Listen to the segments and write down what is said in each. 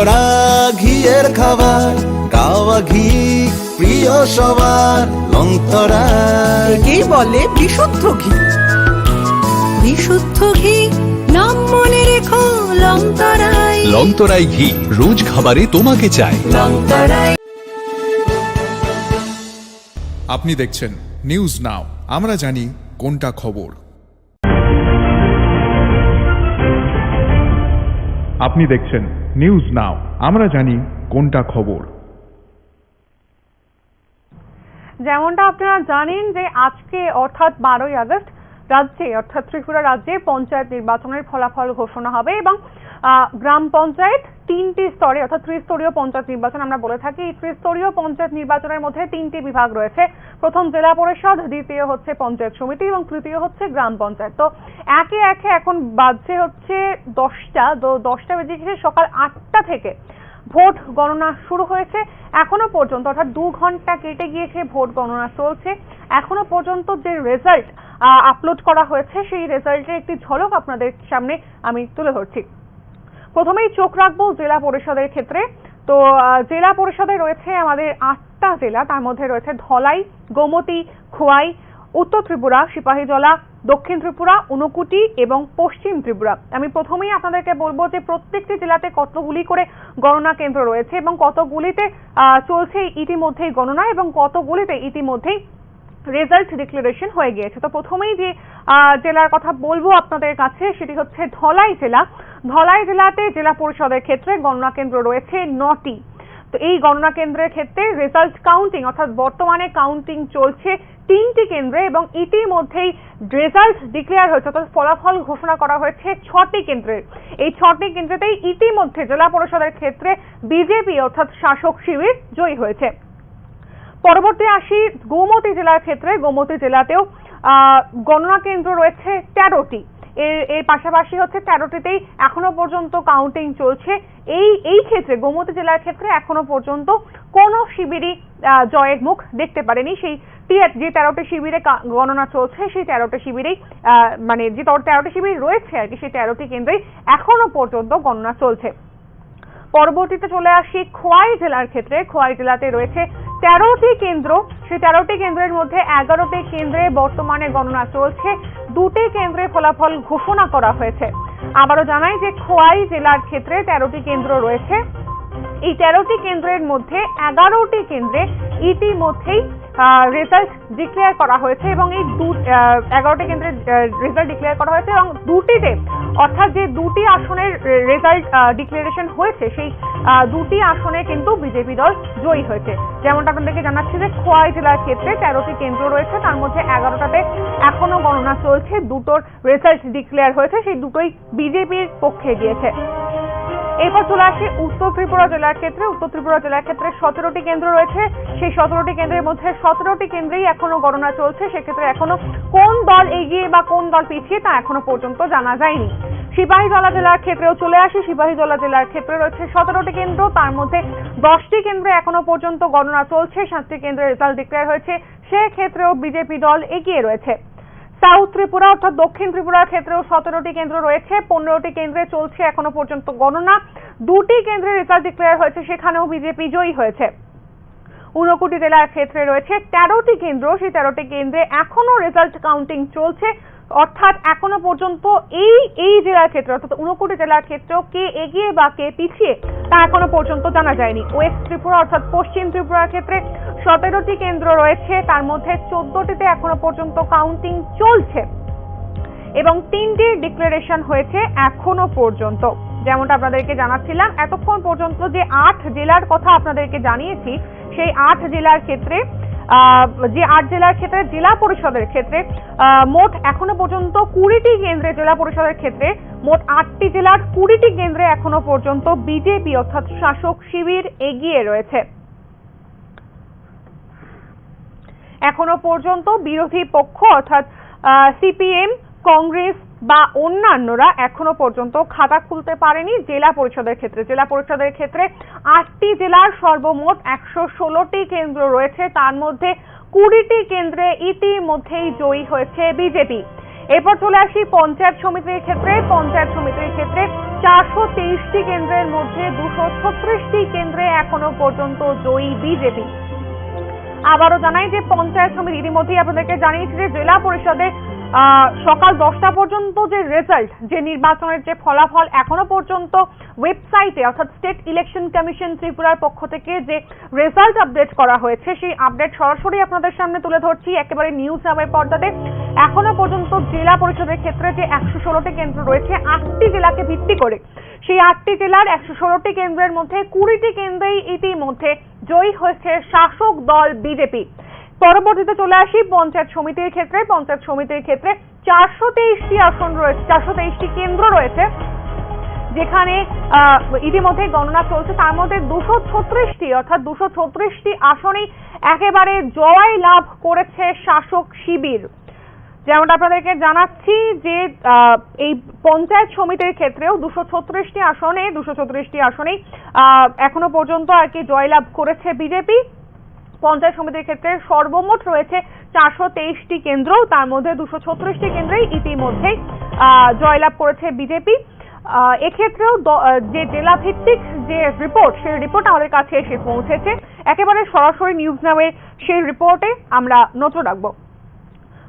লংতরা ঘিয়ের খাবার, গাওয়া ঘি প্রিয় সবার। লংতরা একেই বলে বিশুদ্ধ ঘি। বিশুদ্ধ ঘি নাম মনে রেখো লংতরাই। লংতরাই ঘি রোজ খাবারে তোমাকে চাই। লংতরাই। আপনি দেখছেন নিউজ নাও, আমরা জানি কোনটা খবর। আপনি দেখছেন নিউজ নাও, আমরা জানি কোনটা খবর। যেমনটা আপনারা জানেন যে আজকে অর্থাৎ 12ই আগস্ট রাজ্যে অর্থাৎ ত্রিপুরা রাজ্যে পঞ্চায়েত নির্বাচনের ফলাফল ঘোষণা হবে এবং গ্রাম পঞ্চায়েত 3টি স্তরে অর্থাৎ ত্রিস্তরীয় পঞ্চায়েত নির্বাচন আমরা বলে থাকি। এই ত্রিস্তরীয় পঞ্চায়েত নির্বাচনের মধ্যে 3টি বিভাগ রয়েছে। প্রথম জেলা পরিষদ, দ্বিতীয় হচ্ছে পঞ্চায়েত সমিতি এবং তৃতীয় হচ্ছে গ্রাম পঞ্চায়েত। তো একে একে এখন বাজছে হচ্ছে 10টা বেজে গেছে, সকাল 8টা থেকে ভোট গণনা শুরু হয়েছে। এখনো পর্যন্ত অর্থাৎ 2 ঘন্টা কেটে গিয়েছে, ভোট গণনা চলছে। এখনো পর্যন্ত যে রেজাল্ট আপলোড করা হয়েছে সেই রেজাল্টের একটি ঝলক আপনাদের সামনে আমি তুলে ধরছি। প্রথমেই চোখ রাখবো জেলা পরিষদের ক্ষেত্রে। তো জেলা পরিষদে রয়েছে আমাদের 8টা জেলা, তার মধ্যে রয়েছে ধলাই, গোমতী, খোয়াই, উত্তর ত্রিপুরা, সিপাহীজলা, দক্ষিণ ত্রিপুরা, ঊনকোটি এবং পশ্চিম ত্রিপুরা। আমি প্রথমেই আপনাদেরকে বলবো যে প্রত্যেকটি জেলাতে কতগুলি করে গণনা কেন্দ্র রয়েছে এবং কতগুলিতে চলছে ইতিমধ্যেই গণনা এবং কতগুলিতে ইতিমধ্যেই রেজাল্ট ডিক্লারেশন হয়ে গিয়েছে। তো প্রথমেই যে জেলার কথা বলবো আপনাদের কাছে সেটি হচ্ছে ধলাই জেলা। ধলাই জেলাতে জেলা পরিষদের ক্ষেত্রে গণনা কেন্দ্র রয়েছে 9টি। তো এই গণনা কেন্দ্রের ক্ষেত্রে রেজাল্ট কাউন্টিং অর্থাৎ বর্তমানে কাউন্টিং চলছে 3টি কেন্দ্রে এবং ইতিমধ্যেই রেজাল্ট ডিক্লেয়ার হয়েছে অর্থাৎ ফলাফল ঘোষণা করা হয়েছে 6টি কেন্দ্রে। এই 6টি কেন্দ্রেতেই ইতিমধ্যে জেলা পরিষদের ক্ষেত্রে বিজেপি অর্থাৎ শাসক শিবির জয়ী হয়েছে। পরবর্তী আসি গোমতী জেলার ক্ষেত্রে। গোমতী জেলাতেও গণনা কেন্দ্র রয়েছে 13টি। এর পাশাপাশি হচ্ছে 13টিতেই এখনো পর্যন্ত কাউন্টিং চলছে। এই ক্ষেত্রে গোমতী জেলার ক্ষেত্রে এখনো পর্যন্ত কোনো শিবিরই জয়ের মুখ দেখতে পারেনি। সেই যে 13টি শিবিরে গণনা চলছে সেই 13টি শিবিরেই মানে যে 13টি শিবির রয়েছে আর কি, সেই 13টি কেন্দ্রেই এখনো পর্যন্ত গণনা চলছে। পরবর্তীতে চলে আসি খোয়াই জেলার ক্ষেত্রে। খোয়াই জেলাতে রয়েছে 13টি কেন্দ্র। সেই 13টি কেন্দ্রের মধ্যে 11টি কেন্দ্রে বর্তমানে গণনা চলছে। 2টি কেন্দ্রে ফলাফল ঘোষণা করা হয়েছে। আবারও জানাই যে খোয়াই জেলার ক্ষেত্রে 13টি কেন্দ্র রয়েছে। এই 13টি কেন্দ্রের মধ্যে 11টি কেন্দ্রে ইতিমধ্যেই রেজাল্ট ডিক্লেয়ার করা হয়েছে এবং এই 11টি কেন্দ্রের রেজাল্ট ডিক্লেয়ার করা হয়েছে এবং 2টিতে অর্থাৎ যে 2টি আসনের রেজাল্ট ডিক্লারেশন হয়েছে সেই 2টি আসনে কিন্তু বিজেপি দল জয়ী হয়েছে। যেমনটা আপনাদেরকে জানাচ্ছি যে খোয়াই জেলার ক্ষেত্রে 13টি কেন্দ্র রয়েছে, তার মধ্যে 11টাতে এখনো গণনা চলছে। 2টোর রেজাল্ট ডিক্লেয়ার হয়েছে, সেই 2টোই বিজেপির পক্ষে গিয়েছে। এরপর চলে আসে উত্তর ত্রিপুরা জেলার ক্ষেত্রে। উত্তর ত্রিপুরা জেলার ক্ষেত্রে 17টি কেন্দ্র রয়েছে। সেই 17টি কেন্দ্রের মধ্যে 17টি কেন্দ্রেই এখনো গণনা চলছে। সেক্ষেত্রে এখনো কোন দল এগিয়ে বা কোন দল পিছিয়ে তা এখনো পর্যন্ত জানা যায়নি। সিপাহীজলা জেলার ক্ষেত্রেও চলে আসি। সিপাহীজলা জেলার ক্ষেত্রে রয়েছে 17টি কেন্দ্র, তার মধ্যে 10টি কেন্দ্রে এখনো পর্যন্ত গণনা চলছে। 7টি কেন্দ্রে রেজাল্ট ডিক্লেয়ার হয়েছে, সেক্ষেত্রেও বিজেপি দল এগিয়ে রয়েছে। সাউথ ত্রিপুরা অর্থাৎ দক্ষিণ ত্রিপুরার ক্ষেত্রেও 17টি কেন্দ্র রয়েছে। 15টি কেন্দ্রে চলছে এখনো পর্যন্ত গণনা। 2টি কেন্দ্রে রেজাল্ট ডিক্লেয়ার হয়েছে, সেখানেও বিজেপি জয়ী হয়েছে। ঊনকোটি জেলার ক্ষেত্রে রয়েছে 13টি কেন্দ্র। সেই 13টি কেন্দ্রে এখনো রেজাল্ট কাউন্টিং চলছে অর্থাৎ এখনো পর্যন্ত এই জেলার ক্ষেত্রে অর্থাৎ ঊনকোটি জেলার ক্ষেত্রেও কে এগিয়ে বা কে পিছিয়ে তা এখনো পর্যন্ত জানা যায়নি। ওয়েস্ট ত্রিপুরা অর্থাৎ পশ্চিম ত্রিপুরার ক্ষেত্রে 17টি কেন্দ্র রয়েছে, তার মধ্যে 14টিতে এখনো পর্যন্ত কাউন্টিং চলছে এবং 3টি ডিক্লারেশন হয়েছে এখনো পর্যন্ত। যেমনটা আপনাদেরকে জানাচ্ছিলাম এতক্ষণ পর্যন্ত যে 8 জেলার কথা আপনাদেরকে জানিয়েছি, সেই 8 জেলার ক্ষেত্রে জেলা পরিষদের ক্ষেত্রে মোট এখনো পর্যন্ত 20টি কেন্দ্রে জেলা পরিষদের ক্ষেত্রে মোট 8টি জেলার 20টি কেন্দ্রে এখনো পর্যন্ত বিজেপি অর্থাৎ শাসক শিবির এগিয়ে রয়েছে। এখনো পর্যন্ত বিরোধী পক্ষ অর্থাৎ সিপিএম, কংগ্রেস বা অন্যান্যরা এখনো পর্যন্ত খাতা খুলতে পারেনি জেলা পরিষদের ক্ষেত্রে। জেলা পরিষদের ক্ষেত্রে 8টি জেলার সর্বমোট 116টি কেন্দ্র রয়েছে, তার মধ্যে 20টি কেন্দ্রে ইতিমধ্যেই জয়ী হয়েছে বিজেপি। এরপর চলে আসি পঞ্চায়েত সমিতির ক্ষেত্রে। পঞ্চায়েত সমিতির ক্ষেত্রে 423টি কেন্দ্রের মধ্যে 236টি কেন্দ্রে এখনো পর্যন্ত জয়ী বিজেপি। আবারও জানাই যে পঞ্চায়েত সমিতি ইতিমধ্যেই আপনাদেরকে জানিয়েছে যে জেলা পরিষদে সকাল 10টা পর্যন্ত যে রেজাল্ট, যে নির্বাচনের যে ফলাফল এখনো পর্যন্ত ওয়েবসাইটে অর্থাৎ স্টেট ইলেকশন কমিশন ত্রিপুরার পক্ষ থেকে যে রেজাল্ট আপডেট করা হয়েছে সেই আপডেট সরাসরি আপনাদের সামনে তুলে ধরছি একেবারে নিউজ নামের পর্দাতে। এখনো পর্যন্ত জেলা পরিষদের ক্ষেত্রে যে 116টি কেন্দ্র রয়েছে 8টি জেলাকে ভিত্তি করে, সেই 8টি জেলার 116টি কেন্দ্রের মধ্যে 20টি কেন্দ্রেই ইতিমধ্যে জয়ী হয়েছে শাসক দল বিজেপি। পরবর্তীতে চলে আসি পঞ্চায়েত সমিতির ক্ষেত্রে। পঞ্চায়েত সমিতির ক্ষেত্রে 423টি আসন রয়েছে, 423টি কেন্দ্র রয়েছে যেখানে ইতিমধ্যে গণনা চলছে। তার মধ্যে 236টি অর্থাৎ 236টি আসনেই একেবারে জয় লাভ করেছে শাসক শিবির। যেমনটা আপনাদেরকে জানাচ্ছি যে এই পঞ্চায়েত সমিতির ক্ষেত্রেও 236টি আসনেই এখনো পর্যন্ত আর কি জয়লাভ করেছে বিজেপি। পঞ্চায়েত সমিতির ক্ষেত্রে সর্বমোট রয়েছে 423টি কেন্দ্র, তার মধ্যে 236টি কেন্দ্রেই ইতিমধ্যেই জয়লাভ করেছে বিজেপি। এক্ষেত্রেও যে জেলা ভিত্তিক যে রিপোর্ট, সেই রিপোর্ট আমাদের কাছে এসে পৌঁছেছে। একেবারে সরাসরি নিউজ নামের সেই রিপোর্টে আমরা নজর রাখবো।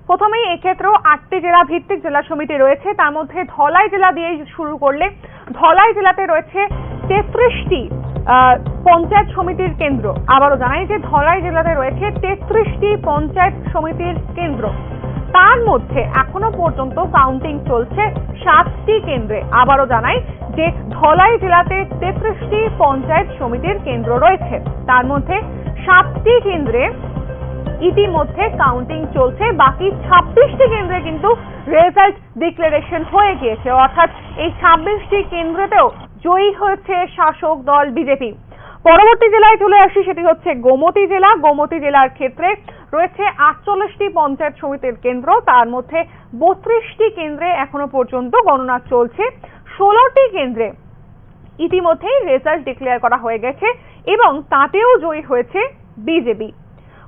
প্রথমেই এক্ষেত্রেও 8টি জেলা ভিত্তিক জেলা সমিতি রয়েছে, তার মধ্যে ধলাই জেলা দিয়ে শুরু করলে ধলাই জেলাতে রয়েছে 33টি পঞ্চায়েত সমিতির কেন্দ্র। আবারও জানাই যে ধলাই জেলাতে রয়েছে 33টি পঞ্চায়েত সমিতির কেন্দ্র, তার মধ্যে এখনো পর্যন্ত কাউন্টিং চলছে 7টি কেন্দ্রে। আবারও জানাই যে ধলাই জেলাতে 33টি পঞ্চায়েত সমিতির কেন্দ্র রয়েছে, তার মধ্যে 7টি কেন্দ্রে ইতিমধ্যে কাউন্টিং চলছে, বাকি 26টি কেন্দ্রে কিন্তু রেজাল্ট ডিক্লারেশন হয়ে গিয়েছে, অর্থাৎ এই 26টি কেন্দ্রেতেও জয়ী হয়েছে শাসক দল বিজেপি। পরবর্তী জেলায় চলে আসি, সেটি হচ্ছে গোমতী জেলা। গোমতী জেলার ক্ষেত্রে রয়েছে 48টি পঞ্চায়েত সমিতির কেন্দ্র, তার মধ্যে 32টি কেন্দ্রে এখনো পর্যন্ত গণনা চলছে, 16টি কেন্দ্রে ইতিমধ্যেই রেজাল্ট ডিক্লেয়ার করা হয়ে গেছে এবং তাতেও জয়ী হয়েছে বিজেপি।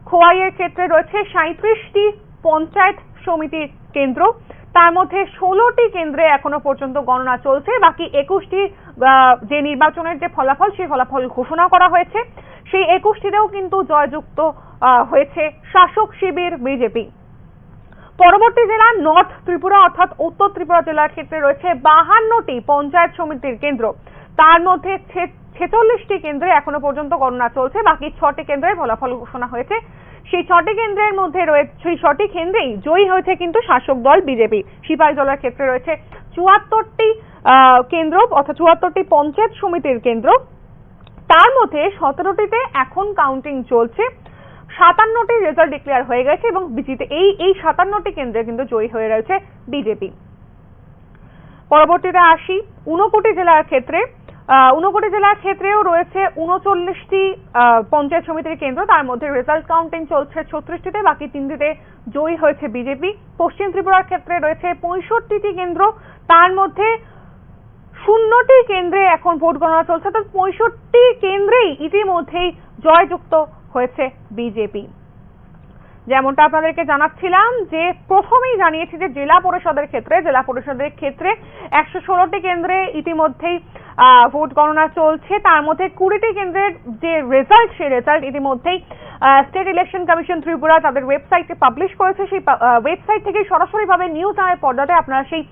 খোয়াইয়ের ক্ষেত্রে রয়েছে 37টি পঞ্চায়েত সমিতির কেন্দ্র, তার মধ্যে 16টি কেন্দ্রে এখনো পর্যন্ত গণনা চলছে, বাকি 21টি যে নির্বাচনের যে ফলাফল, সেই ফলাফল ঘোষণা করা হয়েছে, সেই 21টিতেও কিন্তু জয়যুক্ত হয়েছে শাসক শিবির বিজেপি। পরবর্তী জেলা নর্থ ত্রিপুরা অর্থাৎ উত্তর ত্রিপুরা জেলার ক্ষেত্রে রয়েছে 52টি পঞ্চায়েত সমিতির কেন্দ্র, তার মধ্যে 46টি কেন্দ্রে এখনো পর্যন্ত গণনা চলছে, বাকি 6টি কেন্দ্রের ফলাফল ঘোষণা হয়েছে। সেই 6টি কেন্দ্রের মধ্যে রয়েছে, সেই 6টি কেন্দ্রেই জয়ী হয়েছে কিন্তু শাসক দল বিজেপি। সিপাহীজলার ক্ষেত্রে রয়েছে 74টি কেন্দ্র অর্থাৎ 74টি পঞ্চায়েত সমিতির কেন্দ্র, তার মধ্যে 17টিতে এখন কাউন্টিং চলছে, 57টি রেজাল্ট ডিক্লেয়ার হয়ে গেছে এবং এই 57টি কেন্দ্রে কিন্তু জয়ী হয়ে রয়েছে বিজেপি। পরবর্তীতে আসি ঊনকোটি জেলার ক্ষেত্রে। ঊনকোটি জেলার ক্ষেত্রেও রয়েছে 39টি পঞ্চায়েত সমিতির কেন্দ্র, তার মধ্যে রেজাল্ট কাউন্টিং চলছে 36টিতে, বাকি 3টিতে জয়ী হয়েছে বিজেপি। পশ্চিম ত্রিপুরার ক্ষেত্রে রয়েছে 65টি কেন্দ্র, তার মধ্যে 0টি কেন্দ্রে এখন ভোট গণনা চলছে, অর্থাৎ 65টি কেন্দ্রেই ইতিমধ্যেই জয়যুক্ত হয়েছে বিজেপি। যেমনটা আপনাদেরকে জানাচ্ছিলাম যে প্রথমেই জানিয়েছি যে জেলা পরিষদের ক্ষেত্রে 116টি কেন্দ্রে ইতিমধ্যেই ভোট গণনা চলছে, তার মধ্যে 20টি কেন্দ্রের যে রেজাল্ট, সেই রেজাল্ট ইতিমধ্যেই স্টেট ইলেকশন কমিশন ত্রিপুরা তাদের ওয়েবসাইটে পাবলিশ করেছে। সেই ওয়েবসাইট থেকে সরাসরিভাবে নিউজ নামের পর্দাতে আপনারা সেই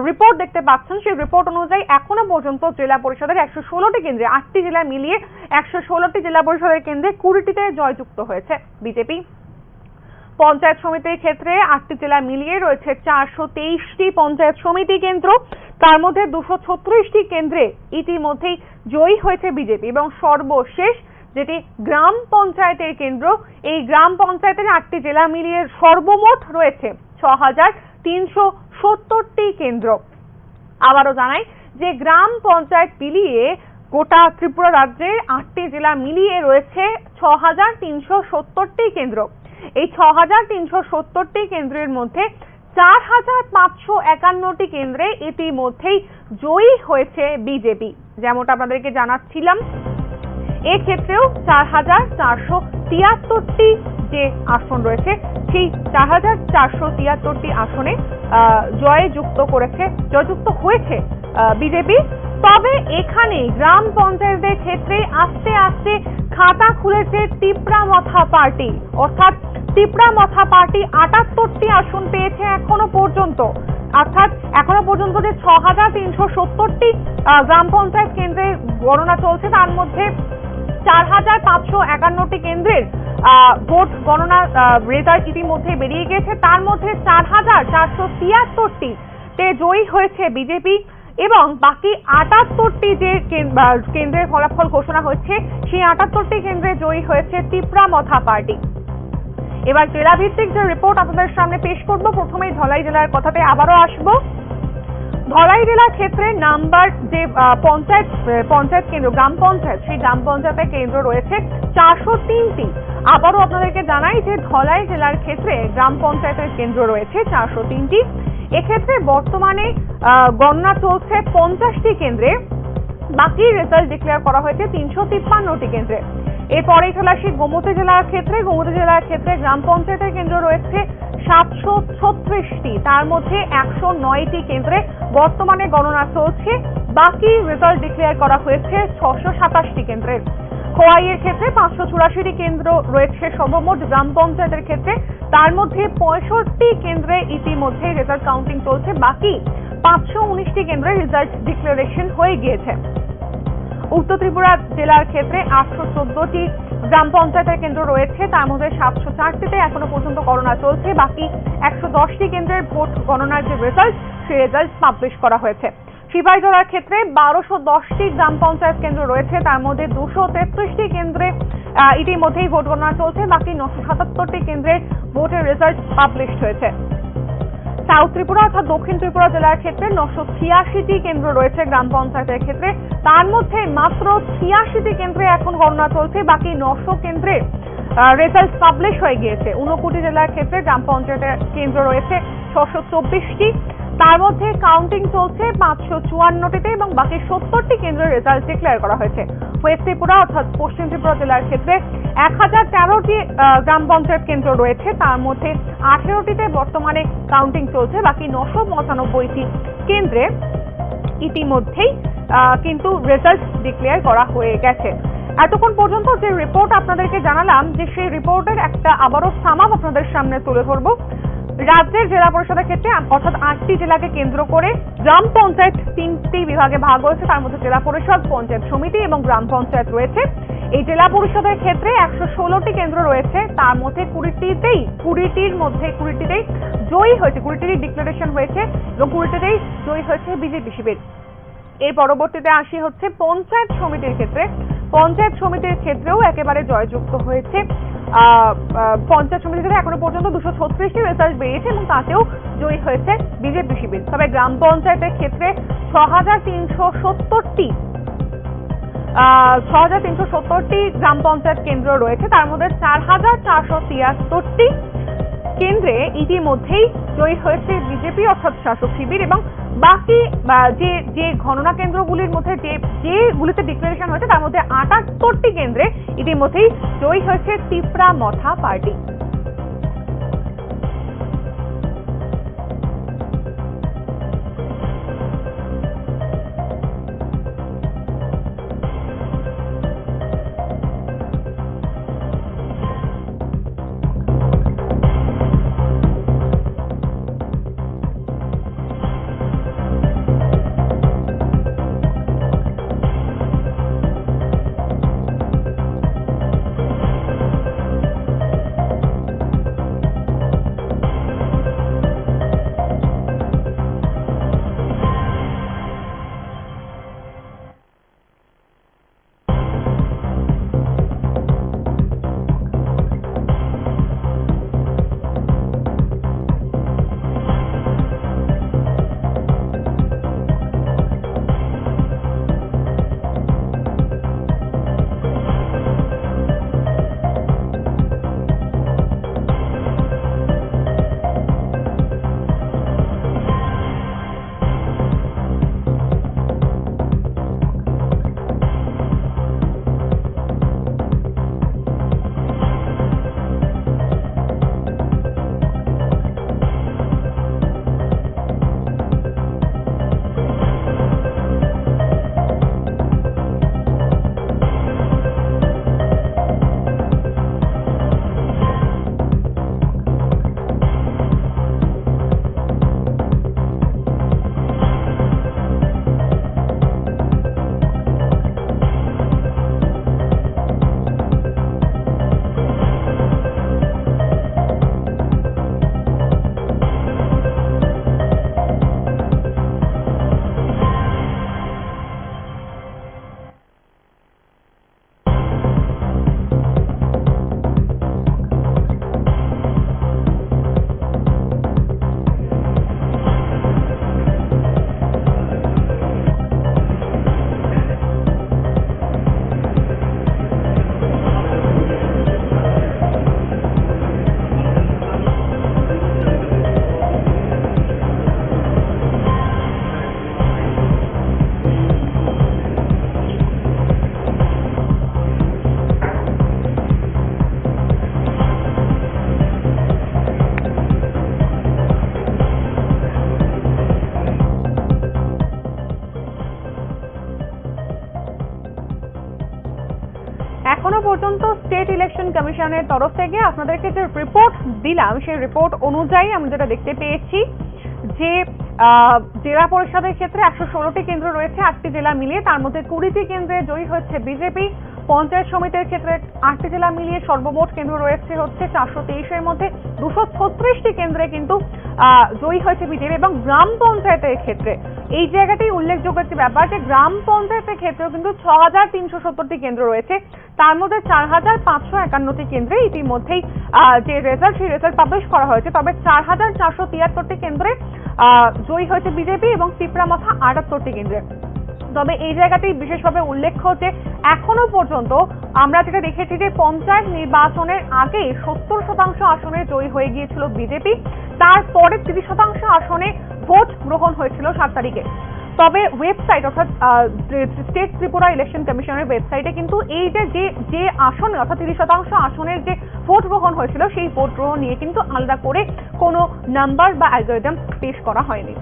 রিপোর্ট দেখতে পাচ্ছেন। সেই রিপোর্ট অনুযায়ী এখনো পর্যন্ত জেলা পরিষদের 116টি কেন্দ্রে, 8টি জেলা মিলিয়ে 116টি জেলা পরিষদের কেন্দ্রে 20টিতে জয়যুক্ত হয়েছে বিজেপি। পঞ্চায়েত সমিতির ক্ষেত্রে 8টি জেলা মিলিয়ে রয়েছে 423টি পঞ্চায়েত সমিতি কেন্দ্র, তার মধ্যে 236টি কেন্দ্রে ইতিমধ্যেই জয়ী হয়েছে বিজেপি এবং সর্বশেষ যেটি গ্রাম পঞ্চায়েতের কেন্দ্র, এই গ্রাম পঞ্চায়েতের 8টি জেলা মিলিয়ে সর্বমোট রয়েছে 6370টি কেন্দ্র। আবারও জানাই যে গ্রাম পঞ্চায়েত মিলিয়ে গোটা ত্রিপুরা রাজ্যের 8টি জেলা মিলিয়ে রয়েছে 6370টি কেন্দ্র। এই 6370টি কেন্দ্রের মধ্যে 4551টি কেন্দ্রে ইতিমধ্যেই জয়ী হয়েছে বিজেপি। যেমনটা আপনাদেরকে জানাচ্ছিলাম, এক্ষেত্রেও 4,473টি যে আসন রয়েছে সেই 4,473টি আসনে জয়যুক্ত হয়েছে বিজেপি। তবে এখানে গ্রাম পঞ্চায়েতের ক্ষেত্রে আস্তে আস্তে খাতা খুলেছে তিপ্রামথা পার্টি, অর্থাৎ তিপ্রামথা পার্টি 78টি আসন পেয়েছে এখনো পর্যন্ত। অর্থাৎ এখনো পর্যন্ত যে 6,370টি গ্রাম পঞ্চায়েত কেন্দ্রে গণনা চলছে তার মধ্যে 4,551টি কেন্দ্রের ভোট গণনা রেজাল্ট ইতিমধ্যে বেরিয়ে গেছে। তার মধ্যে 4,473তে জয়ী হয়েছে বিজেপি এবং বাকি 78টি যে কেন্দ্রের ফলাফল ঘোষণা হচ্ছে সেই 78টি কেন্দ্রে জয়ী হয়েছে তিপ্রামথা পার্টি। এবার জেলাভিত্তিক যে রিপোর্ট আপনাদের সামনে পেশ করব। প্রথমেই ধলাই জেলার কথাতে আবারও আসবো। ধলাই জেলার ক্ষেত্রে নাম্বার যে পঞ্চায়েত কেন্দ্র গ্রাম পঞ্চায়েত, সেই গ্রাম পঞ্চায়েতের কেন্দ্র রয়েছে 403টি। আবারও আপনাদেরকে জানাই যে ধলাই জেলার ক্ষেত্রে গ্রাম পঞ্চায়েতের কেন্দ্র রয়েছে 403টি। এক্ষেত্রে বর্তমানে গণনা চলছে 50টি কেন্দ্রে, বাকি রেজাল্ট ডিক্লেয়ার করা হয়েছে 353টি কেন্দ্রে। এরপরেই চলে আসি গোমতী জেলার ক্ষেত্রে। গোমতী জেলার ক্ষেত্রে গ্রাম পঞ্চায়েতের কেন্দ্র রয়েছে 736টি, তার মধ্যে 109টি কেন্দ্রে বর্তমানে গণনা চলছে, বাকি রেজাল্ট ডিক্লেয়ার করা হয়েছে 627টি কেন্দ্রের। খোয়াইয়ের ক্ষেত্রে 584টি কেন্দ্র রয়েছে সর্বমোট গ্রাম পঞ্চায়েতের ক্ষেত্রে, তার মধ্যে 65টি কেন্দ্রে ইতিমধ্যে রেজাল্ট কাউন্টিং চলছে, বাকি 519টি কেন্দ্রে রেজাল্ট ডিক্লারেশন হয়ে গিয়েছে। উত্তর ত্রিপুরা জেলার ক্ষেত্রে 814টি গ্রাম পঞ্চায়েতের কেন্দ্র রয়েছে, তার মধ্যে 704টিতে এখনো পর্যন্ত গণনা চলছে, বাকি 110টি কেন্দ্রের ভোট গণনার যে রেজাল্ট সেই রেজাল্ট পাবলিশ করা হয়েছে। সিপাহী জেলার ক্ষেত্রে 1210টি গ্রাম পঞ্চায়েত কেন্দ্র রয়েছে, তার মধ্যে 233টি কেন্দ্রে ইতিমধ্যেই ভোট গণনা চলছে, বাকি 977টি কেন্দ্রের ভোটের রেজাল্ট পাবলিশ হয়েছে। সাউথ ত্রিপুরা অর্থাৎ দক্ষিণ ত্রিপুরা জেলার ক্ষেত্রে 986টি কেন্দ্র রয়েছে গ্রাম পঞ্চায়েতের ক্ষেত্রে, তার মধ্যে মাত্র 86টি কেন্দ্রে এখন গণনা চলছে, বাকি 900 কেন্দ্রে রেজাল্ট পাবলিশ হয়ে গিয়েছে। ঊনকোটি জেলার ক্ষেত্রে গ্রাম পঞ্চায়েতের কেন্দ্র রয়েছে 624টি, তার মধ্যে কাউন্টিং চলছে 554টিতে এবং বাকি 70টি কেন্দ্রের রেজাল্ট ডিক্লেয়ার করা হয়েছে। ওয়েস্ট ত্রিপুরা অর্থাৎ পশ্চিম ত্রিপুরা জেলার ক্ষেত্রে 1013টি গ্রাম পঞ্চায়েত কেন্দ্র রয়েছে, তার মধ্যে 18টিতে বর্তমানে কাউন্টিং চলছে, বাকি 995টি কেন্দ্রে ইতিমধ্যেই কিন্তু রেজাল্ট ডিক্লেয়ার করা হয়ে গেছে। এতক্ষণ পর্যন্ত যে রিপোর্ট আপনাদেরকে জানালাম, যে সেই রিপোর্টের একটা আবারও সামাপ আপনাদের সামনে তুলে ধরবো। রাজ্যের জেলা পরিষদের ক্ষেত্রে অর্থাৎ 8টি জেলাকে কেন্দ্র করে গ্রাম পঞ্চায়েত 3টি বিভাগে ভাগ হয়েছে, তার মধ্যে জেলা পরিষদ, পঞ্চায়েত সমিতি এবং গ্রাম পঞ্চায়েত রয়েছে। এই জেলা পরিষদের ক্ষেত্রে 116টি কেন্দ্র রয়েছে, তার মধ্যে 20টিতেই জয়ী হয়েছে, 20টি ডিক্লারেশন হয়েছে এবং 20টিতেই জয়ী হয়েছে বিজেপি শিবির। এর পরবর্তীতে আসি হচ্ছে পঞ্চায়েত সমিতির ক্ষেত্রে। পঞ্চায়েত সমিতির ক্ষেত্রেও একেবারে জয়যুক্ত হয়েছে। পঞ্চায়েত সমিতি থেকে এখনো পর্যন্ত 236টি রেজাল্ট বেরিয়েছে এবং তাতেও জয়ী হয়েছে বিজেপি শিবির। তবে গ্রাম পঞ্চায়েতের ক্ষেত্রে 6,370টি গ্রাম পঞ্চায়েত কেন্দ্র রয়েছে, তার মধ্যে 4,473টি কেন্দ্রে ইতিমধ্যেই জয়ী হয়েছে বিজেপি অর্থাৎ শাসক শিবির এবং বাকি যে গণনা কেন্দ্রগুলির মধ্যে যেগুলিতে ডিক্লারেশন হয়েছে তার মধ্যে 78টি কেন্দ্রে ইতিমধ্যেই জয়ী হয়েছে তিপ্রামথা পার্টি। এখনো পর্যন্ত স্টেট ইলেকশন কমিশনের তরফ থেকে আপনাদেরকে যে রিপোর্ট দিলাম সেই রিপোর্ট অনুযায়ী আমরা যেটা দেখতে পেয়েছি যে জেলা পরিষদের ক্ষেত্রে 116টি কেন্দ্র রয়েছে 8টি জেলা মিলিয়ে, তার মধ্যে 20টি কেন্দ্রে জয়ী হচ্ছে বিজেপি। পঞ্চায়েত সমিতির ক্ষেত্রে 8টি জেলা মিলিয়ে সর্বমোট কেন্দ্র রয়েছে হচ্ছে 423-এর মধ্যে 236টি কেন্দ্রে কিন্তু জয়ী হয়েছে বিজেপি। এবং গ্রাম পঞ্চায়েতের ক্ষেত্রে এই জায়গাটাই উল্লেখযোগ্য একটি ব্যাপার যে গ্রাম পঞ্চায়েতের ক্ষেত্রেও কিন্তু 6370টি কেন্দ্র রয়েছে, তার মধ্যে 4551টি কেন্দ্রে ইতিমধ্যেই যে রেজাল্ট সেই রেজাল্ট পাবলিশ করা হয়েছে। তবে 4473টি কেন্দ্রে জয়ী হয়েছে বিজেপি এবং পিঁপড়ামাথা 78টি কেন্দ্রে। তবে এই জায়গাতেই বিশেষভাবে উল্লেখ্য যে এখনো পর্যন্ত আমরা যেটা দেখেছি যে পঞ্চায়েত নির্বাচনের আগে 70% আসনে জয়ী হয়ে গিয়েছিল বিজেপি, তারপরে 30% আসনে ভোট গ্রহণ হয়েছিল 7 তারিখে। তবে ওয়েবসাইট অর্থাৎ স্টেট ত্রিপুরা ইলেকশন কমিশনের ওয়েবসাইটে কিন্তু এই যে আসনে অর্থাৎ 30% আসনের যে ভোট গ্রহণ হয়েছিল সেই ভোট গ্রহণ নিয়ে কিন্তু আলাদা করে কোনো নাম্বার বা অ্যালগরিদম পেশ করা হয়নি।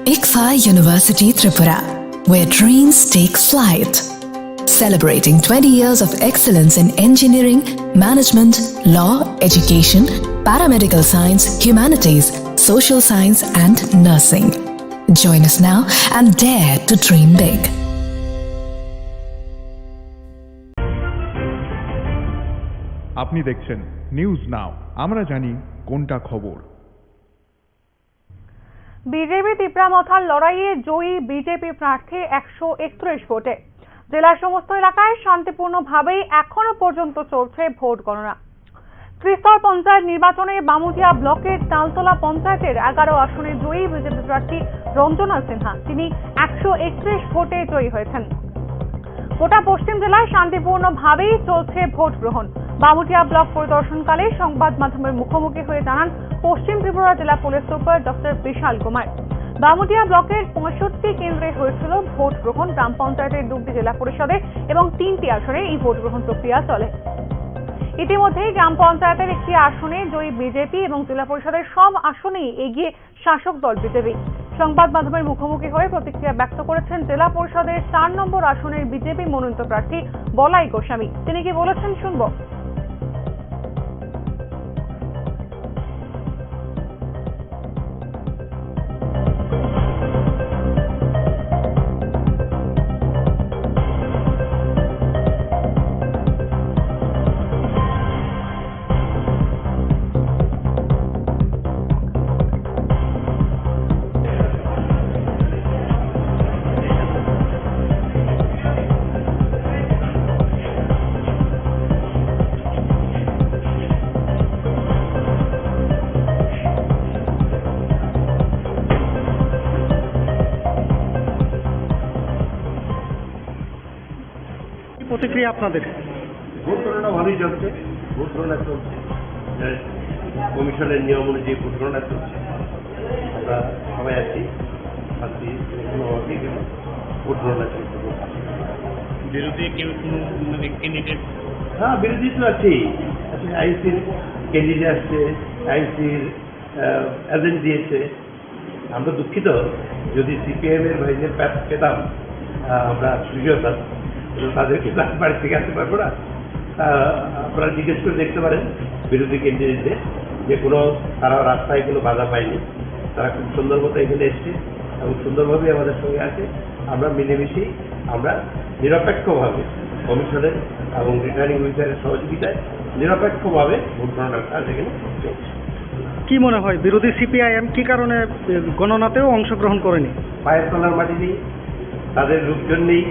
ICFA University Tripura, where dreams take flight. Celebrating 20 years of excellence in engineering, management, law, education, paramedical science, humanities, social science, and nursing. Join us now and dare to dream big. আপনি দেখছেন news now, আমরা জানি কোনটা খবর। BJP তিপ্রামথার লড়াইয়ে জয়ী BJP প্রার্থী 131 ভোটে। জেলার সমস্ত এলাকায় শান্তিপূর্ণভাবেই এখনো পর্যন্ত চলছে ভোট গণনা। ত্রিস্তর পঞ্চায়েত নির্বাচনে বামুটিয়া ব্লকের তালতলা পঞ্চায়েতের 11 আসনে জয়ী বিজেপি প্রার্থী রঞ্জনা সিনহা, তিনি 131 ভোটে জয়ী হয়েছেন। গোটা পশ্চিম জেলায় শান্তিপূর্ণভাবেই চলছে ভোট গ্রহণ। বামুটিয়া ব্লক পরিদর্শনকালে সংবাদ মাধ্যমের মুখোমুখি হয়ে জানান পশ্চিম ত্রিপুরা জেলা পুলিশ সুপার ডক্টর বিশাল কুমার। বামুটিয়া ব্লকের 65 কেন্দ্রে হয়েছিল ভোট গ্রহণ। গ্রাম পঞ্চায়েতের 2টি জেলা পরিষদে এবং 3টি আসনে এই ভোট গ্রহণ প্রক্রিয়া চলে। ইতিমধ্যেই গ্রাম পঞ্চায়েতের একটি আসনে জয়ী বিজেপি এবং জেলা পরিষদের সব আসনেই এগিয়ে শাসক দল বিজেপি। সংবাদ মাধ্যমের মুখোমুখি হয়ে প্রতিক্রিয়া ব্যক্ত করেছেন জেলা পরিষদের 4 নম্বর আসনের বিজেপি মনোনীত প্রার্থী বলাই গোস্বামী। তিনি কি বলেছেন শুনবো। প্রতিক্রিয়া আপনাদের? ভোট গণনা ভালোই চলছে, ভোট গণনা চলছে, কমিশনের নিয়ম অনুযায়ী ভোট গণনা চলছে। আমরা সবাই আছি, শান্তি কোনোভাবেই গেল ভোট গণনা চলছে। বিরোধী কেউ কোনো ক্যান্ডিডেট? হ্যাঁ, বিরোধী তো আছেই। আইসির ক্যান্ডিডেট আসছে, আইসির এজেন্ট দিয়েছে। আমরা দুঃখিত, যদি সিপিএমের ভাইদের পেতাম আমরা সুযোগ হতাম, তাদেরকে বাড়ি থেকে আসতে পারবো না। আপনারা জিজ্ঞেস করে দেখতে পারেন বিরোধী ক্যান্ডিডেটদের, যে কোনো তারা রাস্তায় কোনো বাধা পায়নি, তারা খুব সুন্দর মতো এখানে এসছে এবং সুন্দরভাবে আমাদের সঙ্গে আছে। আমরা মিলেমিশেই আমরা নিরপেক্ষভাবে কমিশনের এবং রিটার্নিং অফিসারের সহযোগিতায় নিরপেক্ষভাবে ভোট গণনার কাজ এখানে চলছে। কি মনে হয় বিরোধী সিপিআইএম কি কারণে গণনাতেও অংশগ্রহণ করেনি? পায়ের তলার মাটি নেই, তাদের লোকজন নেই,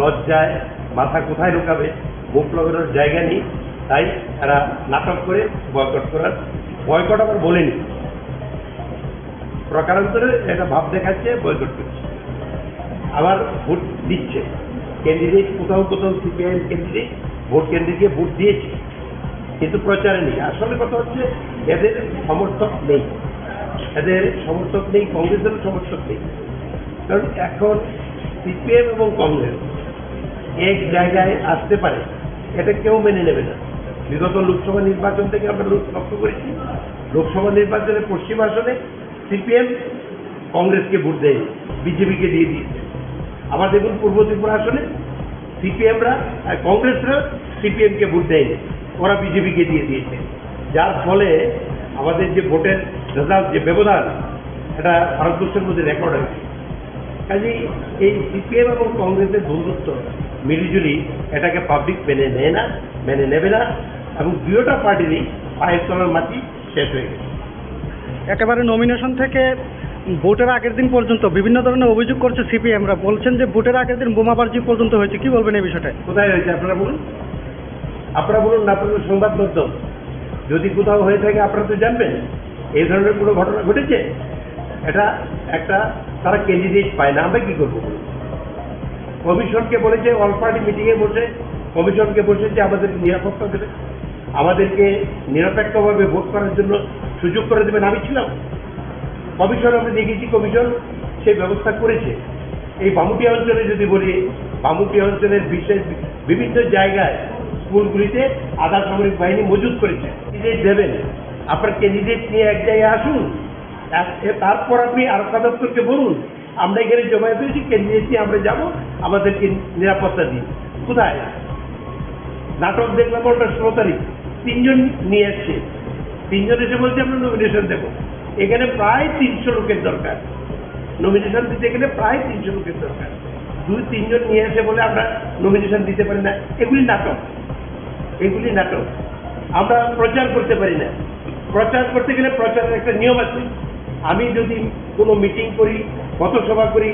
লজ্জায় মাথা কোথায় ঢোকাবে, মুখ লাগানোর জায়গা নেই, তাই এরা নাটক করে বয়কট আবার বলেনি, প্রকারান্তরে একটা ভাব দেখাচ্ছে বয়কট করছে, আবার ভোট দিচ্ছে। ক্যান্ডিডেট কোথাও কোথাও সিপিআইএম ক্যান্ডিডেট ভোট কেন্দ্রে গিয়ে ভোট দিয়েছে, কিন্তু প্রচারে নেই। আসলে কথা হচ্ছে এদের সমর্থক নেই, কংগ্রেসের সমর্থক নেই। কারণ এখন সিপিএম এবং কংগ্রেস এক জায়গায় আসতে পারে, এটা কেউ মেনে নেবে না। বিগত লোকসভা নির্বাচন থেকে আমরা লক্ষ্য করেছি, লোকসভা নির্বাচনে পশ্চিম আসনে সিপিএম কংগ্রেসকে ভোট দেয়নি, বিজেপিকে দিয়ে দিয়েছে। আবার দেখুন পূর্ব ত্রিপুরা আসনে সিপিএমরা আর কংগ্রেসরা সিপিএমকে ভোট দেয়নি, ওরা বিজেপিকে দিয়ে দিয়েছে। যার ফলে আমাদের যে ভোটের রেজাল্ট, যে ব্যবধান, এটা ভারতবর্ষের মধ্যে রেকর্ড হয়েছে। কাজেই এই সিপিএম এবং কংগ্রেসের বন্ধুত্ব মিলিজুলি এটাকে পাবলিক মেনে নেয় না, মেনে নেবে না, এবং দুইটা পার্টিরই পায়ের তলার মাটি শেষ হয়ে গেছে। একেবারে নমিনেশন থেকে ভোটের আগের দিন পর্যন্ত বিভিন্ন ধরনের অভিযোগ করছে সিপিএমরা, বলছেন যে ভোটের আগের দিন বোমাবাজি পর্যন্ত হয়েছে। কি বলবেন এই বিষয়টা? কোথায় হয়েছে আপনারা বলুন, আপনাদের সংবাদ মাধ্যম যদি কোথাও হয়ে থাকে আপনারা তো জানবেন। এই ধরনের কোনো ঘটনা ঘটেছে? এটা একটা তারা ক্যান্ডিডেট পায় না, আমরা কি করবো বলুন? কমিশনকে বলেছে, অল পার্টি মিটিংয়ে বসে কমিশনকে বসেছে আমাদের নিরাপত্তা দেবে, আমাদেরকে নিরপেক্ষভাবে ভোট করার জন্য সুযোগ করে দেবেন। আমি ছিলাম কমিশন, আমরা দেখেছি কমিশন সেই ব্যবস্থা করেছে। এই বামুটিয়া অঞ্চলে যদি বলি, বামুটিয়া অঞ্চলের বিশেষ বিভিন্ন জায়গায় স্কুলগুলিতে আধা সামরিক বাহিনী মজুত করেছে। ক্যান্ডিডেট দেবেন, আপনার ক্যান্ডিডেট নিয়ে এক জায়গায় আসুন, তারপর আপনি আরক্ষা দপ্তরকে বলুন আমরা এখানে জমায়েত হয়েছি কেন্দ্রে আমরা যাব আমাদেরকে নিরাপত্তা দিন। কোথায়? নাটক দেখলাম ওটা 16 তারিখ 3 জন নিয়ে এসছে, 3 জন এসে বলছে আমরা নমিনেশন দেবো। এখানে প্রায় 300 লোকের দরকার, নমিনেশন দিতে গেলে প্রায় 300 লোকের দরকার। 2-3 জন নিয়ে এসে বলে আমরা নমিনেশন দিতে পারি না, এগুলি নাটক, এগুলি নাটক। আমরা প্রচার করতে পারি না, প্রচার করতে গেলে প্রচারের একটা নিয়ম আছে। আমি যদি কোনো মিটিং করি, পথসভা করি,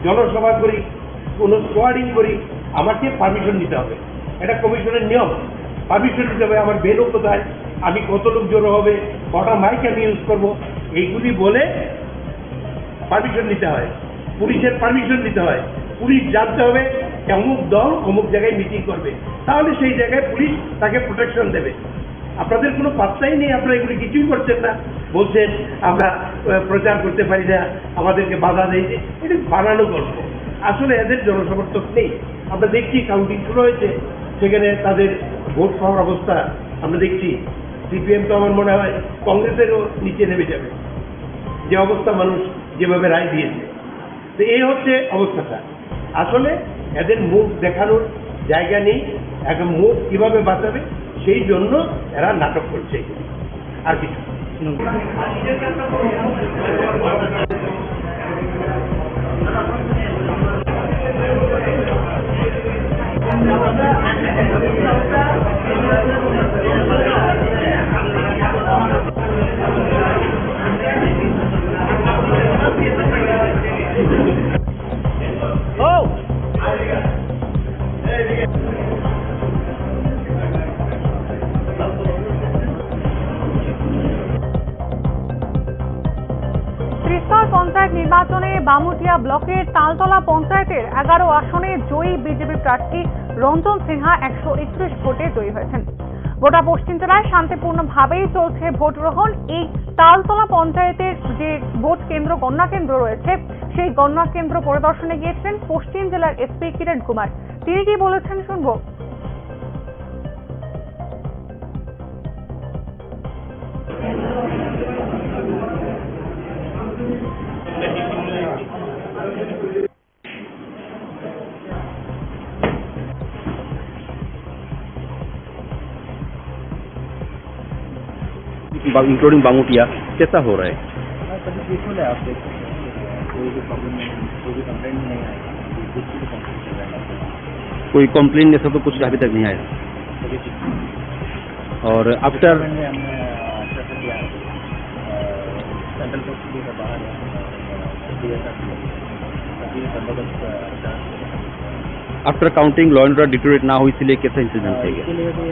জনসভা করি, কোনো স্কোয়াডিং করি, আমাকে পারমিশন নিতে হবে, এটা কমিশনের নিয়ম। পারমিশন নিতে হবে, আমার বেরো কোথায়, আমি কত লোক জড়ো হবে, কটা মাইক আমি ইউজ করবো, এইগুলি বলে পারমিশন নিতে হয়। পুলিশের পারমিশন নিতে হয়, পুলিশ জানতে হবে অমুক দল অমুক জায়গায় মিটিং করবে, তাহলে সেই জায়গায় পুলিশ তাকে প্রোটেকশন দেবে। আপনাদের কোনো পাত্তাই নেই, আপনারা এগুলি কিছুই করছেন না, বলছেন আমরা প্রচার করতে পারি না, আমাদেরকে বাধা দেয়। এটা বানানো গল্প, আসলে এদের জনসমর্থক নেই। আমরা দেখছি কাউন্টিং শুরু হয়েছে, সেখানে তাদের ভোট পাওয়ার অবস্থা আমরা দেখছি। সিপিএম তো আমার মনে হয় কংগ্রেসেরও নিচে নেমে যাবে, যে অবস্থা মানুষ যেভাবে রায় দিয়েছে। তো এই হচ্ছে অবস্থাটা। আসলে এদের মুখ দেখানোর জায়গা নেই, এখন মুখ কিভাবে বাঁচাবে সেই জন্য এরা নাটক করছে, আর কিছু। পঞ্চায়েত নির্বাচনে বামুটিয়া ব্লকের তালতলা পঞ্চায়েতের 11 আসনে জয়ী বিজেপি প্রার্থী রঞ্জন সিনহা 131 ভোটে জয়ী হয়েছেন। গোটা পশ্চিম জেলায় শান্তিপূর্ণভাবেই চলছে ভোট গ্রহণ। এই তালতলা পঞ্চায়েতের যে ভোট কেন্দ্র গণনা কেন্দ্র রয়েছে, সেই গণনা কেন্দ্র পরিদর্শনে গিয়েছিলেন পশ্চিম জেলার এসপি কিরণ কুমার। তিনি কি বলেছেন শুনবো। इंक्लूडिंग बामुटिया कैसा हो रहा है? सभी पीसफुल है, आप देख सकते हैं, कोई भी प्रॉब्लम नहीं, कोई भी कंप्लेंट नहीं आई, कुछ भी कंप्लेंट नहीं आया, कोई कंप्लेंट जैसा तो कुछ अभी तक नहीं आया। सभी ठीक। और आफ्टर हमने अच्छा से किया, सेंट्रल पोस्ट भी है बाहर, सभी बंदोबस्त अच्छा। After counting law and order deteriorate ना हो, इसलिए कैसा इंतजाम किया इसके लिए भी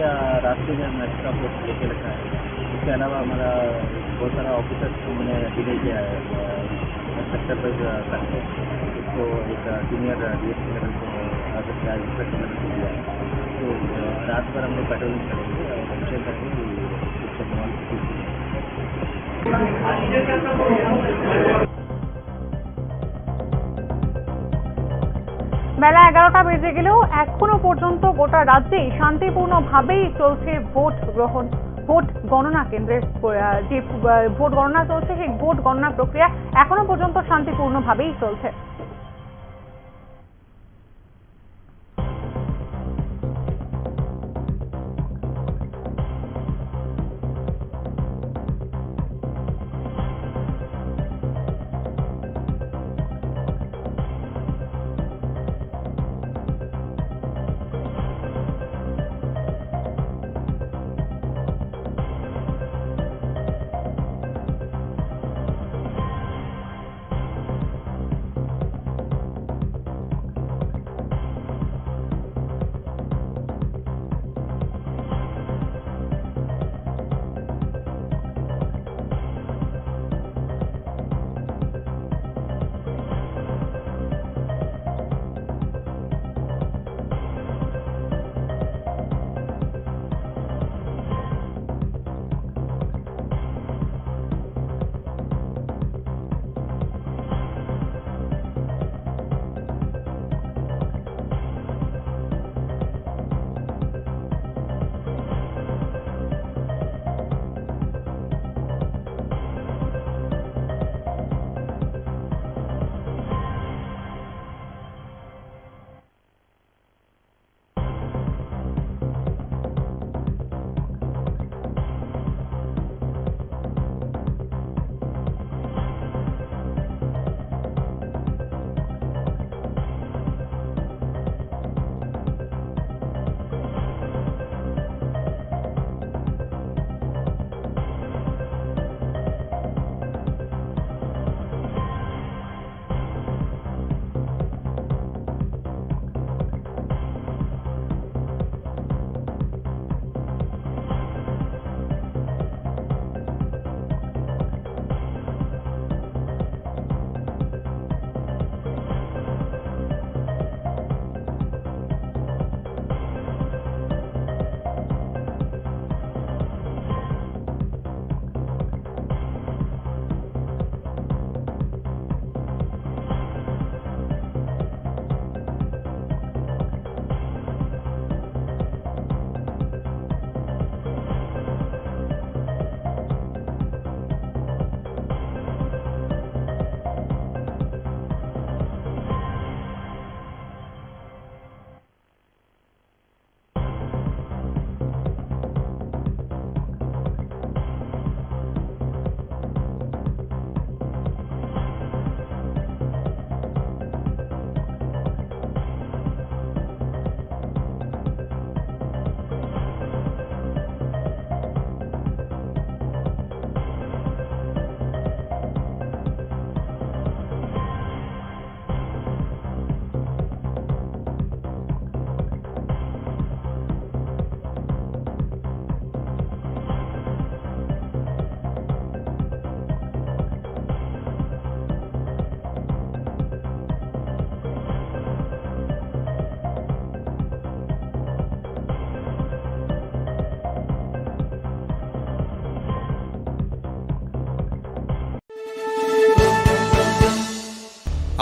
रास्ते में हमने एक्स्ट्रा फोर्स लेके रखा है। इसके अलावा हमारा बहुत सारा ऑफिसर्स हमने डिले किया है, सेक्टर पर करके उसको एक सीनियर डीएसपी लेवल को इंस्पेक्टर लेवल को दिया है। तो रात भर हम लोग पेट्रोलिंग करेंगे और इंश्योर करेंगे कि इसका माहौल বেলা 11টা বেজে গেলেও এখনো পর্যন্ত গোটা রাজ্যেই শান্তিপূর্ণভাবেই চলছে ভোট গ্রহণ। ভোট গণনা কেন্দ্রের যে ভোট গণনা চলছে, সেই ভোট গণনা প্রক্রিয়া এখনো পর্যন্ত শান্তিপূর্ণভাবেই চলছে।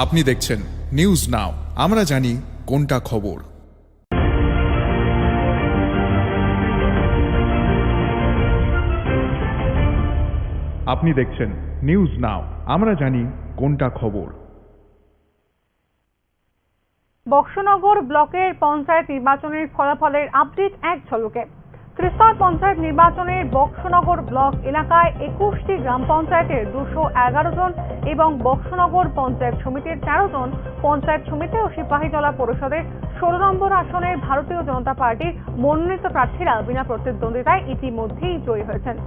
আপনি দেখছেন নিউজ নাও, আমরা জানি কোনটা খবর। আপনি দেখছেন নিউজ নাও, আমরা জানি কোনটা খবর। বক্সনগর ব্লকের পঞ্চায়েত নির্বাচনের ফলাফলের আপডেট এক ঝলকে। ত্রিস্তর পঞ্চায়েত নির্বাচনের বক্সনগর ব্লক এলাকায় 21টি গ্রাম পঞ্চায়েতের 211 জন এবং বক্সনগর পঞ্চায়েত সমিতির 13 জন, পঞ্চায়েত সমিতি ও সিপাহীজলা পরিষদের 16 নম্বর আসনের ভারতীয় জনতা পার্টির মনোনীত প্রার্থীরা বিনা প্রতিদ্বন্দ্বিতায় ইতিমধ্যেই জয়ী হয়েছেন।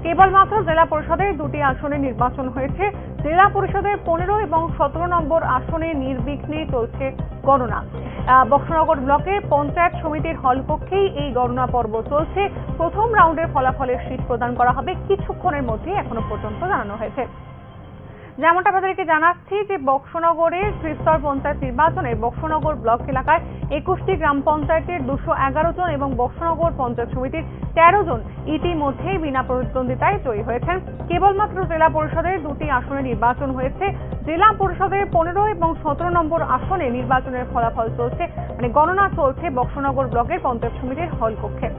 কেবলমাত্র জেলা পরিষদের 2টি আসনে নির্বাচন হয়েছে। জেলা পরিষদের 15 এবং 17 নম্বর আসনে নির্বিঘ্নে চলছে গণনা। বক্সনগর ব্লকে পঞ্চায়েত সমিতির হলকক্ষেই এই গণনা পর্ব চলছে। প্রথম রাউন্ডের ফলাফলের শীট প্রদান করা হবে কিছুক্ষণের মধ্যে, এখনো পর্যন্ত জানানো হয়েছে। যেমনটা আপনাদেরকে জানাচ্ছি যে বক্সনগরের ত্রিস্তর পঞ্চায়েত নির্বাচনে বক্সনগর ব্লক এলাকায় 21টি গ্রাম পঞ্চায়েতের 211 জন এবং বক্সনগর পঞ্চায়েত সমিতির 13 জন ইতিমধ্যেই বিনা প্রতিদ্বন্দ্বিতায় জয়ী হয়েছেন। কেবলমাত্র জেলা পরিষদের 2টি আসনে নির্বাচন হয়েছে। জেলা পরিষদের 15 এবং 17 নম্বর আসনে নির্বাচনের ফলাফল চলছে, মানে গণনা চলছে বক্সনগর ব্লকের পঞ্চায়েত সমিতির হলকক্ষে।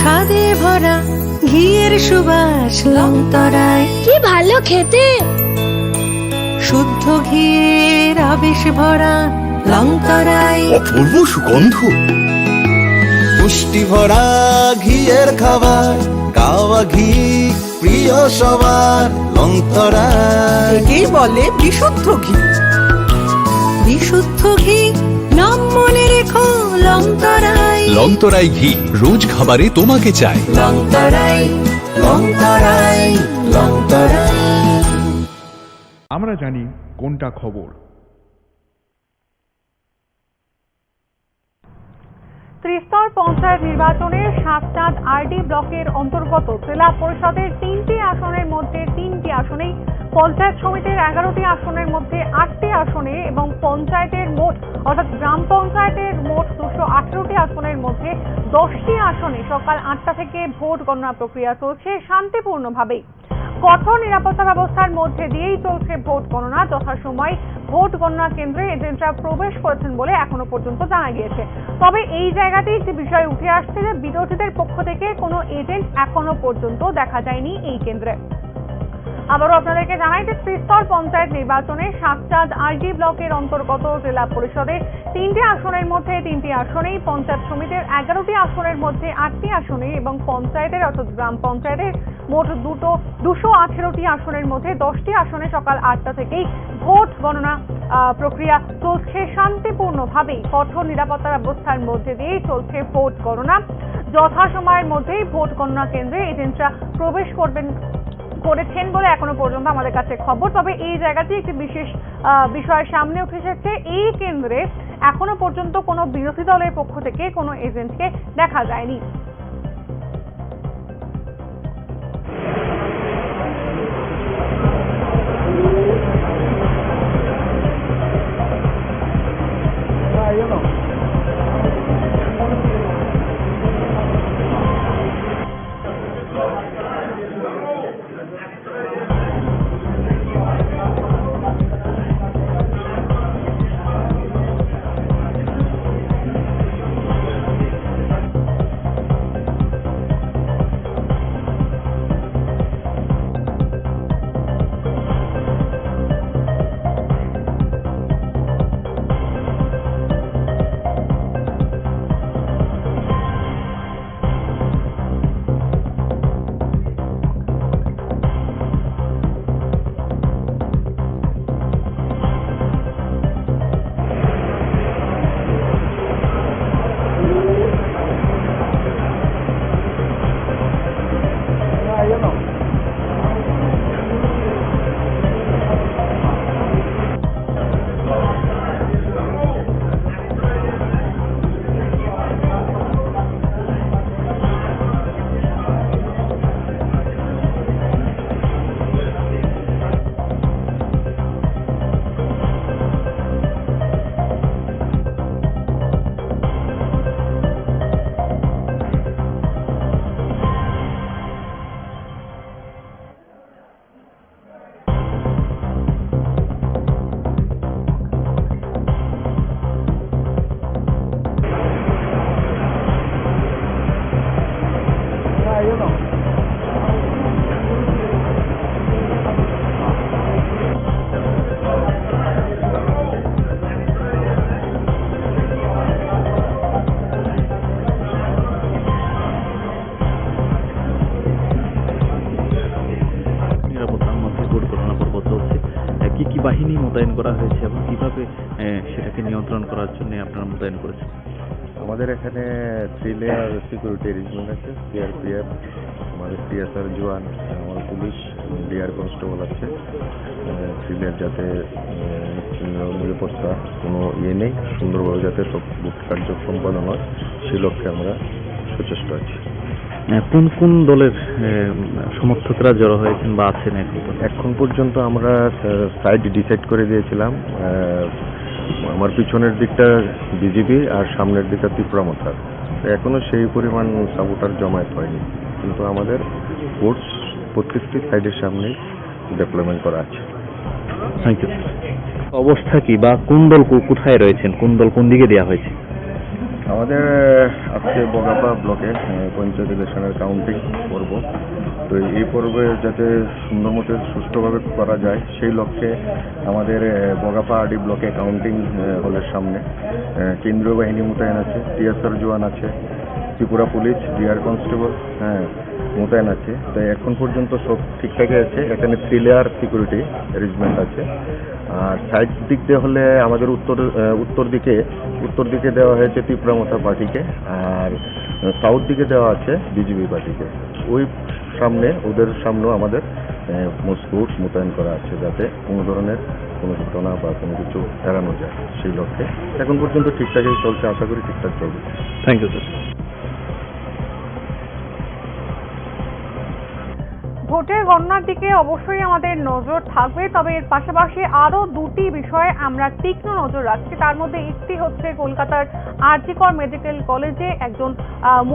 স্বাদে ভরা ঘিয়ের সুবাস লংতরায়, কি ভালো খেতে। শুদ্ধ ঘিয়ের আবেশ ভরা লংতরায়, অপূর্ব সুগন্ধ, পুষ্টি ভরা ঘিয়ের খাবার, গাওয়া ঘি প্রিয় সবার, লংতরায়। একেই বলে বিশুদ্ধ ঘি। বিশুদ্ধ ঘি নাম মনে রেখো লংতরায়। লংতরাই ঘি রোজ খাবারে তোমাকে চাই। লংতরায়, লংতরায়, লংতরায়। আমরা জানি কোনটা খবর। ত্রিস্তর পঞ্চায়েত নির্বাচনে সাতচাঁদ আরডি ব্লকের অন্তর্গত জেলা পরিষদের 3টি আসনের মধ্যে 3টি আসনেই, পঞ্চায়েত সমিতির 11টি আসনের মধ্যে 8টি আসনে এবং পঞ্চায়েতের মোট অর্থাৎ গ্রাম পঞ্চায়েতের মোট 218টি আসনের মধ্যে 10টি আসনে সকাল 8টা থেকে ভোট গণনা প্রক্রিয়া চলছে শান্তিপূর্ণভাবেই। কঠোর নিরাপত্তা ব্যবস্থার মধ্যে দিয়েই চলছে ভোট গণনা। যথাসময় ভোট গণনা কেন্দ্রে এজেন্টরা প্রবেশ করেছেন বলে এখনো পর্যন্ত জানা গিয়েছে। তবে এই জায়গাতেই একটি বিষয় উঠে আসছে যে বিরোধীদের পক্ষ থেকে কোনো এজেন্ট এখনো পর্যন্ত দেখা যায়নি এই কেন্দ্রে। আবারও আপনাদেরকে জানাই যে ত্রিস্তর পঞ্চায়েত নির্বাচনে সাতচাঁদ আরডি ব্লকের অন্তর্গত জেলা পরিষদের 3টি আসনের মধ্যে 3টি আসনেই, পঞ্চায়েত সমিতির 11টি আসনের মধ্যে 8টি আসনে এবং পঞ্চায়েতের অর্থাৎ গ্রাম পঞ্চায়েতের মোট 218টি আসনের মধ্যে 10টি আসনে সকাল 8টা থেকেই ভোট গণনা প্রক্রিয়া চলছে শান্তিপূর্ণভাবেই। কঠোর নিরাপত্তা ব্যবস্থার মধ্যে দিয়েই চলছে ভোট গণনা। যথাসময়ের মধ্যেই ভোট গণনা কেন্দ্রে এজেন্টরা প্রবেশ করেছেন বলে এখনো পর্যন্ত আমাদের কাছে খবর। তবে এই জায়গাতে একটি বিশেষ বিষয় সামনে উঠে এসেছে, এই কেন্দ্রে এখনো পর্যন্ত কোনো বিরোধী দলের পক্ষ থেকে কোনো এজেন্টকে দেখা যায়নি। বাহিনী মোতায়েন করা হয়েছে এবং কিভাবে সেটাকে নিয়ন্ত্রণ করার জন্য আপনারা মোতায়েন করেছেন? আমাদের এখানে 3 লেয়ার সিকিউরিটি অ্যারেঞ্জমেন্ট আছে। সিআরপিএফ, আমাদের টিএসআর জওয়ান, আমার পুলিশ, ডিআর কনস্টেবল আছে। 3 লেয়ার যাতে নিরাপত্তা কোনো নেই, সুন্দরভাবে যাতে সব ভোট কার্য সম্পাদন হয় সেই লক্ষ্যে আমরা সচেষ্ট আছি। কোন কোন দলের সমর্থকরা জড়ো হয়েছেন বা আছেন এখন পর্যন্ত? আমরা সাইড ডিসাইড করে দিয়েছিলাম। আমার পিছনের দিকটা বিজেপি আর সামনের দিকটা ত্রিপুরা মোর্চা। এখনো সেই পরিমাণ সাপোর্টার জমায়েত হয়নি, কিন্তু আমাদের ফোর্স প্রত্যেকটি সাইডের সামনে ডেভেলপমেন্ট করা আছে। Thank you. অবস্থা কি বা কোন দল কোথায় রয়েছেন, কোন দল কোন দিকে দেওয়া হয়েছে? আমাদের আজকে বগাপা ব্লকে পঞ্চায়েত ইলেকশনের কাউন্টিং করব। তো এই পর্বে যাতে সুন্দর মতো সুষ্ঠুভাবে করা যায় সেই লক্ষ্যে আমাদের বগাপা আরডি ব্লকে কাউন্টিং হলের সামনে কেন্দ্রীয় বাহিনী মোতায়েন আছে, টিএসআর জওয়ান আছে, ত্রিপুরা পুলিশ, ডিআর কনস্টেবল মোতায়েন আছে। তাই এখন পর্যন্ত সব ঠিকঠাকই আছে। এখানে 3 লেয়ার সিকিউরিটি অ্যারেঞ্জমেন্ট আছে। আর সাইড দিক দিয়ে হলে আমাদের উত্তর দিকে দেওয়া হয়েছে ত্রিপুরামথা পার্টিকে, আর সাউথ দিকে দেওয়া আছে বিজেপি পার্টিকে। ওই সামনে ওদের সামনেও আমাদের ফোর্স মোতায়েন করা আছে, যাতে কোনো ধরনের কোনো ঘটনা বা কোনো কিছু এড়ানো যায় সেই লক্ষ্যে। এখন পর্যন্ত ঠিকঠাকই চলছে, আশা করি ঠিকঠাক চলবে। Thank you sir. ভোটের গণনার দিকে অবশ্যই আমাদের নজর থাকবে, তবে এর পাশাপাশি আরো দুটি বিষয়ে আমরা তীক্ষ্ণ নজর রাখছি। তার মধ্যে একটি হচ্ছে কলকাতার আরজি কর মেডিকেল কলেজে একজন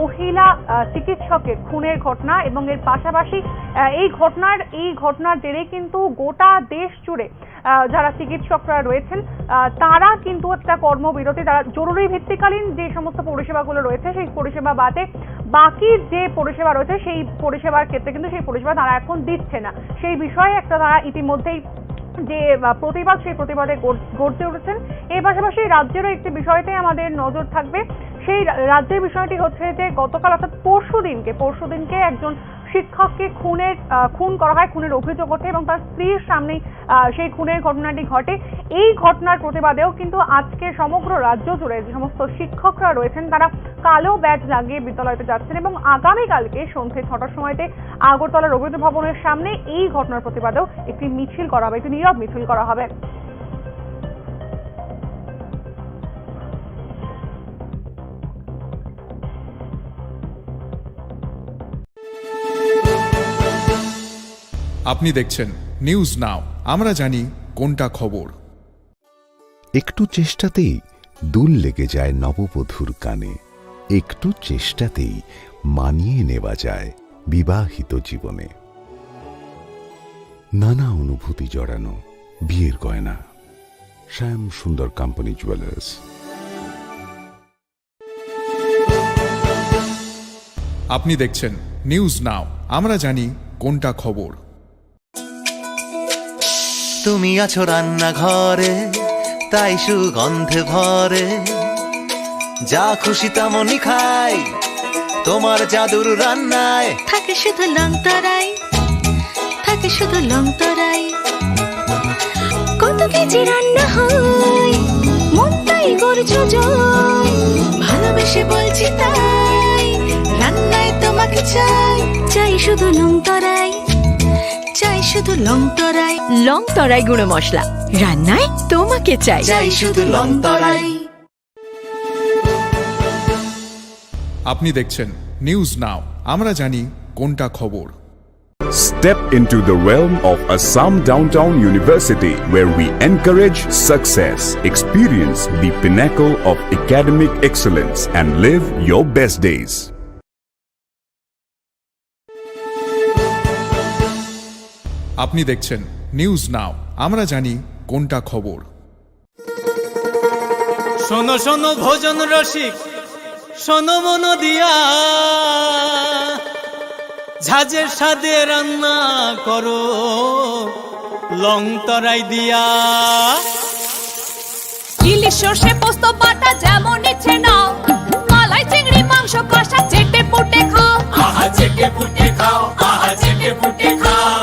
মহিলা চিকিৎসকের খুনের ঘটনা, এবং এর পাশাপাশি এই ঘটনার জেরে কিন্তু গোটা দেশ জুড়ে যারা চিকিৎসকরা রয়েছেন তারা কিন্তু একটা কর্মবিরতি, তারা জরুরি ভিত্তিকালীন যে সমস্ত পরিষেবাগুলো রয়েছে সেই পরিষেবা বাদে বাকি যে পরিষেবা রয়েছে সেই পরিষেবার ক্ষেত্রে কিন্তু সেই পরিষেবা তারা এখন দিচ্ছে না। সেই বিষয়ে একটা তারা ইতিমধ্যেই যে প্রতিবাদ, সেই প্রতিবাদে গড়তে উঠেছেন। এর পাশাপাশি রাজ্যেরও একটি বিষয়তে আমাদের নজর থাকবে। সেই রাজ্যের বিষয়টি হচ্ছে যে গতকাল অর্থাৎ পরশুদিনকে একজন শিক্ষককে খুন করা হয়, খুনের অভিযোগ ওঠে এবং তার স্ত্রীর সামনেই সেই খুনের ঘটনাটি ঘটে। এই ঘটনার প্রতিবাদেও কিন্তু আজকে সমগ্র রাজ্য জুড়ে যে সমস্ত শিক্ষকরা রয়েছেন তারা কালো ব্যাজ লাগিয়ে বিদ্যালয়তে যাচ্ছেন, এবং আগামীকালকে সন্ধ্যে 6টার সময়তে আগরতলা রবীন্দ্র ভবনের সামনে এই ঘটনার প্রতিবাদেও একটি মিছিল করা হবে, একটি নীরব মিছিল করা হবে। আপনি দেখছেন নিউজ নাও, আমরা জানি কোনটা খবর। একটু চেষ্টাতেই দুল লেগে যায় নববধূর কানে, একটু চেষ্টাতেই মানিয়ে নেওয়া যায় বিবাহিত জীবনে। নানা অনুভূতি জড়ানো বিয়ের গয়না, শ্যাম সুন্দর কোম্পানি জুয়েলার্স। আপনি দেখছেন নিউজ নাও, আমরা জানি কোনটা খবর। তুমি আছো রান্নাঘরে, তাই সুগন্ধে ভরে, যা খুশি তেমনই খাই তোমার জাদুর রান্নায়। থাকে শুধু লংতরাই, থাকে শুধু লংতরাই, কত কেজি রান্না হয় মনটাই গড়ছো জয়, ভালোবেসে বলছি তাই রান্নায় তোমাকে চাই, চাই শুধু লংতরাই, চাই শুধু লংতরাই, লংতরাই গুঁড়ো মশলা, রান্নায় তোমাকে চাই, চাই শুধু লংতরাই। আপনি দেখছেন নিউজ নাও, আমরা জানি কোনটা খবর। Step into the realm of Assam Downtown University, where we encourage success, experience the pinnacle of academic excellence, and live your best days. আপনি দেখছেন নিউজ নাও, আমরা জানি কোনটা খবর। শোনো শোনো ভোজন রসিক, শোনো মন দিয়া, ঝাঁঝের স্বাদে রান্না করো লং তরাই দিয়া। ইলিশ সর্ষে পোস্ত বাটা যেমন ইচ্ছে নাও, মালাই চিংড়ি মাংস কষা চেটে পুটে খাও, আহা চেটে পুটে খাও, আহা চেটে পুটে খাও।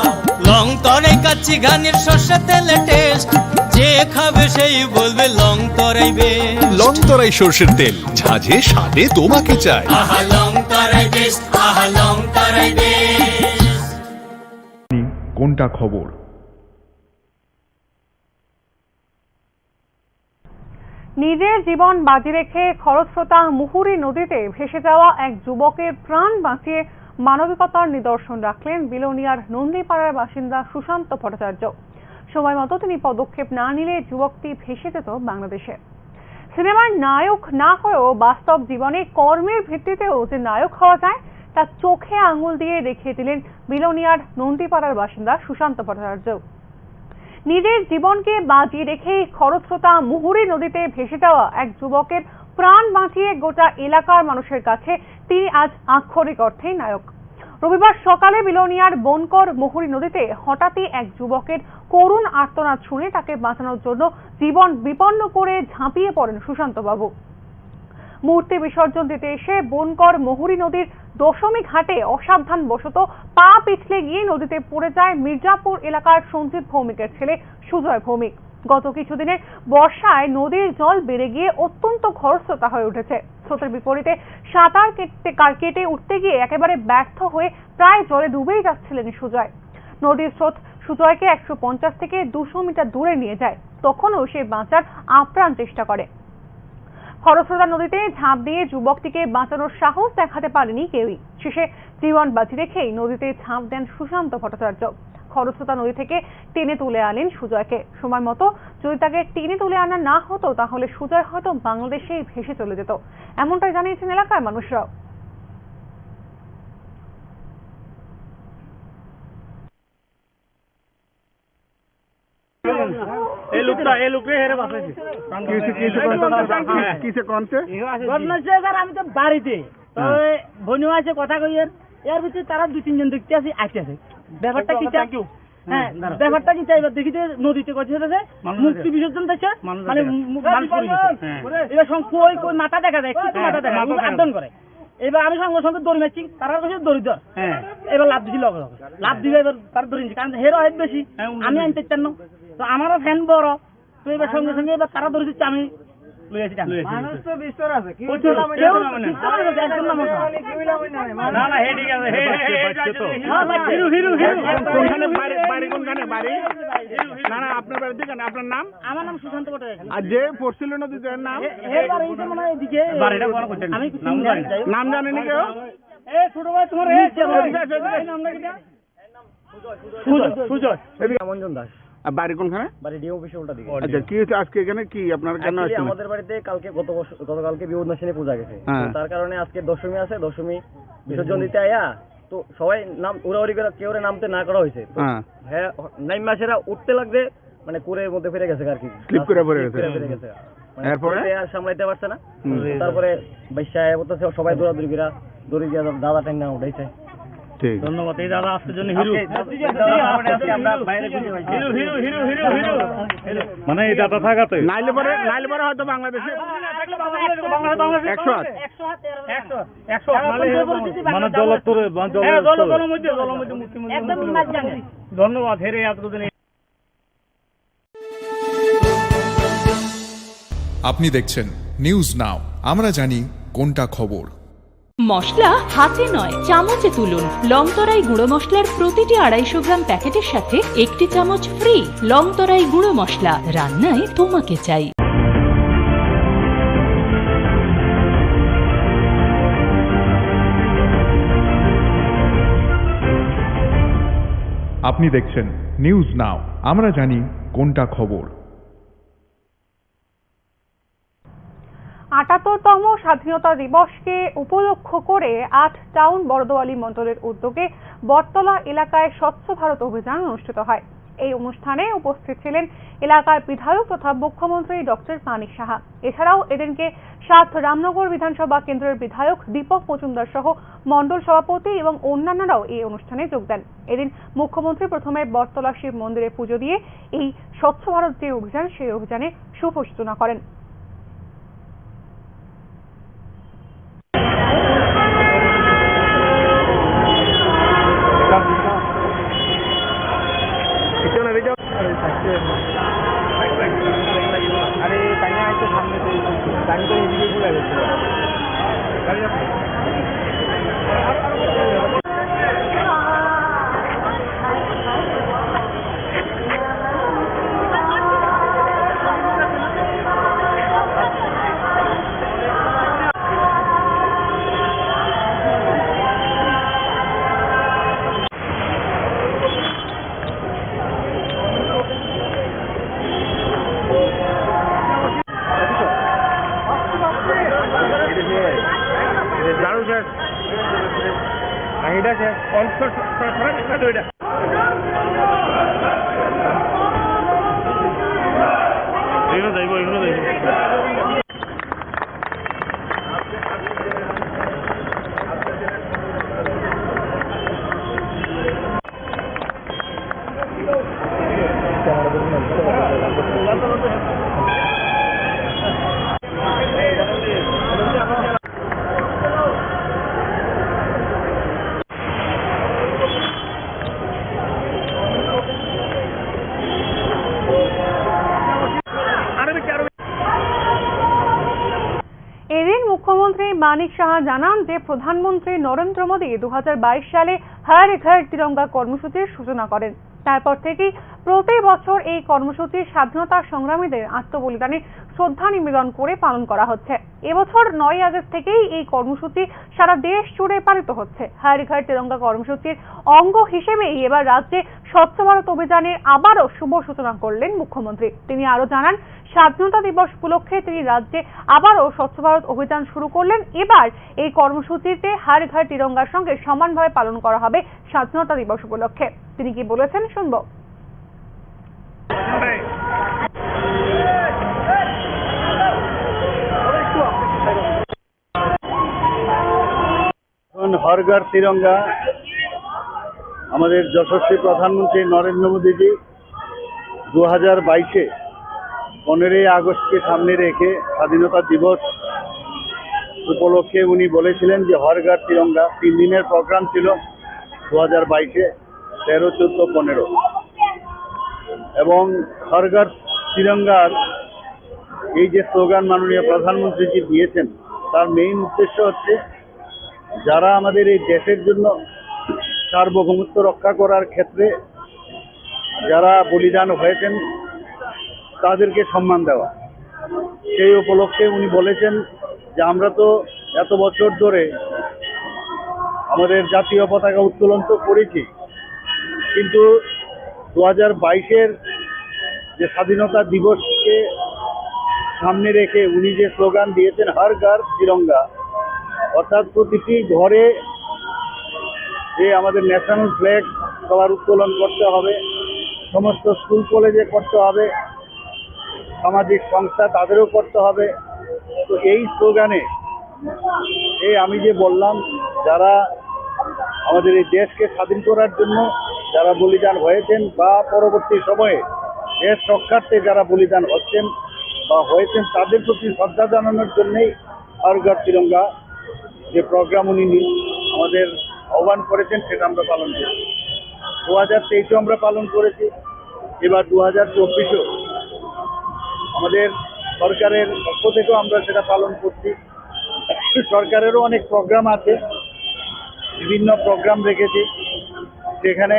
লং তরাই কাচ্চি ঘানির সর্ষে তেলে টেস্ট, যে খাবে সেই বলবে লং তরাই বেশ। লং তরাই সর্ষের তেল, ঝাঁঝে স্বাদে তোমাকে চাই। আহা লং তরাই বেশ, আহা লং তরাই বেশ। কোনটা খবর। নিজের জীবন বাজি রেখে খরস্রোতা মুহুরী নদীতে ভেসে যাওয়া এক যুবকের প্রাণ বাঁচিয়ে মানবিকতার নিদর্শন রাখলেন বিলোনিয়ার নন্দীপাড়ার বাসিন্দা সুশান্ত ভট্টাচার্য। সময় মতো তিনি পদক্ষেপ না নিলে যুবকটি ভেসে যেত বাংলাদেশে। সিনেমার নায়ক না হয়েও বাস্তব জীবনে কর্মের ভিত্তিতেও যে নায়ক হওয়া যায় তা চোখে আঙুল দিয়ে দেখিয়ে দিলেন বিলোনিয়ার নন্দীপাড়ার বাসিন্দা সুশান্ত ভট্টাচার্য। নিজের জীবনকে বাজি রেখে খরস্রোতা মুহুরী নদীতে ভেসে যাওয়া এক যুবকের প্রাণ বাঁচিয়ে গোটা এলাকার মানুষের কাছে তিনি আজ আক্ষরিক অর্থেই নায়ক। রবিবার সকালে বিলোনিয়ার বনকর মুহুরী নদীতে হঠাৎই এক যুবকের করুণ আর্তনাদ শুনে তাকে বাঁচানোর জন্য জীবন বিপন্ন করে ঝাঁপিয়ে পড়েন সুশান্ত বাবু। মূর্তি বিসর্জন দিতে এসে বনকর মুহুরী নদীর দশমী ঘাটে অসাবধান বশত পা পিছলে গিয়ে নদীতে পড়ে যায় মির্জাপুর এলাকার সঞ্জিত ভৌমিকের ছেলে সুজয় ভৌমিক। গত কিছুদিনের বর্ষায় নদীর জল বেড়ে গিয়ে অত্যন্ত খরস্রোতা হয়ে উঠেছে। স্রোতের বিপরীতে সাঁতার কেটে উঠতে গিয়ে একেবারে ব্যর্থ হয়ে প্রায় জলে ডুবেই যাচ্ছিলেন সুজয়। নদীর স্রোত সুজয়কে 150 থেকে 200 মিটার দূরে নিয়ে যায়। তখনও সে বাঁচার আপ্রাণ চেষ্টা করে। খরস্রোতা নদীতে ঝাঁপ দিয়ে যুবকটিকে বাঁচানোর সাহস দেখাতে পারেনি কেউই। শেষে জীবন বাজি রেখেই নদীতে ঝাঁপ দেন সুশান্ত ভট্টাচার্য। খরস্রোতা নদী থেকে টেনে তুলে আনেন সুজয়কে। সময় মতো যদি তাকে টেনে তুলে আনা না হতো তাহলে সুজয় হয়তো বাংলাদেশেই ভেসে চলে যেত, এমনটাই জানিয়েছেন এলাকার মানুষরাও। আমি তো বাড়িতে বনু আছে কথা কই এর ভিতরে তারা 2-3 জন দেখতে আসি আছে ব্যাপারটা কি হ্যাঁ ব্যাপারটা কি চাইবার দেখিতে নদীতে কথা হচ্ছে মুক্তি বিসর্জন দিচ্ছে মানে এবার কই কই মাথা দেখা যায় কি মাথা দেখা আন্দোলন করে। এবার আমি সঙ্গে সঙ্গে দড়ি মারছি, তারা কাছে দড়ি ধর এবার লাভ দিছি লগে লগে লাভ দিবে। এবার তার দড়ি কারণ হেরো হেড বেশি, আমি আনতে চান না, তো আমারও ফ্যান বড়, তো এবার সঙ্গে সঙ্গে এবার তারা দড়ি দিচ্ছে, আমি মানুষ তো বিস্তর আছে কি আপনার নাম? আমার নাম সুশান্ত ভট্টাচার্য। আর যে পড়ছিল নদীর নাম নাম জানেনি কেউ? ছোট ভাই তোমার সুজয় মঞ্জন দাস। বাড়ি কোনখানে? বাড়ি ডিএম অফিসের উল্টা দিকে। আচ্ছা, কি হচ্ছে আজকে এখানে? কি আপনার কেন আসছেন? আমাদের বাড়িতে কালকে গতকালকে বিপদনাশিনী পূজা গেছে, তার কারণে আজকে দশমী আছে, দশমী বিসর্জন দিতে আয়া তো সবাই নাম উড়াউড়ি করে কেউ নামতে না করা হয়েছে। হ্যাঁ, নাইম মাসেরা উঠতে লাগবে মানে কুড়ের মধ্যে ফিরে গেছে আর কি, স্লিপ করে পড়ে গেছে। এরপরে আর সামলাইতে পারছে না, তারপরে বাইশা বলতেছে সবাই দৌড়াদৌড়ি করে দড়ি দিয়ে দাদা টাইম না উঠাইছে। ধন্যবাদ এই দাদা আজকের জন্য হিরো। মানে এই দাদা থাকাতে নাইলে পরে হয়তো বাংলাদেশে মানে ধন্যবাদ হেরে এতদিন। আপনি দেখছেন নিউজ নাও, আমরা জানি কোনটা খবর। মশলা হাতে নয় চামচে তুলুন। লংতরাই গুঁড়ো মশলার প্রতিটি 250 গ্রাম প্যাকেটের সাথে 1টি চামচ ফ্রি। লংতরাই গুঁড়ো মশলা, রান্নায় তোমাকে চাই। আপনি দেখছেন নিউজ নাও, আমরা জানি কোনটা খবর। ৭৮তম স্বাধীনতা দিবসকে উপলক্ষ করে 8 টাউন বরদোয়ালি মণ্ডলের উদ্যোগে বটতলা এলাকায় স্বচ্ছ ভারত অভিযান অনুষ্ঠিত হয়। এই অনুষ্ঠানে উপস্থিত ছিলেন এলাকার বিধায়ক তথা মুখ্যমন্ত্রী ডক্টর মানিক সাহা। এছাড়াও এদিনকে 7 রামনগর বিধানসভা কেন্দ্রের বিধায়ক দীপক মজুমদার সহ মণ্ডল সভাপতি এবং অন্যান্যরাও এই অনুষ্ঠানে যোগ দেন। এদিন মুখ্যমন্ত্রী প্রথমে বটতলা শিব মন্দিরে পুজো দিয়ে এই স্বচ্ছ ভারত যে অভিযান সেই অভিযানে শুভ সূচনা করেন। আরে কাইনা আছে সামনে গাড়ি তো এদিকে ঘুরে গেছে। মানিক সাহা জানান যে প্রধানমন্ত্রী নরেন্দ্র মোদী 2022 সালে হর ঘর তিরঙ্গা কর্মসূচির সূচনা করেন। তারপর থেকেই প্রতি বছর এই কর্মসূচি স্বাধীনতা সংগ্রামীদের আত্মবলিদানে শ্রদ্ধা নিবেদন করে পালন করা হচ্ছে। এবছর 9 আগস্ট থেকেই এই কর্মসূচি সারা দেশ জুড়ে পালিত হচ্ছে। হর ঘর তিরঙ্গা কর্মসূচির অঙ্গ হিসেবেই এবার রাজ্যে স্বচ্ছ ভারত অভিযানের আবারও শুভ সূচনা করলেন মুখ্যমন্ত্রী। তিনি আরো জানান, স্বাধীনতা দিবস উপলক্ষে তিনি রাজ্যে আবারও স্বচ্ছ ভারত অভিযান শুরু করলেন। এবার এই কর্মসূচিতে হর ঘর তিরঙ্গার সঙ্গে সমানভাবে পালন করা হবে স্বাধীনতা দিবস উপলক্ষে। তিনি কি বলেছেন শুনবো। হর ঘর তিরঙ্গা আমাদের যশস্বী প্রধানমন্ত্রী নরেন্দ্র মোদীজি 2022-এ 15ই আগস্টকে সামনে রেখে স্বাধীনতা দিবস উপলক্ষে উনি বলেছিলেন যে হর ঘর তিরঙ্গা 3 দিনের প্রোগ্রাম ছিল 2022-এ 13, 14, 15 এবং হর ঘর তিরঙ্গার এই যে স্লোগান মাননীয় প্রধানমন্ত্রীজি দিয়েছেন তার মেইন উদ্দেশ্য হচ্ছে যারা আমাদের এই দেশের জন্য সার্বভৌমত্ব রক্ষা করার ক্ষেত্রে যারা বলিদান হয়েছেন তাদেরকে সম্মান দেওয়া। সেই উপলক্ষে উনি বলেছেন যে আমরা তো এত বছর ধরে আমাদের জাতীয় পতাকা উত্তোলন তো করেছি, কিন্তু 2022-এর যে স্বাধীনতা দিবসকে সামনে রেখে উনি যে স্লোগান দিয়েছেন হর ঘর তিরঙ্গা, অর্থাৎ প্রতিটি ঘরে যে আমাদের ন্যাশনাল ফ্ল্যাগ সবার উত্তোলন করতে হবে, সমস্ত স্কুল কলেজে করতে হবে, সামাজিক সংস্থা তাদেরও করতে হবে। তো এই স্লোগানে আমি যে বললাম যারা আমাদের এই দেশকে স্বাধীন করার জন্য যারা বলিদান হয়েছেন বা পরবর্তী সময়ে দেশ রক্ষার্থে যারা বলিদান হচ্ছেন বা হয়েছেন তাদের প্রতি শ্রদ্ধা জানানোর জন্যই হর ঘর তিরঙ্গা যে প্রোগ্রাম উনি আমাদের আহ্বান করেছেন সেটা আমরা পালন করি। 2023-এও আমরা পালন করেছি, এবার 2024-এও আমাদের সরকারের পক্ষ থেকেও আমরা সেটা পালন করছি। সরকারেরও অনেক প্রোগ্রাম আছে, বিভিন্ন প্রোগ্রাম রেখেছি। সেখানে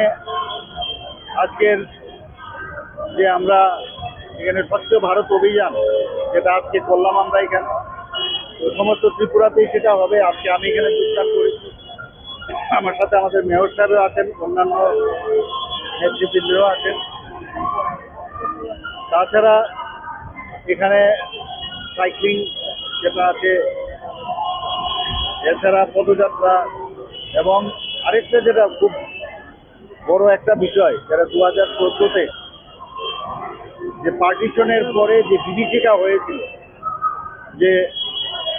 আজকের যে আমরা এখানে স্বচ্ছ ভারত অভিযান যেটা আজকে করলাম আমরা এখানে, তো সমস্ত ত্রিপুরাতেই সেটা হবে। আজকে আমি এখানে যোগদান করেছি, আমার সাথে আমাদের মেয়র সাহেবও আছেন, অন্যান্য নেতৃবৃন্দও আছেন। তাছাড়া এখানে সাইক্লিং যেটা আছে, এছাড়া পদযাত্রা এবং আরেকটা যেটা খুব বড় একটা বিষয় যেটা 2014-তে যে পার্টিশনের পরে যে বিভীষিকা হয়েছিল, যে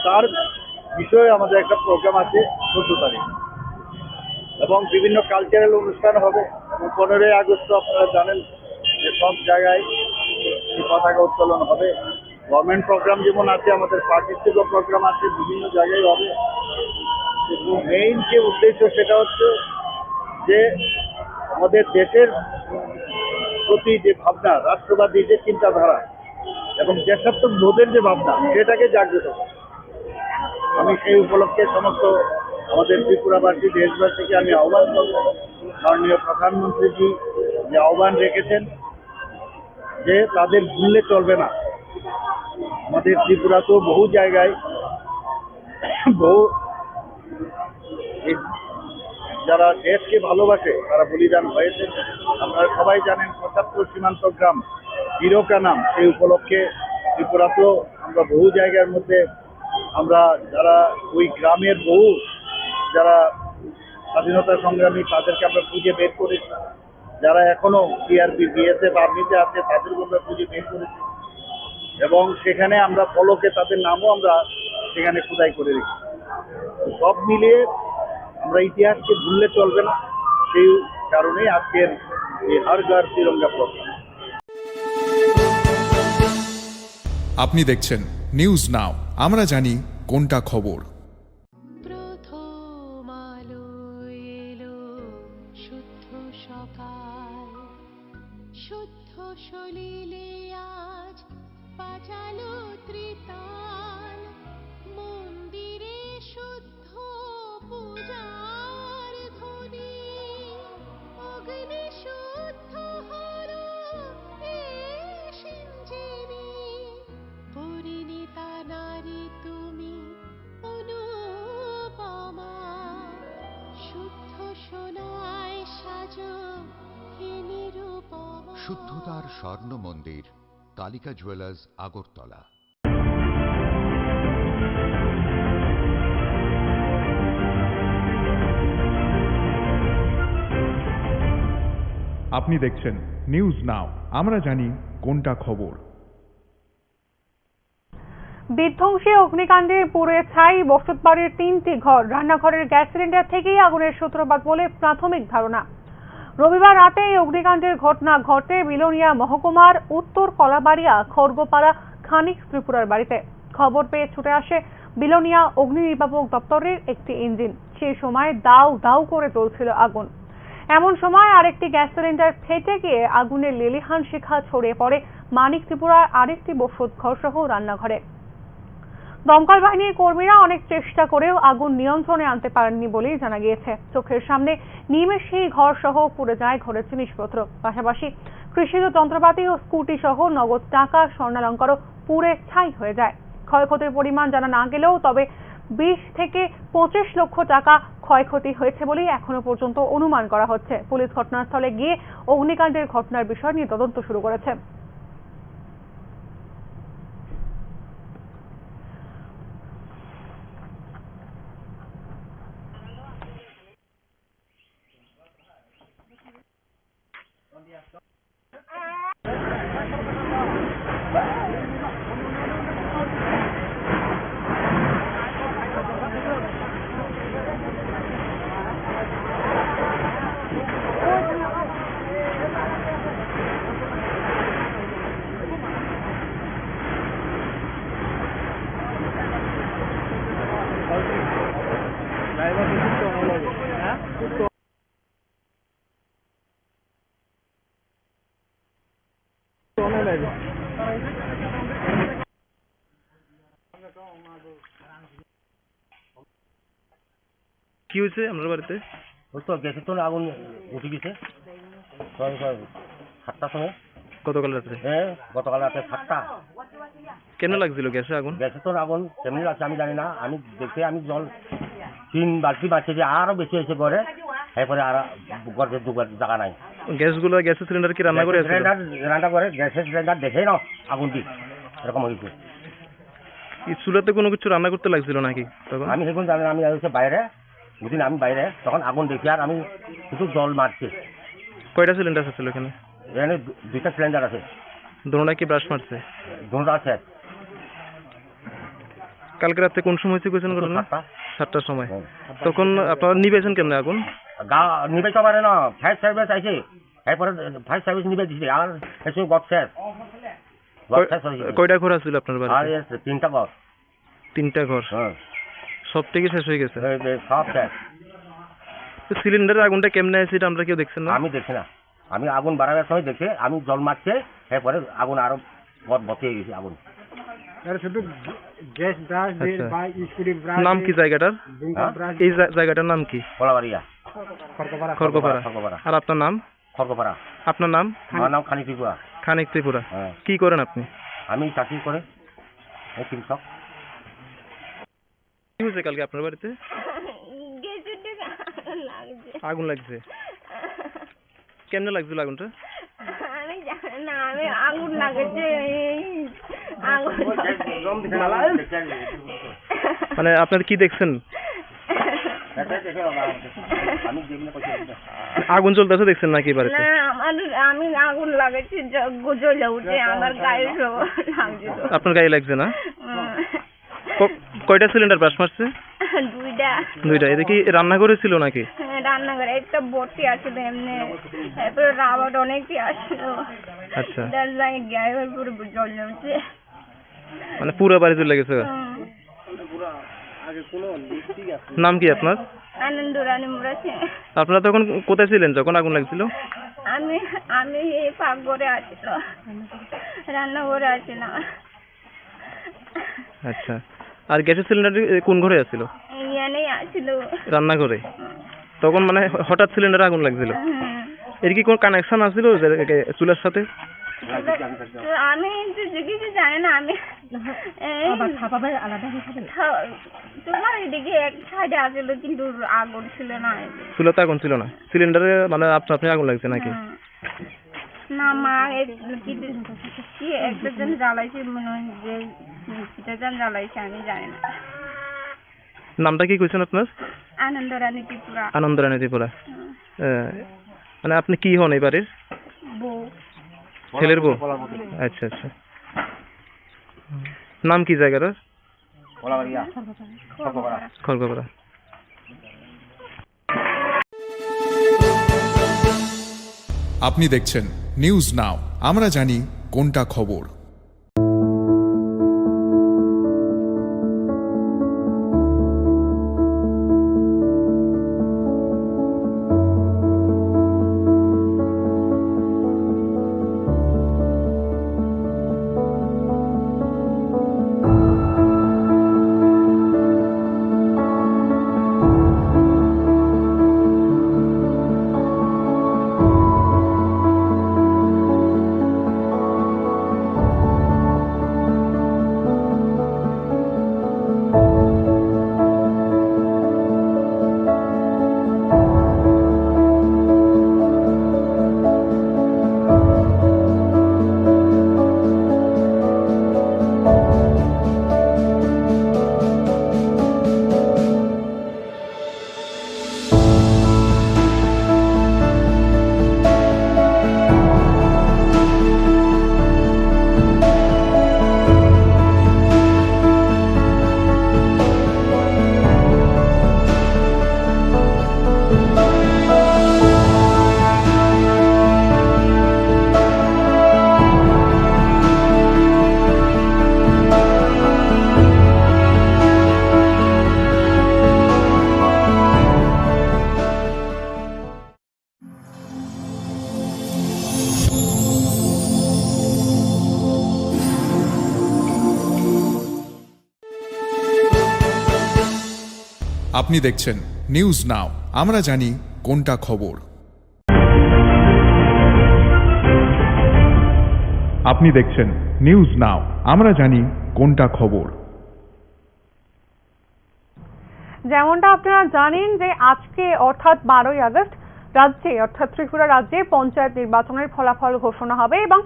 তার বিষয়ে আমাদের একটা প্রোগ্রাম আছে 14 তারিখ, এবং বিভিন্ন কালচারাল অনুষ্ঠান হবে। এবং 15ই আগস্ট আপনারা জানেন যে সব জায়গায় পতাকা উত্তোলন হবে। গভর্নমেন্ট প্রোগ্রাম যেমন আছে, আমাদের পার্টির থেকেও প্রোগ্রাম আছে, বিভিন্ন জায়গায় হবে। কিন্তু মেইন যে উদ্দেশ্য সেটা হচ্ছে যে আমাদের দেশের প্রতি যে ভাবনা, রাষ্ট্রবাদী যে চিন্তাধারা এবং দেশাত্মক বোধের যে ভাবনা, সেটাকে জাগ্রত করে। আমি সেই উপলক্ষে সমস্ত আমাদের ত্রিপুরাবাসী দেশবাসীকে আমি আহ্বান করব, মাননীয় প্রধানমন্ত্রীজি যে আহ্বান রেখেছেন যে তাদের ভুললে চলবে না। আমাদের ত্রিপুরাতেও বহু জায়গায় বহু যারা দেশকে ভালোবাসে তারা বলিদান হয়েছে। আপনারা সবাই জানেন 75 সীমান্ত গ্রাম জিরোকা নাম, সেই উপলক্ষে ত্রিপুরাতেও আমরা বহু জায়গার মধ্যে আমরা যারা ওই গ্রামের বহু যারা স্বাধীনতা সংগ্রামী তাদেরকে আমরা খুঁজে বের করেছি, যারা এখনো সিআরপি, বিএসএফ, আর্মিতে আছে তাদেরকে আমরা খুঁজে বের করেছি এবং সেখানে আমরা ফলকে তাদের নামও আমরা সেখানে খোদাই করে রেখেছি। সব মিলিয়ে আমরা ইতিহাসকে ভুললে চলবে না, সেই কারণেই আজকের এই হর ঘর তিরঙ্গা প্রোগ্রাম। আপনি দেখছেন নিউজ নাও, আমরা জানি কোনটা খবর। শুদ্ধ সলিলে আজ বাজালো ত্রিতাল, মন্দিরে শুদ্ধ সোনায় সাজো হে নিরূপমা। শুদ্ধতার স্বর্ণ মন্দির, কালিকা জুয়েলার্স, আগরতলা। আপনি দেখছেন নিউজ নাও, আমরা জানি কোনটা খবর। বিধ্বংসী অগ্নিকাণ্ডে পুড়ে ছাই বসতবাড়ির 3টি ঘর। রান্নাঘরের গ্যাস সিলিন্ডার থেকেই আগুনের সূত্রপাত বলে প্রাথমিক ধারণা। রবিবার রাতে এই অগ্নিকাণ্ডের ঘটনা ঘটে বিলোনিয়া মহকুমার উত্তর কলাবাড়িয়া খড়গোপাড়া খানিক ত্রিপুরার বাড়িতে। খবর পেয়ে ছুটে আসে বিলোনিয়া অগ্নি নির্বাপক দপ্তরের একটি ইঞ্জিন। সেই সময় দাউ দাউ করে জ্বলছিল আগুন। এমন সময় আরেকটি গ্যাস সিলিন্ডার ফেটে গিয়ে আগুনের লেলিহান শিখা ছড়িয়ে পড়ে মানিক ত্রিপুরার আরেকটি বসত ঘর সহ রান্নাঘরে। দমকল বাহিনীর কর্মীরা অনেক চেষ্টা করেও আগুন নিয়ন্ত্রণে আনতে পারেননি বলেই জানা গিয়েছে। চোখের সামনে নিমেষেই ঘর সহ পুড়ে যায় ঘরের জিনিসপত্র। পাশাপাশি কৃষিজ যন্ত্রপাতি ও স্কুটি সহ নগদ টাকা, স্বর্ণালঙ্কারও পুড়ে ছাই হয়ে যায়। ক্ষয়ক্ষতির পরিমাণ জানা না গেলেও তবে 20 থেকে 25 লক্ষ টাকা ক্ষয়ক্ষতি হয়েছে বলেই এখনো পর্যন্ত অনুমান করা হচ্ছে। পুলিশ ঘটনাস্থলে গিয়ে অগ্নিকাণ্ডের ঘটনার বিষয় নিয়ে তদন্ত শুরু করেছে। কি হয়েছে আপনার বাড়িতে? ওই তো গ্যাসের তো আগুন উঠে গেছে 7টার সময়। গতকাল রাত্রে? হ্যাঁ, গতকাল রাতে 7টা। কেন লাগছিল গ্যাসে আগুন? গ্যাসে তো আগুন কেমনি লাগছে আমি জানি না। আমি দেখে আমি জল 3 বালতি বাঁচছে যে আরো বেশি হয়েছে ঘরে। এরপরে আর ঘরে দুবার জায়গা নাই। গ্যাসগুলো, গ্যাসের সিলিন্ডার কি রান্না করে? রান্না করে গ্যাসের সিলিন্ডার দেখে না আগুন দিক এরকম হয়েছে। চুলাতে কোনো কিছু রান্না করতে লাগছিল নাকি তখন? আমি সেগুন জানি না। আমি হচ্ছে বাইরে, বুঝলি আমি বাইরে, তখন আগুন দেখি আর আমি কিছু জল মারছি। কয়টা সিলিন্ডার ছিল এখানে? এখানে 2টা সিলিন্ডার আছে। দোনোটা কি ব্রাশ মারছে? দোনোটা আছে। কালকে রাতে কোন সময় হয়েছে কোয়েছেন ঘটনা? 7টার সময়। তখন আপনারা নিবেছেন কেমন আগুন? নিবেতে পারে না, ফায়ার সার্ভিস আছে। এরপরে ফায়ার সার্ভিস নিবে দিছে আর এসে গট শেষ। কয়টা ঘর ছিল আপনার বাড়িতে? আর 3টা ঘর। 3টা ঘর? সব থেকে শেষ হয়ে গেছে? সব শেষ। সিলিন্ডারের আগুনটা কেমনে আছে এটা আমরা কেউ দেখছেন না? আমি দেখছি না। আমি আগুন বাড়াবার সময় দেখে আমি জল মারছে, এরপরে আগুন আরো বসে গেছে আগুন। নাম কি জায়গাটার? এই জায়গাটার নাম কি? কলাবাড়িয়া, খড়গোপাড়া। আর আপনার নাম? খড়গোপাড়া। আপনার নাম? আমার নাম খানিক ত্রিপুরা। খানিক ত্রিপুরা। কি করেন আপনি? আমি চাকরি করে কৃষক। কি হয়েছে কালকে আপনার বাড়িতে? আগুন লাগছে? কেমনে লাগছিল আগুনটা? আমি জানি না, আমি আগুন লাগেছে মানে আপনার কি দেখছেন? আগুন চলতেছে দেখছেন নাকি বাড়িতে? না, আমি আগুন লাগাচ্ছি জ্বলে উঠে আমার গায়ে লাগছে। আপনার গায়ে লাগছে না? কয়টা সিলিন্ডার ব্রাশ মারছে? 2টা। এটা কি রান্নাঘরে ছিল নাকি? রান্নাঘরে একটা বটি আসলে এমনি, তারপরে রাবার অনেকই আসলো। আচ্ছা, গায়ে পুরো জ্বলে উঠছে। মানে পুরো বাড়ি জ্বলে গেছে? নাম কি আপনার? আনন্দ রানী মুরাছে। আপনারা তখন কোথায় ছিলেন যখন আগুন লাগছিল? আমি এই পাকঘরে আসছিল, রান্নাঘরে আসছিলাম। আচ্ছা, আর গ্যাসের সিলিন্ডার কোন ঘরে আসছিল? ইয়ানেই আসছিল, রান্নাঘরে। তখন মানে হঠাৎ সিলিন্ডারে আগুন লাগছিল? এর কি কোন কানেকশন আছিল চুলার সাথে? আমি কিছু জানি না। আমি তোমার এদিকে এক সাইডে আসলে কিন্তু আগুন ছিল না। চুলাতে আগুন ছিল না, সিলিন্ডারে মানে আপনি আগুন লাগছে নাকি? না মা কি একটা জন জ্বালাইছে, মনে হয় যে সেটা জন জ্বালাইছে, আমি জানি না। নামটা কি কইছেন আপনার? আনন্দরানী ত্রিপুরা। আনন্দরানী ত্রিপুরা। মানে আপনি কি হন এই বাড়ির? বউ। ছেলের বউ? আচ্ছা আচ্ছা। নাম কি জায়গার? খড়গপাড়া। আপনি দেখছেন নিউজ নাও, আমরা জানি কোনটা খবর। আপনি দেখছেন নিউজ নাও, আমরা জানি কোনটা খবর। আপনি দেখছেন নিউজ নাও, আমরা জানি কোনটা খবর। যেমনটা আপনারা জানেন যে আজকে অর্থাৎ 12ই আগস্ট রাজ্যে অর্থাৎ ত্রিপুরা রাজ্যে পঞ্চায়েত নির্বাচনের ফলাফল ঘোষণা হবে এবং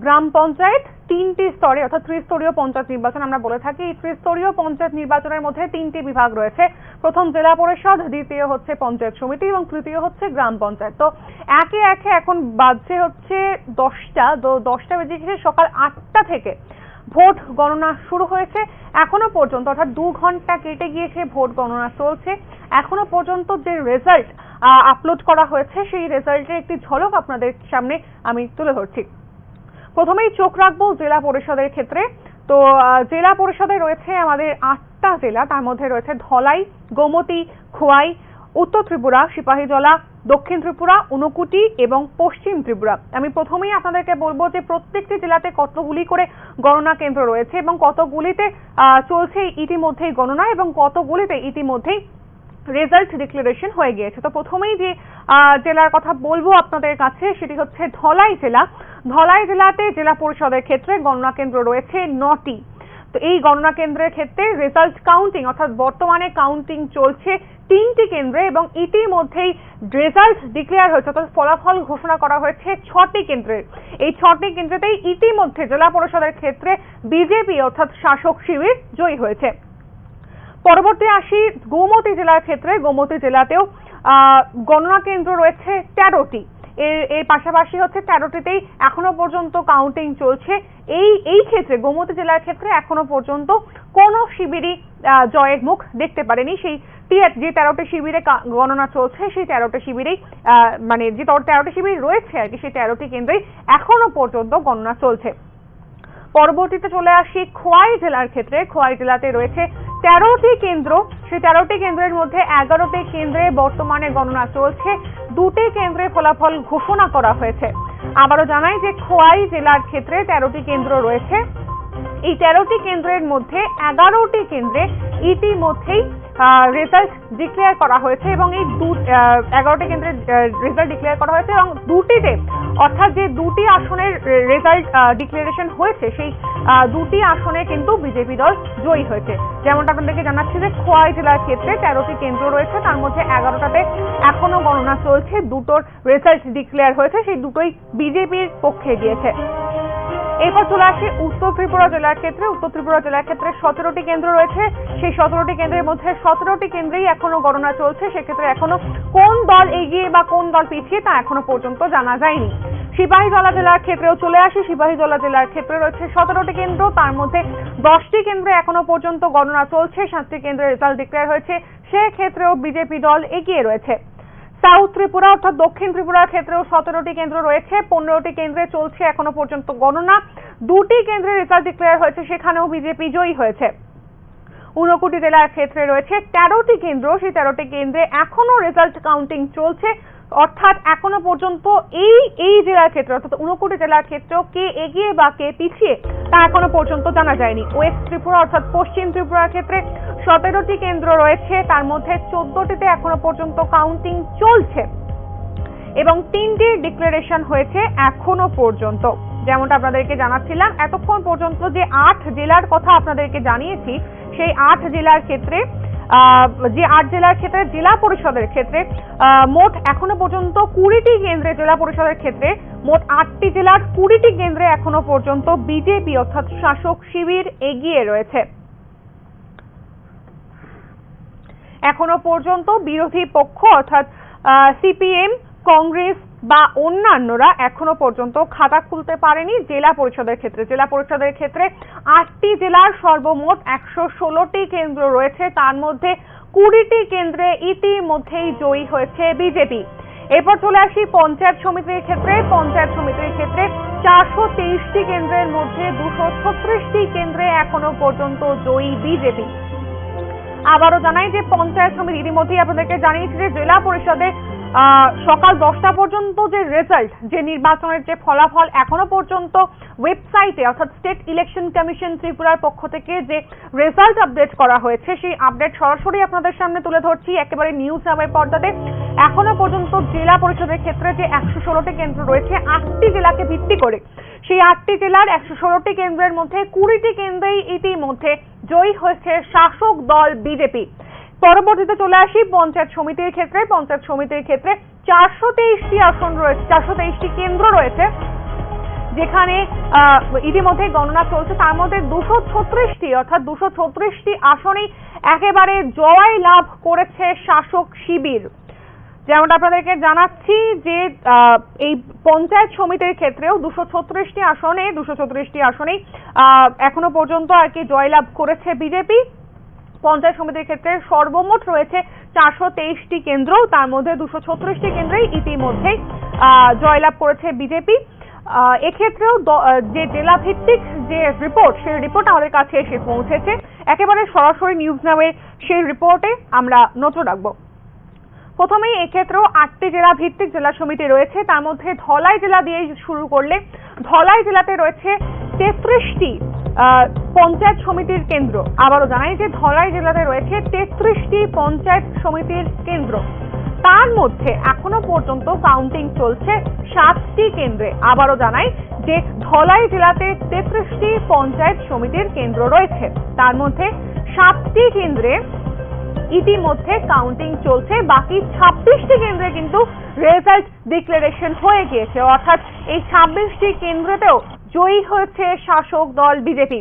গ্রাম পঞ্চায়েত 3টি স্তরে অর্থাৎ ত্রিস্তরীয় পঞ্চায়েত নির্বাচন আমরা বলে থাকি। এই ত্রিস্তরীয় পঞ্চায়েত নির্বাচনের মধ্যে 3টি বিভাগ রয়েছে। প্রথম জেলা পরিষদ, দ্বিতীয় হচ্ছে পঞ্চায়েত সমিতি এবং তৃতীয় হচ্ছে গ্রাম পঞ্চায়েত। তো একে একে এখন বাজছে হচ্ছে 10টা বেজে গেছে, সকাল 8টা থেকে ভোট গণনা শুরু হয়েছে। এখনো পর্যন্ত অর্থাৎ 2 ঘন্টা কেটে গিয়েছে, ভোট গণনা চলছে। এখনো পর্যন্ত যে রেজাল্ট আপলোড করা হয়েছে সেই রেজাল্টের একটি ঝলক আপনাদের সামনে আমি তুলে ধরছি। প্রথমেই চোখ রাখবো জেলা পরিষদের ক্ষেত্রে। তো জেলা পরিষদে রয়েছে আমাদের 8টা জেলা, তার মধ্যে রয়েছে ধলাই, গোমতী, খোয়াই, উত্তর ত্রিপুরা, সিপাহীজলা, দক্ষিণ ত্রিপুরা, ঊনকোটি এবং পশ্চিম ত্রিপুরা। আমি প্রথমেই আপনাদেরকে বলবো যে প্রত্যেকটি জেলাতে কতগুলি করে গণনা কেন্দ্র রয়েছে এবং কতগুলিতে চলছে ইতিমধ্যেই গণনা এবং কতগুলিতে ইতিমধ্যেই রেজাল্ট ডিক্লারেশন হয়ে গিয়েছে। তো প্রথমেই যে জেলার কথা বলবো আপনাদের কাছে সেটি হচ্ছে ধলাই জেলা। ধলাই জেলাতে জেলা পরিষদের ক্ষেত্রে গণনা কেন্দ্র রয়েছে 9টি। তো এই গণনা কেন্দ্রের ক্ষেত্রে রেজাল্ট কাউন্টিং অর্থাৎ বর্তমানে কাউন্টিং চলছে 3টি কেন্দ্রে এবং ইতিমধ্যেই রেজাল্ট ডিক্লেয়ার হয়েছে অর্থাৎ ফলাফল ঘোষণা করা হয়েছে 6টি কেন্দ্রে। এই 6টি কেন্দ্রেতেই ইতিমধ্যে জেলা পরিষদের ক্ষেত্রে বিজেপি অর্থাৎ শাসক শিবির জয়ী হয়েছে। পরবর্তী আসি গোমতী জেলার ক্ষেত্রে। গোমতী জেলাতেও গণনা কেন্দ্র রয়েছে 13টি। এর পাশাপাশি হচ্ছে 13টিতেই এখনো পর্যন্ত কাউন্টিং চলছে। এই ক্ষেত্রে গোমতী জেলার ক্ষেত্রে এখনো পর্যন্ত কোনো শিবিরই জয়ের মুখ দেখতে পারেনি। সেই যে 13টি শিবিরে গণনা চলছে সেই 13টি শিবিরেই মানে যে 13টি শিবির রয়েছে আর কি, সেই 13টি কেন্দ্রেই এখনো পর্যন্ত গণনা চলছে। পরবর্তীতে চলে আসি খোয়াই জেলার ক্ষেত্রে। খোয়াই জেলাতে রয়েছে 13টি কেন্দ্র। সেই 13টি কেন্দ্রের মধ্যে 11টি কেন্দ্রে বর্তমানে গণনা চলছে, 2টি কেন্দ্রে ফলাফল ঘোষণা করা হয়েছে। আবারও জানাই যে খোয়াই জেলার ক্ষেত্রে 13টি কেন্দ্র রয়েছে। এই 13টি কেন্দ্রের মধ্যে 11টি কেন্দ্রে ইতিমধ্যেই রেজাল্ট ডিক্লেয়ার করা হয়েছে এবং এই 11টি কেন্দ্রে রেজাল্ট ডিক্লেয়ার করা হয়েছে এবং 2টিতে অর্থাৎ যে দুটি আসনের রেজাল্ট ডিক্লারেশন হয়েছে সেই দুটি আসনে কিন্তু বিজেপি দল জয়ী হয়েছে। যেমনটা আপনাদেরকে জানাচ্ছি যে খোয়াই জেলার ক্ষেত্রে 13টি কেন্দ্র রয়েছে, তার মধ্যে 11টাতে এখনো গণনা চলছে, দুটোর রেজাল্ট ডিক্লেয়ার হয়েছে, সেই দুটোই বিজেপির পক্ষে গিয়েছে। এরপর চলে আসে উত্তর ত্রিপুরা জেলার ক্ষেত্রে। উত্তর ত্রিপুরা জেলার ক্ষেত্রে 17টি কেন্দ্র রয়েছে, সেই 17টি কেন্দ্রের মধ্যে 17টি কেন্দ্রেই এখনো গণনা চলছে। সেক্ষেত্রে এখনো কোন দল এগিয়ে বা কোন দল পিছিয়ে তা এখনো পর্যন্ত জানা যায়নি। সিপাহীজলা জেলার ক্ষেত্রেও চলে আসি। সিপাহীজলা জেলার ক্ষেত্রে রয়েছে 17টি কেন্দ্র, তার মধ্যে 10টি কেন্দ্রে এখনো পর্যন্ত গণনা চলছে, 7টি কেন্দ্রে রেজাল্ট ডিক্লেয়ার হয়েছে, সেক্ষেত্রেও বিজেপি দল এগিয়ে রয়েছে। সাউথ ত্রিপুরা অর্থাৎ দক্ষিণ ত্রিপুরার ক্ষেত্রেও 17টি কেন্দ্র রয়েছে, 15টি কেন্দ্রে চলছে এখনো পর্যন্ত গণনা, 2টি কেন্দ্রে রেজাল্ট ডিক্লেয়ার হয়েছে, সেখানেও বিজেপি জয়ী হয়েছে। ঊনকোটি জেলার ক্ষেত্রে রয়েছে 13টি কেন্দ্র, সেই 13টি কেন্দ্রে এখনো রেজাল্ট কাউন্টিং চলছে, অর্থাৎ এখনো পর্যন্ত এই জেলার ক্ষেত্রে অর্থাৎ ঊনকোটি জেলার ক্ষেত্রেও কে এগিয়ে বা কে পিছিয়ে তা এখনো পর্যন্ত জানা যায়নি। ওয়েস্ট ত্রিপুরা অর্থাৎ পশ্চিম ত্রিপুরার ক্ষেত্রে 17টি কেন্দ্র রয়েছে, তার মধ্যে 14টিতে এখনো পর্যন্ত কাউন্টিং চলছে এবং 3টি ডিক্লারেশন হয়েছে এখনো পর্যন্ত। যেমনটা আপনাদেরকে জানাচ্ছিলাম এতক্ষণ পর্যন্ত যে 8 জেলার কথা আপনাদেরকে জানিয়েছি, সেই 8 জেলার ক্ষেত্রে জেলা পরিষদের ক্ষেত্রে মোট এখনো পর্যন্ত 20টি কেন্দ্রে, জেলা পরিষদের ক্ষেত্রে মোট 8টি জেলার 20টি কেন্দ্রে এখনো পর্যন্ত বিজেপি অর্থাৎ শাসক শিবির এগিয়ে রয়েছে। এখনো পর্যন্ত বিরোধী পক্ষ অর্থাৎ সিপিএম, কংগ্রেস বা অন্যান্যরা এখনো পর্যন্ত খাতা খুলতে পারেনি জেলা পরিষদের ক্ষেত্রে। জেলা পরিষদের ক্ষেত্রে 8টি জেলার সর্বমোট 116টি কেন্দ্র রয়েছে, তার মধ্যে 20টি কেন্দ্রে ইতিমধ্যেই জয়ী হয়েছে বিজেপি। এরপর চলে আসি পঞ্চায়েত সমিতির ক্ষেত্রে। পঞ্চায়েত সমিতির ক্ষেত্রে 423টি কেন্দ্রের মধ্যে 236টি কেন্দ্রে এখনো পর্যন্ত জয়ী বিজেপি। আবারও জানাই যে পঞ্চায়েত সমিতি ইতিমধ্যেই আপনাদেরকে জানিয়েছি যে জেলা পরিষদে সকাল 10টা পর্যন্ত যে রেজাল্ট, যে নির্বাচনের যে ফলাফল এখনো পর্যন্ত ওয়েবসাইটে অর্থাৎ স্টেট ইলেকশন কমিশন ত্রিপুরার পক্ষ থেকে যে রেজাল্ট আপডেট করা হয়েছে, সেই আপডেট সরাসরি আপনাদের সামনে তুলে ধরছি একেবারে নিউজ নামের পর্দাতে। এখনো পর্যন্ত জেলা পরিষদের ক্ষেত্রে যে 116টি কেন্দ্র রয়েছে 8টি জেলাকে ভিত্তি করে, সেই 8টি জেলার 116টি কেন্দ্রের মধ্যে 20টি কেন্দ্রেই ইতিমধ্যে জয়ী হয়েছে শাসক দল বিজেপি। পরবর্তীতে চলে আসি পঞ্চায়েত সমিতির ক্ষেত্রে। পঞ্চায়েত সমিতির ক্ষেত্রে 423টি আসন রয়েছে, 423টি কেন্দ্র রয়েছে, যেখানে ইতিমধ্যে গণনা চলছে, তার মধ্যে 236টি অর্থাৎ 236টি আসনেই একেবারে জয় লাভ করেছে শাসক শিবির। যেমনটা আপনাদেরকে জানাচ্ছি যে এই পঞ্চায়েত সমিতির ক্ষেত্রেও 236টি আসনেই এখনো পর্যন্ত আর কি জয়লাভ করেছে বিজেপি। পঞ্চায়েত সমিতির ক্ষেত্রে সর্বমোট রয়েছে 423টি কেন্দ্র, তার মধ্যে 236টি কেন্দ্রেই ইতিমধ্যে জয়লাভ করেছে বিজেপি। এক্ষেত্রেও যে জেলা ভিত্তিক যে রিপোর্ট, সেই রিপোর্ট আমাদের কাছে এসে পৌঁছেছে, একেবারে সরাসরি নিউজ নামের সেই রিপোর্টে আমরা নজর রাখবো। প্রথমেই এক্ষেত্রেও 8টি জেলা ভিত্তিক জেলা সমিতি রয়েছে, তার মধ্যে ধলাই জেলা দিয়ে শুরু করলে ধলাই জেলাতে রয়েছে 33টি পঞ্চায়েত সমিতির কেন্দ্র। আবারও জানাই যে ধলাই জেলাতে রয়েছে 33টি পঞ্চায়েত সমিতির কেন্দ্র, তার মধ্যে এখনো পর্যন্ত কাউন্টিং চলছে 7টি কেন্দ্রে। আবারও জানাই যে ধলাই জেলাতে 33টি পঞ্চায়েত সমিতির কেন্দ্র রয়েছে, তার মধ্যে 7টি কেন্দ্রে ইতিমধ্যে কাউন্টিং চলছে, বাকি 26টি কেন্দ্রে কিন্তু রেজাল্ট ডিক্লারেশন হয়ে গিয়েছে, অর্থাৎ এই 26টি কেন্দ্রেতেও জয়ী হয়েছে শাসক দল বিজেপি।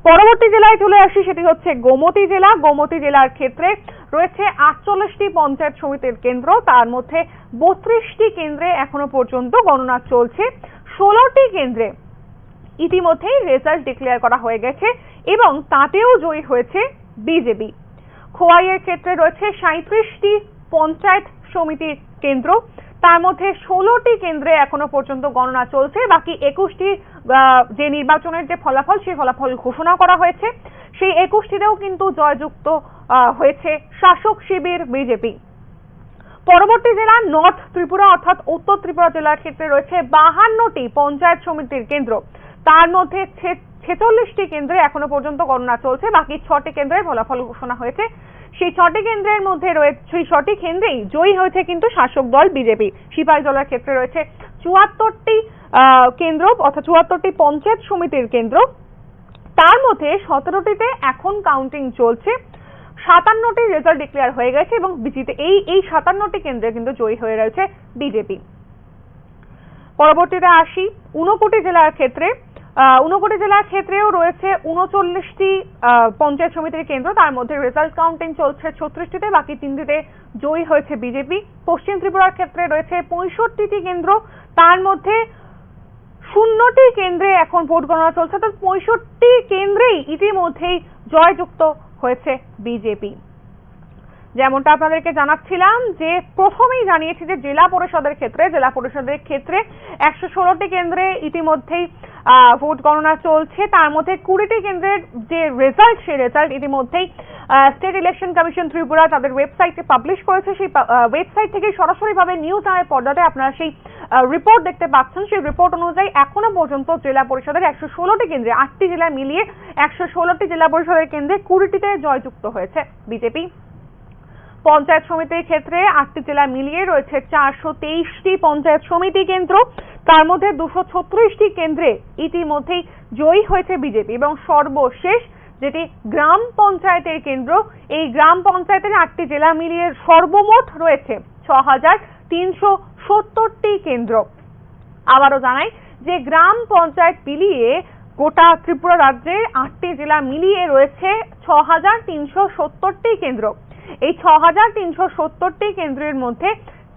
পরবর্তী জেলায় চলে আসি, সেটি হচ্ছে গোমতী জেলা। গোমতী জেলার ক্ষেত্রে রয়েছে 48টি পঞ্চায়েত সমিতির কেন্দ্র, তার মধ্যে 32টি কেন্দ্রে এখনো পর্যন্ত গণনা চলছে, 16টি কেন্দ্রে ইতিমধ্যেই রেজাল্ট ডিক্লেয়ার করা হয়ে গেছে এবং তাতেও জয়ী হয়েছে বিজেপি। খোয়াইয়ের ক্ষেত্রে রয়েছে 37টি পঞ্চায়েত সমিতির কেন্দ্র, তার মধ্যে 16টি কেন্দ্রে এখনো পর্যন্ত গণনা চলছে, বাকি 21টি যে নির্বাচনের যে ফলাফল, সেই ফলাফল ঘোষণা করা হয়েছে, সেই 21টিতেও কিন্তু জয়যুক্ত হয়েছে শাসক শিবির বিজেপি। পরবর্তী জেলা নর্থ ত্রিপুরা অর্থাৎ উত্তর ত্রিপুরা জেলার ক্ষেত্রে রয়েছে 52টি পঞ্চায়েত সমিতির কেন্দ্র, তার মধ্যে 46টি কেন্দ্রে এখনো পর্যন্ত গণনা চলছে, বাকি 6টি কেন্দ্রের ফলাফল ঘোষণা হয়েছে। সেই 6টি কেন্দ্রের মধ্যে রয়েছে, সেই 6টি কেন্দ্রেই জয়ী হয়েছে কিন্তু শাসক দল বিজেপি। সিপাহীজলার ক্ষেত্রে রয়েছে 74টি কেন্দ্র অর্থাৎ 74টি পঞ্চায়েত সমিতির কেন্দ্র, তার মধ্যে 17টিতে এখন কাউন্টিং চলছে। 57টি রেজাল্ট ডিক্লেয়ার হয়ে গেছে এবং বিজেপি এই 57টি কেন্দ্রে কিন্তু জয়ী হয়ে রয়েছে বিজেপি। পরবর্তীতে আসি ঊনকোটি জেলার ক্ষেত্রে। ঊনকোটি জেলার ক্ষেত্রেও রয়েছে 39টি পঞ্চায়েত সমিতির কেন্দ্র, তার মধ্যে রেজাল্ট কাউন্টিং চলছে 36টিতে, বাকি 3টিতে জয়ী হয়েছে বিজেপি। পশ্চিম ত্রিপুরার ক্ষেত্রে রয়েছে 65টি কেন্দ্র, তার মধ্যে 0টি কেন্দ্রে এখন ভোট গণনা চলছে, অর্থাৎ 65টি কেন্দ্রেই ইতিমধ্যেই জয়যুক্ত হয়েছে বিজেপি। যেমনটা আপনাদেরকে জানাচ্ছিলাম যে প্রথমেই জানিয়েছি যে জেলা পরিষদের ক্ষেত্রে 116টি কেন্দ্রে ইতিমধ্যেই ভোট গণনা চলছে, তার মধ্যে 20টি কেন্দ্রের যে রেজাল্ট সেই রেজাল্ট ইতিমধ্যেই স্টেট ইলেকশন কমিশন ত্রিপুরা তাদের ওয়েবসাইটে পাবলিশ করেছে। সেই ওয়েবসাইট থেকে সরাসরিভাবে নিউজ আওয়ার পর্দাতে আপনারা সেই রিপোর্ট দেখতে পাচ্ছেন। সেই রিপোর্ট অনুযায়ী এখনো পর্যন্ত জেলা পরিষদের 116টি কেন্দ্রে 8টি জেলা মিলিয়ে 116টি জেলা পরিষদের কেন্দ্রে 20টিতে জয়যুক্ত হয়েছে বিজেপি। পঞ্চায়েত সমিতির ক্ষেত্রে 8টি জেলা মিলিয়ে রয়েছে 423টি পঞ্চায়েত সমিতি কেন্দ্র, তার মধ্যে 236টি কেন্দ্রে ইতিমধ্যেই জয়ী হয়েছে বিজেপি। এবং সর্বশেষ যেটি গ্রাম পঞ্চায়েতের কেন্দ্র, এই গ্রাম পঞ্চায়েতের 8টি জেলা মিলিয়ে সর্বমোট রয়েছে 6370টি কেন্দ্র। আবারও জানাই যে গ্রাম পঞ্চায়েত মিলিয়ে গোটা ত্রিপুরা রাজ্যের 8টি জেলা মিলিয়ে রয়েছে 6370টি কেন্দ্র। এই 6370টি কেন্দ্রের মধ্যে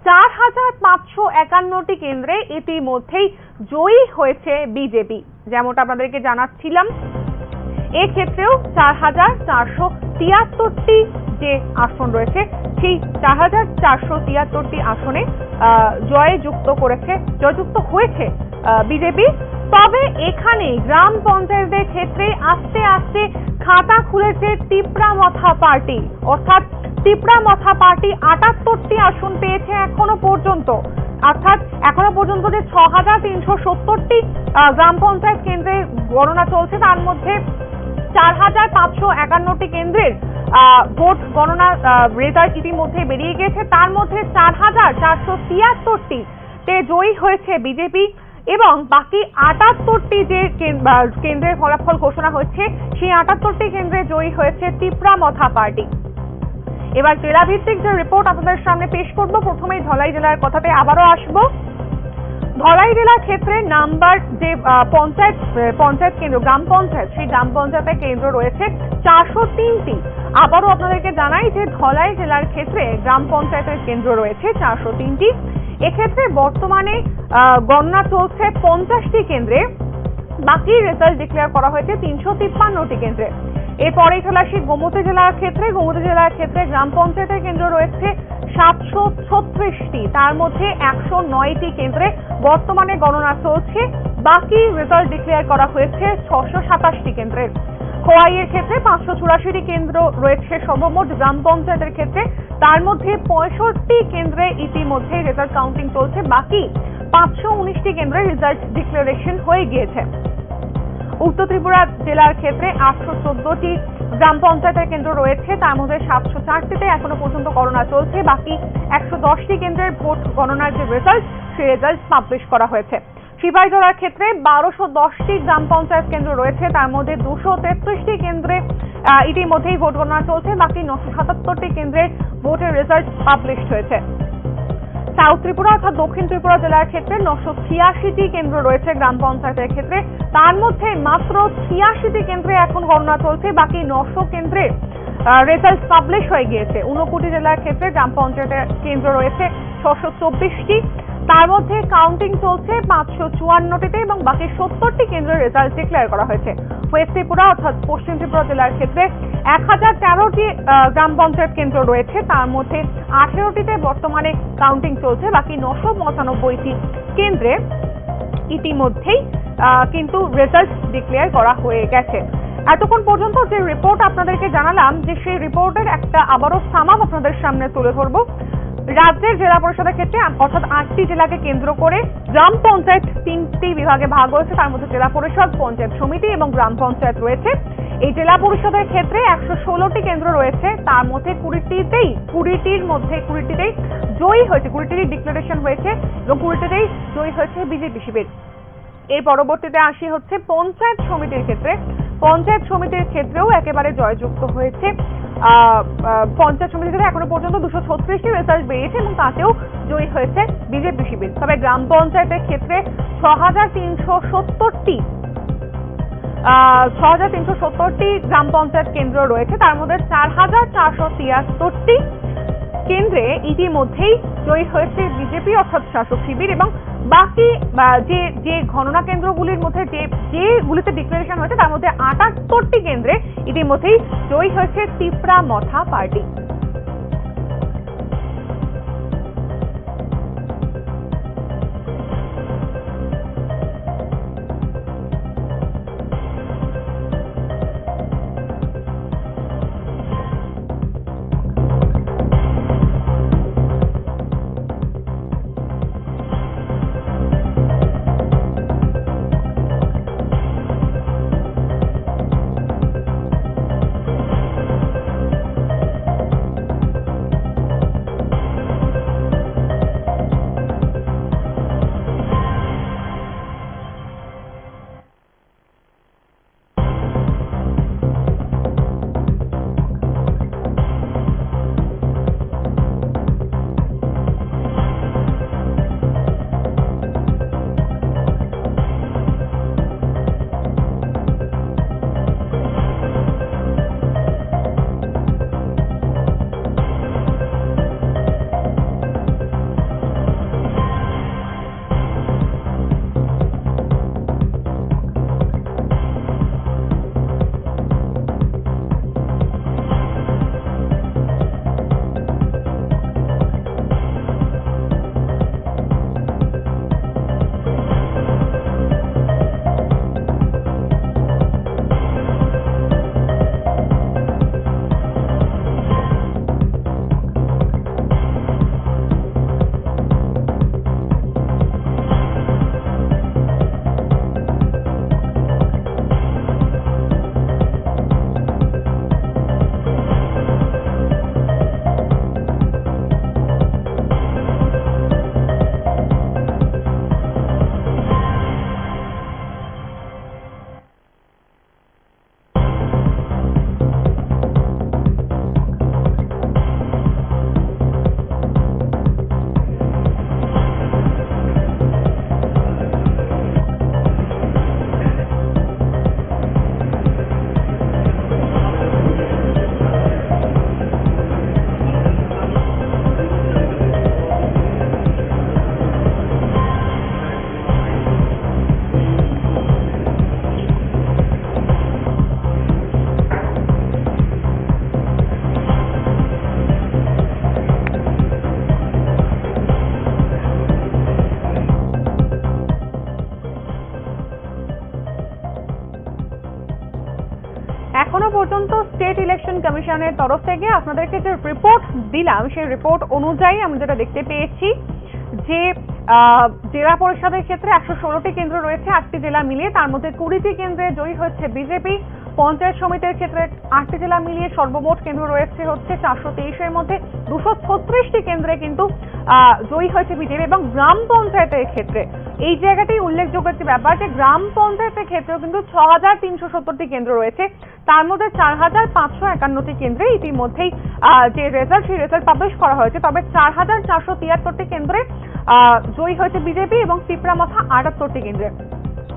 4551টি কেন্দ্রে ইতিমধ্যেই জয়ী হয়েছে বিজেপি। যেমনটা আপনাদেরকে জানাচ্ছিলাম, এক্ষেত্রেও 4473টি যে আসন রয়েছে সেই 4473টি আসনে জয়যুক্ত হয়েছে বিজেপি। তবে এখানে গ্রাম পঞ্চায়েতের ক্ষেত্রে আস্তে আস্তে খাতা খুলেছে তিপ্রামথা পার্টি, অর্থাৎ তিপ্রামথা পার্টি 78টি আসন পেয়েছে এখনো পর্যন্ত। অর্থাৎ এখনো পর্যন্ত যে 6370টি গ্রাম পঞ্চায়েত কেন্দ্রের গণনা চলছে, তার মধ্যে 4551টি কেন্দ্রের ভোট গণনা রেজাল্ট ইতিমধ্যে বেরিয়ে গেছে, তার মধ্যে 4473টিতে জয়ী হয়েছে বিজেপি এবং বাকি 78টি যে কেন্দ্রের ফলাফল ঘোষণা হচ্ছে সেই 78টি কেন্দ্রে জয়ী হয়েছে তিপ্রামথা পার্টি। এবার জেলা ভিত্তিক যে রিপোর্ট আপনাদের সামনে পেশ করব। প্রথমেই ধলাই জেলার কথাতে আবারও আসবো। ধলাই জেলার ক্ষেত্রে নাম্বার যে পঞ্চায়েত কেন্দ্র গ্রাম পঞ্চায়েত, সেই গ্রাম পঞ্চায়েতের কেন্দ্র রয়েছে 403টি। আবারও আপনাদেরকে জানাই যে ধলাই জেলার ক্ষেত্রে গ্রাম পঞ্চায়েতের কেন্দ্র রয়েছে 403টি। এক্ষেত্রে বর্তমানে গণনা চলছে 50টি কেন্দ্রে, বাকি রেজাল্ট ডিক্লেয়ার করা হয়েছে 353টি কেন্দ্রে। এরপরে চলে আসি গোমতী জেলার ক্ষেত্রে। গোমতী জেলার ক্ষেত্রে গ্রাম পঞ্চায়েতের কেন্দ্র রয়েছে 736টি, তার মধ্যে 109টি কেন্দ্রে বর্তমানে গণনা চলছে, বাকি রেজাল্ট ডিক্লেয়ার করা হয়েছে 627টি কেন্দ্রের। খোয়াইয়ের ক্ষেত্রে 584টি কেন্দ্র রয়েছে সর্বমোট গ্রাম পঞ্চায়েতের ক্ষেত্রে, তার মধ্যে 65টি কেন্দ্রে ইতিমধ্যে রেজাল্ট কাউন্টিং চলছে, বাকি 519টি কেন্দ্রে রেজাল্ট ডিক্লারেশন হয়ে গিয়েছে। উত্তর ত্রিপুরা জেলার ক্ষেত্রে 814টি গ্রাম পঞ্চায়েতের কেন্দ্র রয়েছে, তার মধ্যে 704টিতে এখনো পর্যন্ত গণনা চলছে, বাকি 110টি কেন্দ্রের ভোট গণনার যে রেজাল্ট সেই রেজাল্ট পাবলিশ করা হয়েছে। সিপাহী জেলার ক্ষেত্রে 1210টি গ্রাম পঞ্চায়েত কেন্দ্র রয়েছে, তার মধ্যে 233টি কেন্দ্রে ইতিমধ্যেই ভোট গণনা চলছে, বাকি 977টি কেন্দ্রের ভোটের রেজাল্ট পাবলিশ হয়েছে। সাউথ ত্রিপুরা অর্থাৎ দক্ষিণ ত্রিপুরা জেলার ক্ষেত্রে 986টি কেন্দ্র রয়েছে গ্রাম পঞ্চায়েতের ক্ষেত্রে, তার মধ্যে মাত্র 86টি কেন্দ্রে এখন গণনা চলছে, বাকি 900 কেন্দ্রে রেজাল্ট পাবলিশ হয়ে গিয়েছে। ঊনকোটি জেলার ক্ষেত্রে গ্রাম পঞ্চায়েতের কেন্দ্র রয়েছে 624টি, তার মধ্যে কাউন্টিং চলছে 554টিতে এবং বাকি 70টি কেন্দ্রের রেজাল্ট ডিক্লেয়ার করা হয়েছে। ওয়েস্ট ত্রিপুরা অর্থাৎ পশ্চিম ত্রিপুরা জেলার ক্ষেত্রে 1013টি গ্রাম পঞ্চায়েত কেন্দ্র রয়েছে, তার মধ্যে 18টিতে বর্তমানে কাউন্টিং চলছে, বাকি 995টি কেন্দ্রে ইতিমধ্যেই কিন্তু রেজাল্ট ডিক্লেয়ার করা হয়ে গেছে। এতক্ষণ পর্যন্ত যে রিপোর্ট আপনাদেরকে জানালাম, যে সেই রিপোর্টের একটা আবারও সামাপ আপনাদের সামনে তুলে ধরবো। রাজ্যের জেলা পরিষদের ক্ষেত্রে অর্থাৎ 8টি জেলাকে কেন্দ্র করে গ্রাম পঞ্চায়েত 3টি বিভাগে ভাগ হয়েছে, তার মধ্যে জেলা পরিষদ, পঞ্চায়েত সমিতি এবং গ্রাম পঞ্চায়েত রয়েছে। এই জেলা পরিষদের ক্ষেত্রে 116টি কেন্দ্র রয়েছে, তার মধ্যে 20টির মধ্যে 20টিতেই জয়ী হয়েছে, 20টিরই ডিক্লারেশন হয়েছে এবং 20টিতেই জয়ী হয়েছে বিজেপি শিবির। এর পরবর্তীতে আসি হচ্ছে পঞ্চায়েত সমিতির ক্ষেত্রে। পঞ্চায়েত সমিতির ক্ষেত্রেও একেবারে জয়যুক্ত হয়েছে। পঞ্চায়েত সমিতিতে এখনো পর্যন্ত 236টি রেজাল্ট বেরিয়েছে এবং তাতেও জয়ী হয়েছে বিজেপি শিবির। তবে গ্রাম পঞ্চায়েতের ক্ষেত্রে 6370টি গ্রাম পঞ্চায়েত কেন্দ্র রয়েছে, তার মধ্যে 4473টি কেন্দ্রে ইতিমধ্যেই জয়ী হয়েছে বিজেপি অর্থাৎ শাসক শিবির এবং বাকি যে গণনা কেন্দ্রগুলির মধ্যে যেগুলিতে ডিক্লারেশন হয়েছে তার মধ্যে 78টি কেন্দ্রে ইতিমধ্যেই জয়ী হয়েছে তিপ্রা মথা পার্টি। এখনো পর্যন্ত স্টেট ইলেকশন কমিশনের তরফ থেকে আপনাদেরকে যে রিপোর্ট দিলাম সেই রিপোর্ট অনুযায়ী আমরা যেটা দেখতে পেয়েছি যে জেলা পরিষদের ক্ষেত্রে 116টি কেন্দ্র রয়েছে 8টি জেলা মিলিয়ে, তার মধ্যে 20টি কেন্দ্রে জয়ী হচ্ছে বিজেপি। পঞ্চায়েত সমিতির ক্ষেত্রে 8টি জেলা মিলিয়ে সর্বমোট কেন্দ্র রয়েছে হচ্ছে 423-এর মধ্যে 236টি কেন্দ্রে কিন্তু জয়ী হয়েছে বিজেপি। এবং গ্রাম পঞ্চায়েতের ক্ষেত্রে এই জায়গাটাই উল্লেখযোগ্য একটি ব্যাপার যে গ্রাম পঞ্চায়েতের ক্ষেত্রেও কিন্তু 6370টি কেন্দ্র রয়েছে, তার মধ্যে 4551টি কেন্দ্রে ইতিমধ্যেই যে রেজাল্ট সেই রেজাল্ট পাবলিশ করা হয়েছে। তবে 4473টি কেন্দ্রে জয়ী হয়েছে বিজেপি এবং তিপ্রামথা 78টি কেন্দ্রে।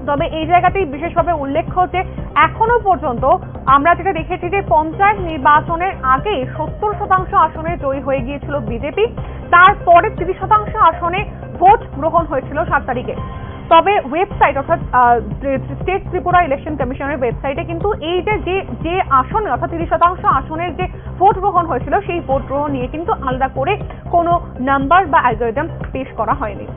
তবে এই জায়গাটি বিশেষভাবে উল্লেখ্য যে এখনো পর্যন্ত আমরা যেটা দেখেছি যে পঞ্চায়েত নির্বাচনের আগে 70% আসনে জয়ী হয়ে গিয়েছিল বিজেপি, তারপরে 30% আসনে ভোট গ্রহণ হয়েছিল 7 তারিখে। তবে ওয়েবসাইট অর্থাৎ স্টেট ত্রিপুরা ইলেকশন কমিশনের ওয়েবসাইটে কিন্তু এই যে আসনে অর্থাৎ 30% আসনের যে ভোট গ্রহণ হয়েছিল সেই ভোট গ্রহণ নিয়ে কিন্তু আলাদা করে কোনো নাম্বার বা অ্যালগরিদম পেশ করা হয়নি।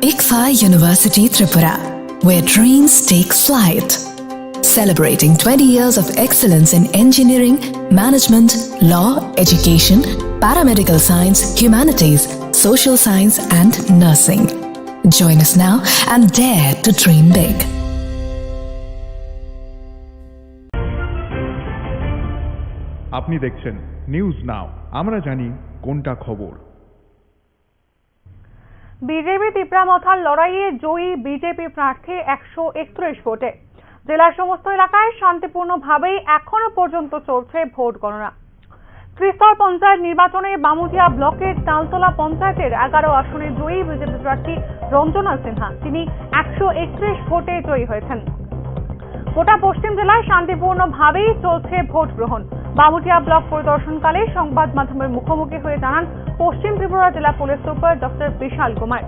ICFA University Tripura, where dreams take flight. Celebrating 20 years of excellence in engineering, management, law, education, paramedical science, humanities, social science, and nursing. Join us now and dare to dream big. আপনি দেখছেন news now, আমরা জানি কোনটা খবর। BJP তিপ্রামথার লড়াইয়ে জয়ী BJP প্রার্থী 131 ভোটে। জেলার সমস্ত এলাকায় শান্তিপূর্ণভাবেই এখনো পর্যন্ত চলছে ভোট গণনা। ত্রিস্তর পঞ্চায়েত নির্বাচনে বামুটিয়া ব্লকের তালতলা পঞ্চায়েতের 11 আসনে জয়ী বিজেপি প্রার্থী রঞ্জনা সিনহা, তিনি 131 ভোটে জয়ী হয়েছেন। গোটা পশ্চিম জেলায় শান্তিপূর্ণভাবেই চলছে ভোট গ্রহণ। বামুটিয়া ব্লক পরিদর্শনকালে সংবাদ মাধ্যমের মুখোমুখি হয়ে জানান পশ্চিম ত্রিপুরা জেলা পুলিশ সুপার ডক্টর বিশাল কুমার।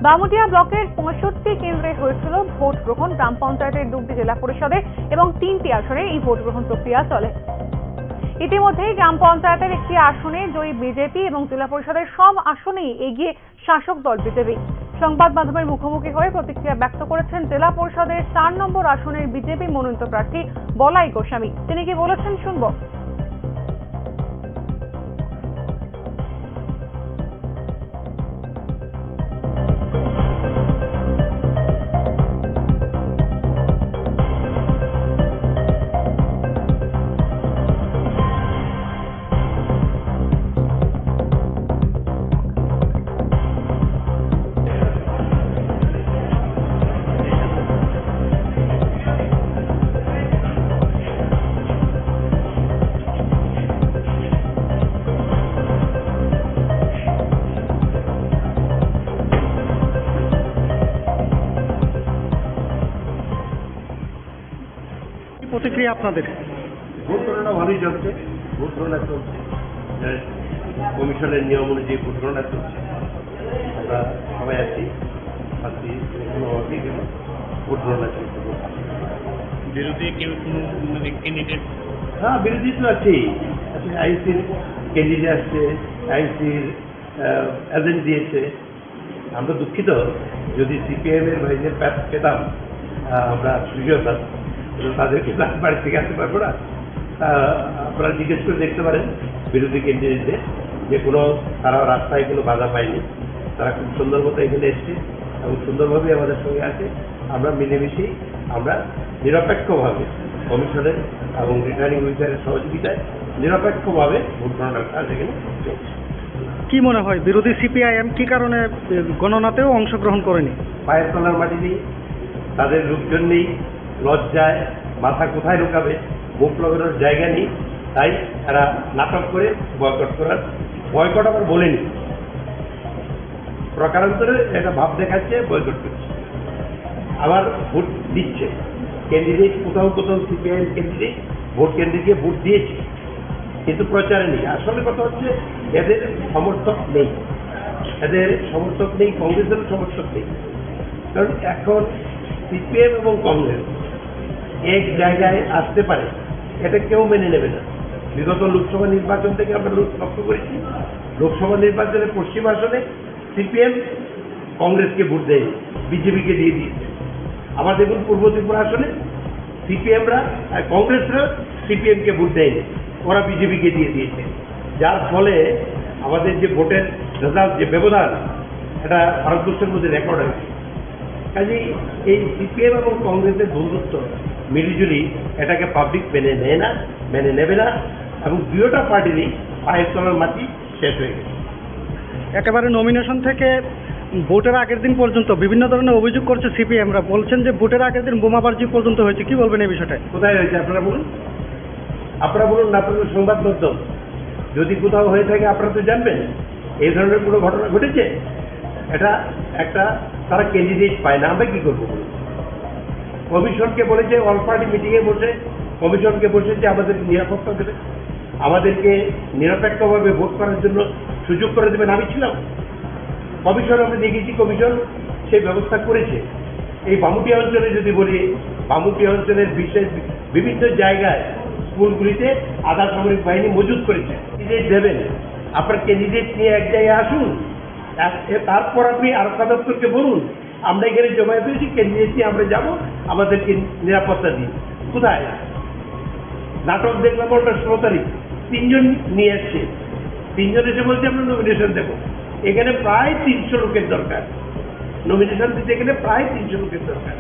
বামুটিয়া ব্লকের 65 কেন্দ্রে হয়েছিল ভোট গ্রহণ। গ্রাম পঞ্চায়েতের 2টি জেলা পরিষদে এবং 3টি আসনে এই ভোট গ্রহণ প্রক্রিয়া চলে। ইতিমধ্যেই গ্রাম পঞ্চায়েতের একটি আসনে জয়ী বিজেপি এবং জেলা পরিষদের সব আসনেই এগিয়ে শাসক দল বিজেপি। সংবাদ মাধ্যমের মুখোমুখি হয়ে প্রতিক্রিয়া ব্যক্ত করেছেন জেলা পরিষদের 4 নম্বর আসনের বিজেপি মনোনীত প্রার্থী বলাই গোস্বামী। তিনি কি বলেছেন শুনবো। প্রতিক্রিয়া আপনাদের? ভোট গণনা ভালোই চলছে, ভোট গণনা চলছে, কমিশনের নিয়ম অনুযায়ী ভোট গণনা চলছে। আমরা সবাই আছি, কোনো অভাবই গেল ভোট গণনা চলছে। বিরোধী কেউ কোনো ক্যান্ডিডেট? হ্যাঁ, বিরোধী তো আছেই। আইসির ক্যান্ডিডেট আসছে, আইসির এজেন্ট দিয়েছে। আমরা দুঃখিত, যদি সিপিএমের ভাইদের পেতাম আমরা সুযোগ হতাম, তাদেরকে বাড়ি থেকে আসতে পারবো না। আপনারা জিজ্ঞেস করে দেখতে পারেন বিরোধী ক্যান্ডিডেটদের যে তারা রাস্তায় কোনো বাধা পায়নি। তারা খুব সুন্দর মতো এখানে এসছে এবং সুন্দরভাবে আমাদের সঙ্গে আছে। আমরা মিলেমিশেই আমরা নিরপেক্ষভাবে কমিশনের এবং রিটার্নিং অফিসারের সহযোগিতায় নিরপেক্ষভাবে ভোট গণনার কাজ এখানে চলছে। কি মনে হয় বিরোধী সিপিআইএম কি কারণে গণনাতেও অংশগ্রহণ করেনি? পায়ের তলার মাটি নেই, তাদের লোকজন নেই, লজ্জায় মাথা কোথায় ঢোকাবে, মুখ লাগানোর জায়গা নেই, তাই তারা নাটক করে বয়কট আবার বলেনি, প্রকারান্তরে একটা ভাব দেখাচ্ছে বয়কট করছে, আবার ভোট দিচ্ছে। ক্যান্ডিডেট কোথাও কোথাও সিপিআইএম ক্যান্ডিডেট ভোট কেন্দ্রে গিয়ে ভোট দিয়েছে, কিন্তু প্রচারে নেই। আসলে কথা হচ্ছে এদের সমর্থক নেই, কংগ্রেসেরও সমর্থক নেই। কারণ এখন সিপিএম এবং কংগ্রেস এক জায়গায় আসতে পারে এটা কেউ মেনে নেবে না। বিগত লোকসভা নির্বাচন থেকে আমরা লক্ষ্য করেছি, লোকসভা নির্বাচনের পশ্চিম আসনে সিপিএম কংগ্রেসকে ভোট দেয়নি, বিজেপিকে দিয়ে দিয়েছে। আবার দেখুন পূর্ব ত্রিপুরা আসনে সিপিএমরা কংগ্রেসরা সিপিএমকে ভোট দেয়নি, ওরা বিজেপিকে দিয়ে দিয়েছে। যার ফলে আমাদের যে ভোটের রেজাল্ট, যে ব্যবধান, এটা ভারতবর্ষের মধ্যে রেকর্ড হয়েছে। কাজেই এই সিপিএম এবং কংগ্রেসের বন্ধুত্ব মিলিজুলি এটাকে পাবলিক মেনে নেয় না, মেনে নেবে না, এবং দুইটা পার্টিরই পায়ের তলার মাটি শেষ হয়ে গেছে। একেবারে নমিনেশন থেকে ভোটের আগের দিন পর্যন্ত বিভিন্ন ধরনের অভিযোগ করছে সিপিএমরা, বলছেন যে ভোটের আগের দিন বোমাবাজি পর্যন্ত হয়েছে। কি বলবেন এই বিষয়টা? কোথায় হয়েছে আপনারা বলুন, না আপনাদের সংবাদ মাধ্যম যদি কোথাও হয়ে থাকে আপনারা তো জানবেন। এই ধরনের কোনো ঘটনা ঘটেছে? এটা একটা তারা ক্যান্ডিডেট পায় না, আমরা কি করবো? কমিশনকে বলেছে, অল পার্টি মিটিংয়ে বসে কমিশনকে বসেছে আমাদেরকে নিরাপত্তা দেবে, আমাদেরকে নিরপেক্ষভাবে ভোট করার জন্য সুযোগ করে দেবেন। আমি ছিলাম কমিশন, আমরা দেখেছি কমিশন সেই ব্যবস্থা করেছে। এই বামুটিয়া অঞ্চলে যদি বলি, বামুটিয়া অঞ্চলের বিশেষ বিভিন্ন জায়গায় স্কুলগুলিতে আধা সামরিক বাহিনী মজুত করেছে। ক্যান্ডিডেট দেবেন, আপনার ক্যান্ডিডেট নিয়ে এক জায়গায় আসুন, তারপর আপনি আরক্ষা দপ্তরকে বলুন আমরা এখানে জমায়েত হয়েছি কেন্দ্রিয়েছি, আমরা যাব, আমাদেরকে নিরাপত্তা দিন। কোথায়? নাটক দেখলাম ওটা 16 তারিখ 3 জন নিয়ে এসছে, 3 জন এসে বলছে আমরা নমিনেশন দেবো। এখানে প্রায় 300 লোকের দরকার, নমিনেশন দিতে গেলে প্রায় 300 লোকের দরকার।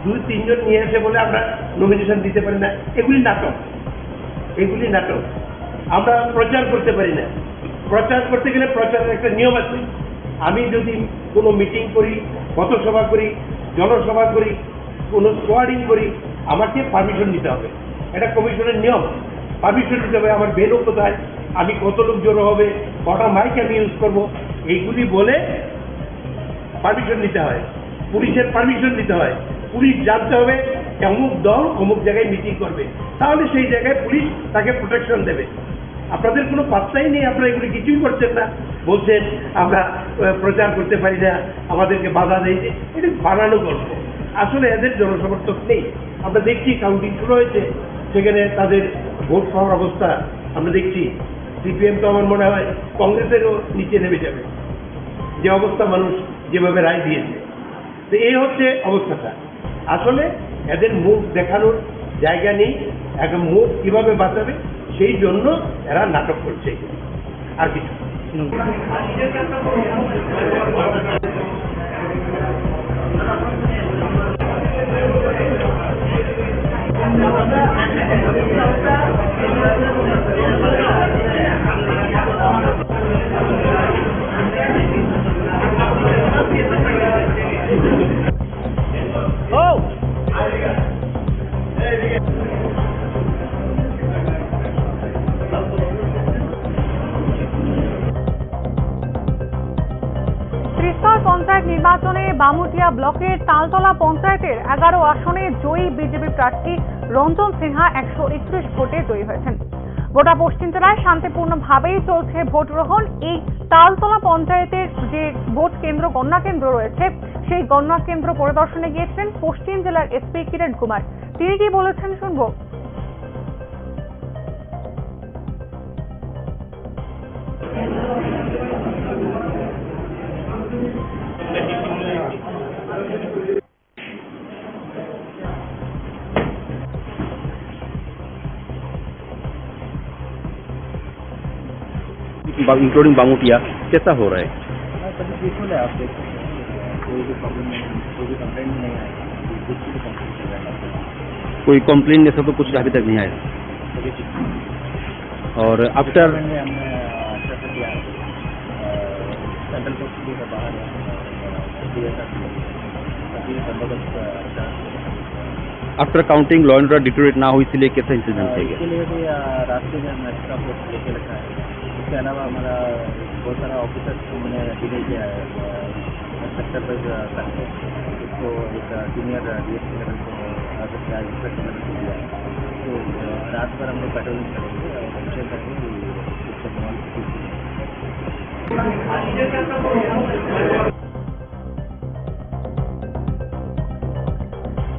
2-3 জন নিয়ে এসে বলে আমরা নমিনেশন দিতে পারি না, এগুলি নাটক, এগুলি নাটক। আমরা প্রচার করতে পারি না, প্রচার করতে গেলে প্রচারের একটা নিয়ম আছে। আমি যদি কোনো মিটিং করি, পথসভা করি, জনসভা করি, কোনো স্কোয়াডিং করি, আমাকে পারমিশন নিতে হবে, এটা কমিশনের নিয়ম। পারমিশন নিতে হবে, আমার বেরো কোথায়, আমি কত লোক জড়ো হবে, কটা মাইক আমি ইউজ করবো, এইগুলি বলে পারমিশন নিতে হয়। পুলিশের পারমিশন নিতে হয়, পুলিশ জানতে হবে অমুক দল অমুক জায়গায় মিটিং করবে, তাহলে সেই জায়গায় পুলিশ তাকে প্রোটেকশন দেবে। আপনাদের কোনো পাত্তাই নেই, আপনারা এগুলি কিছুই করছেন না, বলছেন আমরা প্রচার করতে পারি না, আমাদেরকে বাধা দেয়। এটা বানানো গল্প, আসলে এদের জনসমর্থক নেই। আমরা দেখছি কাউন্টিং শুরু হয়েছে, সেখানে তাদের ভোট পাওয়ার অবস্থা আমরা দেখছি। সিপিএম তো আমার মনে হয় কংগ্রেসেরও নিচে নেমে যাবে, যে অবস্থা মানুষ যেভাবে রায় দিয়েছে। তো এই হচ্ছে অবস্থাটা। আসলে এদের মুখ দেখানোর জায়গা নেই, এখন মুখ কিভাবে বাঁচাবে সেই জন্য এরা নাটক করছে, আর কিছু। ত্রিস্তর পঞ্চায়েত নির্বাচনে বামুটিয়া ব্লকের তালতলা পঞ্চায়েতের 11 আসনে জয়ী বিজেপি প্রার্থী রঞ্জন সিনহা 131 ভোটে জয়ী হয়েছেন। গোটা পশ্চিম জেলায় শান্তিপূর্ণভাবেই চলছে ভোট গ্রহণ। এই তালতলা পঞ্চায়েতের যে ভোট কেন্দ্র, গণনা কেন্দ্র রয়েছে, সেই গণনা কেন্দ্র পরিদর্শনে গিয়েছিলেন পশ্চিম জেলার এসপি কিরণ কুমার। তিনি কি বলেছেন শুনবো। इंक्लूडिंग बांगुटिया कैसा हो रहा है? सभी पीसफुल है, आप देख सकते हैं, कोई भी प्रॉब्लम नहीं, कोई भी कंप्लेंट नहीं आया, कुछ भी कंप्लेंट चल रहा है। कोई कंप्लेंट जैसा तो कुछ अभी तक नहीं आया। सभी ठीक है। और आफ्टर हमने अच्छा से किया, सेंट्रल पोस्ट भी है बाहर है, सभी बंदोबस्त अच्छा। After counting law and order deteriorate ना हो, इसलिए कैसा इंतजाम किया इसके लिए भी रास्ते में हमने एक्स्ट्रा पोस्ट लेके रखा है। इसके अलावा हमारा बहुत सारा ऑफिसर्स हमने डिले किया है सेक्टर पर करके, उसको एक सीनियर डीएसपी लेवल को इंस्पेक्टर लेवल को दिया है। तो रात भर हम लोग पेट्रोलिंग करेंगे और इंश्योर करेंगे कि उसका माहौल ठीक है।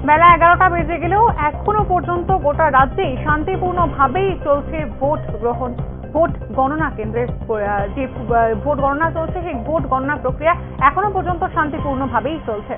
বেলা 11টা বেজে গেলেও এখনো পর্যন্ত গোটা রাজ্যেই শান্তিপূর্ণভাবেই চলছে ভোট গ্রহণ। ভোট গণনা কেন্দ্রের যে ভোট গণনা চলছে, সেই ভোট গণনা প্রক্রিয়া এখনো পর্যন্ত শান্তিপূর্ণভাবেই চলছে।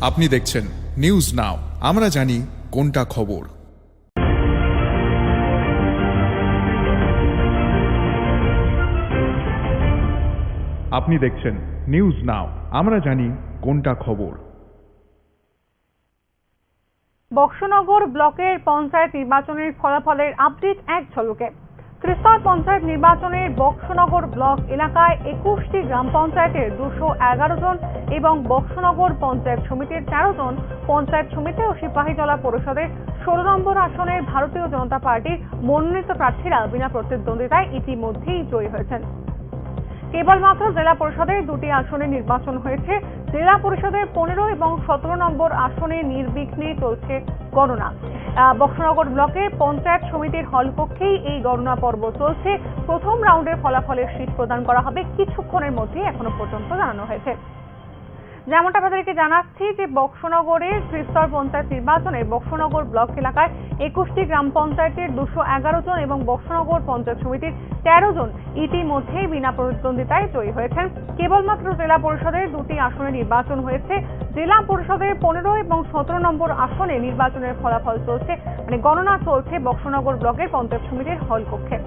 আপনি দেখছেন নিউজ নাও, আমরা জানি কোনটা খবর। আপনি দেখছেন নিউজ নাও, আমরা জানি কোনটা খবর। বক্সনগর ব্লকের পঞ্চায়েত নির্বাচনের ফলাফলের আপডেট এক ঝলকে। ত্রিস্তর পঞ্চায়েত নির্বাচনের বক্সনগর ব্লক এলাকায় 21টি গ্রাম পঞ্চায়েতের 211 জন এবং বক্সনগর পঞ্চায়েত সমিতির 13 জন, পঞ্চায়েত সমিতি ও সিপাহীজলা পরিষদের 16 নম্বর আসনের ভারতীয় জনতা পার্টির মনোনীত প্রার্থীরা বিনা প্রতিদ্বন্দ্বিতায় ইতিমধ্যেই জয়ী হয়েছেন। কেবলমাত্র জেলা পরিষদের 2টি আসনে নির্বাচন হয়েছে। জেলা পরিষদের 15 এবং 17 নম্বর আসনে নির্বিঘ্নে চলছে গণনা। বক্সনগর ব্লকে পঞ্চায়েত সমিতির হলকক্ষেই এই গণনা পর্ব চলছে। প্রথম রাউন্ডের ফলাফলের শীট প্রদান করা হবে কিছুক্ষণের মধ্যেই, এখনো পর্যন্ত জানানো হয়েছে। যেমনটা আপনাদেরকে জানাচ্ছি যে বক্সনগরের ত্রিস্তর পঞ্চায়েত নির্বাচনে বক্সনগর ব্লক এলাকায় 21টি গ্রাম পঞ্চায়েতের 211 জন এবং বক্সনগর পঞ্চায়েত সমিতির 13 জন ইতিমধ্যেই বিনা প্রতিদ্বন্দ্বিতায় জয়ী হয়েছেন। কেবলমাত্র জেলা পরিষদের 2টি আসনে নির্বাচন হয়েছে। জেলা পরিষদের 15 এবং 17 নম্বর আসনে নির্বাচনের ফলাফল চলছে, মানে গণনা চলছে বক্সনগর ব্লকের পঞ্চায়েত সমিতির হলকক্ষে।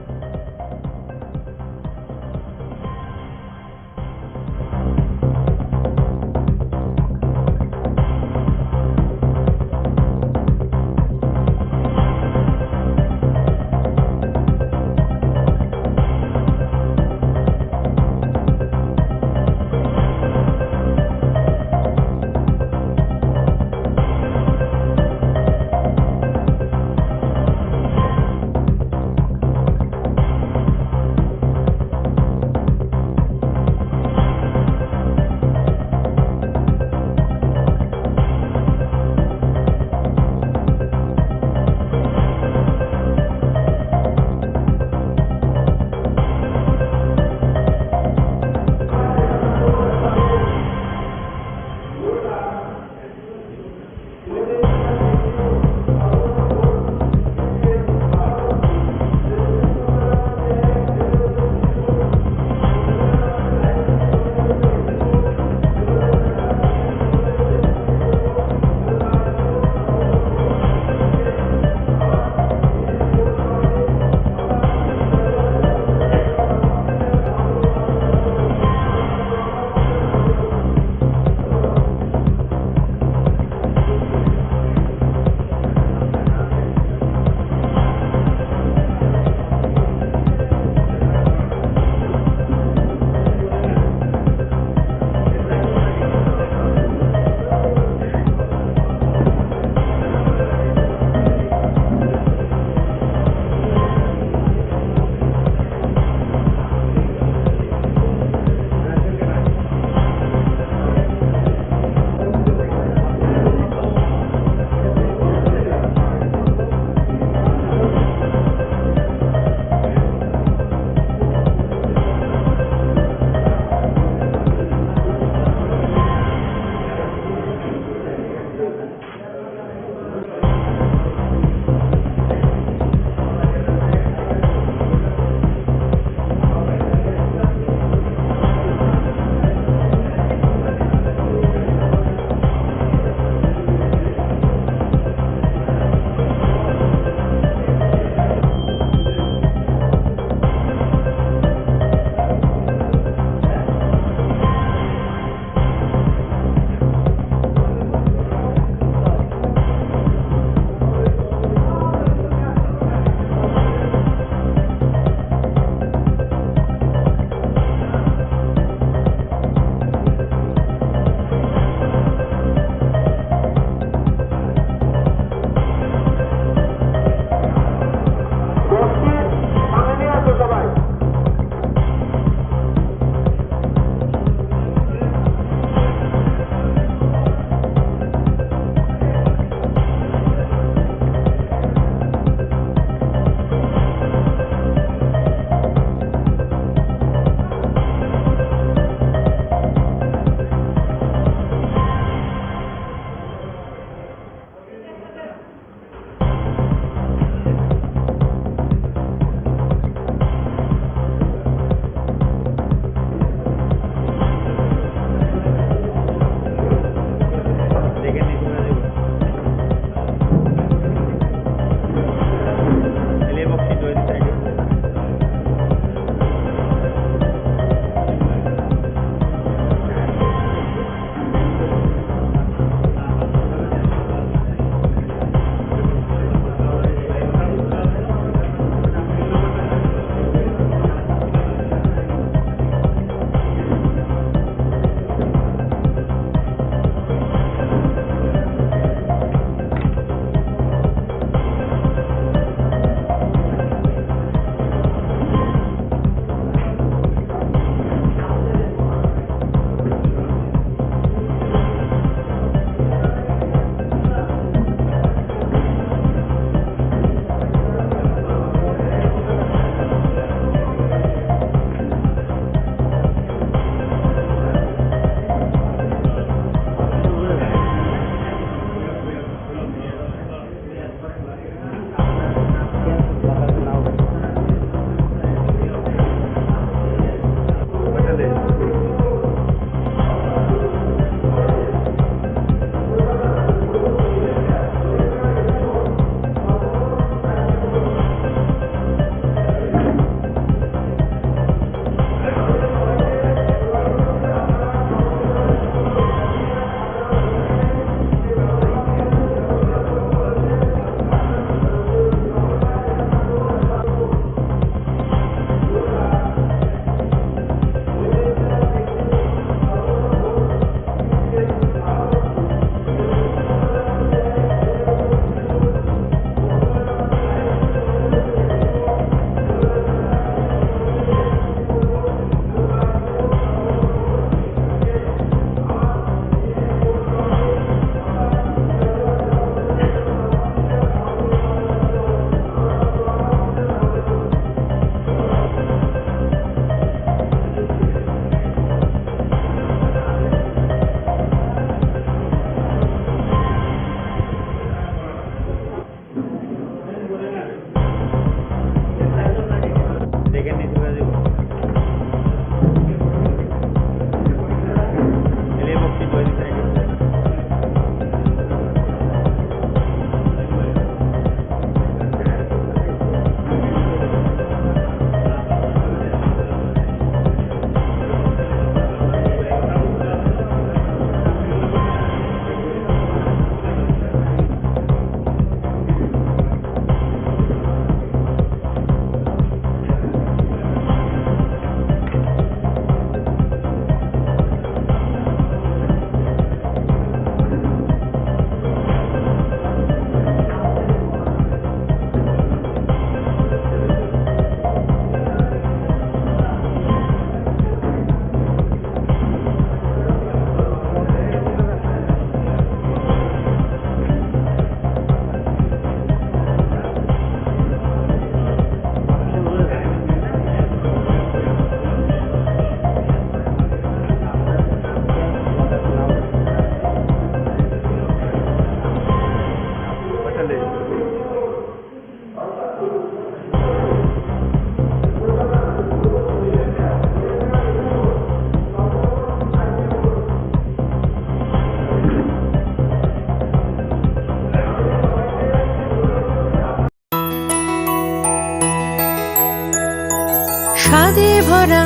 স্বাদে ভরা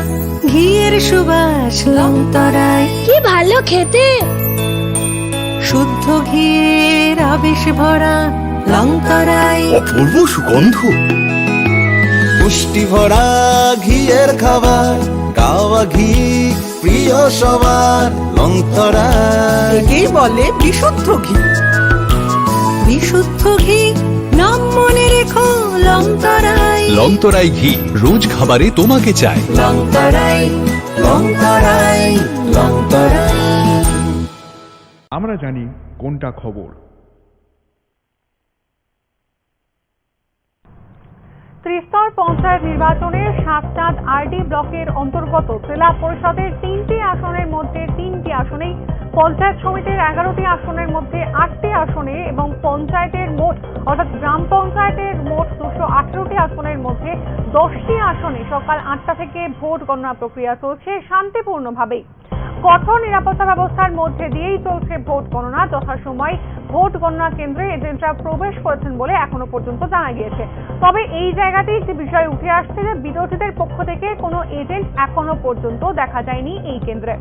ঘিয়ের সুবাস লংতরায়, কি ভালো খেতে। শুদ্ধ ঘিয়ের আবেশ ভরা লংতরায়, অপূর্ব সুগন্ধ, পুষ্টি ভরা ঘিয়ের খাবার, গাওয়া ঘি প্রিয় সবার লংতরায়। একেই বলে বিশুদ্ধ ঘি। বিশুদ্ধ ঘি নাম মনে রেখো লংতরায়। লংতরাই ঘি রোজ খাবারে তোমাকে চাই। লংতরায়, লংতরায়, লংতরায়। আমরা জানি কোনটা খবর। ত্রিস্তর পঞ্চায়েত নির্বাচনের সাতচাঁদ আরডি ব্লকের অন্তর্গত জেলা পরিষদের 3টি আসনের মধ্যে 3টি আসনেই, পঞ্চায়েত সমিতির 11টি আসনের মধ্যে 8টি আসনে এবং পঞ্চায়েতের মোট অর্থাৎ গ্রাম পঞ্চায়েতের মোট 218টি আসনের মধ্যে 10টি আসনে সকাল 8টা থেকে ভোট গণনা প্রক্রিয়া চলছে শান্তিপূর্ণভাবে। কঠোর নিরাপত্তা ব্যবস্থার মধ্যে দিয়েই চলছে ভোট গণনা। যথাসময় ভোট গণনা কেন্দ্রে এজেন্টরা প্রবেশ করেছেন বলে এখনো পর্যন্ত জানা গিয়েছে। তবে এই জায়গাতেই একটি বিষয় উঠে আসছে যে বিরোধীদের পক্ষ থেকে কোনো এজেন্ট এখনো পর্যন্ত দেখা যায়নি এই কেন্দ্রে।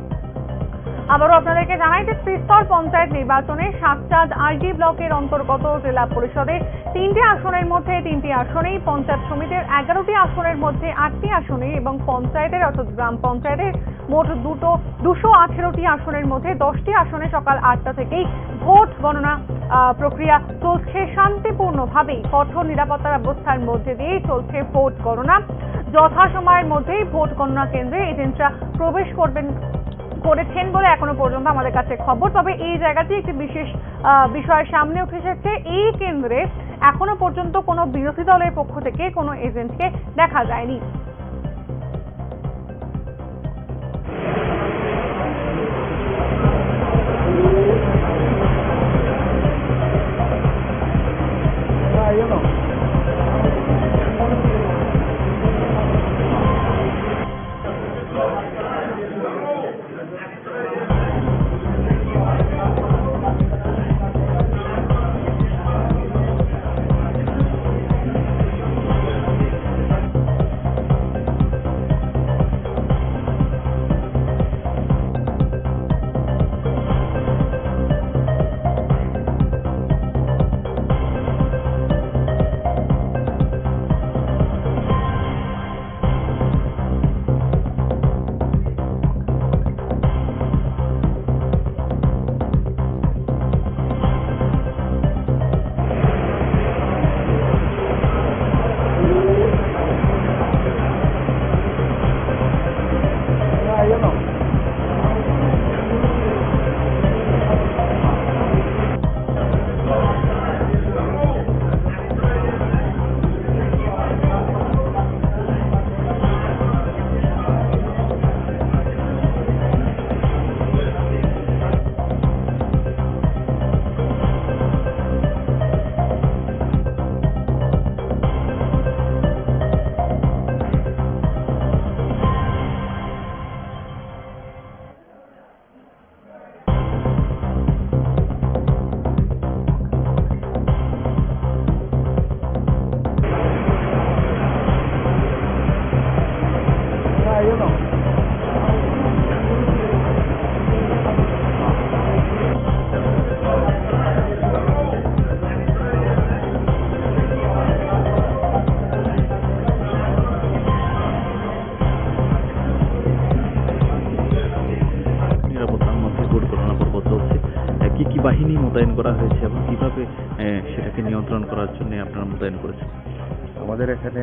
আবারও আপনাদেরকে জানাই যে ত্রিস্তর পঞ্চায়েত নির্বাচনে সাতচাঁদ আরডি ব্লকের অন্তর্গত জেলা পরিষদের 3টি আসনের মধ্যে 3টি আসনেই, পঞ্চায়েত সমিতির 11টি আসনের মধ্যে 8টি আসনে এবং পঞ্চায়েতের অর্থাৎ গ্রাম পঞ্চায়েতের মোট 218টি আসনের মধ্যে 10টি আসনে সকাল 8টা থেকেই ভোট গণনা প্রক্রিয়া চলছে শান্তিপূর্ণভাবে। কঠোর নিরাপত্তা ব্যবস্থার মধ্যে দিয়েই চলছে ভোট গণনা। যথাসময়ের মধ্যেই ভোট গণনা কেন্দ্রে এজেন্টরা প্রবেশ করেছেন বলে এখনো পর্যন্ত আমাদের কাছে খবর। তবে এই জায়গাতে একটি বিশেষ বিষয় সামনে উঠে এসেছে, এই কেন্দ্রে এখনো পর্যন্ত কোনো বিরোধী দলের পক্ষ থেকে কোনো এজেন্টকে দেখা যায়নি। বাহিনী মোতায়েন করা হয়েছে এবং কিভাবে সেটাকে নিয়ন্ত্রণ করার জন্য আপনারা মোতায়েন করেছেন? আমাদের এখানে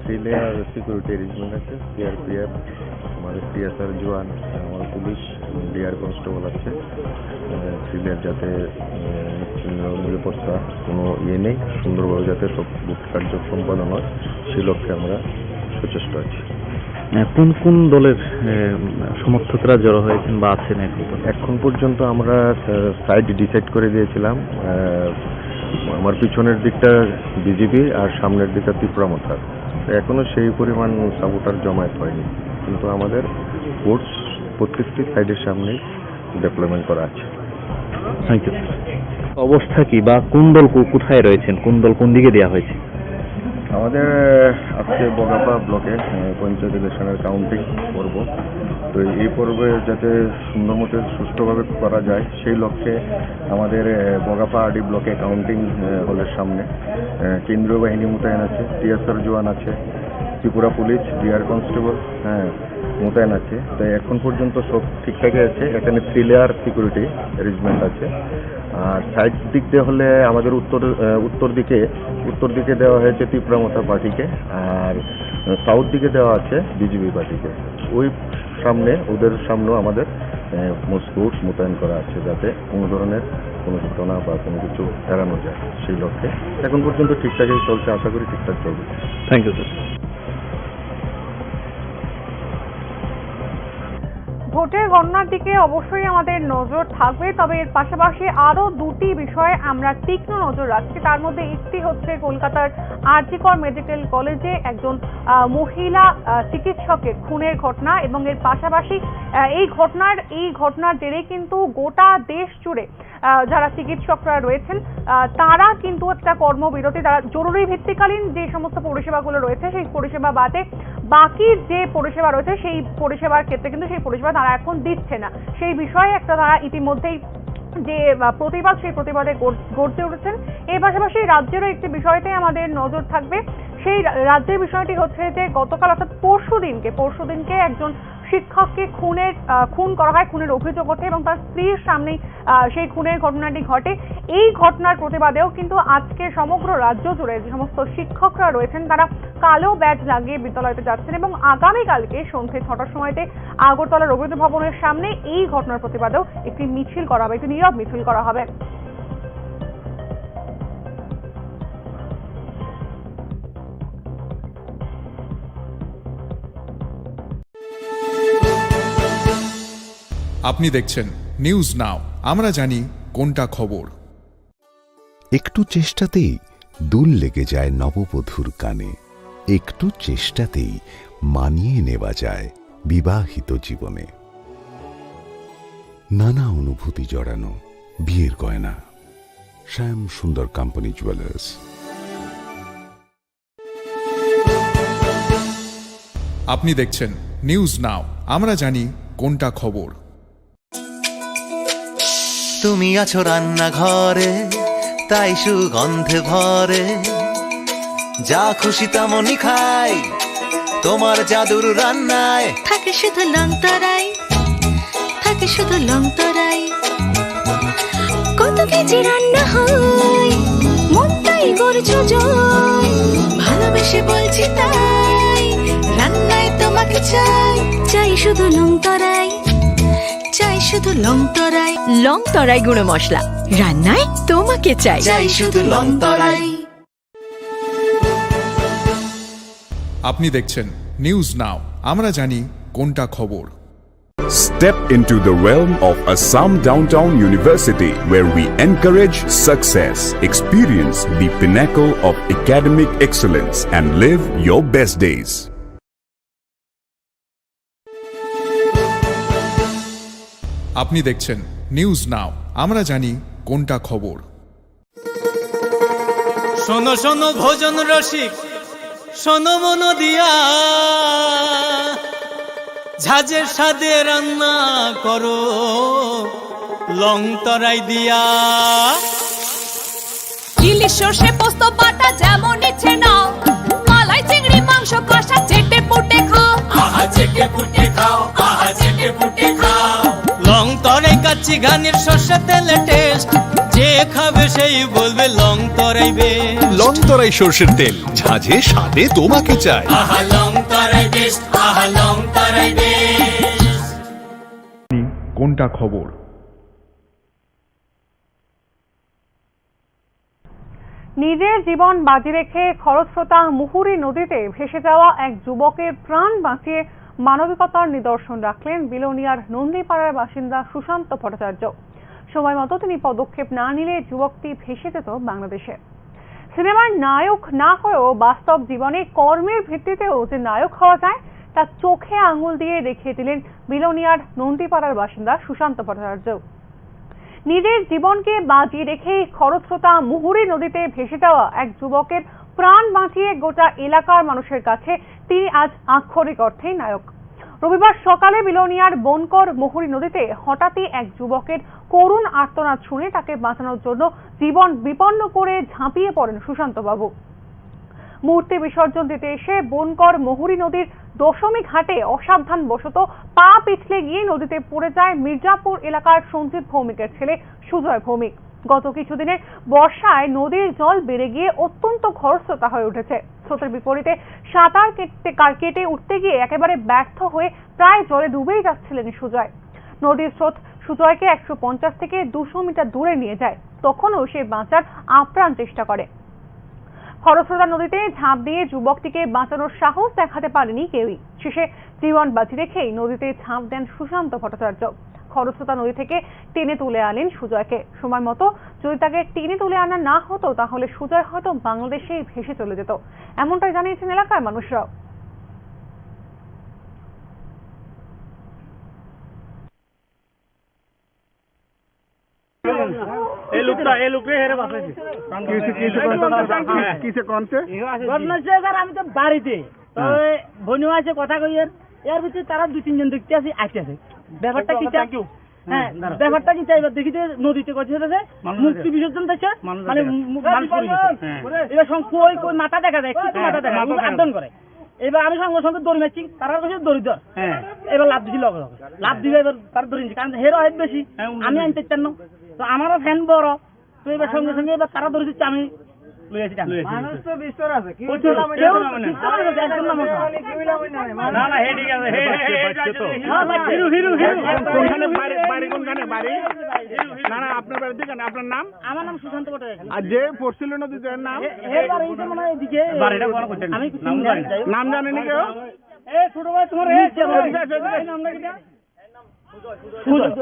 3 লেয়ার সিকিউরিটি অ্যারেঞ্জমেন্ট আছে। সিআরপিএফ, আমাদের টিএসআর জওয়ান, আমার পুলিশ, ডিআর কনস্টেবল আছে। 3 লেয়ার যাতে নিরাপত্তা কোনো নেই, সুন্দরভাবে যাতে সব ভোট কার্য সম্পাদন হয় সেই লক্ষ্যে আমরা সচেষ্ট আছি। কোন কোন দলের সমর্থকরা জড়ো হয়েছেন বা আছেন এখন পর্যন্ত? আমরা সাইড ডিসাইড করে দিয়েছিলাম। আমার পিছনের দিকটা বিজেপি আর সামনের দিকটা ত্রিপুরামথার। এখনো সেই পরিমাণ সাপোর্টার জমায়েত হয়নি, কিন্তু আমাদের ফোর্স প্রত্যেকটি সাইডের সামনেই ডেভেলপমেন্ট করা আছে। Thank you. অবস্থা কি বা কোন দল কোথায় রয়েছেন, কোন দল কোন দিকে দেওয়া হয়েছে? আমাদের আজকে বগাপা ব্লকে পঞ্চায়েত ইলেকশনের কাউন্টিং পর্ব। তো এই পর্বে যাতে সুন্দর মতো সুষ্ঠুভাবে করা যায় সেই লক্ষ্যে আমাদের বগাপা আরডি ব্লকে কাউন্টিং হলের সামনে কেন্দ্রীয় বাহিনী মোতায়েন আছে, টিএসআর জওয়ান আছে, ত্রিপুরা পুলিশ, ডিআর কনস্টেবল মোতায়েন আছে। তাই এখন পর্যন্ত সব ঠিকঠাকই আছে। এখানে 3 লেয়ার সিকিউরিটি অ্যারেঞ্জমেন্ট আছে। আর সাইড দিক দিয়ে হলে আমাদের উত্তর দিকে দেওয়া হয়েছে ত্রিপুরামথা পার্টিকে, আর সাউথ দিকে দেওয়া আছে বিজেপি পার্টিকে। ওই সামনে ওদের সামনেও আমাদের মজবুত মোতায়েন করা আছে, যাতে কোনো ধরনের কোনো ঘটনা বা কোনো কিছু এড়ানো যায় সেই লক্ষ্যে। এখন পর্যন্ত ঠিকঠাকই চলছে, আশা করি ঠিকঠাক চলবে। Thank you sir. ভোটের গণনার দিকে অবশ্যই আমাদের নজর থাকবে, তবে এর পাশাপাশি আরো দুটি বিষয়ে আমরা তীক্ষ্ণ নজর রাখছি। তার মধ্যে একটি হচ্ছে কলকাতার আরজিকর মেডিকেল কলেজে একজন মহিলা চিকিৎসকের খুনের ঘটনা, এবং এর পাশাপাশি এই ঘটনার জেরে কিন্তু গোটা দেশ জুড়ে যারা চিকিৎসকরা রয়েছেন তারা কিন্তু একটা কর্মবিরতি, তারা জরুরি ভিত্তিকালীন যে সমস্ত পরিষেবাগুলো রয়েছে সেই পরিষেবা বাদে বাকি যে পরিষেবা রয়েছে সেই পরিষেবার ক্ষেত্রে কিন্তু সেই পরিষেবা তারা এখন দিচ্ছে না। সেই বিষয়ে একটা তারা ইতিমধ্যেই যে প্রতিবাদ, সেই প্রতিবাদে গড়তে উঠেছেন। এর পাশাপাশি রাজ্যেরও একটি বিষয়তে আমাদের নজর থাকবে। সেই রাজ্যের বিষয়টি হচ্ছে যে গতকাল অর্থাৎ পরশুদিনকে একজন শিক্ষককে খুন করা হয়, খুনের অভিযোগ ওঠে এবং তার স্ত্রীর সামনেই সেই খুনের ঘটনাটি ঘটে। এই ঘটনার প্রতিবাদেও কিন্তু আজকে সমগ্র রাজ্য জুড়ে যে সমস্ত শিক্ষকরা রয়েছেন তারা কালো ব্যাজ লাগিয়ে বিদ্যালয়তে যাচ্ছেন, এবং আগামীকালকে সন্ধ্যে 6টার সময়তে আগরতলা রবীন্দ্র ভবনের সামনে এই ঘটনার প্রতিবাদেও একটি মিছিল করা হবে, একটি নীরব মিছিল করা হবে। আপনি দেখছেন নিউজ নাও, আমরা জানি কোনটা খবর। একটু চেষ্টাতেই দুল লেগে যায় নববধূর কানে, একটু চেষ্টাতেই মানিয়ে নেওয়া যায় বিবাহিত জীবনে। নানা অনুভূতি জড়ানো বিয়ের গয়না। শ্যাম সুন্দর কোম্পানি জুয়েলার্স। আপনি দেখছেন নিউজ নাও, আমরা জানি কোনটা খবর। তুমি আছো রান্নাঘরে, তাই সুগন্ধে ভরে, যা খুশি তেমনই খাই তোমার জাদুর রান্নায়। থাকে শুধু লংতরাই, থাকে শুধু লংতরাই, কত কেজি রান্না হয় মনটাই করছো জয়, ভালোবেসে বলছি তাই রান্নায় তোমাকে চাই, চাই শুধু লংতরাই, চাই শুধু লংতরাই, লংতরাই গুঁড়ো মশলা, রান্নায় তোমাকে চাই, চাই শুধু লংতরাই। আপনি দেখছেন নিউজ নাও, আমরা জানি কোনটা খবর। Step into the realm of Assam Downtown University, where we encourage success, experience the pinnacle of academic excellence, and live your best days. আপনি দেখছেন নিউজ নাও, আমরা জানি কোনটা খবর। শোনো শোনো ভোজন রসিক, শোনো মন দিয়া, ঝাঁঝের স্বাদে রান্না করো লং তরাই দিয়া। ইলিশ সর্ষে পোস্ত বাটা যেমন ইচ্ছে নাও, মালাই চিংড়ি মাংস কষা চেটে পুটে খাও, আহা চেটে পুটে খাও, আহা চেটে পুটে খাও। লং তরাই কাচ্চি ঘানির সর্ষে তেলে টেস্ট, যে খাবে সেই বলবে লং তরাই বেশ। লং তরাই সর্ষের তেল, ঝাঁঝে স্বাদে তোমাকে চাই। আহা লং তরাই বেশ, আহা লং তরাই বেশ। কোনটা খবর। নিজের জীবন বাজি রেখে খরস্রোতা মুহুরী নদীতে ভেসে যাওয়া এক যুবকের প্রাণ বাঁচিয়ে মানবিকতার নিদর্শন রাখলেন বিলোনিয়ার নন্দীপাড়ার বাসিন্দা সুশান্ত ভট্টাচার্য। সময় মতো তিনি পদক্ষেপ না নিলে যুবকটি ভেসে যেত বাংলাদেশে। সিনেমার নায়ক না হয়েও বাস্তব জীবনে কর্মের ভিত্তিতেও যে নায়ক হওয়া যায় তা চোখে আঙুল দিয়ে দেখিয়ে দিলেন বিলোনিয়ার নন্দীপাড়ার বাসিন্দা সুশান্ত ভট্টাচার্য। নিজের জীবনকে বাজি রেখে খরস্রোতা মুহুরী নদীতে ভেসে যাওয়া এক যুবকের প্রাণ বাঁচিয়ে গোটা এলাকার মানুষের কাছে তিনি আজ আক্ষরিক অর্থেই নায়ক। রবিবার সকালে বিলোনিয়ার বনকর মুহুরী নদীতে হঠাৎই এক যুবকের করুণ আর্তনাদ শুনে তাকে বাঁচানোর জন্য জীবন বিপন্ন করে ঝাঁপিয়ে পড়েন সুশান্ত বাবু। মূর্তি বিসর্জন দিতে এসে বনকর মুহুরী নদীর দশমী ঘাটে অসাবধান বশত পা পিছলে গিয়ে নদীতে পড়ে যায় মির্জাপুর এলাকার সঞ্জিত ভৌমিকের ছেলে সুজয় ভৌমিক। গত কিছুদিনের বর্ষায় নদীর জল বেড়ে গিয়ে অত্যন্ত খরস্রোতা হয়ে উঠেছে। স্রোতের বিপরীতে সাঁতার কেটে উঠতে গিয়ে একেবারে ব্যর্থ হয়ে প্রায় জলে ডুবেই যাচ্ছিলেন সুজয়। নদীর স্রোত সুজয়কে 150 থেকে 200 মিটার দূরে নিয়ে যায়। তখনও সে বাঁচার আপ্রাণ চেষ্টা করে। খরস্রোতা নদীতে ঝাঁপ দিয়ে যুবকটিকে বাঁচানোর সাহস দেখাতে পারেনি কেউই। শেষে জীবন বাজি রেখেই নদীতে ঝাঁপ দেন সুশান্ত ভট্টাচার্য। খরস্রোতা নদী থেকে টেনে তুলে আনেন সুজয়কে। সময় মতো যদি তাকে টেনে তুলে আনা না হতো তাহলে সুজয় হয়তো বাংলাদেশেই ভেসে চলে যেত, এমনটাই জানিয়েছেন এলাকার মানুষরা। আমি তো বাড়িতে বনু আছে কথা কই এর ভিতরে তারা 2-3 জন দেখতে আসি আসতেছে। ব্যাপারটা কি হ্যাঁ ব্যাপারটা কি চাইবার দেখি যে নদীতে কথা হচ্ছে মুক্তি বিসর্জন দিচ্ছে মানে এবার কই কই মাথা দেখা যায় কিছু মাথা দেখা আন্দোলন করে। এবার আমি সঙ্গে সঙ্গে দড়ি মারছি, তারা কাছে দড়ি ধর এবার লাভ দিছি লগে লগে লাভ দিবে এবার তার দড়ি কারণ হেরো হেড বেশি আমি আনতে চান না তো আমারও ফ্যান বড় তো এবার সঙ্গে সঙ্গে এবার তারা দড়ি দিচ্ছে আমি মানুষ তো বিস্তর আছে কি আপনার নাম? আমার নাম সুশান্ত ভট্টাচার্য। আর যে পড়ছিল নদীতে নাম নাম জানেনি কেউ? ছোট ভাই তোমার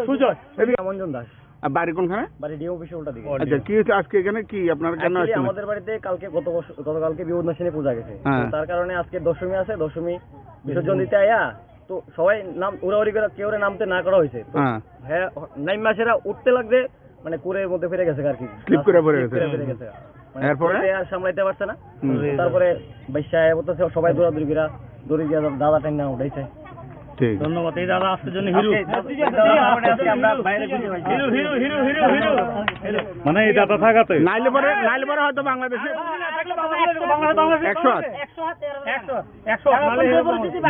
সুজয় মঞ্জন দাস। বাড়ি কোনখানে? বাড়ি ডিএম অফিসের উল্টা দিকে। আচ্ছা কি হচ্ছে আজকে এখানে কি আপনার কেন আসছেন? আমাদের বাড়িতে কালকে গতকালকে বিপদনাশিনী পূজা গেছে, তার কারণে আজকে দশমী আছে, দশমী বিসর্জন দিতে আয়া তো সবাই নাম উড়াউড়ি করে কেউ নামতে না করা হয়েছে। হ্যাঁ নাইম মাসেরা উঠতে লাগবে মানে কুড়ের মধ্যে ফিরে গেছে আর কি, স্লিপ করে পড়ে গেছে। এরপরে আর সামলাইতে পারছে না, তারপরে বাইশা বলতেছে সবাই দৌড়াদৌড়ি করে দড়ি দিয়ে দাদা টাইম না উঠাইছে। ধন্যবাদ এই দাদা আসার জন্য। হিরো মানে এই দাদা থাকাতে নাইলে পরে হয়তো বাংলাদেশে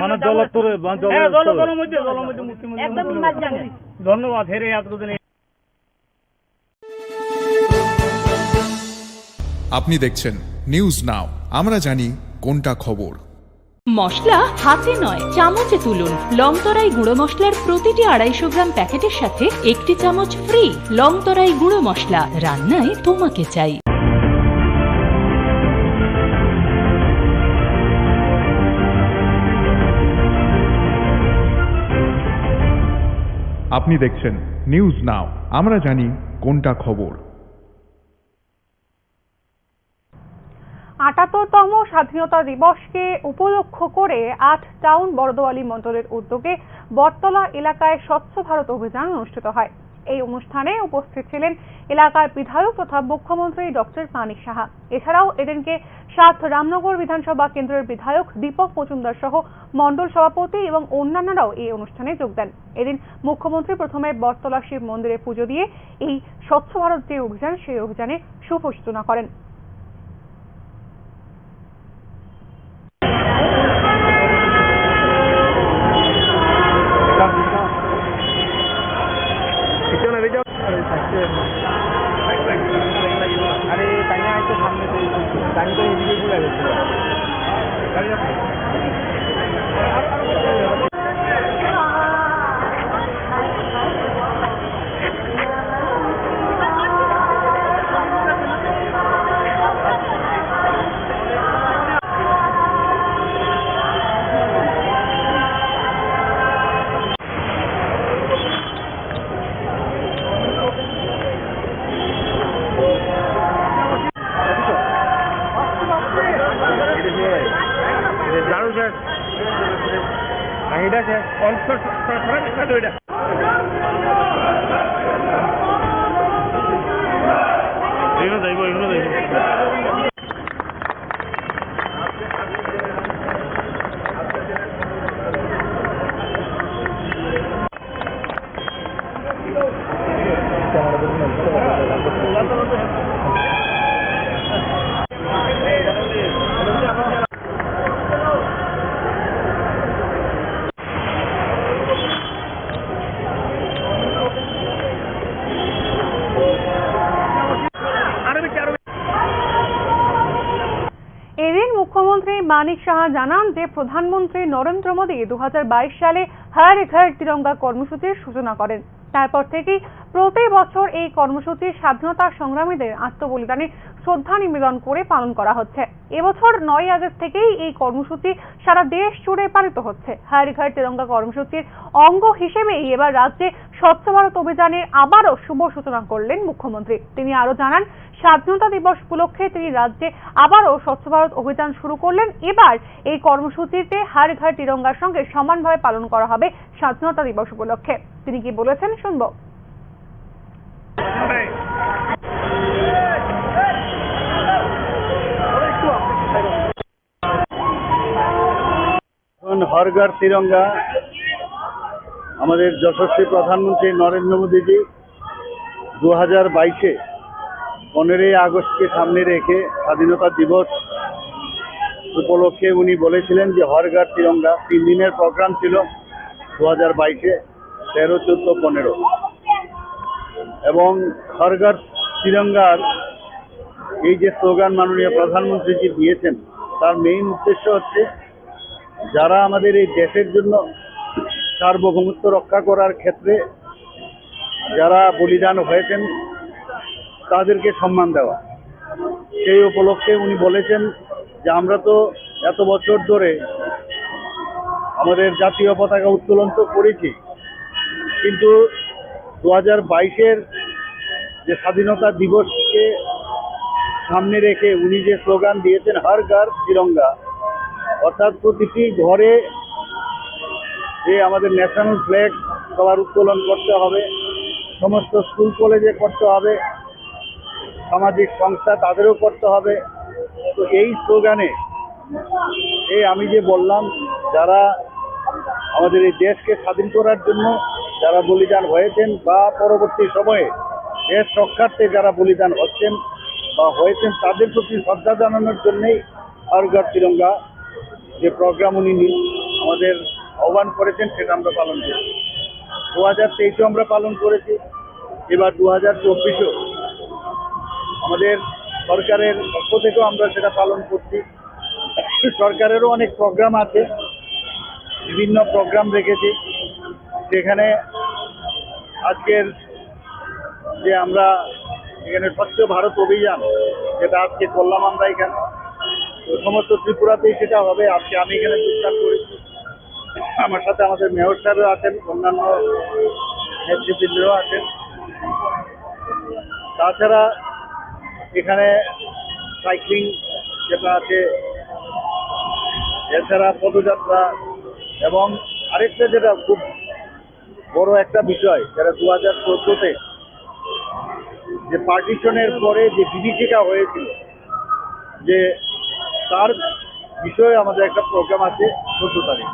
মানে জলস্তরে ধন্যবাদ হেরে এতদিন। আপনি দেখছেন নিউজ নাও, আমরা জানি কোনটা খবর। মশলা হাতে নয় চামচে তুলুন। লংতরাই গুঁড়ো মশলার প্রতিটি 250 গ্রাম প্যাকেটের সাথে 1টি চামচ ফ্রি। লংতরাই গুঁড়ো মশলা, রান্নায় তোমাকে চাই। আপনি দেখছেন নিউজ নাও, আমরা জানি কোনটা খবর। ৭৮তম স্বাধীনতা দিবসকে উপলক্ষ করে 8 টাউন বরদোয়ালি মণ্ডলের উদ্যোগে বটতলা এলাকায় স্বচ্ছ ভারত অভিযান অনুষ্ঠিত হয়। এই অনুষ্ঠানে উপস্থিত ছিলেন এলাকার বিধায়ক তথা মুখ্যমন্ত্রী ডক্টর মানিক সাহা। এছাড়াও এদিনকে ৭ রামনগর বিধানসভা কেন্দ্রের বিধায়ক দীপক মজুমদার সহ মণ্ডল সভাপতি এবং অন্যান্যরাও এই অনুষ্ঠানে যোগ দেন। এদিন মুখ্যমন্ত্রী প্রথমে বটতলা শিব মন্দিরে পুজো দিয়ে এই স্বচ্ছ ভারত যে অভিযান সেই অভিযানে শুভ সূচনা করেন। মুখ্যমন্ত্রী মানিক সাহা জানান যে প্রধানমন্ত্রী নরেন্দ্র মোদী 2022 সালে হর ঘর তিরঙ্গা কর্মসূচির সূচনা করেন। তারপর থেকেই প্রতি বছর এই কর্মসূচি স্বাধীনতা সংগ্রামীদের আত্মবলিদানে শ্রদ্ধা নিবেদন করে পালন করা হচ্ছে। এবছর 9 আগস্ট থেকেই এই কর্মসূচি সারা দেশ জুড়ে পালিত হচ্ছে। হর ঘর তিরঙ্গা কর্মসূচির অঙ্গ হিসেবেই এবার রাজ্যে স্বচ্ছ ভারত অভিযানের আবারও শুভ সূচনা করলেন মুখ্যমন্ত্রী। তিনি আরো জানান, স্বাধীনতা দিবস উপলক্ষে তিনি রাজ্যে আবারও স্বচ্ছ ভারত অভিযান শুরু করলেন। এবার এই কর্মসূচিতে হর ঘর তিরঙ্গার সঙ্গে সমানভাবে পালন করা হবে স্বাধীনতা দিবস উপলক্ষে। তিনি কি বলেছেন শুনবো। হর ঘর তিরঙ্গা আমাদের যশস্বী প্রধানমন্ত্রী নরেন্দ্র মোদীজি 2022-এ 15ই আগস্টকে সামনে রেখে স্বাধীনতা দিবস উপলক্ষে উনি বলেছিলেন যে হর ঘর তিরঙ্গা 3 দিনের প্রোগ্রাম ছিল 2022-এ 13, 14, 15 এবং হর ঘর তিরঙ্গার এই যে স্লোগান মাননীয় প্রধানমন্ত্রীজি দিয়েছেন তার মেইন উদ্দেশ্য হচ্ছে যারা আমাদের এই দেশের জন্য সার্বভৌমত্ব রক্ষা করার ক্ষেত্রে যারা বলিদান হয়েছেন তাদেরকে সম্মান দেওয়া। সেই উপলক্ষে উনি বলেছেন যে আমরা তো এত বছর ধরে আমাদের জাতীয় পতাকা উত্তোলন তো করেছি, কিন্তু 2022-এর যে স্বাধীনতা দিবসকে সামনে রেখে উনি যে স্লোগান দিয়েছেন হর ঘর তিরঙ্গা, অর্থাৎ প্রতিটি ঘরে যে আমাদের ন্যাশনাল ফ্ল্যাগ সবার উত্তোলন করতে হবে, সমস্ত স্কুল কলেজে করতে হবে, সামাজিক সংস্থা তাদেরও করতে হবে। তো এই স্লোগানে আমি যে বললাম যারা আমাদের এই দেশকে স্বাধীন করার জন্য যারা বলিদান হয়েছেন বা পরবর্তী সময়ে দেশ রক্ষার্থে যারা বলিদান হচ্ছেন বা হয়েছেন তাদের প্রতি শ্রদ্ধা জানানোর জন্যই হর ঘর তিরঙ্গা যে প্রোগ্রাম উনি আমাদের আহ্বান করেছেন সেটা আমরা পালন করেছি। 2023-এও আমরা পালন করেছি, এবার 2024-এও আমাদের সরকারের পক্ষ থেকেও আমরা সেটা পালন করছি। সরকারেরও অনেক প্রোগ্রাম আছে, বিভিন্ন প্রোগ্রাম রেখেছি। সেখানে আজকের যে আমরা এখানে স্বচ্ছ ভারত অভিযান যেটা আজকে করলাম আমরা এখানে, তো সমস্ত ত্রিপুরাতেই সেটা হবে। আজকে আমি এখানে যোগদান করেছি, আমার সাথে আমাদের মেয়র সাহেবও আছেন, অন্যান্য নেতৃবৃন্দরাও আছেন। তাছাড়া এখানে সাইক্লিং যেটা আছে, এছাড়া পদযাত্রা এবং আরেকটা যেটা খুব বড় একটা বিষয় যেটা 2014-তে যে পার্টিশনের পরে যে বিভীষিকা হয়েছিল, যে তার বিষয়ে আমাদের একটা প্রোগ্রাম আছে 14 তারিখ,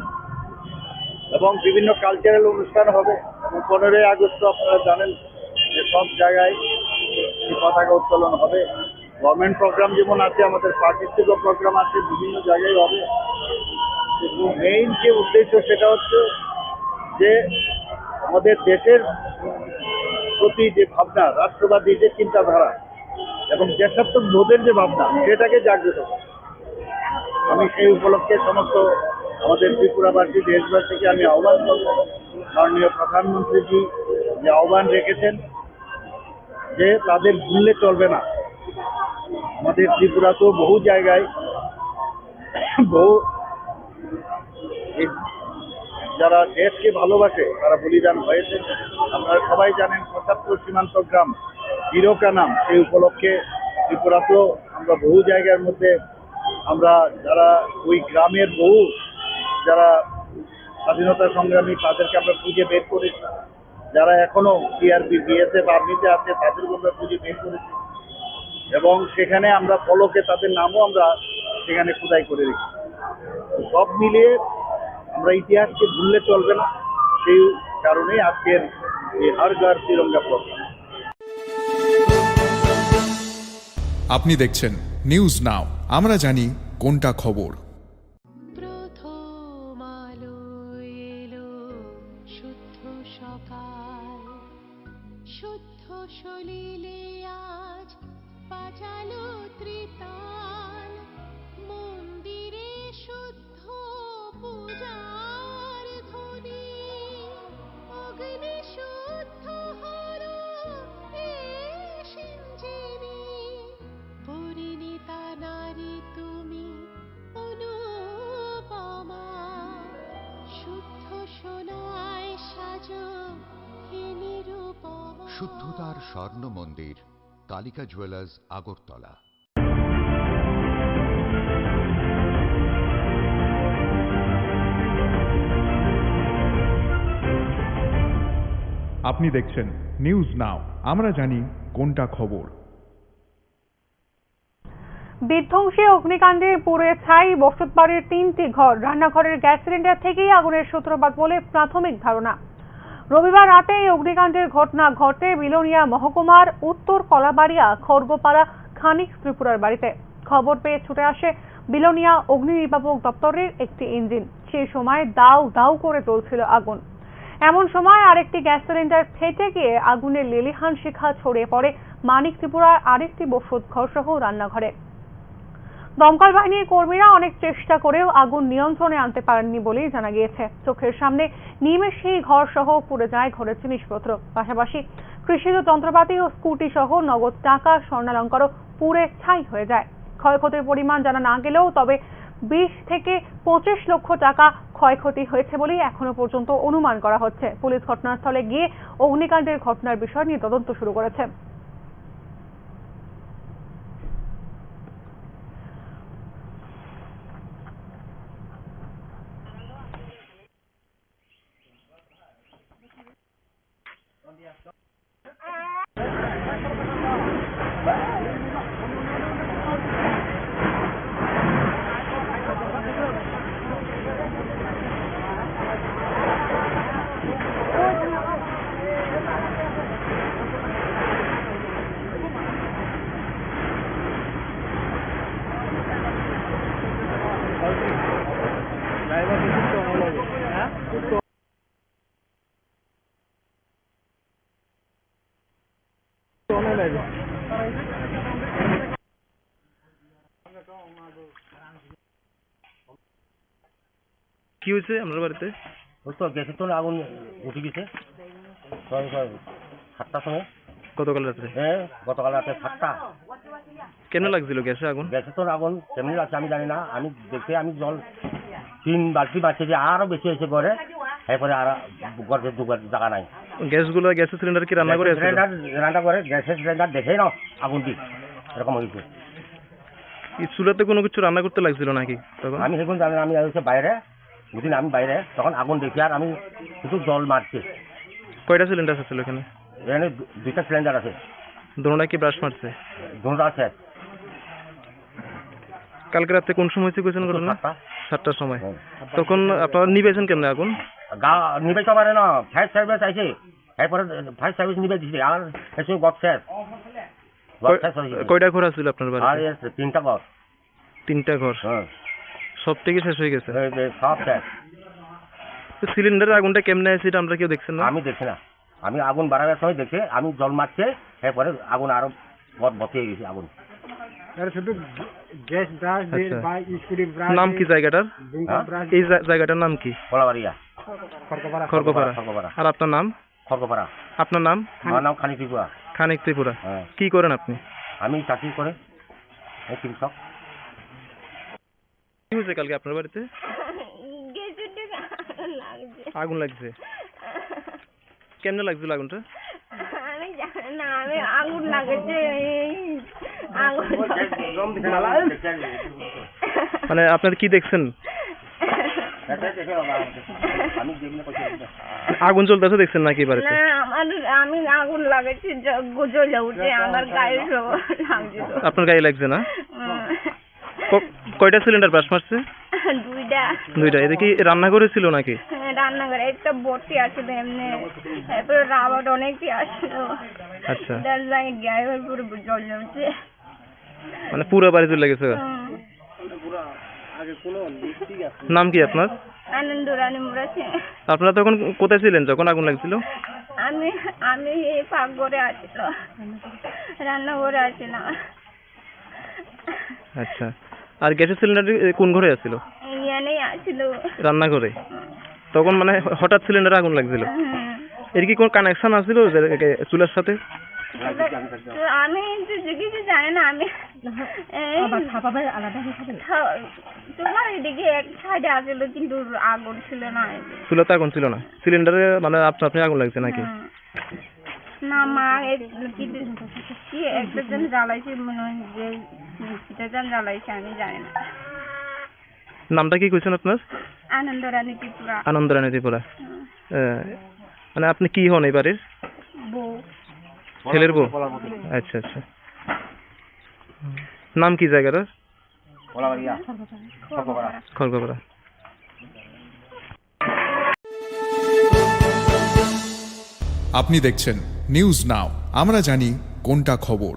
এবং বিভিন্ন কালচারাল অনুষ্ঠান হবে। এবং 15ই আগস্ট আপনারা জানেন যে সব জায়গায় পতাকা উত্তোলন হবে। গভর্নমেন্ট প্রোগ্রাম যেমন আছে, আমাদের পার্টির থেকেও প্রোগ্রাম আছে, বিভিন্ন জায়গায় হবে। কিন্তু মেইন যে উদ্দেশ্য সেটা হচ্ছে যে আমাদের দেশের প্রতি যে ভাবনা, রাষ্ট্রবাদী যে চিন্তাধারা এবং দেশাত্মক বোধের যে ভাবনা, সেটাকে জাগ্রত করে। আমি সেই উপলক্ষে সমস্ত আমাদের ত্রিপুরাবাসী দেশবাসীকে আমি আহ্বান করব, মাননীয় প্রধানমন্ত্রীজি যে আহ্বান রেখেছেন যে তাদের ভুললে চলবে না। আমাদের ত্রিপুরাতেও বহু জায়গায় বহু যারা দেশকে ভালোবাসে তারা বলিদান হয়েছে। আপনারা সবাই জানেন 75 সীমান্ত গ্রাম জিরোকা নাম, সেই উপলক্ষে ত্রিপুরাতেও আমরা বহু জায়গার মধ্যে আমরা যারা ওই গ্রামের বহু যারা স্বাধীনতা সংগ্রামী তাদেরকে আমরা খুঁজে বের করেছি। যারা এখনো সিআরপি, বিএসএফ, আর্মিতে আছে তাদেরকে আমরা খুঁজে বের করেছি এবং সেখানে আমরা ফলকে তাদের নামও আমরা সেখানে খোদাই করে রেখেছি। সব মিলিয়ে আমরা ইতিহাসকে ভুললে চলবে না, সেই কারণেই আজকের এই হর ঘর তিরঙ্গা প্রোগ্রাম। আপনি দেখছেন নিউজ নাও, আমরা জানি কোনটা খবর। শুদ্ধ সলিলে আজ বাজালো ত্রিতাল, মন্দিরে শুদ্ধতার স্বর্ণ মন্দির কালিকা জুয়েলার্স আগরতলা। আপনি দেখছেন নিউজ নাও, আমরা জানি কোনটা খবর। বিধ্বংসী অগ্নিকাণ্ডে পুড়ে ছাই বসতবাড়ির 3টি ঘর। রান্নাঘরের গ্যাস সিলিন্ডার থেকেই আগুনের সূত্রপাত বলে প্রাথমিক ধারণা। রবিবার রাতে এই অগ্নিকাণ্ডের ঘটনা ঘটে বিলোনিয়া মহকুমার উত্তর কলাবাড়িয়া খড়গোপাড়া খানিক ত্রিপুরার বাড়িতে। খবর পেয়ে ছুটে আসে বিলোনিয়া অগ্নি নির্বাপক দপ্তরের একটি ইঞ্জিন। সেই সময় দাউ দাউ করে চলছিল আগুন। এমন সময় আরেকটি গ্যাস সিলিন্ডার ফেটে গিয়ে আগুনের লেলিহান শিখা ছড়িয়ে পড়ে মানিক ত্রিপুরার আরেকটি বসত ঘর সহ রান্নাঘরে। দমকল বাহিনীর কর্মীরা অনেক চেষ্টা করেও আগুন নিয়ন্ত্রণে আনতে পারেননি বলেই জানা গিয়েছে। চোখের সামনে নিমেষেই ঘর সহ পুড়ে যায় ঘরের জিনিসপত্র। পাশাপাশি কৃষিজ যন্ত্রপাতি ও স্কুটি সহ নগদ টাকা, স্বর্ণালঙ্কারও পুড়ে ছাই হয়ে যায়। ক্ষয়ক্ষতির পরিমাণ জানা না গেলেও তবে 20 থেকে 25 লক্ষ টাকা ক্ষয়ক্ষতি হয়েছে বলেই এখনো পর্যন্ত অনুমান করা হচ্ছে। পুলিশ ঘটনাস্থলে গিয়ে অগ্নিকাণ্ডের ঘটনার বিষয় নিয়ে তদন্ত শুরু করেছে। কি হয়েছে আপনার বাড়িতে? ওই তো গ্যাসের তো আগুন উঠে গেছে 7টার সময়। গতকাল রাত্রে? হ্যাঁ, গতকাল রাতে 7টা। কেন লাগছিল গ্যাসে আগুন? গ্যাসে তো আগুন কেমনি লাগছে আমি জানি না। আমি দেখে আমি জল 3 বালতি বাঁচছে যে আরো বেশি হয়েছে ঘরে। এরপরে আর ঘরে দুবার জায়গা নাই। গ্যাসগুলো গ্যাসের সিলিন্ডার কি রান্না করে আছে? রান্না করে গ্যাসের সিলিন্ডার দেখেই না আগুন দিক এরকম হয়েছে। এই চুলাতে কোনো কিছু রান্না করতে লাগছিল নাকি তখন? আমি সেগুলো জানি না। আমি হচ্ছে বাইরে, বুঝলি আমি বাইরে, তখন আগুন দেখি আর আমি শুধু জল মারছি। কয়টা সিলিন্ডার আছে এখানে? এখানে 2টা সিলিন্ডার আছে। দোনোটা কি ব্রাশ মারছে? দোনোটা আছে। কালকে রাতে কোন সময় হয়েছে কোয়েশন করুন? 7টার সময়। তখন আপনারা নিবেছেন কেমনে আগুন? নিবেতে পারে না, ফায়ার সার্ভিস আইছে। এরপরে ফায়ার সার্ভিস নিবে দিছে আর এসে গট শেষ। কয়টা ঘর আছিল আপনার বাড়িতে? আর 3টা ঘর। 3টা ঘর? সব থেকে শেষ হয়ে গেছে? সব শেষ। সিলিন্ডারের আগুনটা কেমনে আছে এটা আমরা কেউ দেখছেন না? আমি দেখছি না। আমি আগুন বাড়াবার সময় দেখে আমি জল মারছে, এরপরে আগুন আরো বসে গেছে আগুন। নাম কি জায়গাটার? এই জায়গাটার নাম কি? কলাবাড়িয়া, খড়গোপাড়া। আর আপনার নাম? খড়গোপাড়া। আপনার নাম? আমার নাম খানিক ত্রিপুরা। খানিক ত্রিপুরা। কি করেন আপনি? আমি চাকরি করে কৃষক। কি হয়েছে কালকে আপনার বাড়িতে? আগুন লাগছে? কেমনে লাগছিল আগুনটা? আমি জানি না, আমি আগুন লাগেছে মানে আপনার কি দেখছেন? আগুন চলতেছে দেখছেন নাকি বাড়িতে? না, আমি আগুন লাগাচ্ছি জ্বলে উঠে আমার গায়ে লাগছিল। আপনার গায়ে লাগছে না? কয়টা সিলিন্ডার ব্রাশ মারছে? 2টা। এটা কি রান্নাঘরে ছিল নাকি? রান্নাঘরে একটা ভর্তি আছিল এমনি, তারপরে রাবার অনেকই আসছিল। আচ্ছা। গায়ে পুরো জ্বলে উঠছে। মানে পুরো বাড়ি জ্বলে গেছে? নাম কি আপনার? আনন্দ রানী মুরাছে। আপনারা তখন কোথায় ছিলেন যখন আগুন লাগছিল? আমি এই পাকঘরে আসছিল, রান্নাঘরে আসছিলাম। আচ্ছা। আর গ্যাসের সিলিন্ডার কোন ঘরে আছিল? ইয়ানেই আসছিল, রান্নাঘরে। তখন মানে হঠাৎ সিলিন্ডারে আগুন লাগছিল? এর কি কোন কানেকশন আছিল চুলার সাথে? আমি কিছু জানি না। আমি তোমার এদিকে এক সাইডে আসছিল কিন্তু আগুন ছিল না। চুলাতে আগুন ছিল না, সিলিন্ডারে মানে আপনি আগুন লাগছে নাকি? না মা কি একটা জন জ্বালাইছে মনে হয় যে কিটা জন জ্বালাইছে আমি জানি না। নামটা কি কইছেন আপনার? আনন্দরানী ত্রিপুরা। আনন্দরানী ত্রিপুরা। মানে আপনি কি হন এই বাড়ির? বউ। ছেলের বউ? আচ্ছা আচ্ছা। নাম কি জায়গাটার? খড়গপাড়া। আপনি দেখছেন নিউজ নাও, আমরা জানি কোনটা খবর।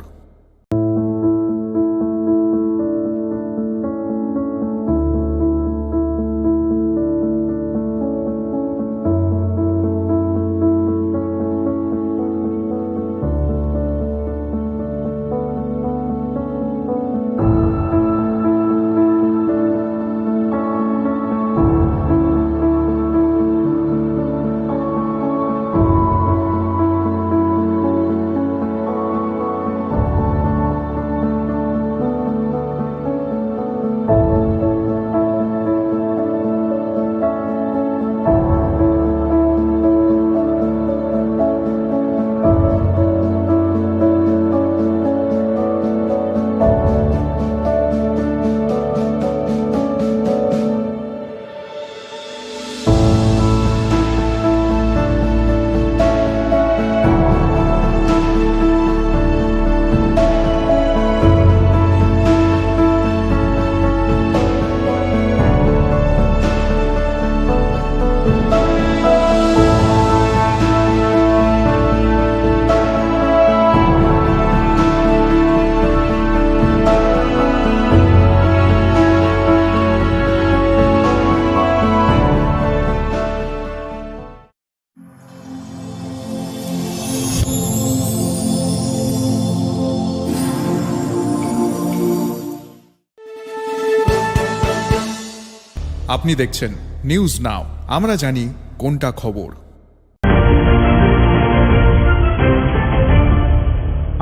আপনি দেখছেন নিউজ নাও, আমরা জানি কোনটা খবর।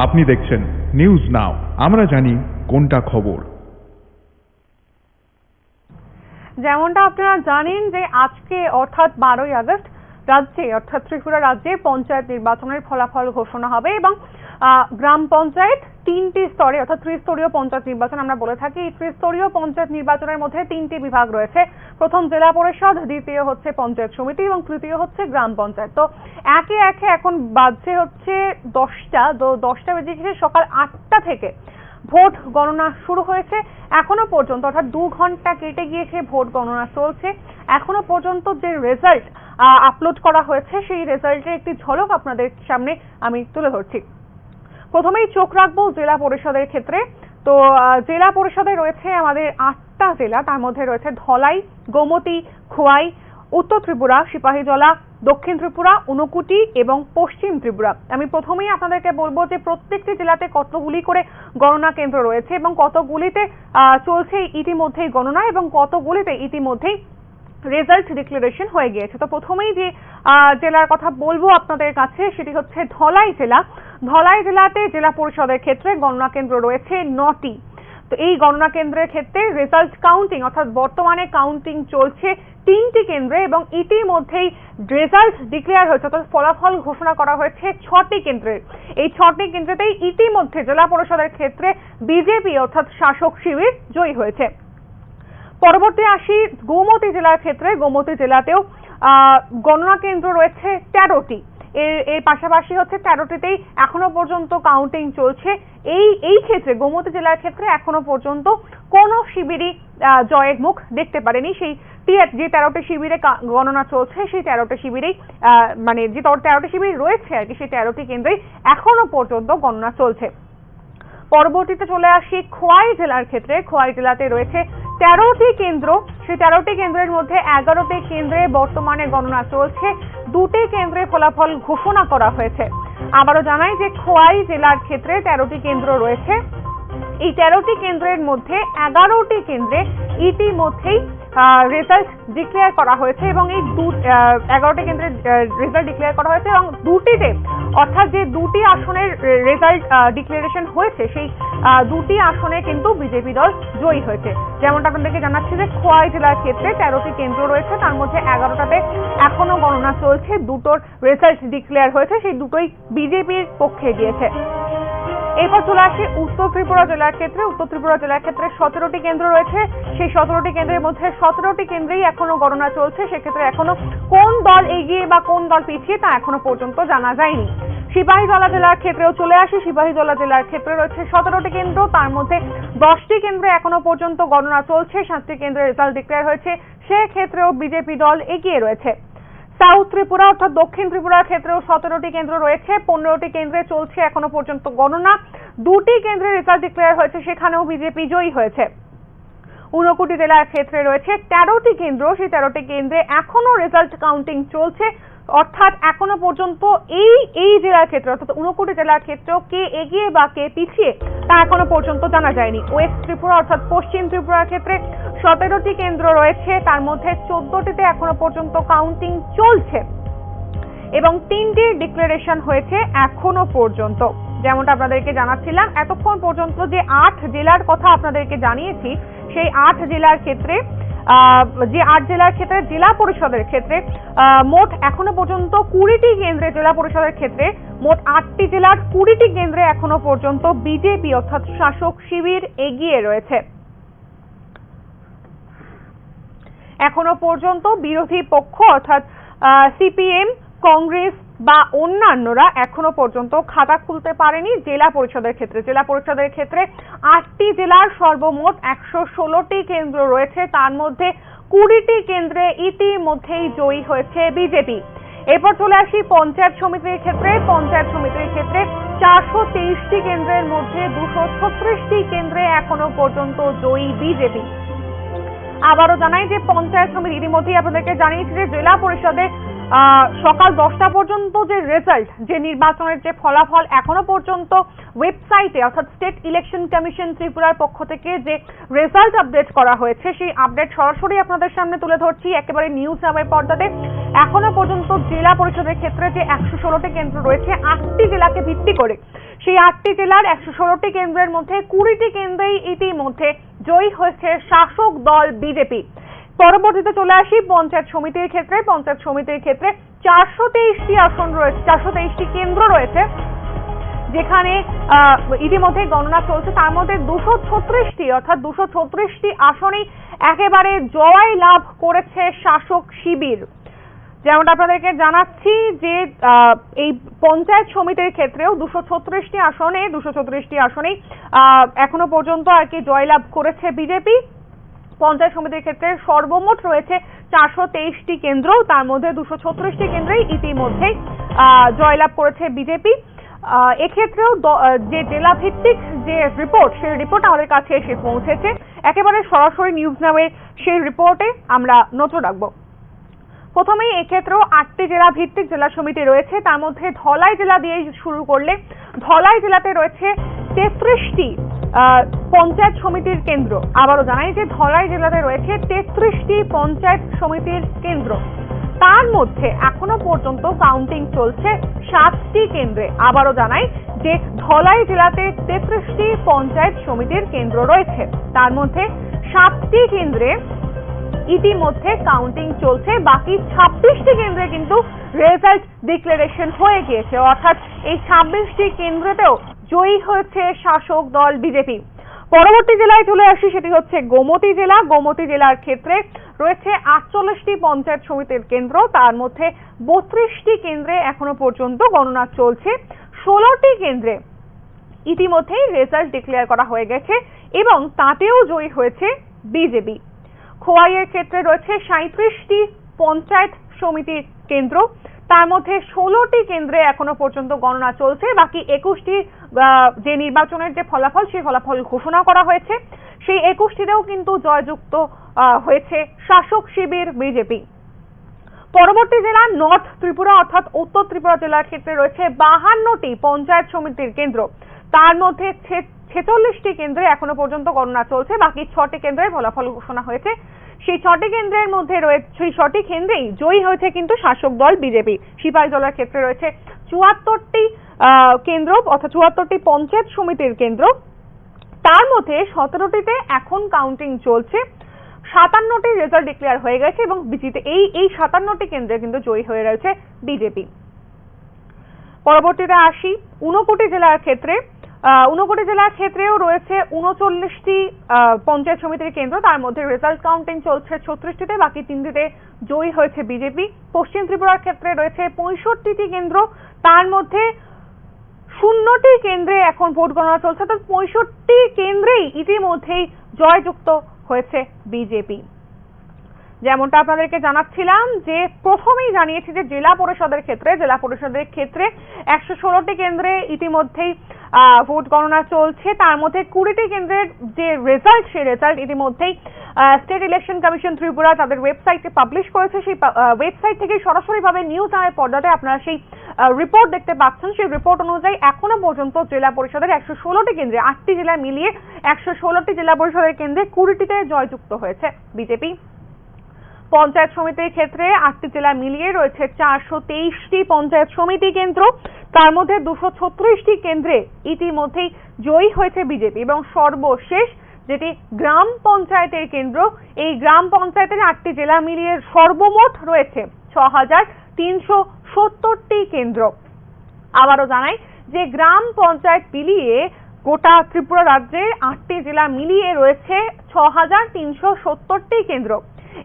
আপনি দেখছেন নিউজ নাও, আমরা জানি কোনটা খবর। যেমনটা আপনারা জানেন যে আজকে অর্থাৎ 12ই আগস্ট রাজ্যে অর্থাৎ ত্রিপুরা রাজ্যে পঞ্চায়েত নির্বাচনের ফলাফল ঘোষণা হবে এবং গ্রাম পঞ্চায়েত 3টি স্তরে অর্থাৎ ত্রিস্তরীয় পঞ্চায়েত নির্বাচন আমরা বলে থাকি। এই ত্রিস্তরীয় পঞ্চায়েত নির্বাচনের মধ্যে 3টি বিভাগ রয়েছে। প্রথম জেলা পরিষদ, দ্বিতীয় হচ্ছে পঞ্চায়েত সমিতি এবং তৃতীয় হচ্ছে গ্রাম পঞ্চায়েত। তো একে একে এখন বাজছে হচ্ছে 10টা বেজে গেছে, সকাল 8টা থেকে ভোট গণনা শুরু হয়েছে। এখনো পর্যন্ত অর্থাৎ 2 ঘন্টা কেটে গিয়েছে, ভোট গণনা চলছে। এখনো পর্যন্ত যে রেজাল্ট আপলোড করা হয়েছে সেই রেজাল্টের একটি ঝলক আপনাদের সামনে আমি তুলে ধরছি। প্রথমেই চোখ রাখবো জেলা পরিষদের ক্ষেত্রে। তো জেলা পরিষদে রয়েছে আমাদের 8টা জেলা, তার মধ্যে রয়েছে ধলাই, গোমতী, খোয়াই, উত্তর ত্রিপুরা, সিপাহীজলা, দক্ষিণ ত্রিপুরা, ঊনকোটি এবং পশ্চিম ত্রিপুরা। আমি প্রথমেই আপনাদেরকে বলবো যে প্রত্যেকটি জেলাতে কতগুলি করে গণনা কেন্দ্র রয়েছে এবং কতগুলিতে চলছে ইতিমধ্যেই গণনা এবং কতগুলিতে ইতিমধ্যেই রেজাল্ট ডিক্লারেশন হয়ে গিয়েছে। তো প্রথমেই যে জেলার কথা বলবো আপনাদের কাছে সেটি হচ্ছে ধলাই জেলা। ধলাই জেলাতে জেলা পরিষদের ক্ষেত্রে গণনা কেন্দ্র রয়েছে 9টি। তো এই গণনা কেন্দ্রের ক্ষেত্রে রেজাল্ট কাউন্টিং অর্থাৎ বর্তমানে কাউন্টিং চলছে 3টি কেন্দ্রে এবং ইতিমধ্যেই রেজাল্ট ডিক্লেয়ার হয়েছে অর্থাৎ ফলাফল ঘোষণা করা হয়েছে 6টি কেন্দ্রে। এই 6টি কেন্দ্রেতেই ইতিমধ্যে জেলা পরিষদের ক্ষেত্রে বিজেপি অর্থাৎ শাসক শিবির জয়ী হয়েছে। পরবর্তী আসি গোমতী জেলার ক্ষেত্রে। গোমতী জেলাতেও গণনা কেন্দ্র রয়েছে 13টি। এর পাশাপাশি হচ্ছে 13টিতেই এখনো পর্যন্ত কাউন্টিং চলছে। এই ক্ষেত্রে গোমতী জেলার ক্ষেত্রে এখনো পর্যন্ত কোনো শিবিরই জয়ের মুখ দেখতে পারেনি। সেই যে 13টি শিবিরে গণনা চলছে সেই 13টি শিবিরেই মানে যে 13টি শিবির রয়েছে আর কি, সেই 13টি কেন্দ্রেই এখনো পর্যন্ত গণনা চলছে। পরবর্তীতে চলে আসি খোয়াই জেলার ক্ষেত্রে। খোয়াই জেলাতে রয়েছে 13টি কেন্দ্র। সেই 13টি কেন্দ্রের মধ্যে 11টি কেন্দ্রে বর্তমানে গণনা চলছে। 2টি কেন্দ্রে ফলাফল ঘোষণা করা হয়েছে। আবারও জানাই যে খোয়াই জেলার ক্ষেত্রে 13টি কেন্দ্র রয়েছে। এই 13টি কেন্দ্রের মধ্যে 11টি কেন্দ্রে ইতিমধ্যেই রেজাল্ট ডিক্লেয়ার করা হয়েছে এবং এই 11টি কেন্দ্রে রেজাল্ট ডিক্লেয়ার করা হয়েছে এবং 2টিতে অর্থাৎ যে দুটি আসনের রেজাল্ট ডিক্লারেশন হয়েছে সেই দুটি আসনে কিন্তু বিজেপি দল জয়ী হয়েছে। যেমনটা আপনাদেরকে জানাচ্ছি যে খোয়াই জেলার ক্ষেত্রে 13টি কেন্দ্র রয়েছে, তার মধ্যে 11টাতে এখনো গণনা চলছে, দুটোর রেজাল্ট ডিক্লেয়ার হয়েছে, সেই দুটোই বিজেপির পক্ষে গিয়েছে। এরপর চলে আসি উত্তর ত্রিপুরা জেলার ক্ষেত্রে। উত্তর ত্রিপুরা জেলার ক্ষেত্রে 17টি কেন্দ্র রয়েছে, সেই 17টি কেন্দ্রের মধ্যে 17টি কেন্দ্রেই এখনো গণনা চলছে। সেক্ষেত্রে এখনো কোন দল এগিয়ে বা কোন দল পিছিয়ে তা এখনো পর্যন্ত জানা যায়নি। সিপাহীজলা জেলার ক্ষেত্রেও চলে আসি। সিপাহীজলা জেলার ক্ষেত্রে রয়েছে 17টি কেন্দ্র, তার মধ্যে 10টি কেন্দ্রে এখনো পর্যন্ত গণনা চলছে, 7টি কেন্দ্রের রেজাল্ট ডিক্লেয়ার হয়েছে, সেক্ষেত্রেও বিজেপি দল এগিয়ে রয়েছে। সাউথ ত্রিপুরা অর্থাৎ দক্ষিণ ত্রিপুরার ক্ষেত্রেও 17টি কেন্দ্র রয়েছে, 15টি কেন্দ্রে চলছে এখনো পর্যন্ত গণনা, 2টি কেন্দ্রে রেজাল্ট ডিক্লেয়ার হয়েছে, সেখানেও বিজেপি জয়ী হয়েছে। ঊনকোটি জেলার ক্ষেত্রে রয়েছে 13টি কেন্দ্র, সেই 13টি কেন্দ্রে এখনো রেজাল্ট কাউন্টিং চলছে, অর্থাৎ এখনো পর্যন্ত এই জেলার ক্ষেত্রে অর্থাৎ ঊনকোটি জেলার ক্ষেত্রেও কে এগিয়ে বা কে পিছিয়ে তা এখনো পর্যন্ত জানা যায়নি। ওয়েস্ট ত্রিপুরা অর্থাৎ পশ্চিম ত্রিপুরার ক্ষেত্রে 17টি কেন্দ্র রয়েছে, তার মধ্যে 14টিতে এখনো পর্যন্ত কাউন্টিং চলছে এবং 3টি ডিক্লারেশন হয়েছে এখনো পর্যন্ত। যেমনটা আপনাদেরকে জানাচ্ছিলাম এতক্ষণ পর্যন্ত যে 8 জেলার কথা আপনাদেরকে জানিয়েছি, সেই 8 জেলার ক্ষেত্রে জেলা পরিষদের ক্ষেত্রে মোট এখনো পর্যন্ত 20টি কেন্দ্রে, জেলা পরিষদের ক্ষেত্রে মোট 8টি জেলার 20টি কেন্দ্রে এখনো পর্যন্ত বিজেপি অর্থাৎ শাসক শিবির এগিয়ে রয়েছে। এখনো পর্যন্ত বিরোধী পক্ষ অর্থাৎ সিপিএম, কংগ্রেস বা অন্যান্যরা এখনো পর্যন্ত খাতা খুলতে পারেনি জেলা পরিষদের ক্ষেত্রে। জেলা পরিষদের ক্ষেত্রে 8টি জেলার সর্বমোট 116টি কেন্দ্র রয়েছে, তার মধ্যে 20টি কেন্দ্রে ইতিমধ্যেই জয়ী হয়েছে বিজেপি। এরপর চলে আসি পঞ্চায়েত সমিতির ক্ষেত্রে। পঞ্চায়েত সমিতির ক্ষেত্রে 423টি কেন্দ্রের মধ্যে 236টি কেন্দ্রে এখনো পর্যন্ত জয়ী বিজেপি। আবারও জানাই যে পঞ্চায়েত সমিতি ইতিমধ্যেই আপনাদেরকে জানিয়েছি যে জেলা পরিষদে সকাল 10টা পর্যন্ত যে রেজাল্ট, যে নির্বাচনের যে ফলাফল এখনো পর্যন্ত ওয়েবসাইটে অর্থাৎ স্টেট ইলেকশন কমিশন ত্রিপুরার পক্ষ থেকে যে রেজাল্ট আপডেট করা হয়েছে, সেই আপডেট সরাসরি আপনাদের সামনে তুলে ধরছি একেবারে নিউজ নামের পর্দাতে। এখনো পর্যন্ত জেলা পরিষদের ক্ষেত্রে যে 116টি কেন্দ্র রয়েছে 8টি জেলাকে ভিত্তি করে, সেই 8টি জেলার 116টি কেন্দ্রের মধ্যে 20টি কেন্দ্রেই ইতিমধ্যে জয়ী হয়েছে শাসক দল বিজেপি। পরবর্তীতে চলে আসি পঞ্চায়েত সমিতির ক্ষেত্রে। পঞ্চায়েত সমিতির ক্ষেত্রে 423টি আসন রয়েছে, 423টি কেন্দ্র রয়েছে, যেখানে ইতিমধ্যে গণনা চলছে, তার মধ্যে 236টি অর্থাৎ 236টি আসনেই একেবারে জয় লাভ করেছে শাসক শিবির। যেমনটা আপনাদেরকে জানাচ্ছি যে এই পঞ্চায়েত সমিতির ক্ষেত্রেও 236টি আসনেই এখনো পর্যন্ত আর কি জয়লাভ করেছে বিজেপি। পঞ্চায়েত সমিতির ক্ষেত্রে সর্বমোট রয়েছে 423টি কেন্দ্র, তার মধ্যে 236টি কেন্দ্রেই ইতিমধ্যে জয়লাভ করেছে বিজেপি। এক্ষেত্রেও যে জেলা ভিত্তিক যে রিপোর্ট, সেই রিপোর্ট আমাদের কাছে এসে পৌঁছেছে, একেবারে সরাসরি নিউজ নামের সেই রিপোর্টে আমরা নজর রাখবো। প্রথমেই এক্ষেত্রেও 8টি জেলা ভিত্তিক জেলা সমিতি রয়েছে, তার মধ্যে ধলাই জেলা দিয়ে শুরু করলে ধলাই জেলাতে রয়েছে 33টি পঞ্চায়েত সমিতির কেন্দ্র। আবারও জানাই যে ধলাই জেলাতে রয়েছে 33টি পঞ্চায়েত সমিতির কেন্দ্র, তার মধ্যে এখনো পর্যন্ত কাউন্টিং চলছে 7টি কেন্দ্রে। আবারও জানাই যে ধলাই জেলাতে 33টি পঞ্চায়েত সমিতির কেন্দ্র রয়েছে, তার মধ্যে 7টি কেন্দ্রে ইতিমধ্যে কাউন্টিং চলছে, বাকি 26টি কেন্দ্রে কিন্তু রেজাল্ট ডিক্লারেশন হয়ে গিয়েছে, অর্থাৎ এই 26টি কেন্দ্রেতেও জয়ী হয়েছে শাসক দল বিজেপি। পরবর্তী জেলায় চলে আসি, সেটি হচ্ছে গোমতী জেলা। গোমতী জেলার ক্ষেত্রে রয়েছে 48টি পঞ্চায়েত সমিতির কেন্দ্র, তার মধ্যে 32টি কেন্দ্রে এখনো পর্যন্ত গণনা চলছে, 16টি কেন্দ্রে ইতিমধ্যেই রেজাল্ট ডিক্লেয়ার করা হয়ে গেছে এবং তাতেও জয়ী হয়েছে বিজেপি। খোয়াইয়ের ক্ষেত্রে রয়েছে 37টি পঞ্চায়েত সমিতির কেন্দ্র, তার মধ্যে 16টি কেন্দ্রে এখনো পর্যন্ত গণনা চলছে, বাকি 21টি যে নির্বাচনের যে ফলাফল, সেই ফলাফল ঘোষণা করা হয়েছে, সেই 21টিতেও কিন্তু জয়যুক্ত হয়েছে শাসক শিবির বিজেপি। পরবর্তী জেলা নর্থ ত্রিপুরা অর্থাৎ উত্তর ত্রিপুরা জেলার ক্ষেত্রে রয়েছে 52টি পঞ্চায়েত সমিতির কেন্দ্র, তার মধ্যে 46টি কেন্দ্রে এখনো পর্যন্ত গণনা চলছে, বাকি 6টি কেন্দ্রের ফলাফল ঘোষণা হয়েছে। সেই 6টি কেন্দ্রের মধ্যে রয়েছে, সেই 6টি কেন্দ্রেই জয়ী হয়েছে কিন্তু শাসক দল বিজেপি। সিপাহীজলার ক্ষেত্রে রয়েছে 74টি কেন্দ্র অর্থাৎ 74টি পঞ্চায়েত সমিতির কেন্দ্র, তার মধ্যে 17টিতে এখন কাউন্টিং চলছে। 57টি রেজাল্ট ডিক্লেয়ার হয়ে গেছে এবং বিজেপি এই 57টি কেন্দ্রে কিন্তু জয়ী হয়ে রয়েছে বিজেপি। পরবর্তীতে আসি ঊনকোটি জেলার ক্ষেত্রে। ঊনকোটি জেলার ক্ষেত্রেও রয়েছে 39টি পঞ্চায়েত সমিতির কেন্দ্র, তার মধ্যে রেজাল্ট কাউন্টিং চলছে 36টিতে, বাকি 3টিতে জয়ী হয়েছে বিজেপি। পশ্চিম ত্রিপুরার ক্ষেত্রে রয়েছে 65টি কেন্দ্র, তার মধ্যে 0টি কেন্দ্রে এখন ভোট গণনা চলছে, অর্থাৎ 65টি কেন্দ্রেই ইতিমধ্যেই জয়যুক্ত হয়েছে বিজেপি। যেমনটা আপনাদেরকে জানাচ্ছিলাম যে প্রথমেই জানিয়েছি যে জেলা পরিষদের ক্ষেত্রে 116টি কেন্দ্রে ইতিমধ্যেই ভোট গণনা চলছে, তার মধ্যে 20টি কেন্দ্রের যে রেজাল্ট সেই রেজাল্ট ইতিমধ্যেই স্টেট ইলেকশন কমিশন ত্রিপুরা তাদের ওয়েবসাইটে পাবলিশ করেছে। সেই ওয়েবসাইট থেকে সরাসরিভাবে নিউজ আওয়ার পর্দাতে আপনারা সেই রিপোর্ট দেখতে পাচ্ছেন। সেই রিপোর্ট অনুযায়ী এখনো পর্যন্ত জেলা পরিষদের 116টি কেন্দ্রে 8টি জেলা মিলিয়ে 116টি জেলা পরিষদের কেন্দ্রে 20টিতে জয়যুক্ত হয়েছে বিজেপি। পঞ্চায়েত সমিতির ক্ষেত্রে 8টি জেলা মিলিয়ে রয়েছে 423টি পঞ্চায়েত সমিতি কেন্দ্র, তার মধ্যে 236টি কেন্দ্রে ইতিমধ্যেই জয়ী হয়েছে বিজেপি। এবং সর্বশেষ যেটি গ্রাম পঞ্চায়েতের কেন্দ্র, এই গ্রাম পঞ্চায়েতের 8টি জেলা মিলিয়ে সর্বমোট রয়েছে 6370টি কেন্দ্র। আবারও জানাই যে গ্রাম পঞ্চায়েত মিলিয়ে গোটা ত্রিপুরা রাজ্যের 8টি জেলা মিলিয়ে রয়েছে 6370টি কেন্দ্র।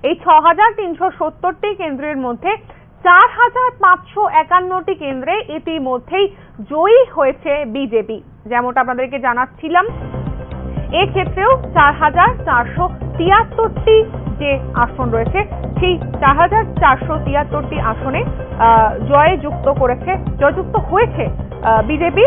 এই 6370টি কেন্দ্রের মধ্যে 4551টি কেন্দ্রে ইতিমধ্যেই জয়ী হয়েছে বিজেপি। যেমনটা আপনাদেরকে জানাচ্ছিলাম, এক্ষেত্রেও 4473টি যে আসন রয়েছে সেই 4473টি আসনে জয়যুক্ত হয়েছে বিজেপি।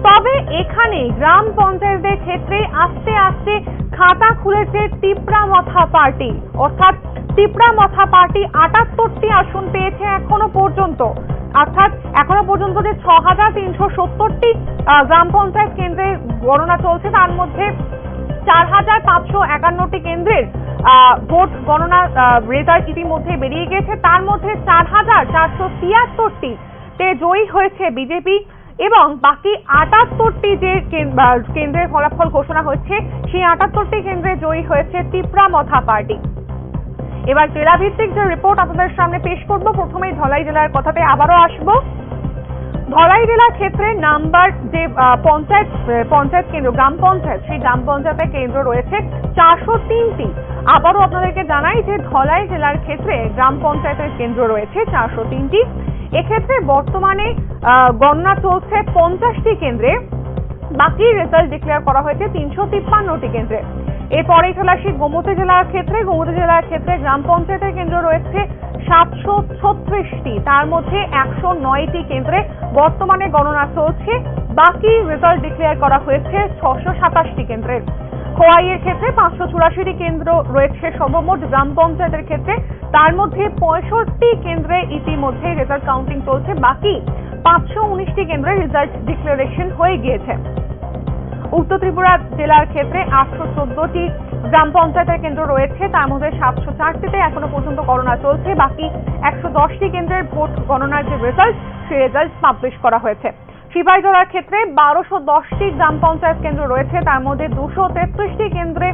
তবে এখানে গ্রাম পঞ্চায়েতের ক্ষেত্রে আস্তে আস্তে খাতা খুলেছে তিপ্রামথা পার্টি, অর্থাৎ তিপ্রামথা পার্টি 78টি আসন পেয়েছে এখনো পর্যন্ত। অর্থাৎ এখনো পর্যন্ত যে 6370টি গ্রাম পঞ্চায়েত কেন্দ্রে গণনা চলছে, তার মধ্যে 4551টি কেন্দ্রের ভোট গণনা রেজাল্ট ইতিমধ্যে বেরিয়ে গেছে, তার মধ্যে 4473টিতে জয়ী হয়েছে বিজেপি এবং বাকি 78টি যে কেন্দ্রের ফলাফল ঘোষণা হচ্ছে সেই 78টি কেন্দ্রে জয়ী হয়েছে তিপ্রামথা পার্টি। এবার জেলা ভিত্তিক যে রিপোর্ট আপনাদের সামনে পেশ করব। প্রথমেই ধলাই জেলার কথাতে আবারও আসব। ধলাই জেলার ক্ষেত্রে নাম্বার যে পঞ্চায়েত কেন্দ্র গ্রাম পঞ্চায়েত, সেই গ্রাম পঞ্চায়েতের কেন্দ্র রয়েছে 403টি। আবারও আপনাদেরকে জানাই যে ধলাই জেলার ক্ষেত্রে গ্রাম পঞ্চায়েতের কেন্দ্র রয়েছে 403টি। এক্ষেত্রে বর্তমানে গণনা চলছে 50টি কেন্দ্রে, বাকি রেজাল্ট ডিক্লেয়ার করা হয়েছে 353টি কেন্দ্রে। এরপরে চলে আসি গোমতী জেলার ক্ষেত্রে। গোমতী জেলার ক্ষেত্রে গ্রাম পঞ্চায়েতের কেন্দ্র রয়েছে 736টি, তার মধ্যে 109টি কেন্দ্রে বর্তমানে গণনা চলছে, বাকি রেজাল্ট ডিক্লেয়ার করা হয়েছে 627টি কেন্দ্রের। খোয়াইয়ের ক্ষেত্রে 584টি কেন্দ্র রয়েছে সর্বমোট গ্রাম পঞ্চায়েতের ক্ষেত্রে, তার মধ্যে 65টি কেন্দ্রে ইতিমধ্যে রেজাল্ট কাউন্টিং চলছে, বাকি 519টি কেন্দ্রে রেজাল্ট ডিক্লারেশন হয়ে গিয়েছে। উত্তর ত্রিপুরা জেলার ক্ষেত্রে 814টি গ্রাম পঞ্চায়েতের কেন্দ্র রয়েছে, তার মধ্যে 704টিতে এখনো পর্যন্ত গণনা চলছে, বাকি 110টি কেন্দ্রের ভোট গণনার যে রেজাল্ট সেই রেজাল্ট পাবলিশ করা হয়েছে। সিপাহী জেলার ক্ষেত্রে 1210টি গ্রাম পঞ্চায়েত কেন্দ্র রয়েছে, তার মধ্যে 233টি কেন্দ্রে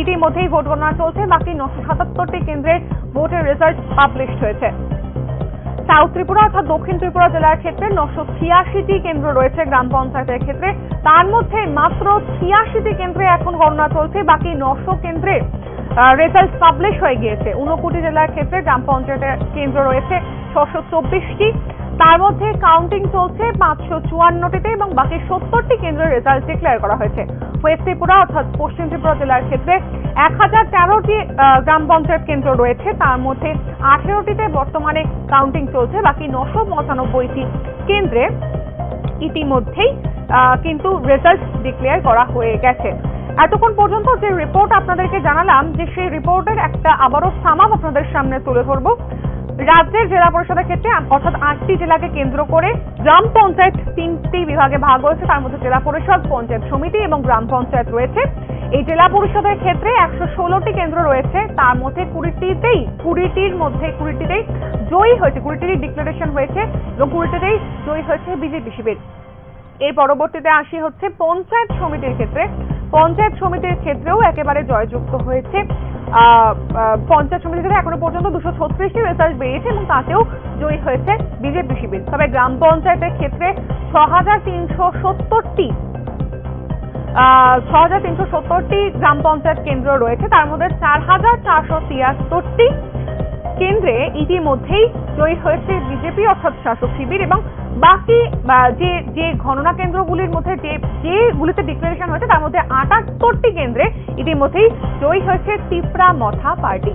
ইতিমধ্যেই ভোট গণনা চলছে, বাকি 977টি কেন্দ্রের ভোটের রেজাল্ট পাবলিশ হয়েছে। সাউথ ত্রিপুরা অর্থাৎ দক্ষিণ ত্রিপুরা জেলার ক্ষেত্রে 986টি কেন্দ্র রয়েছে গ্রাম পঞ্চায়েতের ক্ষেত্রে, তার মধ্যে মাত্র 86টি কেন্দ্রে এখন গণনা চলছে, বাকি 900 কেন্দ্রে রেজাল্ট পাবলিশ হয়ে গিয়েছে। ঊনকোটি জেলার ক্ষেত্রে গ্রাম পঞ্চায়েতের কেন্দ্র রয়েছে 624টি, তার মধ্যে কাউন্টিং চলছে 554টিতে এবং বাকি 70টি কেন্দ্রের রেজাল্ট ডিক্লেয়ার করা হয়েছে। ওয়েস্ট ত্রিপুরা অর্থাৎ পশ্চিম ত্রিপুরা জেলার ক্ষেত্রে 1013টি গ্রাম পঞ্চায়েত কেন্দ্র রয়েছে, তার মধ্যে 18টিতে বর্তমানে কাউন্টিং চলছে, বাকি 995টি কেন্দ্রে ইতিমধ্যেই কিন্তু রেজাল্ট ডিক্লেয়ার করা হয়ে গেছে। এতক্ষণ পর্যন্ত যে রিপোর্ট আপনাদেরকে জানালাম, যে সেই রিপোর্টের একটা আবারও সামাপ আপনাদের সামনে তুলে ধরবো। রাজ্যের জেলা পরিষদের ক্ষেত্রে অর্থাৎ 8টি জেলাকে কেন্দ্র করে গ্রাম পঞ্চায়েত 3টি বিভাগে ভাগ হয়েছে, তার মধ্যে জেলা পরিষদ, পঞ্চায়েত সমিতি এবং গ্রাম পঞ্চায়েত রয়েছে। এই জেলা পরিষদের ক্ষেত্রে 116টি কেন্দ্র রয়েছে, তার মধ্যে 20টিতেই জয়ী হয়েছে, 20টিরই ডিক্লারেশন হয়েছে এবং 20টিতেই জয়ী হয়েছে বিজেপি শিবির। এর পরবর্তীতে আসি হচ্ছে পঞ্চায়েত সমিতির ক্ষেত্রে। পঞ্চায়েত সমিতির ক্ষেত্রেও একেবারে জয়যুক্ত হয়েছে। পঞ্চায়েত সমিতিতে এখনো পর্যন্ত 236টি রেজাল্ট বেরিয়েছে এবং তাতেও জয়ী হয়েছে বিজেপি শিবির। তবে গ্রাম পঞ্চায়েতের ক্ষেত্রে 6370টি গ্রাম পঞ্চায়েত কেন্দ্র রয়েছে, তার মধ্যে 4473টি কেন্দ্রে ইতিমধ্যেই জয়ী হয়েছে বিজেপি অর্থাৎ শাসক শিবির এবং বাকি যে গণনা কেন্দ্রগুলির মধ্যে যেগুলিতে ডিক্লারেশন হয়েছে তার মধ্যে 78টি কেন্দ্রে ইতিমধ্যেই জয়ী হয়েছে তিপ্রা মথা পার্টি।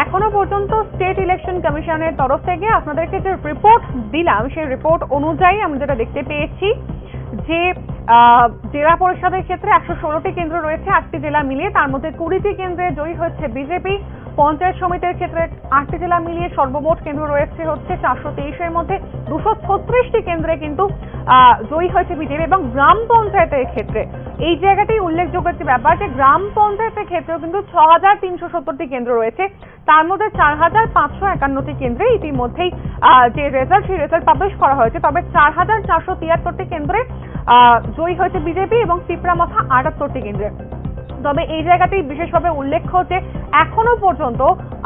এখনো পর্যন্ত স্টেট ইলেকশন কমিশনের তরফ থেকে আপনাদেরকে যে রিপোর্ট দিলাম সেই রিপোর্ট অনুযায়ী আমরা যেটা দেখতে পেয়েছি যে জেলা পরিষদের ক্ষেত্রে 116টি কেন্দ্র রয়েছে 8টি জেলা মিলিয়ে, তার মধ্যে 20টি কেন্দ্রে জয়ী হচ্ছে বিজেপি। পঞ্চায়েত সমিতির ক্ষেত্রে 8টি জেলা মিলিয়ে সর্বমোট কেন্দ্র রয়েছে হচ্ছে 423-এর মধ্যে 236টি কেন্দ্রে কিন্তু জয়ী হয়েছে বিজেপি। এবং গ্রাম পঞ্চায়েতের ক্ষেত্রে এই জায়গাটাই উল্লেখযোগ্য একটি ব্যাপার যে গ্রাম পঞ্চায়েতের ক্ষেত্রেও কিন্তু 6370টি কেন্দ্র রয়েছে, তার মধ্যে 4551টি কেন্দ্রে ইতিমধ্যেই যে রেজাল্ট সেই রেজাল্ট পাবলিশ করা হয়েছে। তবে 4473টি কেন্দ্রে জয়ী হয়েছে বিজেপি এবং তিপ্রা মথা 78টি কেন্দ্রে। তবে এই জায়গাতেই বিশেষভাবে উল্লেখ্য যে এখনো পর্যন্ত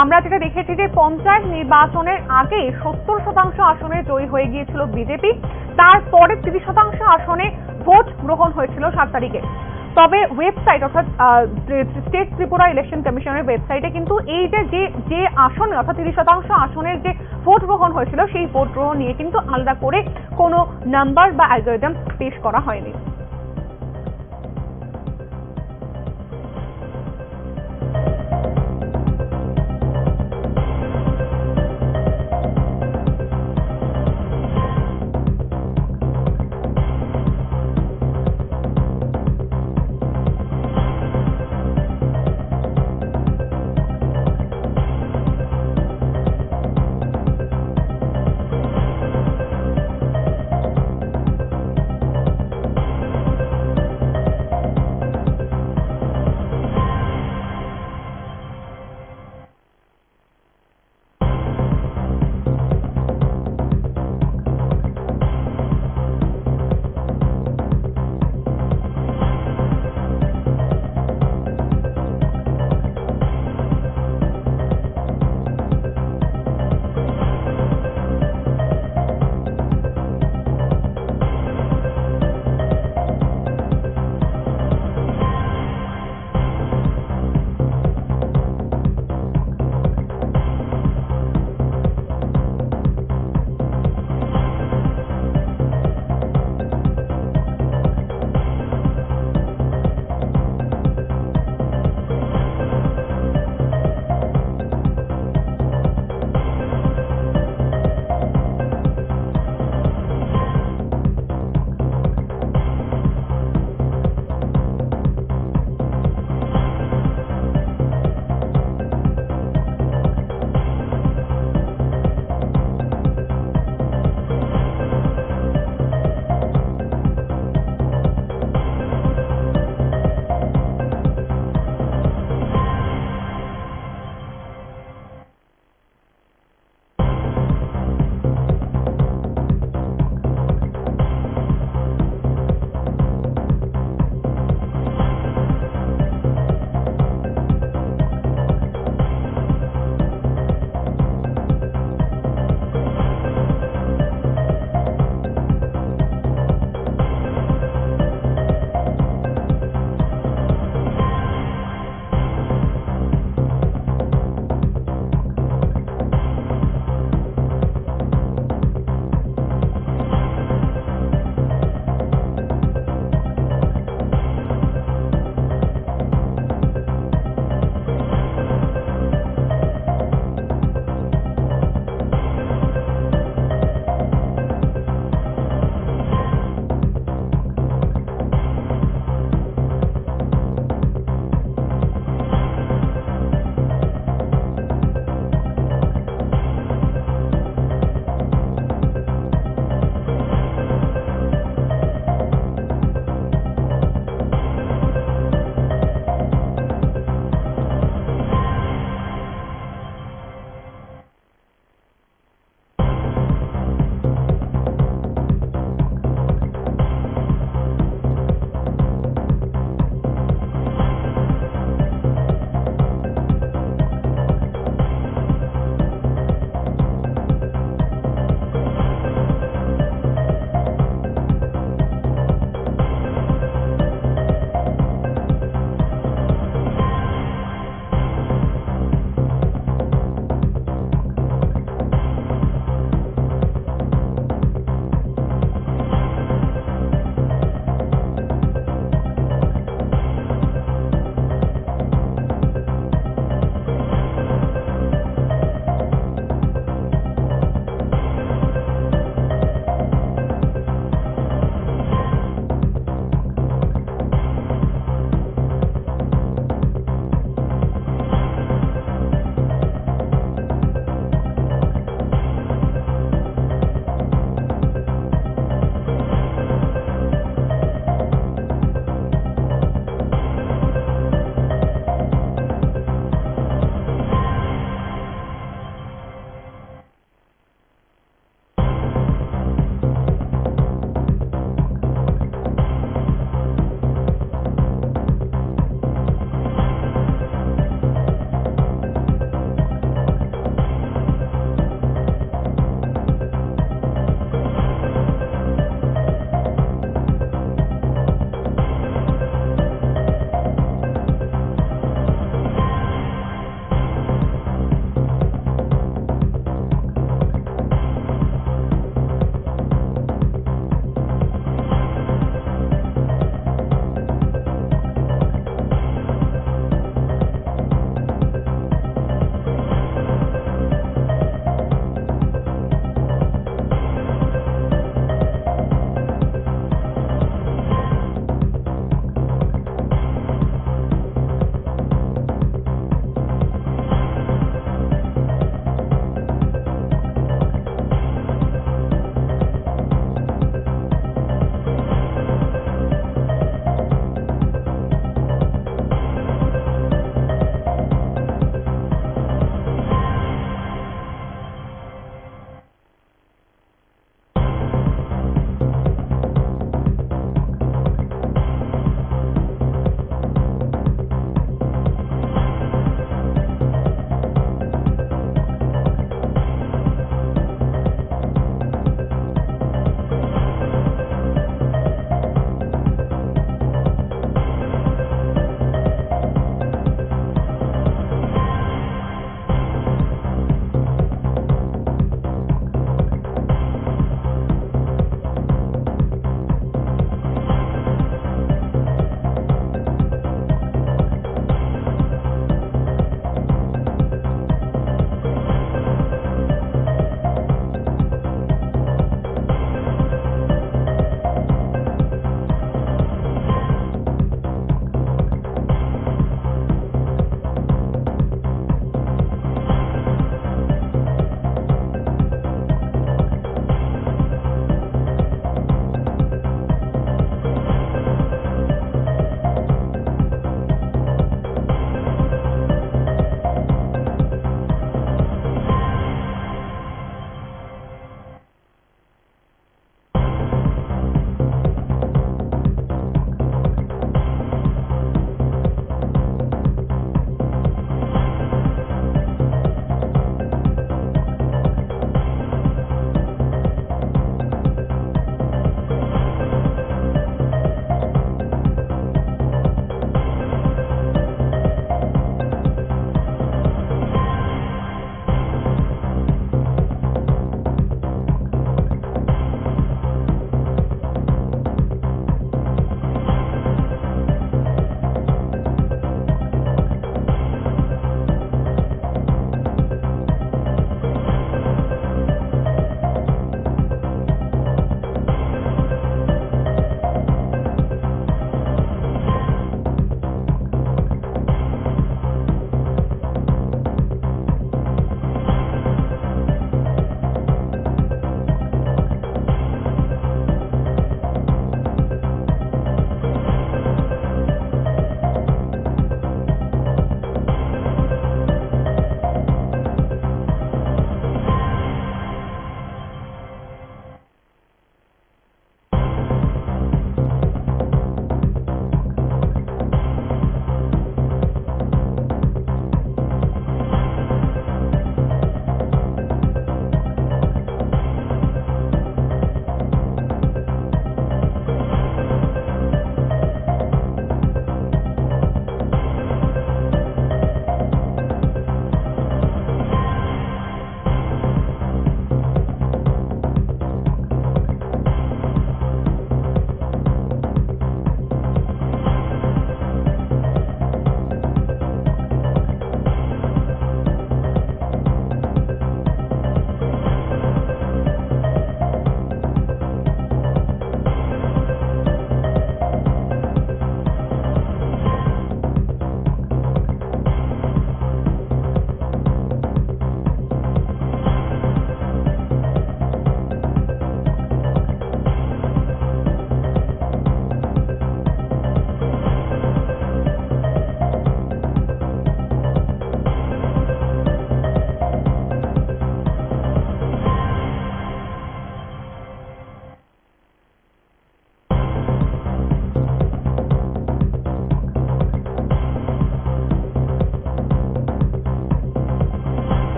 আমরা যেটা দেখেছি যে পঞ্চায়েত নির্বাচনের আগে 70% আসনে জয়ী হয়ে গিয়েছিল বিজেপি, তারপরে 30% আসনে ভোট গ্রহণ হয়েছিল 7 তারিখে। তবে ওয়েবসাইট অর্থাৎ স্টেট ত্রিপুরা ইলেকশন কমিশনের ওয়েবসাইটে কিন্তু এই যে আসনে অর্থাৎ 30% আসনের যে ভোট গ্রহণ হয়েছিল সেই ভোট গ্রহণ নিয়ে কিন্তু আলাদা করে কোনো নাম্বার বা অ্যালগরিদম পেশ করা হয়নি।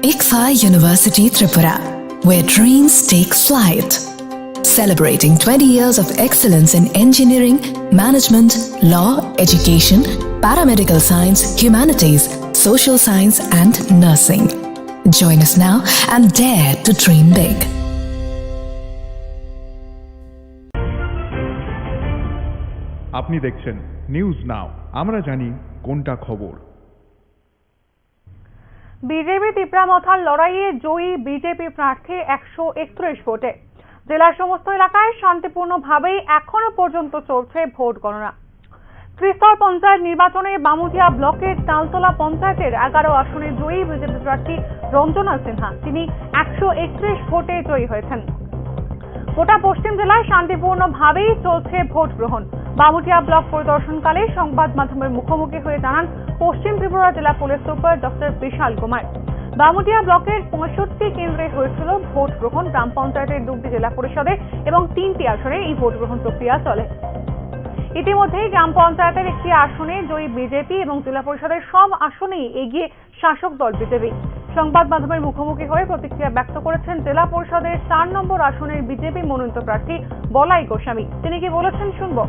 ICFA University Tripura, where dreams take flight. Celebrating 20 years of excellence in engineering, management, law, education, paramedical science, humanities, social science, and nursing. Join us now and dare to dream big. আপনি দেখছেন news now, আমরা জানি কোনটা খবর। BJP তিপ্রামথার লড়াইয়ে জয়ী BJP প্রার্থী 131 ভোটে। জেলার সমস্ত এলাকায় শান্তিপূর্ণভাবেই এখনো পর্যন্ত চলছে ভোট গণনা। ত্রিস্তর পঞ্চায়েত নির্বাচনে বামুটিয়া ব্লকের তালতলা পঞ্চায়েতের 11 আসনে জয়ী বিজেপি প্রার্থী রঞ্জনা সিনহা, তিনি 131 ভোটে জয়ী হয়েছেন। গোটা পশ্চিম জেলায় শান্তিপূর্ণভাবেই চলছে ভোট গ্রহণ। বামুটিয়া ব্লক পরিদর্শনকালে সংবাদ মাধ্যমের মুখোমুখি হয়ে জানান পশ্চিম ত্রিপুরা জেলা পুলিশ সুপার ডক্টর বিশাল কুমার। বামুটিয়া ব্লকের 65 কেন্দ্রে হয়েছিল ভোট গ্রহণ। গ্রাম পঞ্চায়েতের 2টি জেলা পরিষদে এবং 3টি আসনে এই ভোট গ্রহণ প্রক্রিয়া চলে। ইতিমধ্যেই গ্রাম পঞ্চায়েতের একটি আসনে জয়ী বিজেপি এবং জেলা পরিষদের সব আসনেই এগিয়ে শাসক দল বিজেপি। সংবাদ মাধ্যমের মুখোমুখি হয়ে প্রতিক্রিয়া ব্যক্ত করেছেন জেলা পরিষদের 4 নম্বর আসনের বিজেপি মনোনীত প্রার্থী বলাই গোস্বামী। তিনি কি বলেছেন শুনবো।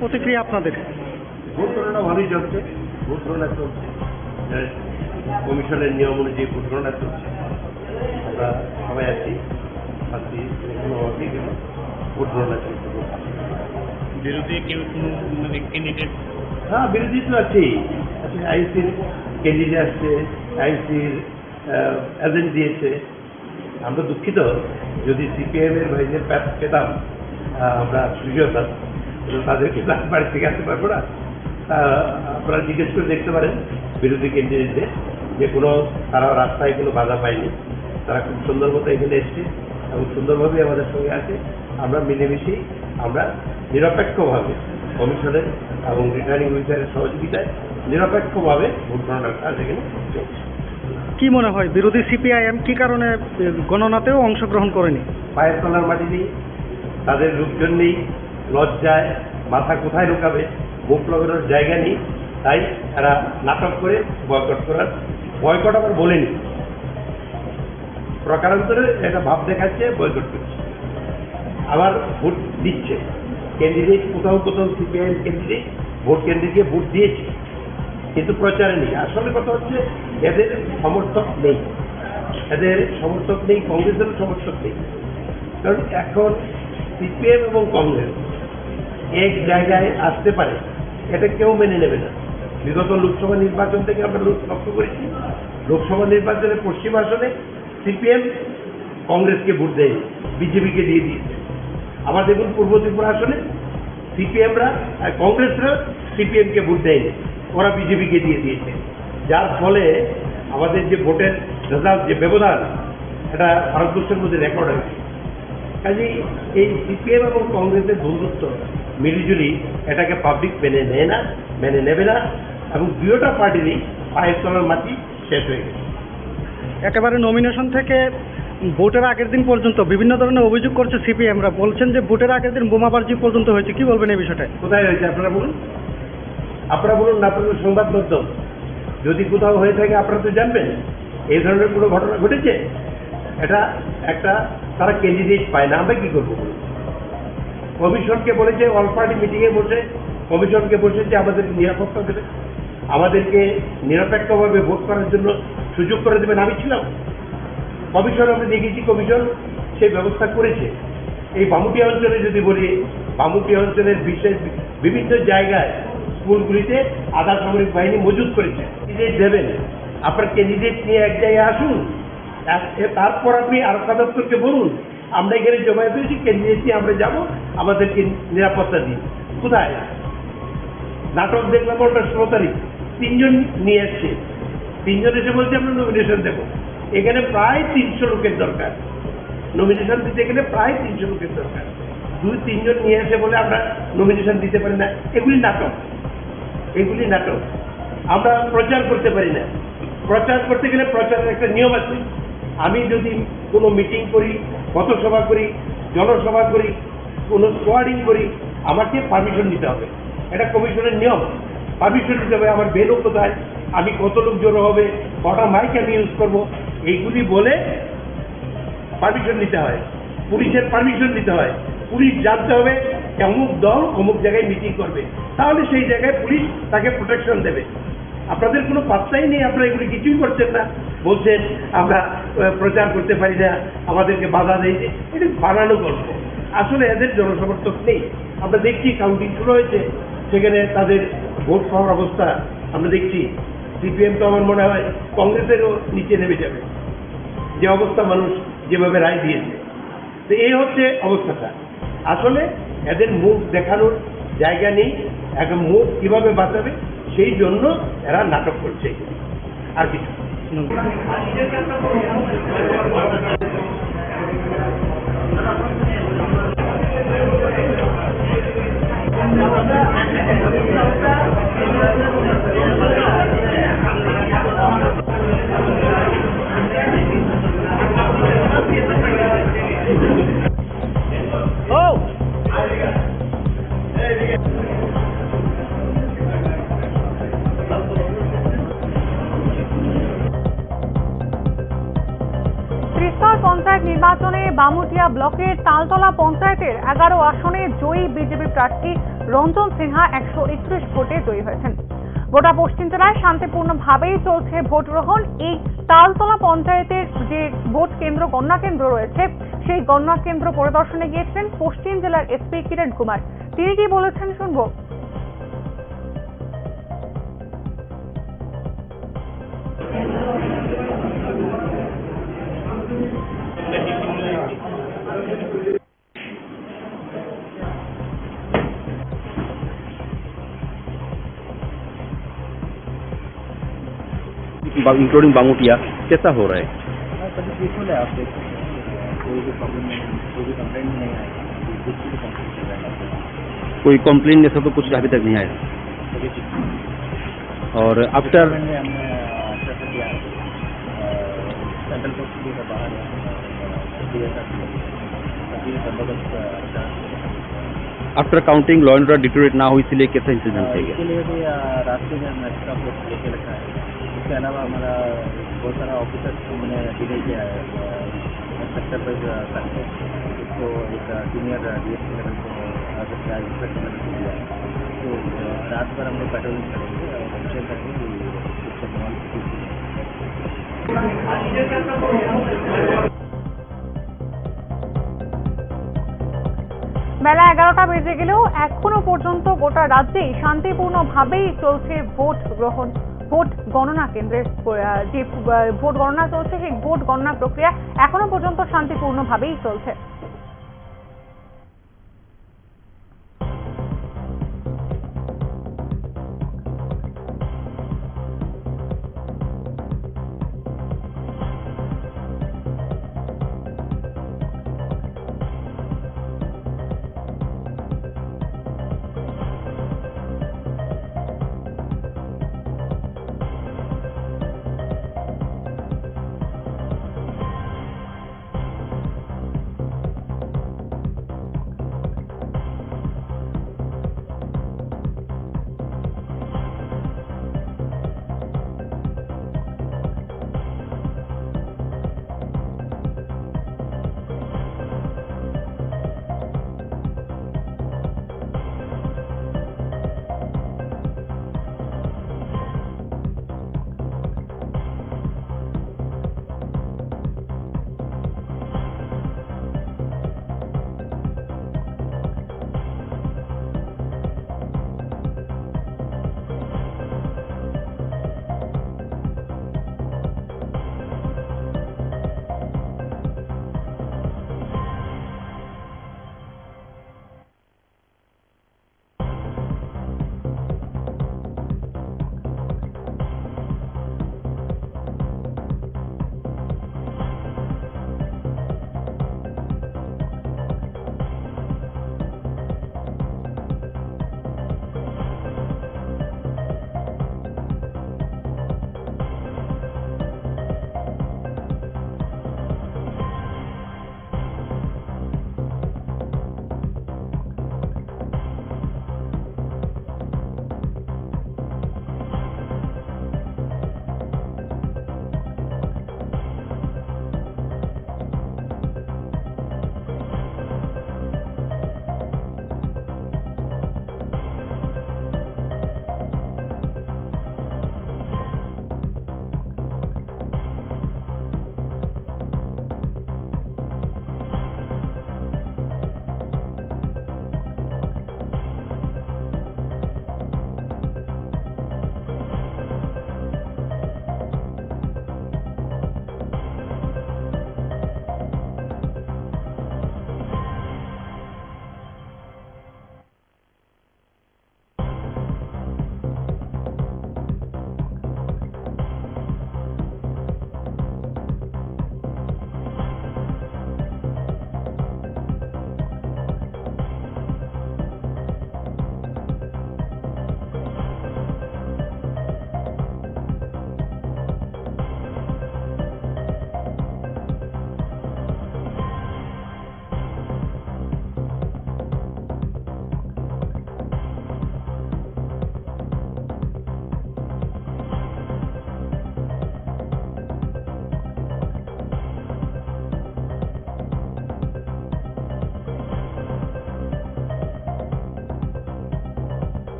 প্রতিক্রিয়া আপনাদের? ভোট গণনা ভালোই চলছে, ভোট গণনা চলছে, কমিশনের নিয়ম অনুযায়ী ভোট গণনা চলছে। আমরা সবাই আছি, কোনোভাবেই ভোট গণনা চলছে। বিরোধী কেউ কোনো মানে ক্যান্ডিডেট? হ্যাঁ, বিরোধী তো আছেই। আইসির ক্যান্ডিডেট আসছে, আইসির এজেন্ট দিয়েছে। আমরা দুঃখিত, যদি সিপিএমের ভাইদের পেতাম আমরা সুযোগ হতাম, তাদেরকে বাড়ি থেকে আসতে পারবো না। আপনারা জিজ্ঞেস করে দেখতে পারেন বিরোধী ক্যান্ডিডেটদের যে কোনো তারা রাস্তায় কোনো বাধা পায়নি। তারা খুব সুন্দর মতো এখানে এসছে এবং সুন্দরভাবে আমাদের সঙ্গে আছে। আমরা মিলেমিশেই আমরা নিরপেক্ষভাবে কমিশনের এবং রিটার্নিং অফিসারের সহযোগিতায় নিরপেক্ষভাবে ভোট গণনার কাজ এখানে চলছে। কি মনে হয় বিরোধী সিপিআইএম কি কারণে গণনাতেও অংশগ্রহণ করেনি? পায়ের তলার মাটি নেই, তাদের লোকজন নেই, লজ্জায় মাথা কোথায় ঢোকাবে, মুখ লাগানোর জায়গা নেই, তাই তারা নাটক করে বয়কট করার, বয়কট আবার বলেনি, প্রকারান্তরে একটা ভাব দেখাচ্ছে বয়কট করছে, আবার ভোট দিচ্ছে। ক্যান্ডিডেট কোথাও কোথাও সিপিআইএম ক্যান্ডিডেট ভোট কেন্দ্রে গিয়ে ভোট দিয়েছে, কিন্তু প্রচারে নেই। আসলে কথা হচ্ছে এদের সমর্থক নেই, এদের সমর্থক নেই, কংগ্রেসেরও সমর্থক নেই। কারণ এখন সিপিএম এবং কংগ্রেস এক জায়গায় আসতে পারে, এটা কেউ মেনে নেবে না। বিগত লোকসভা নির্বাচন থেকে আমরা লক্ষ্য করেছি, লোকসভা নির্বাচনে পশ্চিম আসনে সিপিএম কংগ্রেসকে ভোট দেয়নি, বিজেপিকে দিয়ে দিয়েছে। আবার দেখুন পূর্ব ত্রিপুরা আসনে সিপিএমরা কংগ্রেসরা সিপিএমকে ভোট দেয়নি, ওরা বিজেপিকে দিয়ে দিয়েছে। যার ফলে আমাদের যে ভোটের রেজাল্ট, যে ব্যবধান, এটা ভারতবর্ষের মধ্যে রেকর্ড হয়েছে। কাজেই এই সিপিএম এবং কংগ্রেসের বন্ধুত্ব মিলিজুলি এটাকে পাবলিক মেনে নেয় না, মেনে নেবে না, এবং দুইটা পার্টিরই পায়ের তলার মাটি শেষ হয়ে গেছে। একেবারে নমিনেশন থেকে ভোটের আগের দিন পর্যন্ত বিভিন্ন ধরনের অভিযোগ করছে সিপিএমরা, বলছেন যে ভোটের আগের দিন বোমাবাজি পর্যন্ত হয়েছে। কি বলবেন এই বিষয়টায়? কোথায় হয়েছে আপনারা বলুন, আপনারা বলুন না, আপনাদের সংবাদ মাধ্যম যদি কোথাও হয়ে থাকে আপনারা তো জানবেন। এই ধরনের কোনো ঘটনা ঘটেছে? এটা একটা তারা ক্যান্ডিডেট পায় না, আমরা কি করবো বলুন? কমিশনকে বলেছে, অল পার্টি মিটিংয়ে বসে কমিশনকে বসেছে আমাদেরকে নিরাপত্তা দেবে, আমাদেরকে নিরপেক্ষভাবে ভোট করার জন্য সুযোগ করে দেবেন। আমি ছিলাম কমিশন, আমরা দেখেছি কমিশন সেই ব্যবস্থা করেছে। এই বামুটিয়া অঞ্চলে যদি বলি, বামুটিয়া অঞ্চলের বিশেষ বিভিন্ন জায়গায় স্কুলগুলিতে আধা সামরিক বাহিনী মজুত করেছে। ক্যান্ডিডেট দেবেন, আপনার ক্যান্ডিডেট নিয়ে এক জায়গায় আসুন, তারপর আপনি আরক্ষা দপ্তরকে বলুন আমরা এখানে জমায়েত হয়েছি কেন্দ্রিয়েছি, আমরা যাব, আমাদেরকে নিরাপত্তা দিন। কোথায়? নাটক দেখলাম ওটা 16 তারিখ 3 জন নিয়ে এসছে, 3 জন এসে বলছে আমরা নমিনেশন দেবো। এখানে প্রায় 300 লোকের দরকার, নমিনেশন দিতে গেলে প্রায় 300 লোকের দরকার। 2-3 জন নিয়ে এসে বলে আমরা নমিনেশন দিতে পারি না, এগুলি নাটক, এগুলি নাটক। আমরা প্রচার করতে পারি না, প্রচার করতে গেলে প্রচারের একটা নিয়ম আছে। আমি যদি কোনো মিটিং করি, পথসভা করি, জনসভা করি, কোনো স্কোয়াডিং করি, আমাকে পারমিশন নিতে হবে, এটা কমিশনের নিয়ম। পারমিশন নিতে হবে, আমার বেরো কোথায়, আমি কত লোক জড়ো হবে, কটা মাইক আমি ইউজ করবো, এইগুলি বলে পারমিশন নিতে হয়। পুলিশের পারমিশন নিতে হয়, পুলিশ জানতে হবে অমুক দল অমুক জায়গায় মিটিং করবে, তাহলে সেই জায়গায় পুলিশ তাকে প্রোটেকশন দেবে। আপনাদের কোনো পাত্তাই নেই, আপনারা এগুলি কিছুই করছেন না, বলছেন আমরা প্রচার করতে পারি না, আমাদেরকে বাধা দেয়। এটা বানানো গল্প, আসলে এদের জনসমর্থক নেই। আমরা দেখছি কাউন্টিং শুরু হয়েছে, সেখানে তাদের ভোট পাওয়ার অবস্থা আমরা দেখছি। সিপিএম তো আমার মনে হয় কংগ্রেসেরও নিচে নেমে যাবে, যে অবস্থা মানুষ যেভাবে রায় দিয়েছে। তো এই হচ্ছে অবস্থাটা। আসলে এদের মুখ দেখানোর জায়গা নেই, এখন মুখ কিভাবে বাঁচাবে সেই জন্য এরা নাটক করছে, আর কিছু। পঞ্চায়েত নির্বাচনে বামুটিয়া ব্লকের তালতলা পঞ্চায়েতের 11 আসনে জয়ী বিজেপি প্রার্থী রঞ্জন সিনহা 131 ভোটে জয়ী হয়েছেন। গোটা পশ্চিম জেলায় শান্তিপূর্ণভাবেই চলছে ভোট গ্রহণ। এই তালতলা পঞ্চায়েতের যে ভোট কেন্দ্র গণনা কেন্দ্র রয়েছে, সেই গণনা কেন্দ্র পরিদর্শনে গিয়েছিলেন পশ্চিম জেলার এসপি কিরণ কুমার। তিনি কি বলেছেন শুনবো। इंक्लूडिंग बांगुटिया कैसा हो रहा है? सभी पीसफुल है, आप देख सकते हैं, कोई भी प्रॉब्लम नहीं, कोई भी कंप्लेंट नहीं आया, कुछ भी कंप्लेंट चल रहा है, कोई कंप्लेंट जैसा तो कुछ अभी तक नहीं आया। सभी ठीक। और आफ्टर हमने अच्छा से किया, सेंट्रल पोस्ट भी का बाहर है, सभी बंदोबस्त अच्छा। After counting law and order deteriorate ना हो इसलिए कैसा इंतजाम किया गया? इसके लिए भी रास्ते में एक्स्ट्रा पोस्ट लेके रखा है। इसके अलावा हमारा बहुत सारा ऑफिसर्स हमने डिले किया है, सेक्टर वाइज करके उसको एक सीनियर डीएसपी लेवल को इंस्पेक्टर लेवल को दिया है। तो रात भर हम लोग पेट्रोलिंग करेंगे और इंश्योर करेंगे कि इसका माहौल ठीक है। বেলা 11টা বেজে গেলেও এখনো পর্যন্ত গোটা রাজ্যেই শান্তিপূর্ণভাবেই চলছে ভোট গ্রহণ। ভোট গণনা কেন্দ্রের যে ভোট গণনা চলছে, সেই ভোট গণনা প্রক্রিয়া এখনো পর্যন্ত শান্তিপূর্ণভাবেই চলছে।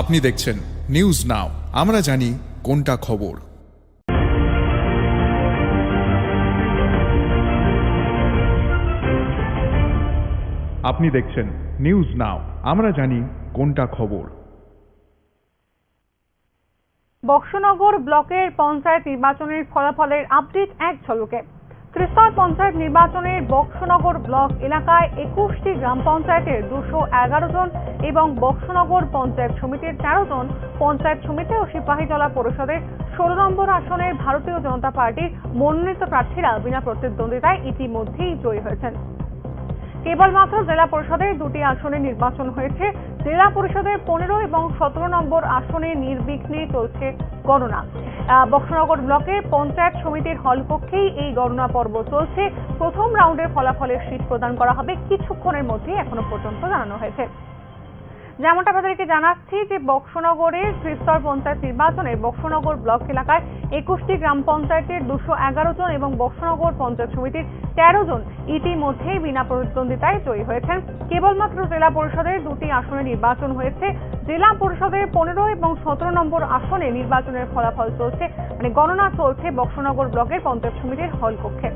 আপনি দেখছেন নিউজ নাও, আমরা জানি কোনটা খবর। আপনি দেখছেন নিউজ নাও, আমরা জানি কোনটা খবর। বক্সনগর ব্লকের পঞ্চায়েত নির্বাচনের ফলাফলের আপডেট এক ঝলকে। ত্রিস্তর পঞ্চায়েত নির্বাচনের বক্সনগর ব্লক এলাকায় 21টি গ্রাম পঞ্চায়েতের 211 জন এবং বক্সনগর পঞ্চায়েত সমিতির 13 জন, পঞ্চায়েত সমিতি ও সিপাহীজলা পরিষদের 16 নম্বর আসনের ভারতীয় জনতা পার্টির মনোনীত প্রার্থীরা বিনা প্রতিদ্বন্দ্বিতায় ইতিমধ্যেই জয়ী হয়েছেন। কেবলমাত্র জেলা পরিষদের 2টি আসনে নির্বাচন হয়েছে। জেলা পরিষদের 15 এবং 17 নম্বর আসনে নির্বিঘ্নে চলছে গণনা। বক্সনগর ব্লকে পঞ্চায়েত সমিতির হলকক্ষেই এই গণনা পর্ব চলছে। প্রথম রাউন্ডের ফলাফলের শীট প্রদান করা হবে কিছুক্ষণের মধ্যেই, এখনো পর্যন্ত জানানো হয়েছে। যেমনটা আপনাদেরকে জানাচ্ছি যে বক্সনগরের ত্রিস্তর পঞ্চায়েত নির্বাচনে বক্সনগর ব্লক এলাকায় 21টি গ্রাম পঞ্চায়েতের 211 জন এবং বক্সনগর পঞ্চায়েত সমিতির 13 জন ইতিমধ্যেই বিনা প্রতিদ্বন্দ্বিতায় জয়ী হয়েছেন। কেবলমাত্র জেলা পরিষদের 2টি আসনে নির্বাচন হয়েছে। জেলা পরিষদের 15 এবং 17 নম্বর আসনে নির্বাচনের ফলাফল চলছে, মানে গণনা চলছে বক্সনগর ব্লকের পঞ্চায়েত সমিতির হলকক্ষে।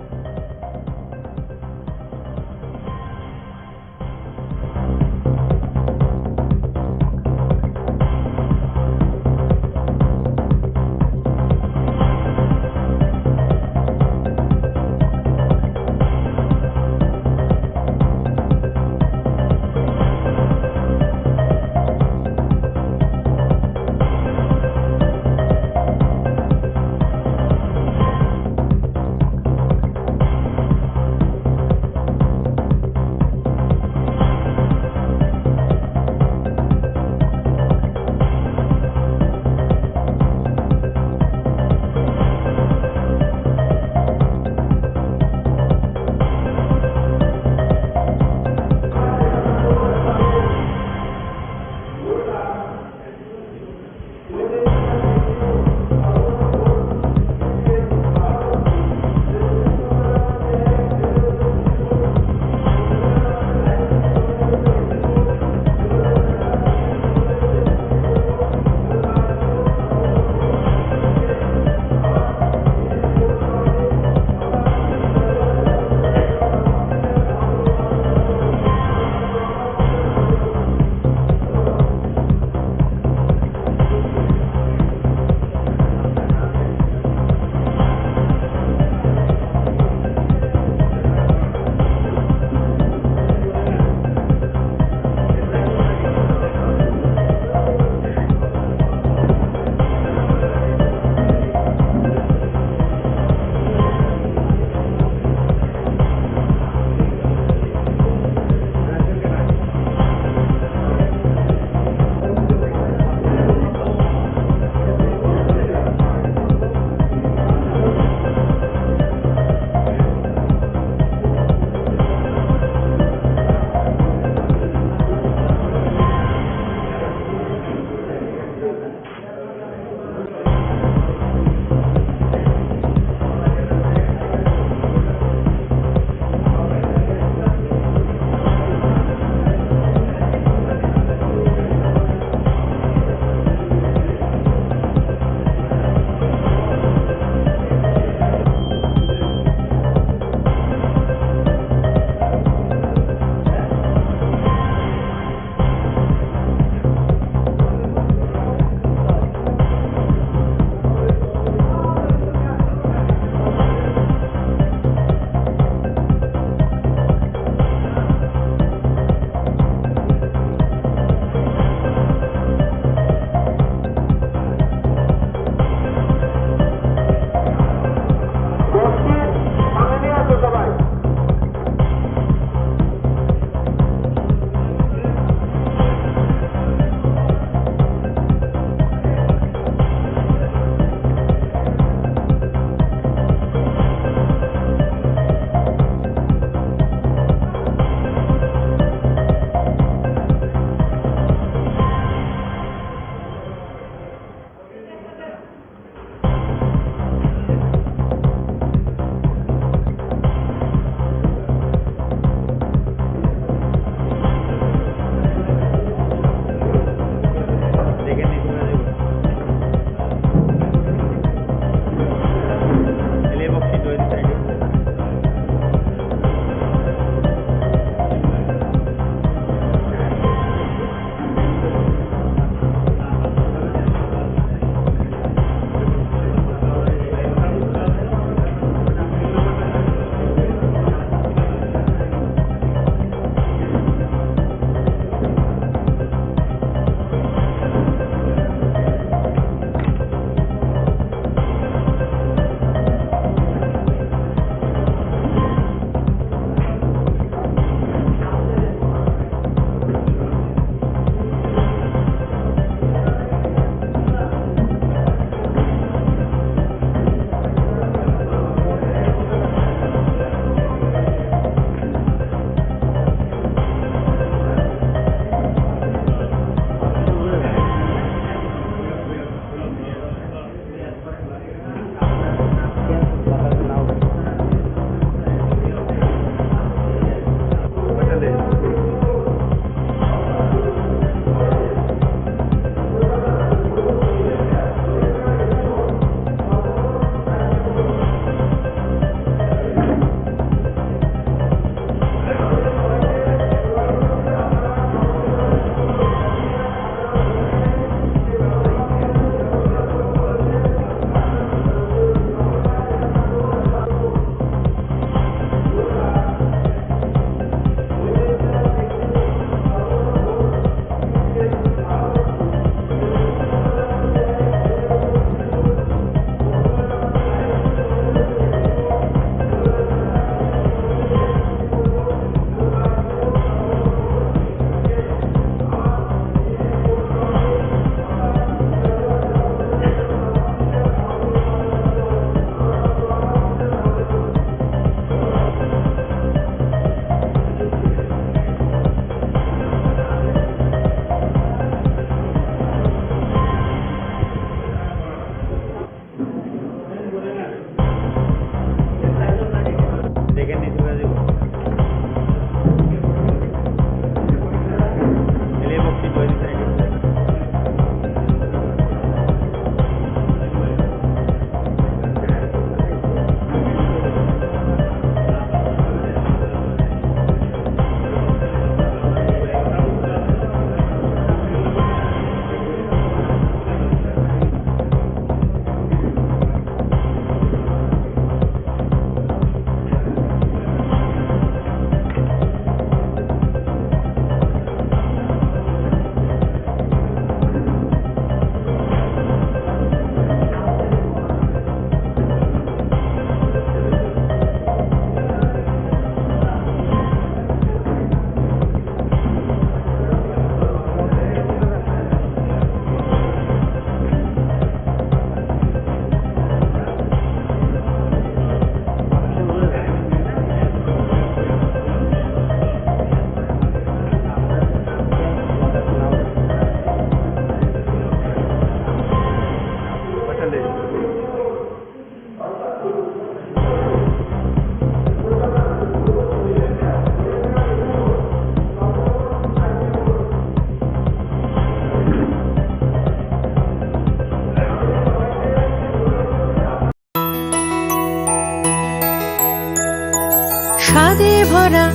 ভরা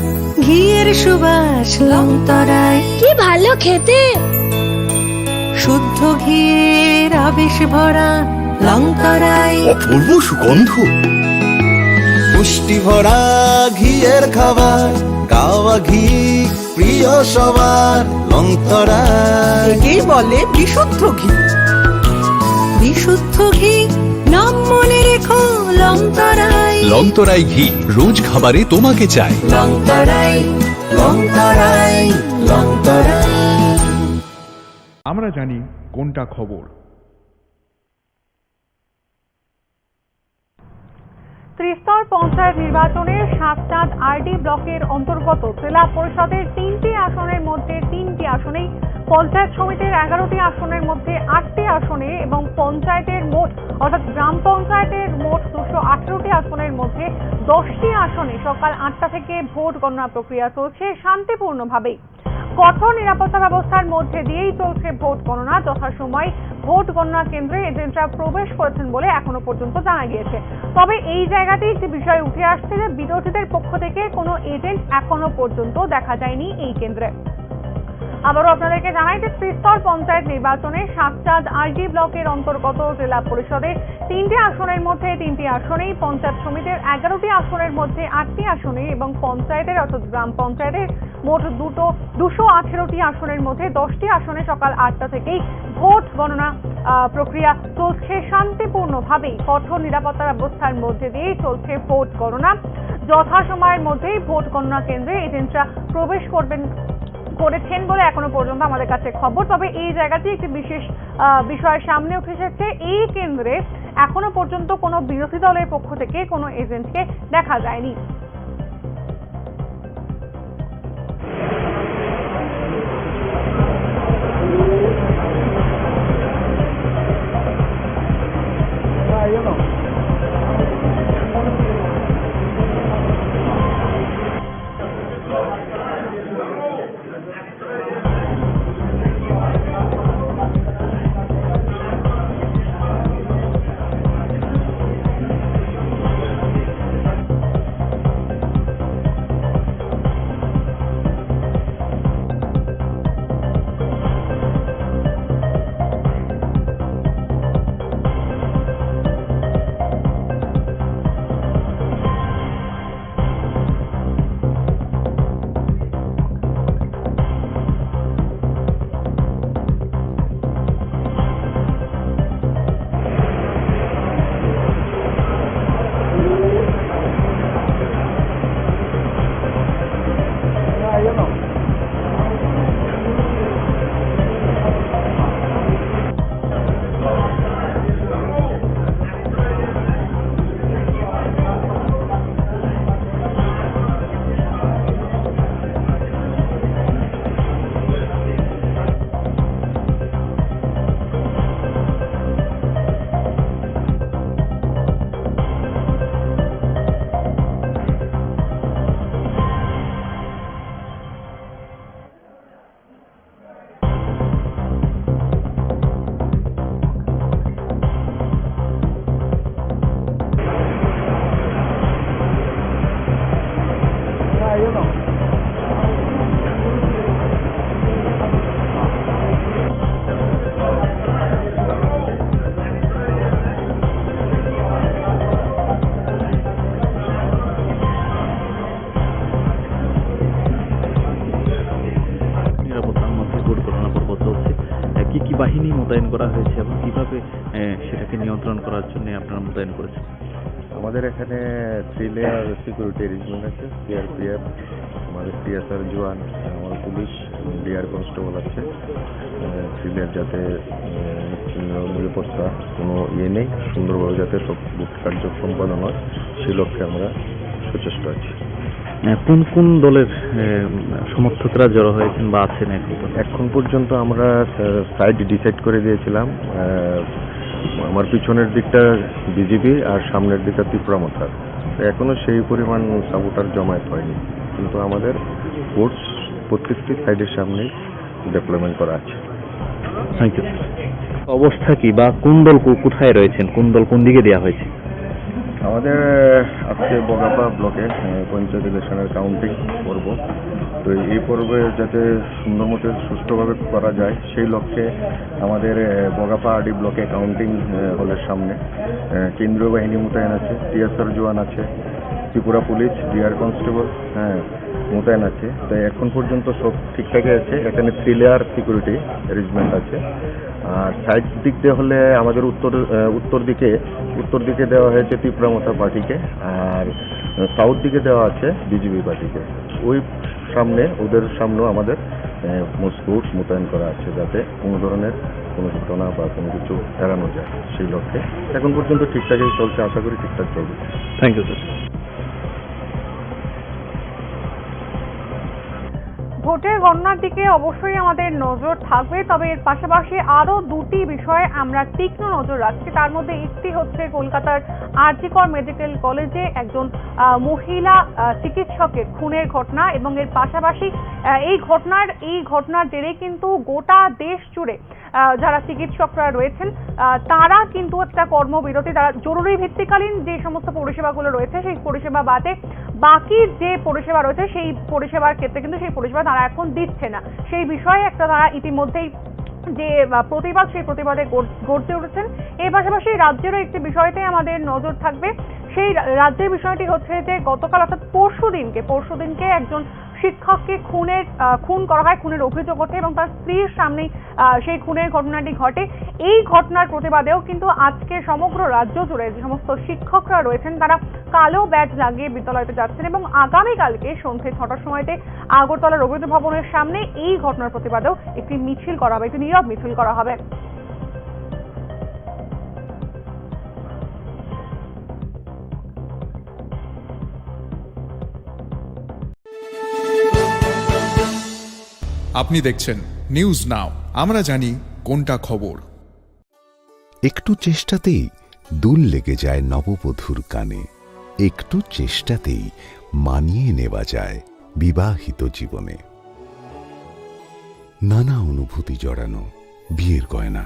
ঘিয়ের সুবাস লংতরায়, কি ভালো খেতে। শুদ্ধ ঘিয়ের আবেশ ভরা লংতরায়, অপূর্ব সুগন্ধ। পুষ্টি ভরা ঘিয়ের খাবার, গাওয়া ঘি প্রিয় সবার লংতরায়। একেই বলে বিশুদ্ধ ঘি। বিশুদ্ধ ঘি নাম মনে রেখো লংতরায়। লংতরাই ঘি রোজ খাবারে তোমাকে চাই। লংতরায়, লংতরায়, লংতরায়। আমরা জানি কোনটা খবর। ত্রিস্তর পঞ্চায়েত নির্বাচনের সাতচাঁদ আরডি ব্লকের অন্তর্গত জেলা পরিষদের 3টি আসনের মধ্যে 3টি আসনেই, পঞ্চায়েত সমিতির 11টি আসনের মধ্যে 8টি আসনে এবং পঞ্চায়েতের মোট অর্থাৎ গ্রাম পঞ্চায়েতের মোট 218টি আসনের মধ্যে 10টি আসনে সকাল 8টা থেকে ভোট গণনা প্রক্রিয়া চলছে শান্তিপূর্ণভাবে। কঠোর নিরাপত্তা ব্যবস্থার মধ্যে দিয়েই চলছে ভোট গণনা। যথাসময় ভোট গণনা কেন্দ্রে এজেন্টরা প্রবেশ করেছেন বলে এখনো পর্যন্ত জানা গিয়েছে। তবে এই জায়গাতে একটি বিষয় উঠে আসছে যে বিরোধীদের পক্ষ থেকে কোনো এজেন্ট এখনো পর্যন্ত দেখা যায়নি এই কেন্দ্রে। আবারও আপনাদেরকে জানাই যে ত্রিস্তর পঞ্চায়েত নির্বাচনে সাতচাঁদ আরডি ব্লকের অন্তর্গত জেলা পরিষদে 3টি আসনের মধ্যে 3টি আসনেই, পঞ্চায়েত সমিতির 11টি আসনের মধ্যে 8টি আসনে এবং পঞ্চায়েতের অর্থাৎ গ্রাম পঞ্চায়েতের মোট 218টি আসনের মধ্যে 10টি আসনে সকাল 8টা থেকেই ভোট গণনা প্রক্রিয়া চলছে শান্তিপূর্ণভাবেই। কঠোর নিরাপত্তা ব্যবস্থার মধ্যে দিয়েই চলছে ভোট গণনা। যথাসময়ের মধ্যেই ভোট গণনা কেন্দ্রে এজেন্টরা প্রবেশ করেছেন বলে এখনো পর্যন্ত আমাদের কাছে খবর। তবে এই জায়গাতে একটি বিশেষ বিষয় সামনে উঠে এসেছে, এই কেন্দ্রে এখনো পর্যন্ত কোনো বিরোধী দলের পক্ষ থেকে কোনো এজেন্টকে দেখা যায়নি। বাহিনী মোতায়েন করা হয়েছে এবং কিভাবে সেটাকে নিয়ন্ত্রণ করার জন্য আপনারা মোতায়েন করেছেন? আমাদের এখানে 3 লেয়ার সিকিউরিটি অ্যারেঞ্জমেন্ট আছে। সিআরপিএফ, আমাদের টিএসআর জওয়ান, আমাদের পুলিশ এবং ডিআর কনস্টেবল আছে। 3 লেয়ার যাতে নিরাপত্তা কোনো নেই, সুন্দরভাবে যাতে সব ভোট কার্য সম্পাদন হয় সেই লক্ষ্যে আমরা সচেষ্ট আছি। কোন কোন দলের সমর্থকরা জড়ো হয়েছেন বা আছেন এখন পর্যন্ত? আমরা সাইড ডিসাইড করে দিয়েছিলাম। আমার পিছনের দিকটা বিজেপি আর সামনের দিকটা ত্রিপুরা মাথার। এখনো সেই পরিমাণ সাপোর্টার জমায়েত হয়নি, কিন্তু আমাদের ফোর্স প্রত্যেকটি সাইডের সামনে ডেভেলপমেন্ট করা আছে। Thank you. অবস্থা কি বা কোন দল কোথায় রয়েছেন, কোন দল কোন দিকে দেওয়া হয়েছে? আমাদের আজকে বগাপা ব্লকে পঞ্চায়েত ইলেকশনের কাউন্টিং করব। তো এই পর্বে যাতে সুন্দর মতো সুষ্ঠুভাবে করা যায় সেই লক্ষ্যে আমাদের বগাপা আরডি ব্লকে কাউন্টিং হলের সামনে কেন্দ্রীয় বাহিনী মোতায়েন আছে, টিএসআর জওয়ান আছে, ত্রিপুরা পুলিশ, ডিআর কনস্টেবল মোতায়েন আছে। তাই এখন পর্যন্ত সব ঠিকঠাকই আছে। এখানে 3 লেয়ার সিকিউরিটি অ্যারেঞ্জমেন্ট আছে। আর সাইড দিক দিয়ে হলে আমাদের উত্তর দিকে দেওয়া হয়েছে ত্রিপুরা মোতা পার্টিকে, আর সাউথ দিকে দেওয়া আছে বিজেপি পার্টিকে। ওই সামনে ওদের সামনেও আমাদের ফোর্স মোতায়েন করা আছে, যাতে কোনো ধরনের কোনো ঘটনা বা কোনো কিছু এড়ানো যায় সেই লক্ষ্যে। এখন পর্যন্ত ঠিকঠাকই চলছে, আশা করি ঠিকঠাক চলবে। Thank you sir. ভোটের গণনার দিকে অবশ্যই আমাদের নজর থাকবে, তবে এর পাশাপাশি আরো 2টি বিষয়ে আমরা তীক্ষ্ণ নজর রাখছি। তার মধ্যে একটি হচ্ছে কলকাতার আরজিকর মেডিকেল কলেজে একজন মহিলা চিকিৎসকের খুনের ঘটনা, এবং এর পাশাপাশি এই ঘটনার জেরে কিন্তু গোটা দেশ জুড়ে যারা চিকিৎসকরা রয়েছেন তারা কিন্তু একটা কর্মবিরতি, তারা জরুরি ভিত্তিকালীন যে সমস্ত পরিষেবাগুলো রয়েছে সেই পরিষেবা বাদে বাকি যে পরিষেবা রয়েছে সেই পরিষেবার ক্ষেত্রে কিন্তু সেই পরিষেবা তারা এখন দিচ্ছে না। সেই বিষয়ে একটা তারা ইতিমধ্যেই যে প্রতিবাদ, সেই প্রতিবাদে গড়তে উঠেছেন। এর পাশাপাশি রাজ্যেরও একটি বিষয়তে আমাদের নজর থাকবে। সেই রাজ্যের বিষয়টি হচ্ছে যে গতকাল অর্থাৎ পরশুদিনকে একজন শিক্ষককে খুন করা হয়, খুনের অভিযোগ ওঠে এবং তার স্ত্রীর সামনেই সেই খুনের ঘটনাটি ঘটে। এই ঘটনার প্রতিবাদেও কিন্তু আজকে সমগ্র রাজ্য জুড়ে যে সমস্ত শিক্ষকরা রয়েছেন তারা কালো ব্যাজ লাগিয়ে বিদ্যালয়তে যাচ্ছেন, এবং আগামীকালকে সন্ধ্যে 6টার সময়তে আগরতলা রবীন্দ্র ভবনের সামনে এই ঘটনার প্রতিবাদেও একটি মিছিল করা হবে, একটি নীরব মিছিল করা হবে। আপনি দেখছেন নিউজ নাও, আমরা জানি কোনটা খবর। একটু চেষ্টাতেই দুল লেগে যায় নববধূর কানে, একটু চেষ্টাতেই মানিয়ে নেওয়া যায় বিবাহিত জীবনে। নানা অনুভূতি জড়ানো বিয়ের গয়না,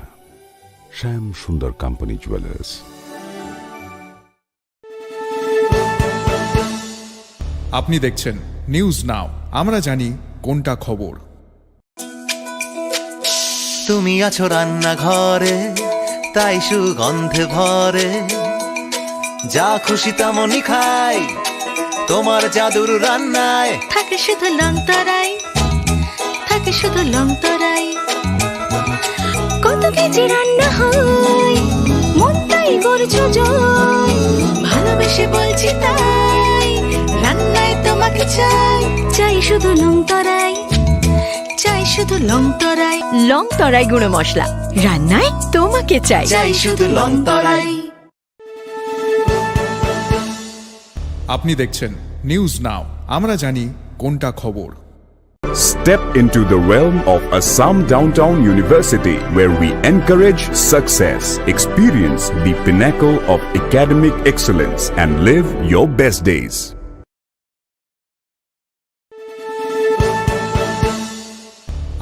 শ্যাম সুন্দর কোম্পানি জুয়েলার্স। আপনি দেখছেন নিউজ নাও, আমরা জানি কোনটা খবর। তুমি আছো রান্নাঘরে, তাই সুগন্ধে ভরে, যা খুশি তেমনই খাই তোমার জাদুর রান্নায়। থাকে শুধু লংতরাই, থাকে শুধু লংতরাই, কত কেজি রান্না হয় মনটাই করছো জয়, ভালোবেসে বলছি তাই রান্নায় তোমাকে চাই, চাই শুধু লংতরাই, চাই শুধু লংতরাই, লংতরাই গুঁড়ো মশলা, রান্নায় তোমাকে চাই, চাই শুধু লংতরাই। আপনি দেখছেন নিউজ নাও, আমরা জানি কোনটা খবর। Step into the realm of Assam Downtown University, where we encourage success, experience the pinnacle of academic excellence, and live your best days.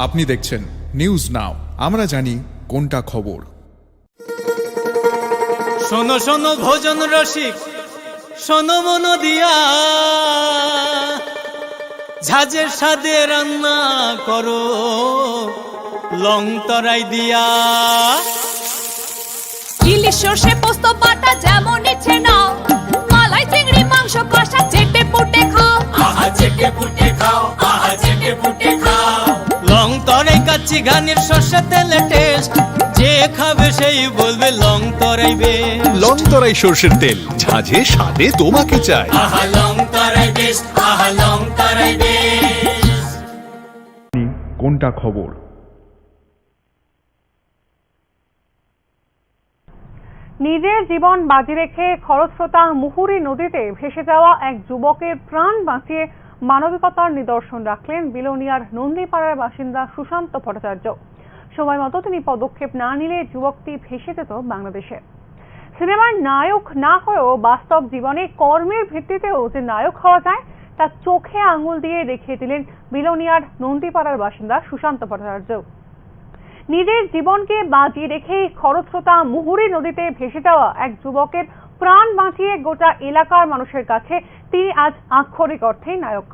আপনি দেখছেন নিউজ নাও, আমরা জানি কোনটা খবর। শোনো শোনো ভোজন রসিক, শোনো মন দিয়া, ঝাঁঝের স্বাদে রান্না করো লং তরাই দিয়া। ইলিশ সর্ষে পোস্ত বাটা যেমন ইচ্ছে নাও, মালাই চিংড়ি মাংস কষা চেটে পুটে খাও, আহা চেটে পুটে খাও, আহা চেটে পুটে খাও। লং তরাই কাচ্চি ঘানির সর্ষে তেলে টেস্ট, যে খাবে সেই বলবে লং তরাই বেস্ট। লং তরাই সর্ষের তেল, ঝাঁঝে স্বাদে তোমাকে চাই। আহা লং তরাই বেস্ট, আহা লং তরাই বেস্ট। কোনটা খবর। নিজের জীবন বাজি রেখে খরস্রোতা মুহুরী নদীতে ভেসে যাওয়া এক যুবকের প্রাণ বাঁচিয়ে মানবিকতার নিদর্শন রাখলেন বিলোনিয়ার নন্দীপাড়ার বাসিন্দা সুশান্ত ভট্টাচার্য। সময় মতো তিনি পদক্ষেপ না নিলে যুবকটি ভেসে যেত বাংলাদেশে। সিনেমার নায়ক না হয়েও বাস্তব জীবনে কর্মের ভিত্তিতেও যে নায়ক হওয়া যায় তা চোখে আঙুল দিয়ে দেখিয়ে দিলেন বিলোনিয়ার নন্দীপাড়ার বাসিন্দা সুশান্ত ভট্টাচার্য। নিজের জীবনকে বাজি রেখে খরস্রোতা মুহুরী নদীতে ভেসে যাওয়া এক যুবকের প্রাণ বাঁচিয়ে গোটা এলাকার মানুষের কাছে তিনি আজ আক্ষরিক অর্থেই নায়ক।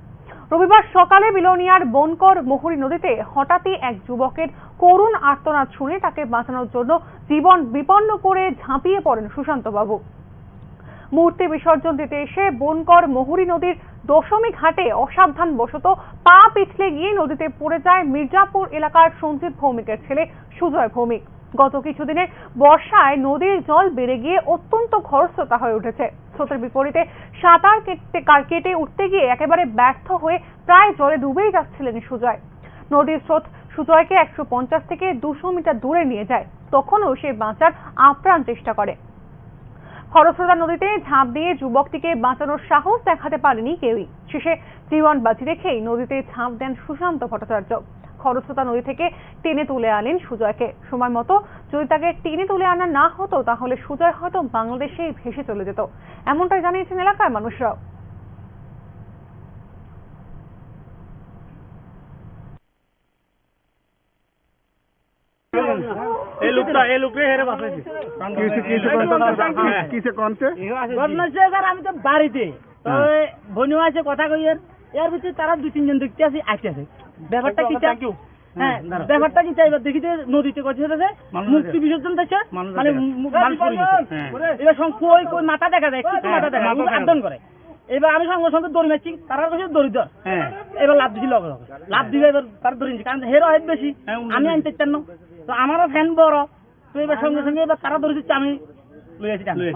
রবিবার সকালে বিলোনিয়ার বনকর মহুরী নদীতে হঠাৎই এক যুবকের করুণ আর্তনাদ শুনে তাকে বাঁচানোর জন্য জীবন বিপন্ন করে ঝাঁপিয়ে পড়েন সুশান্তবাবু। মূর্তি বিসর্জন দিতে এসে বনকর মহুরী নদীর দশমী ঘাটে অসাবধান বশত পা পিছলে গিয়ে নদীতে পড়ে যায় মির্জাপুর এলাকার সঞ্জিত ভৌমিকের ছেলে সুজয় ভৌমিক। গত কিছুদিনের বর্ষায় নদীর জল বেড়ে গিয়ে অত্যন্ত খরস্রোতা হয়ে উঠেছে। স্রোতের বিপরীতে সাঁতার কেটে উঠতে গিয়ে একেবারে ব্যর্থ হয়ে প্রায় জলে ডুবেই যাচ্ছিলেন সুজয়। নদীর স্রোত সুজয়কে 150 থেকে 200 মিটার দূরে নিয়ে যায়। তখনও সে বাঁচার আপ্রাণ চেষ্টা করে। খরস্রোতা নদীতে ঝাঁপ দিয়ে যুবকটিকে বাঁচানোর সাহস দেখাতে পারেনি কেউই। শেষে জীবন বাজি রেখেই নদীতে ঝাঁপ দেন সুশান্ত ভট্টাচার্য। খরস্রোতা নদী থেকে টেনে তুলে আনেন সুজয়কে। সময় মতো যদি তাকে টেনে তুলে আনা না হতো তাহলে সুজয় হয়তো বাংলাদেশেই ভেসে চলে যেত, এমনটাই জানিয়েছেন এলাকার মানুষরাও। আমি তো বাড়িতে বনিও আছে কথা কই এর ভিতরে তারা 2-3 জন দেখতে আসি আছে ব্যাপারটা কি হ্যাঁ ব্যাপারটা কি চাইবার দেখি যে নদীতে কথা হচ্ছে মুক্তি বিসর্জন দিচ্ছে মানে এবার কই কই মাথা দেখা যায় কিছু মাথা দেখা আন্দোলন করে। এবার আমি সঙ্গে সঙ্গে দড়ি মারছি, তারা কাছে দড়ি ধর এবার লাভ দিছি লগে লগে লাভ দিবে এবার তার দড়ি নিচ্ছি কারণ হেরো হেড বেশি আমি আনতে চান না তো আমারও ফ্যান বড় তো এবার সঙ্গে সঙ্গে এবার তারা দড়ি দিচ্ছে আমি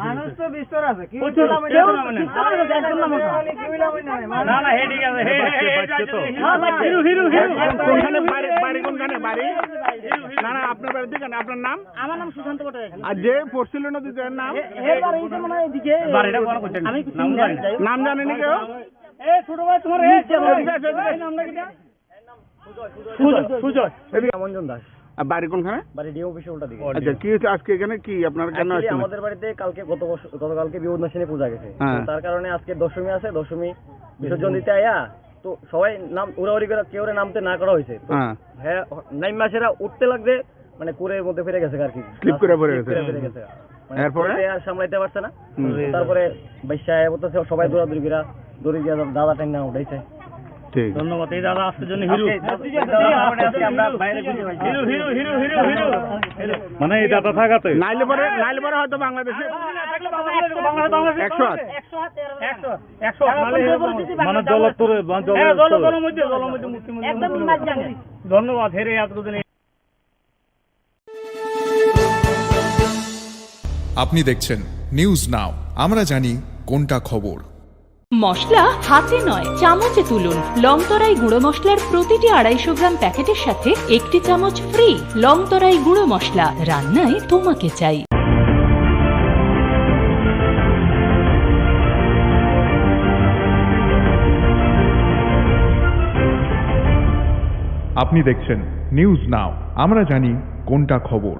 মানুষ তো বিস্তর আছে কি না না হে ঠিক আছে হে হিরো হিরো হিরো কোনখানে বাড়ি কোনখানে বাড়ি না না আপনার বাড়ি দিকেন আপনার নাম? আমার নাম সুশান্ত ভট্টাচার্য। আর যে পড়ছিল নদীতে নাম এর বাড়ি এই মানে এদিকে বাড়িটা কোন করতে আমি নাম জানেন না কেউ? এ ছোট ভাই তোমার এই নামটা কি? সুজয় সুজয় মঞ্জন দাস। আর বাড়ি কোনখানে? বাড়ি ডিও অফিসে উল্টা দিকে। আচ্ছা কি হচ্ছে আজকে এখানে কি আপনার কেন আসছেন? আমাদের বাড়িতে কালকে গতকালকে বিপদনাশিনী পূজা গেছে, তার কারণে আজকে দশমী আছে, দশমী বিসর্জন দিতে আয়া তো সবাই নাম উড়াউড়ি করে কেউ নামতে না করা হয়েছে। হ্যাঁ নাইম মাসেরা উঠতে লাগবে মানে কুড়ের মধ্যে ফিরে গেছে আর কি, স্লিপ করে পড়ে গেছে। এরপরে আর সামলাইতে পারছে না, তারপরে বাইশায় বলতেছে সবাই দৌড়াদৌড়ি করে দড়ি দিয়ে দাদা টাইম না উঠাইছে। ধন্যবাদ এই দাদা আজকের জন্য hero hero hero hero hero মানে এই দাদা থাকাতে নাইলে পরে হয়তো বাংলাদেশে 100 মানে জলস্তরে জলের মধ্যে ধন্যবাদ হেরে এতদিন। আপনি দেখছেন নিউজ নাও, আমরা জানি কোনটা খবর। মশলা হাতে নয় চামচে তুলুন। লংতরাই গুঁড়ো মশলার প্রতিটি 250 গ্রাম প্যাকেটের সাথে 1টি চামচ ফ্রি। লংতরাই গুঁড়ো মশলা, রান্নায় তোমাকে চাই। আপনি দেখছেন নিউজ নাও, আমরা জানি কোনটা খবর।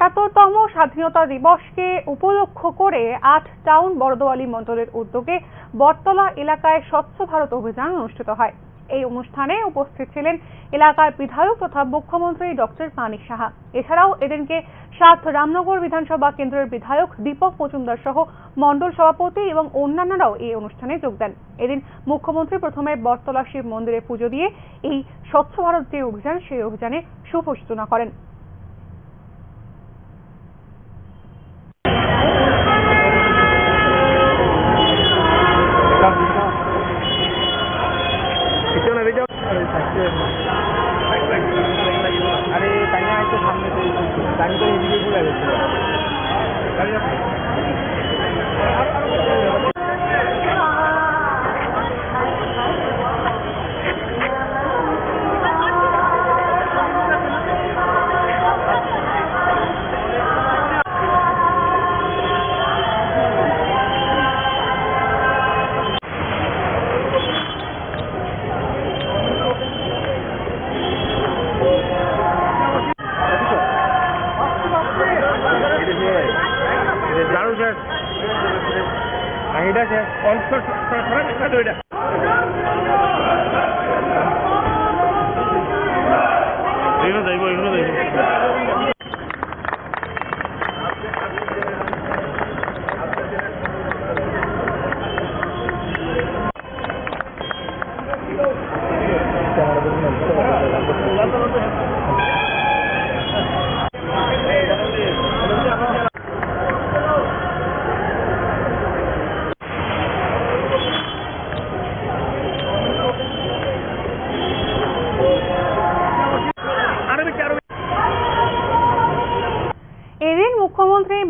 ৭৮তম স্বাধীনতা দিবসকে উপলক্ষ করে 8 টাউন বরদোয়ালি মণ্ডলের উদ্যোগে বটতলা এলাকায় স্বচ্ছ ভারত অভিযান অনুষ্ঠিত হয়। এই অনুষ্ঠানে উপস্থিত ছিলেন এলাকার বিধায়ক তথা মুখ্যমন্ত্রী ডক্টর মানিক সাহা। এছাড়াও এদিনকে 7 রামনগর বিধানসভা কেন্দ্রের বিধায়ক দীপক মজুমদার সহ মণ্ডল সভাপতি এবং অন্যান্যরাও এই অনুষ্ঠানে যোগ দেন। এদিন মুখ্যমন্ত্রী প্রথমে বটতলা শিব মন্দিরে পুজো দিয়ে এই স্বচ্ছ ভারত যে অভিযান সেই অভিযানে শুভ সূচনা করেন।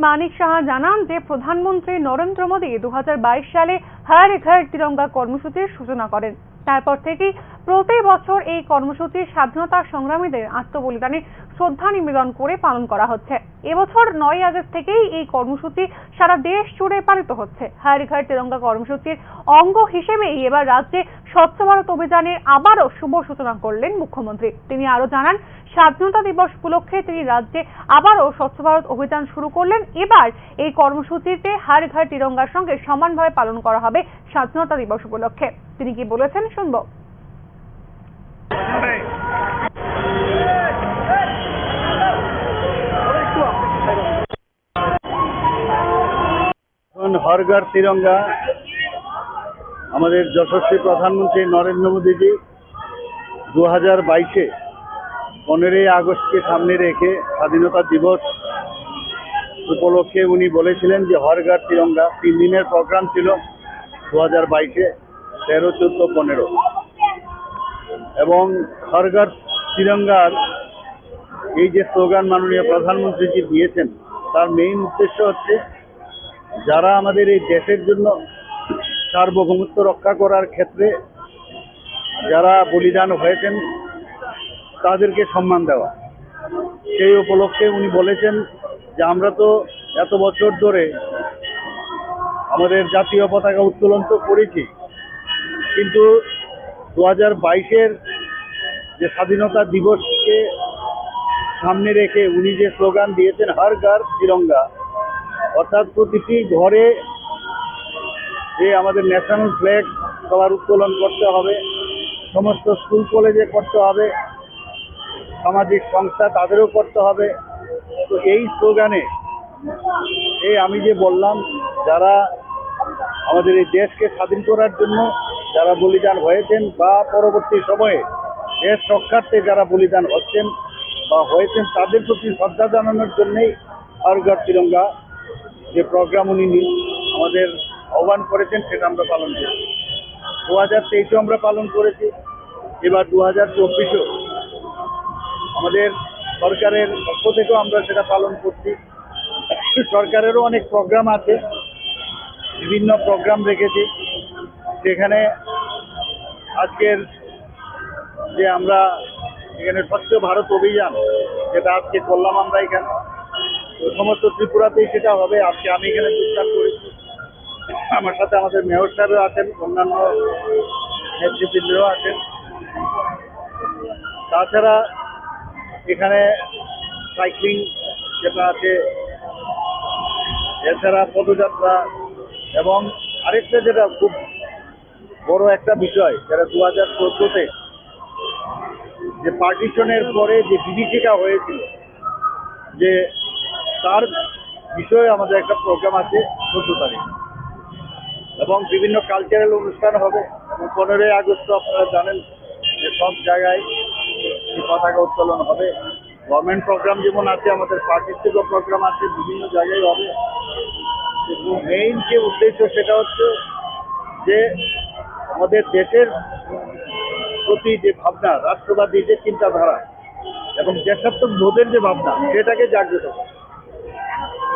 মানিক সাহা জানান যে প্রধানমন্ত্রী নরেন্দ্র মোদী 2022 সালে হর ঘর তিরঙ্গা কর্মসূচির সূচনা করেন। তারপর থেকেই প্রতি বছর এই কর্মসূচি স্বাধীনতা সংগ্রামীদের আত্মবলিদানে শ্রদ্ধা নিবেদন করে পালন করা হচ্ছে। এবছর 9 আগস্ট থেকেই এই কর্মসূচি সারা দেশ জুড়ে পালিত হচ্ছে। হর ঘর তিরঙ্গা কর্মসূচির অঙ্গ হিসেবেই এবার রাজ্যে স্বচ্ছ ভারত অভিযানের আবারও শুভ সূচনা করলেন মুখ্যমন্ত্রী। তিনি আরো জানান, স্বাধীনতা দিবস উপলক্ষে তিনি রাজ্যে আবারও স্বচ্ছ ভারত অভিযান শুরু করলেন। এবার এই কর্মসূচিতে হর ঘর তিরঙ্গার সঙ্গে সমানভাবে পালন করা হবে স্বাধীনতা দিবস উপলক্ষে। তিনি কি বলেছেন শুনবো। হর ঘর তিরঙ্গা আমাদের যশস্বী প্রধানমন্ত্রী নরেন্দ্র মোদীজি 2022-এ 15ই আগস্টকে সামনে রেখে স্বাধীনতা দিবস উপলক্ষে উনি বলেছিলেন যে হর ঘর তিরঙ্গা 3 দিনের প্রোগ্রাম ছিল 2022-এ 13, 14, 15 এবং হর ঘর তিরঙ্গার এই যে স্লোগান মাননীয় প্রধানমন্ত্রীজি দিয়েছেন তার মেইন উদ্দেশ্য হচ্ছে যারা আমাদের এই দেশের জন্য সার্বভৌমত্ব রক্ষা করার ক্ষেত্রে যারা বলিদান হয়েছেন তাদেরকে সম্মান দেওয়া। সেই উপলক্ষে উনি বলেছেন যে আমরা তো এত বছর ধরে আমাদের জাতীয় পতাকা উত্তোলন তো করেছি, কিন্তু 2022-এর যে স্বাধীনতা দিবসকে সামনে রেখে উনি যে স্লোগান দিয়েছেন হর ঘর তিরঙ্গা, অর্থাৎ প্রতিটি ঘরে যে আমাদের ন্যাশনাল ফ্ল্যাগ সবার উত্তোলন করতে হবে, সমস্ত স্কুল কলেজে করতে হবে, সামাজিক সংস্থা তাদেরও করতে হবে। তো এই স্লোগানে আমি যে বললাম যারা আমাদের এই দেশকে স্বাধীন করার জন্য যারা বলিদান হয়েছেন বা পরবর্তী সময়ে দেশ রক্ষার্থে যারা বলিদান হচ্ছেন বা হয়েছেন তাদের প্রতি শ্রদ্ধা জানানোর জন্যই হর ঘর তিরঙ্গা যে প্রোগ্রাম উনি আমাদের আহ্বান করেছেন সেটা আমরা পালন করেছি। 2023-এও আমরা পালন করেছি, এবার 2024-এও আমাদের সরকারের পক্ষ থেকেও আমরা সেটা পালন করছি। সরকারেরও অনেক প্রোগ্রাম আছে, বিভিন্ন প্রোগ্রাম রেখেছি। সেখানে আজকের যে আমরা এখানে স্বচ্ছ ভারত অভিযান যেটা আজকে করলাম আমরা এখানে, সমস্ত ত্রিপুরাতেই সেটা হবে। আজকে আমি এখানে যোগদান করেছি, আমার সাথে আমাদের মেয়র সাহেবও আছেন, অন্যান্য নেতৃবৃন্দরাও আছেন। তাছাড়া এখানে সাইক্লিং যেটা আছে, এছাড়া পদযাত্রা, এবং আরেকটা যেটা খুব বড় একটা বিষয় যেটা 2014-তে যে পার্টিশনের পরে যে বিভীষিকা হয়েছিল, যে তার বিষয়ে আমাদের একটা প্রোগ্রাম আছে 14 তারিখ, এবং বিভিন্ন কালচারাল অনুষ্ঠান হবে। 15ই আগস্ট আপনারা জানেন যে সব জায়গায় পতাকা উত্তোলন হবে। গভর্নমেন্ট প্রোগ্রাম যেমন আছে, আমাদের পার্টির থেকেও প্রোগ্রাম আছে, বিভিন্ন জায়গায় হবে। কিন্তু মেইন যে উদ্দেশ্য সেটা হচ্ছে যে আমাদের দেশের প্রতি যে ভাবনা, রাষ্ট্রবাদী যে চিন্তাধারা এবং দেশাত্মবোধের যে ভাবনা, সেটাকে জাগ্রত করে।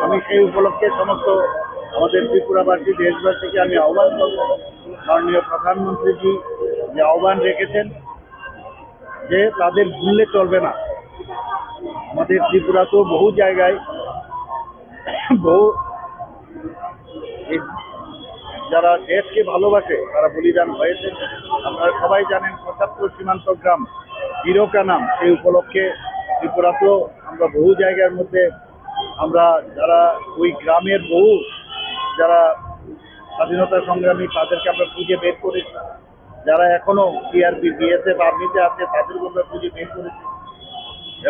আমি সেই উপলক্ষে সমস্ত আমাদের ত্রিপুরাবাসী, দেশবাসীকে আমি আহ্বান করব, মাননীয় প্রধানমন্ত্রীজি যে আহ্বান রেখেছেন যে তাদের ভুললে চলবে না। আমাদের ত্রিপুরাতেও বহু জায়গায় বহু যারা দেশকে ভালোবাসে তারা বলিদান হয়েছে। আপনারা সবাই জানেন 75 সীমান্ত গ্রাম হিরোকা নাম, সেই উপলক্ষে ত্রিপুরাতেও আমরা বহু জায়গার মধ্যে আমরা যারা ওই গ্রামের বহু যারা স্বাধীনতা সংগ্রামী তাদেরকে আমরা খুঁজে বের করেছি, যারা এখনো সিআরপি, বিএসএফ, আর্মিতে আছে তাদেরকে আমরা খুঁজে বের করেছি,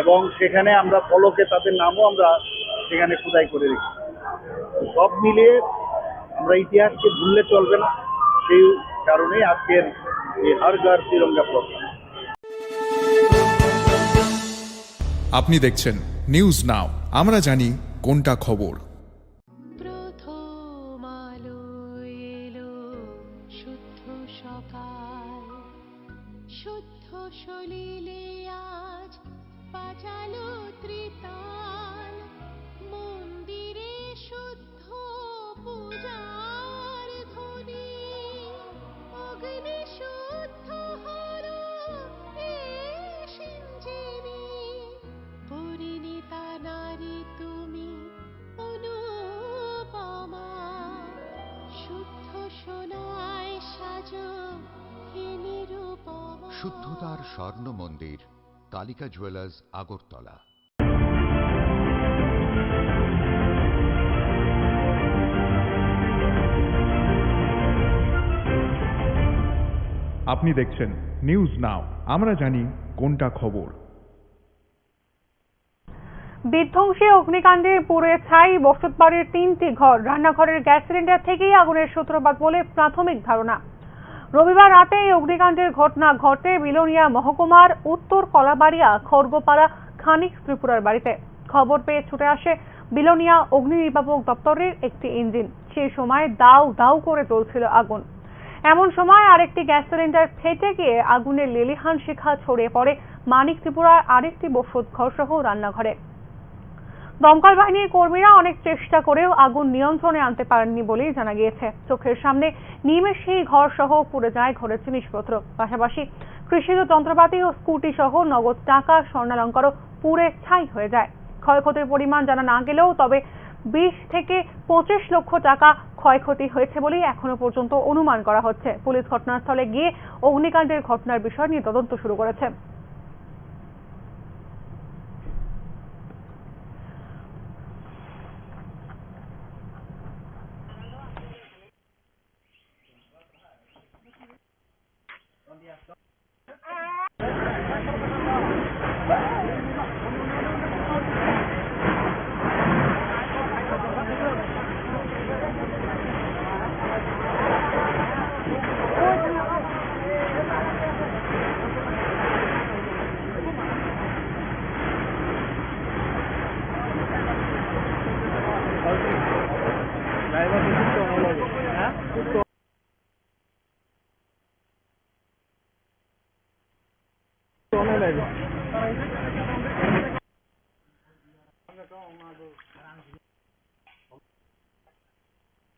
এবং সেখানে আমরা ফলকে তাদের নামও আমরা সেখানে খোদাই করে রেখেছি। সব মিলিয়ে আমরা ইতিহাসকে ভুললে চলবে না, সেই কারণেই আজকের এই হর ঘর তিরঙ্গা প্রোগ্রাম। আপনি দেখছেন নিউজ নাও, আমরা জানি কোনটা খবর। প্রথম আলো এলো শুদ্ধ সকাল, শুদ্ধ সলিলে আজ বাজালো ত্রিতাল, মন্দিরে পূজার ধ্বনি অগ্নি শুদ্ধ হলো এ সিঞ্জিনী পরিণীতা নারী তুমি অনুপমা শুদ্ধ সোনায় সাজো হে নিরুপমা শুদ্ধতার স্বর্ণ মন্দির কালিকা জুয়েলার্স আগরতলা। আপনি দেখছেন নিউজ নাও, আমরা জানি কোনটা খবর। বিধ্বংসী অগ্নিকাণ্ডে পুড়ে ছাই বসতবাড়ির 3টি ঘর। রান্নাঘরের গ্যাস সিলিন্ডার থেকেই আগুনের সূত্রপাত বলে প্রাথমিক ধারণা। রবিবার রাতে এই অগ্নিকাণ্ডের ঘটনা ঘটে বিলোনিয়া মহকুমার উত্তর কলাবাড়িয়া খড়গপাড়া খানিক ত্রিপুরার বাড়িতে। খবর পেয়ে ছুটে আসে বিলোনিয়া অগ্নি নির্বাপক দপ্তরের একটি ইঞ্জিন। সেই সময় দাউ দাউ করে জ্বলছিল আগুন। এমন সময় আরেকটি গ্যাস সিলিন্ডার ফেটে গিয়ে আগুনের লেলিহান শিখা ছড়িয়ে পড়ে মানিক ত্রিপুরার আরেকটি বসত ঘর সহ রান্নাঘরে। দমকল বাহিনীর কর্মীরা অনেক চেষ্টা করেও আগুন নিয়ন্ত্রণে আনতে পারেননি বলেই জানা গিয়েছে। চোখের সামনে নিমেষেই ঘর সহ পুড়ে যায় ঘরের জিনিসপত্র। পাশাপাশি কৃষিজ যন্ত্রপাতি ও স্কুটি সহ নগদ টাকা, স্বর্ণালঙ্কারও পুড়ে ছাই হয়ে যায়। ক্ষয়ক্ষতির পরিমাণ জানা না গেলেও তবে 20 থেকে 25 লক্ষ টাকা ক্ষয়ক্ষতি হয়েছে বলেই এখনো পর্যন্ত অনুমান করা হচ্ছে। পুলিশ ঘটনাস্থলে গিয়ে অগ্নিকাণ্ডের ঘটনার বিষয় নিয়ে তদন্ত শুরু করেছে।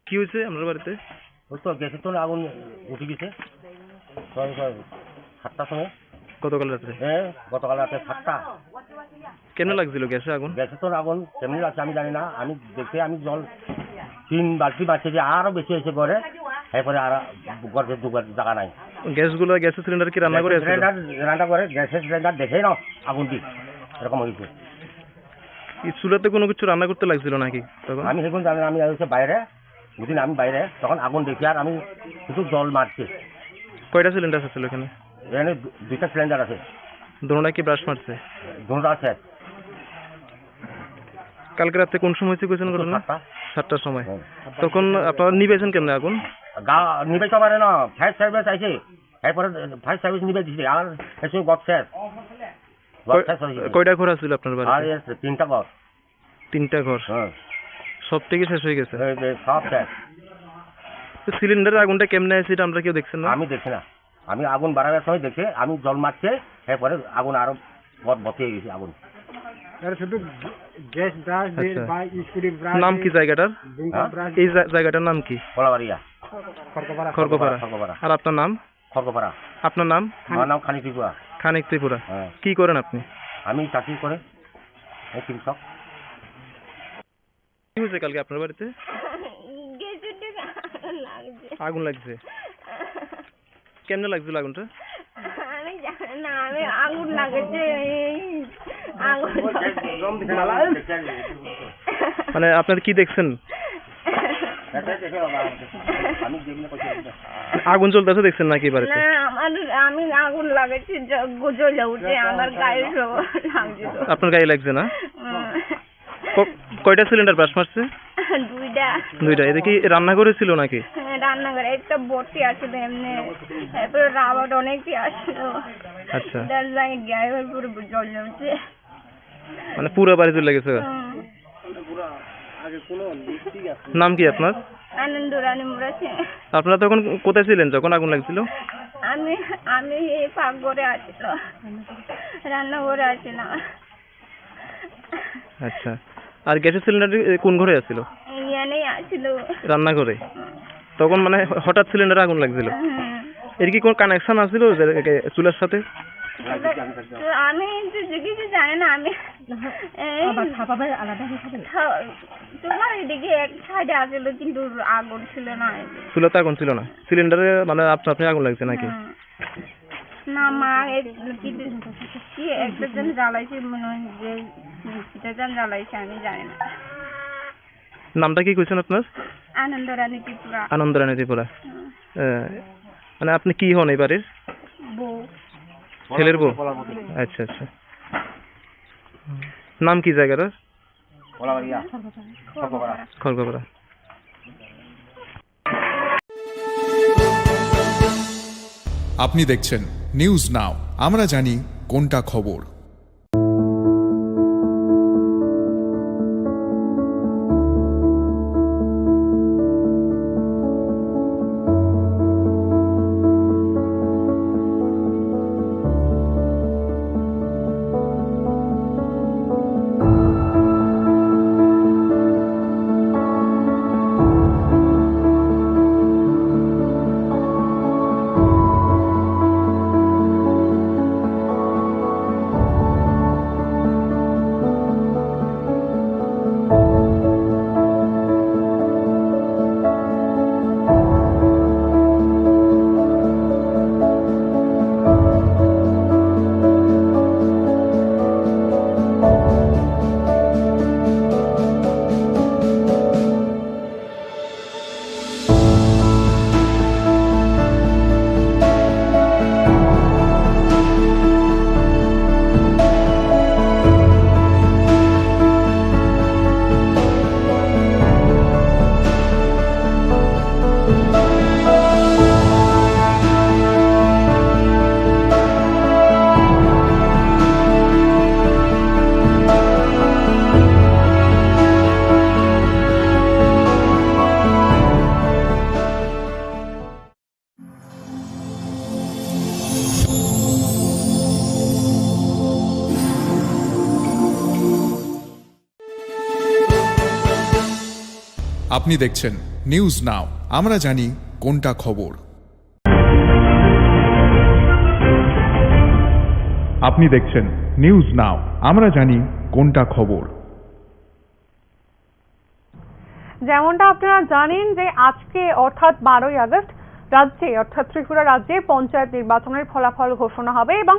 কি হয়েছে আপনার বাড়িতে? ওই তো গ্যাসের তো আগুন উঠে গেছে 7টার সময়। গতকাল রাত্রে? হ্যাঁ, গতকাল রাতে 7টা। কেমন লাগছিল গ্যাসে আগুন? গ্যাসে তো আগুন কেমনি লাগছে আমি জানি না। আমি দেখে আমি জল 3 বালতি বাঁচছে যে আরো বেশি হয়েছে ঘরে। এরপরে আর ঘরে দুবার জায়গা নাই। গ্যাসগুলো গ্যাসের সিলিন্ডার কি রান্না করে রান্না করে গ্যাসের সিলিন্ডার দেখেই না আগুন দিই এরকম হয়েছে। এই চুলাতে কোনো কিছু রান্না করতে লাগছিল নাকি তখন? আমি সেখানে জানি না, আমি হচ্ছে বাইরে, বুঝি না আমি বাইরে, তখন আগুন দেখি আর আমি কিছু জল মারছি। কয়টা সিলিন্ডার আছে এখানে? এখানে 2টা সিলিন্ডার আছে। দোনোটা কি ব্রাশ মারছে? দোনোটা আছে। কালকে রাতে কোন সময় হয়েছে কোয়েশন করেন না? 7টার সময়। তখন আপনারা নিবেছেন কেমনে আগুন? নিবেতে পারে না, ফায়ার সার্ভিস আইছে, এরপরে ফায়ার সার্ভিস নিবে দিছে আর এসে গট শেষ। কয়টা ঘর আছিল আপনার বাড়িতে? আর 3টা ঘর। 3টা ঘর? হ্যাঁ। সব থেকে শেষ হয়ে গেছে? সব শেষ। সিলিন্ডারের আগুনটা কেমনে আছে এটা আমরা কেউ দেখছেন না? আমি দেখছি না, আমি আগুন বাড়াবার সময় দেখে আমি জল মারছে, এরপরে আগুন আরো বসে গেছে আগুন। নাম কি জায়গাটার? এই জায়গাটার নাম কি? কলাবাড়িয়া, খড়গপাড়া। আর আপনার নাম? খড়গপাড়া। আপনার নাম? আমার নাম খানিক ত্রিপুরা। খানিক ত্রিপুরা। কি করেন আপনি? আমি চাকরি করে কৃষক। কি হয়েছে কালকে আপনার বাড়িতে? আগুন লাগছে? কেমনে লাগছিল আগুনটা? আমি জানি না, আমি আগুন লাগেছে মানে আপনারা কি দেখছেন? আগুন জ্বলতেছে দেখছেন নাকি বাড়িতে? আমি আগুন লাগাচ্ছি, জ্বলে উঠে আমার গায়ে লাগছিল। আপনার গায়ে লাগছে না? কয়টা সিলিন্ডার ব্রাশ মারছে? 2টা। এটা কি রান্নাঘরে ছিল নাকি? রান্নাঘরে একটা ভর্তি আছিল এমনি, তারপরে রাবার অনেকই আসছিল। আচ্ছা। গায়ে পুরো জ্বলে উঠছে, মানে পুরো বাড়ি জ্বলে গেছে। নাম কি আপনার? আনন্দ রানী মুরাছে। আপনারা তখন কোথায় ছিলেন যখন আগুন লাগছিল? আমি এই পাকঘরে আছিল, রান্নাঘরে আছিলাম। আচ্ছা। আর গ্যাসের সিলিন্ডার কোন ঘরে আছিল? এখানেই আসছিল রান্না করে তখন মানে হঠাৎ সিলিন্ডারে আগুন লাগছিল এর কি কোন কানেকশন আছিল চুলার সাথে তো আমি তো কিছু জানি না আমি তোমার এদিকে এক সাইডে আসছিল কিন্তু আগুন ছিল না চুলাতে আগুন ছিল না সিলিন্ডারে মানে আপনি আগুন লাগছে নাকি না মা কি একটা জন জ্বালাইছে মনে হয় যে সেটা জন জ্বালাইছে আমি জানি না নামটা কি কইছেন আপনার আনন্দরানী ত্রিপুরা আনন্দরানী ত্রিপুরা মানে আপনি কি হন এই বাড়ির বউ ছেলের বউ আচ্ছা আচ্ছা নাম কি জায়গার খড়গপাড়া আপনি দেখছেন নিউজ নাও, আমরা জানি কোনটা খবর। আপনি দেখছেন নিউজ নাও, আমরা জানি কোনটা খবর। আপনি দেখছেন নিউজ নাও, আমরা জানি কোনটা খবর। যেমনটা আপনারা জানেন যে আজকে অর্থাৎ 12ই আগস্ট রাজ্যে অর্থাৎ ত্রিপুরা রাজ্যে পঞ্চায়েত নির্বাচনের ফলাফল ঘোষণা হবে এবং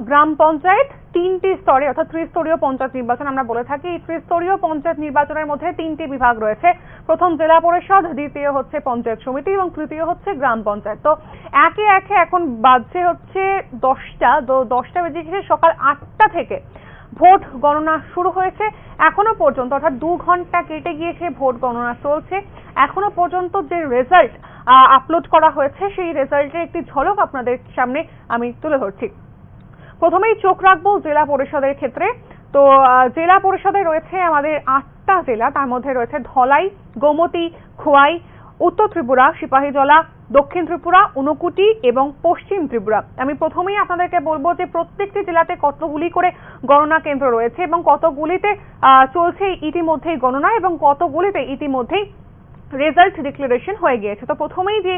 গ্রাম পঞ্চায়েত 3টি স্তরে অর্থাৎ ত্রিস্তরীয় পঞ্চায়েত নির্বাচন আমরা বলে থাকি। এই ত্রিস্তরীয় পঞ্চায়েত নির্বাচনের মধ্যে 3টি বিভাগ রয়েছে। প্রথম জেলা পরিষদ, দ্বিতীয় হচ্ছে পঞ্চায়েত সমিতি এবং তৃতীয় হচ্ছে গ্রাম পঞ্চায়েত। তো একে একে এখন বাজছে হচ্ছে 10টা বেজে গেছে, সকাল 8টা থেকে ভোট গণনা শুরু হয়েছে। এখনো পর্যন্ত অর্থাৎ 2 ঘন্টা কেটে গিয়েছে, ভোট গণনা চলছে। এখনো পর্যন্ত যে রেজাল্ট আপলোড করা হয়েছে সেই রেজাল্টের একটি ঝলক আপনাদের সামনে আমি তুলে ধরছি। প্রথমেই চোখ রাখবো জেলা পরিষদের ক্ষেত্রে। তো জেলা পরিষদে রয়েছে আমাদের 8টা জেলা, তার মধ্যে রয়েছে ধলাই, গোমতী, খোয়াই, উত্তর ত্রিপুরা, সিপাহীজলা, দক্ষিণ ত্রিপুরা, ঊনকোটি এবং পশ্চিম ত্রিপুরা। আমি প্রথমেই আপনাদেরকে বলবো যে প্রত্যেকটি জেলাতে কতগুলি করে গণনা কেন্দ্র রয়েছে এবং কতগুলিতে চলছে ইতিমধ্যেই গণনা এবং কতগুলিতে ইতিমধ্যেই রেজাল্ট ডিক্লারেশন হয়ে গিয়েছে। তো প্রথমেই যে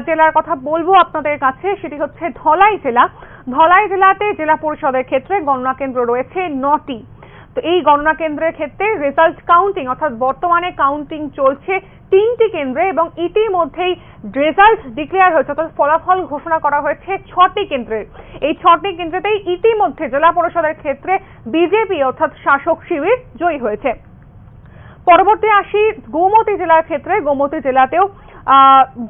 জেলার কথা বলবো আপনাদের কাছে সেটি হচ্ছে ধলাই জেলা। ধলাই জেলাতে জেলা পরিষদের ক্ষেত্রে গণনা কেন্দ্র রয়েছে 9টি। তো এই গণনা কেন্দ্রের ক্ষেত্রে রেজাল্ট কাউন্টিং অর্থাৎ বর্তমানে কাউন্টিং চলছে 3টি কেন্দ্রে এবং ইতিমধ্যেই রেজাল্ট ডিক্লেয়ার হয়েছে অর্থাৎ ফলাফল ঘোষণা করা হয়েছে 6টি কেন্দ্রে। এই 6টি কেন্দ্রেতেই ইতিমধ্যে জেলা পরিষদের ক্ষেত্রে বিজেপি অর্থাৎ শাসক শিবির জয়ী হয়েছে। পরবর্তী আসি গোমতী জেলার ক্ষেত্রে। গোমতী জেলাতেও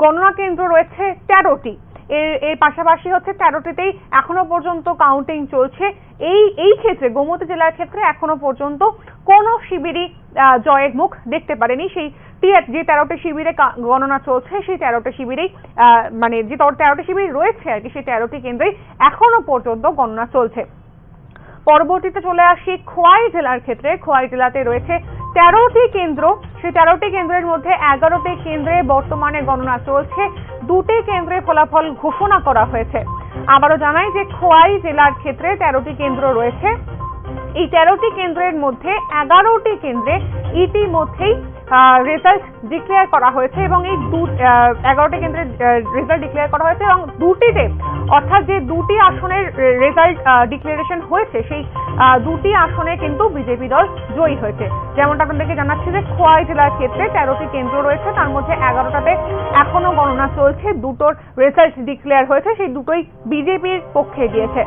গণনা কেন্দ্র রয়েছে 13টি। এর পাশাপাশি হচ্ছে 13টিতেই এখনো পর্যন্ত কাউন্টিং চলছে। এই ক্ষেত্রে গোমতী জেলার ক্ষেত্রে এখনো পর্যন্ত কোনো শিবিরই জয়ের মুখ দেখতে পারেনি। সেই যে 13টি শিবিরে গণনা চলছে সেই 13টি শিবিরেই মানে যে 13টি শিবির রয়েছে আর কি, সেই 13টি কেন্দ্রেই এখনো পর্যন্ত গণনা চলছে। পরবর্তীতে চলে আসি খোয়াই জেলার ক্ষেত্রে। খোয়াই জেলাতে রয়েছে 13টি কেন্দ্র। সেই 13টি কেন্দ্রের মধ্যে 11টি কেন্দ্রে বর্তমানে গণনা চলছে। 2টি কেন্দ্রে ফলাফল ঘোষণা করা হয়েছে। আবারও জানাই যে খোয়াই জেলার ক্ষেত্রে 13টি কেন্দ্র রয়েছে। এই 13টি কেন্দ্রের মধ্যে 11টি কেন্দ্রে ইতিমধ্যেই রেজাল্ট ডিক্লেয়ার করা হয়েছে এবং এই 11টি কেন্দ্রে রেজাল্ট ডিক্লেয়ার করা হয়েছে এবং দুটিতে অর্থাৎ যে দুটি আসনের রেজাল্ট ডিক্লারেশন হয়েছে সেই দুটি আসনে কিন্তু বিজেপি দল জয়ী হয়েছে। যেমনটা আপনাদেরকে জানাচ্ছি যে খোয়াই জেলার ক্ষেত্রে 13টি কেন্দ্র রয়েছে, তার মধ্যে 11টাতে এখনো গণনা চলছে, দুটোর রেজাল্ট ডিক্লেয়ার হয়েছে, সেই দুটোই বিজেপির পক্ষে গিয়েছে।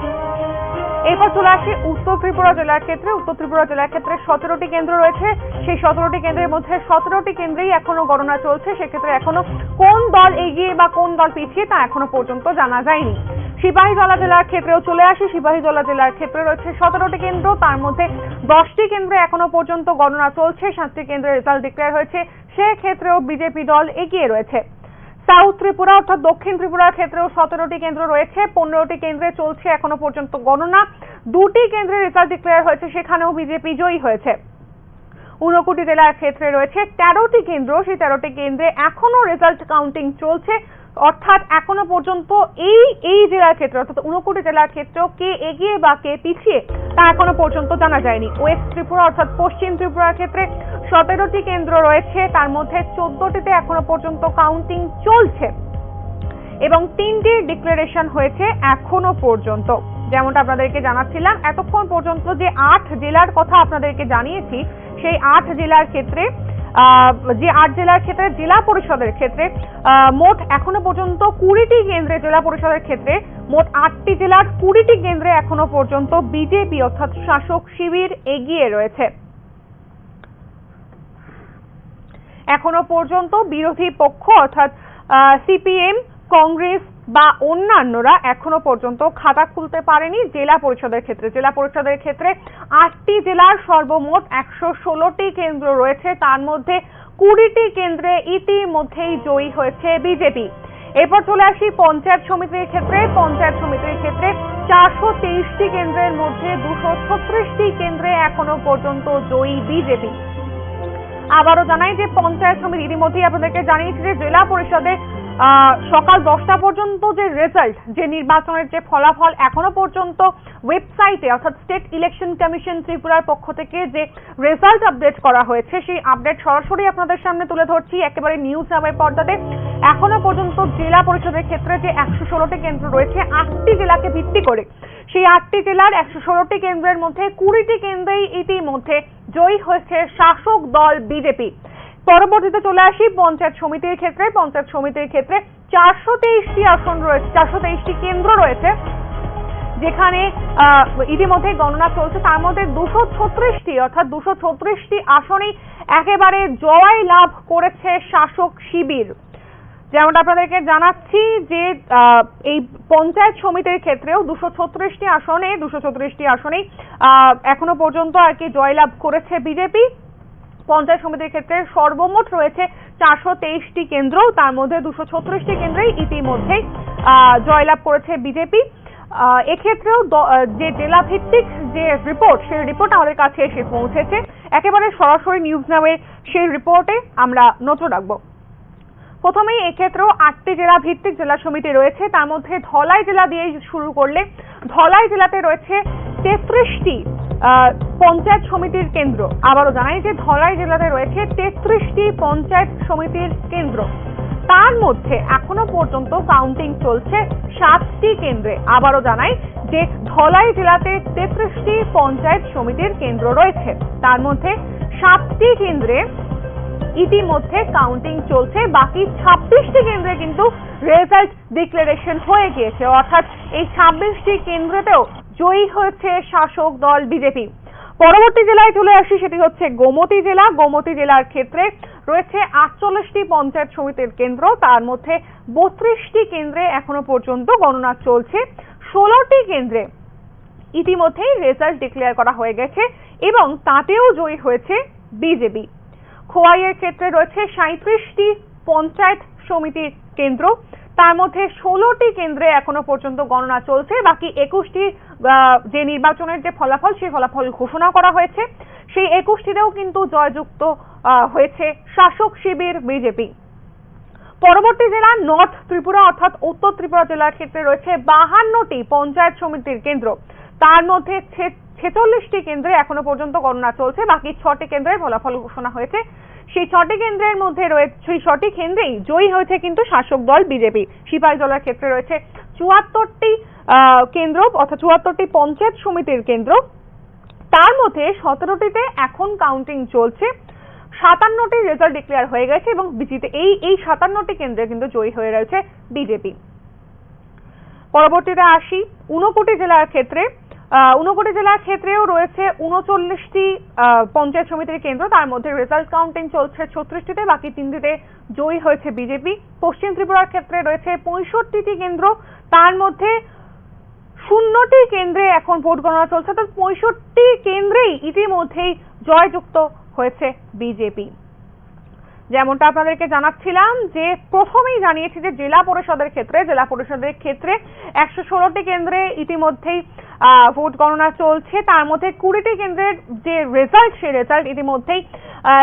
এরপর চলে আসি উত্তর ত্রিপুরা জেলার ক্ষেত্রে। উত্তর ত্রিপুরা জেলার ক্ষেত্রে 17টি কেন্দ্র রয়েছে, সেই 17টি কেন্দ্রের মধ্যে 17টি কেন্দ্রেই এখনো গণনা চলছে। সেক্ষেত্রে এখনো কোন দল এগিয়ে বা কোন দল পিছিয়ে তা এখনো পর্যন্ত জানা যায়নি। সিপাহীজলা জেলার ক্ষেত্রেও চলে আসি। সিপাহীজলা জেলার ক্ষেত্রে রয়েছে 17টি কেন্দ্র, তার মধ্যে 10টি কেন্দ্রে এখনো পর্যন্ত গণনা চলছে, 7টি কেন্দ্রে রেজাল্ট ডিক্লেয়ার হয়েছে, সেক্ষেত্রেও বিজেপি দল এগিয়ে রয়েছে। সাউথ ত্রিপুরা অর্থাৎ দক্ষিণ ত্রিপুরার ক্ষেত্রেও 17টি কেন্দ্র রয়েছে, 15টি কেন্দ্রে চলছে এখনো পর্যন্ত গণনা, 2টি কেন্দ্রে রেজাল্ট ডিক্লেয়ার হয়েছে, সেখানেও বিজেপি জয়ী হয়েছে। ঊনকোটি জেলার ক্ষেত্রে রয়েছে 13টি কেন্দ্র, সেই 13টি কেন্দ্রে এখনো রেজাল্ট কাউন্টিং চলছে, অর্থাৎ এখনো পর্যন্ত এই জেলার ক্ষেত্রে অর্থাৎ ঊনকোটি জেলার ক্ষেত্রেও কে এগিয়ে বা কে পিছিয়ে তা এখনো পর্যন্ত জানা যায়নি। ওয়েস্ট ত্রিপুরা অর্থাৎ পশ্চিম ত্রিপুরার ক্ষেত্রে 17টি কেন্দ্র রয়েছে, তার মধ্যে 14টিতে এখনো পর্যন্ত কাউন্টিং চলছে এবং 3টি ডিক্লারেশন হয়েছে এখনো পর্যন্ত। যেমনটা আপনাদেরকে জানাচ্ছিলাম এতক্ষণ পর্যন্ত যে 8 জেলার কথা আপনাদেরকে জানিয়েছি, সেই 8 জেলার ক্ষেত্রে জেলা পরিষদের ক্ষেত্রে মোট এখনো পর্যন্ত 20টি কেন্দ্রে, জেলা পরিষদের ক্ষেত্রে মোট 8টি জেলার 20টি কেন্দ্রে এখনো পর্যন্ত বিজেপি অর্থাৎ শাসক শিবির এগিয়ে রয়েছে। এখনো পর্যন্ত বিরোধী পক্ষ অর্থাৎ সিপিএম, কংগ্রেস বা অন্যান্যরা এখনো পর্যন্ত খাতা খুলতে পারেনি জেলা পরিষদের ক্ষেত্রে। জেলা পরিষদের ক্ষেত্রে 8টি জেলার সর্বমোট 116টি কেন্দ্র রয়েছে, তার মধ্যে 20টি কেন্দ্রে ইতিমধ্যেই জয়ী হয়েছে বিজেপি। এরপর চলে আসি পঞ্চায়েত সমিতির ক্ষেত্রে। পঞ্চায়েত সমিতির ক্ষেত্রে 423টি কেন্দ্রের মধ্যে 236টি কেন্দ্রে এখনো পর্যন্ত জয়ী বিজেপি। আবারও জানাই যে পঞ্চায়েত সমিতি ইতিমধ্যেই আপনাদেরকে জানিয়েছি যে জেলা পরিষদে সকাল 10টা পর্যন্ত যে রেজাল্ট, যে নির্বাচনের যে ফলাফল এখনো পর্যন্ত ওয়েবসাইটে অর্থাৎ স্টেট ইলেকশন কমিশন ত্রিপুরার পক্ষ থেকে যে রেজাল্ট আপডেট করা হয়েছে, সেই আপডেট সরাসরি আপনাদের সামনে তুলে ধরছি একেবারে নিউজ নামের পর্দাতে। এখনো পর্যন্ত জেলা পরিষদের ক্ষেত্রে যে 116টি কেন্দ্র রয়েছে 8টি জেলাকে ভিত্তি করে, সেই 8টি জেলার 116টি কেন্দ্রের মধ্যে 20টি কেন্দ্রেই ইতিমধ্যে জয়ী হয়েছে শাসক দল বিজেপি। পরবর্তীতে চলে আসি পঞ্চায়েত সমিতির ক্ষেত্রে। পঞ্চায়েত সমিতির ক্ষেত্রে 423টি আসন রয়েছে, 423টি কেন্দ্র রয়েছে, যেখানে ইতিমধ্যে গণনা চলছে, তার মধ্যে 236টি অর্থাৎ 236টি আসনেই একেবারে জয় লাভ করেছে শাসক শিবির। যেমনটা আপনাদেরকে জানাচ্ছি যে এই পঞ্চায়েত সমিতির ক্ষেত্রেও 236টি আসনেই এখনো পর্যন্ত আর কি জয়লাভ করেছে বিজেপি। পঞ্চায়েত সমিতির ক্ষেত্রে সর্বমোট রয়েছে 423টি কেন্দ্র, তার মধ্যে 236টি কেন্দ্রেই ইতিমধ্যেই জয়লাভ করেছে বিজেপি। এক্ষেত্রেও যে জেলা ভিত্তিক যে রিপোর্ট, সেই রিপোর্ট আমাদের কাছে এসে পৌঁছেছে, একেবারে সরাসরি নিউজ নামের সেই রিপোর্টে আমরা নজর রাখবো। প্রথমেই এক্ষেত্রেও 8টি জেলা ভিত্তিক জেলা সমিতি রয়েছে, তার মধ্যে ধলাই জেলা দিয়ে শুরু করলে ধলাই জেলাতে রয়েছে 33টি পঞ্চায়েত সমিতির কেন্দ্র। আবারও জানাই যে ধলাই জেলাতে রয়েছে 33টি পঞ্চায়েত সমিতির কেন্দ্র, তার মধ্যে এখনো পর্যন্ত কাউন্টিং চলছে 7টি কেন্দ্রে। আবারও জানাই যে ধলাই জেলাতে 33টি পঞ্চায়েত সমিতির কেন্দ্র রয়েছে, তার মধ্যে 7টি কেন্দ্রে ইতিমধ্যে কাউন্টিং চলছে, বাকি 26টি কেন্দ্রে কিন্তু রেজাল্ট ডিক্লারেশন হয়ে গিয়েছে, অর্থাৎ এই 26টি কেন্দ্রেতেও জয়ী হয়েছে শাসক দল বিজেপি। পরবর্তী জেলায় চলে আসি, সেটি হচ্ছে গোমতী জেলা। গোমতী জেলার ক্ষেত্রে রয়েছে 48টি পঞ্চায়েত সমিতির কেন্দ্র, তার মধ্যে 32টি কেন্দ্রে এখনো পর্যন্ত গণনা চলছে, 16টি কেন্দ্রে ইতিমধ্যেই রেজাল্ট ডিক্লেয়ার করা হয়ে গেছে এবং তাতেও জয়ী হয়েছে বিজেপি। খোয়াইয়ের ক্ষেত্রে রয়েছে 37টি পঞ্চায়েত সমিতির কেন্দ্র, তার মধ্যে 16টি কেন্দ্রে এখনো পর্যন্ত গণনা চলছে, বাকি 21টি যে নির্বাচনের যে ফলাফল, সেই ফলাফল ঘোষণা করা হয়েছে, সেই 21টিতেও কিন্তু জয়যুক্ত হয়েছে শাসক শিবির বিজেপি। পরবর্তী জেলা নর্থ ত্রিপুরা অর্থাৎ উত্তর ত্রিপুরা জেলার ক্ষেত্রে রয়েছে 52টি পঞ্চায়েত সমিতির কেন্দ্র, তার মধ্যে 46টি কেন্দ্রে এখনো পর্যন্ত গণনা চলছে, বাকি 6টি কেন্দ্রের ফলাফল ঘোষণা হয়েছে। সেই 6টি কেন্দ্রের মধ্যে রয়েছে, সেই 6টি কেন্দ্রেই জয়ী হয়েছে কিন্তু শাসক দল বিজেপি। সিপাহীজলার ক্ষেত্রে রয়েছে 74টি কেন্দ্র, অর্থাৎ 74টি পঞ্চায়েত সমিতির কেন্দ্র, তার মধ্যে 17টিতে এখন কাউন্টিং চলছে, 57টি রেজাল্ট ডিক্লেয়ার হয়ে গেছে এবং এই 57টি কেন্দ্রে কিন্তু জয়ী হয়ে রয়েছে বিজেপি। পরবর্তীতে আসি ঊনকোটি জেলার ক্ষেত্রে। ঊনকোটি জেলার ক্ষেত্রেও রয়েছে 39টি পঞ্চায়েত সমিতির কেন্দ্র, তার মধ্যে রেজাল্ট কাউন্টিং চলছে 36টিতে, বাকি 3টিতে জয়ী হয়েছে বিজেপি। পশ্চিম ত্রিপুরার ক্ষেত্রে রয়েছে 65টি কেন্দ্র, তার মধ্যে 0টি কেন্দ্রে এখন ভোট গণনা চলছে, অর্থাৎ 65টি কেন্দ্রেই ইতিমধ্যেই জয়যুক্ত হয়েছে বিজেপি। যেমনটা আপনাদেরকে জানাচ্ছিলাম যে প্রথমেই জানিয়েছি যে জেলা পরিষদের ক্ষেত্রে 116টি কেন্দ্রে ইতিমধ্যেই ভোট গণনা চলছে, তার মধ্যে 20টি কেন্দ্রের যে রেজাল্ট, সেই রেজাল্ট ইতিমধ্যেই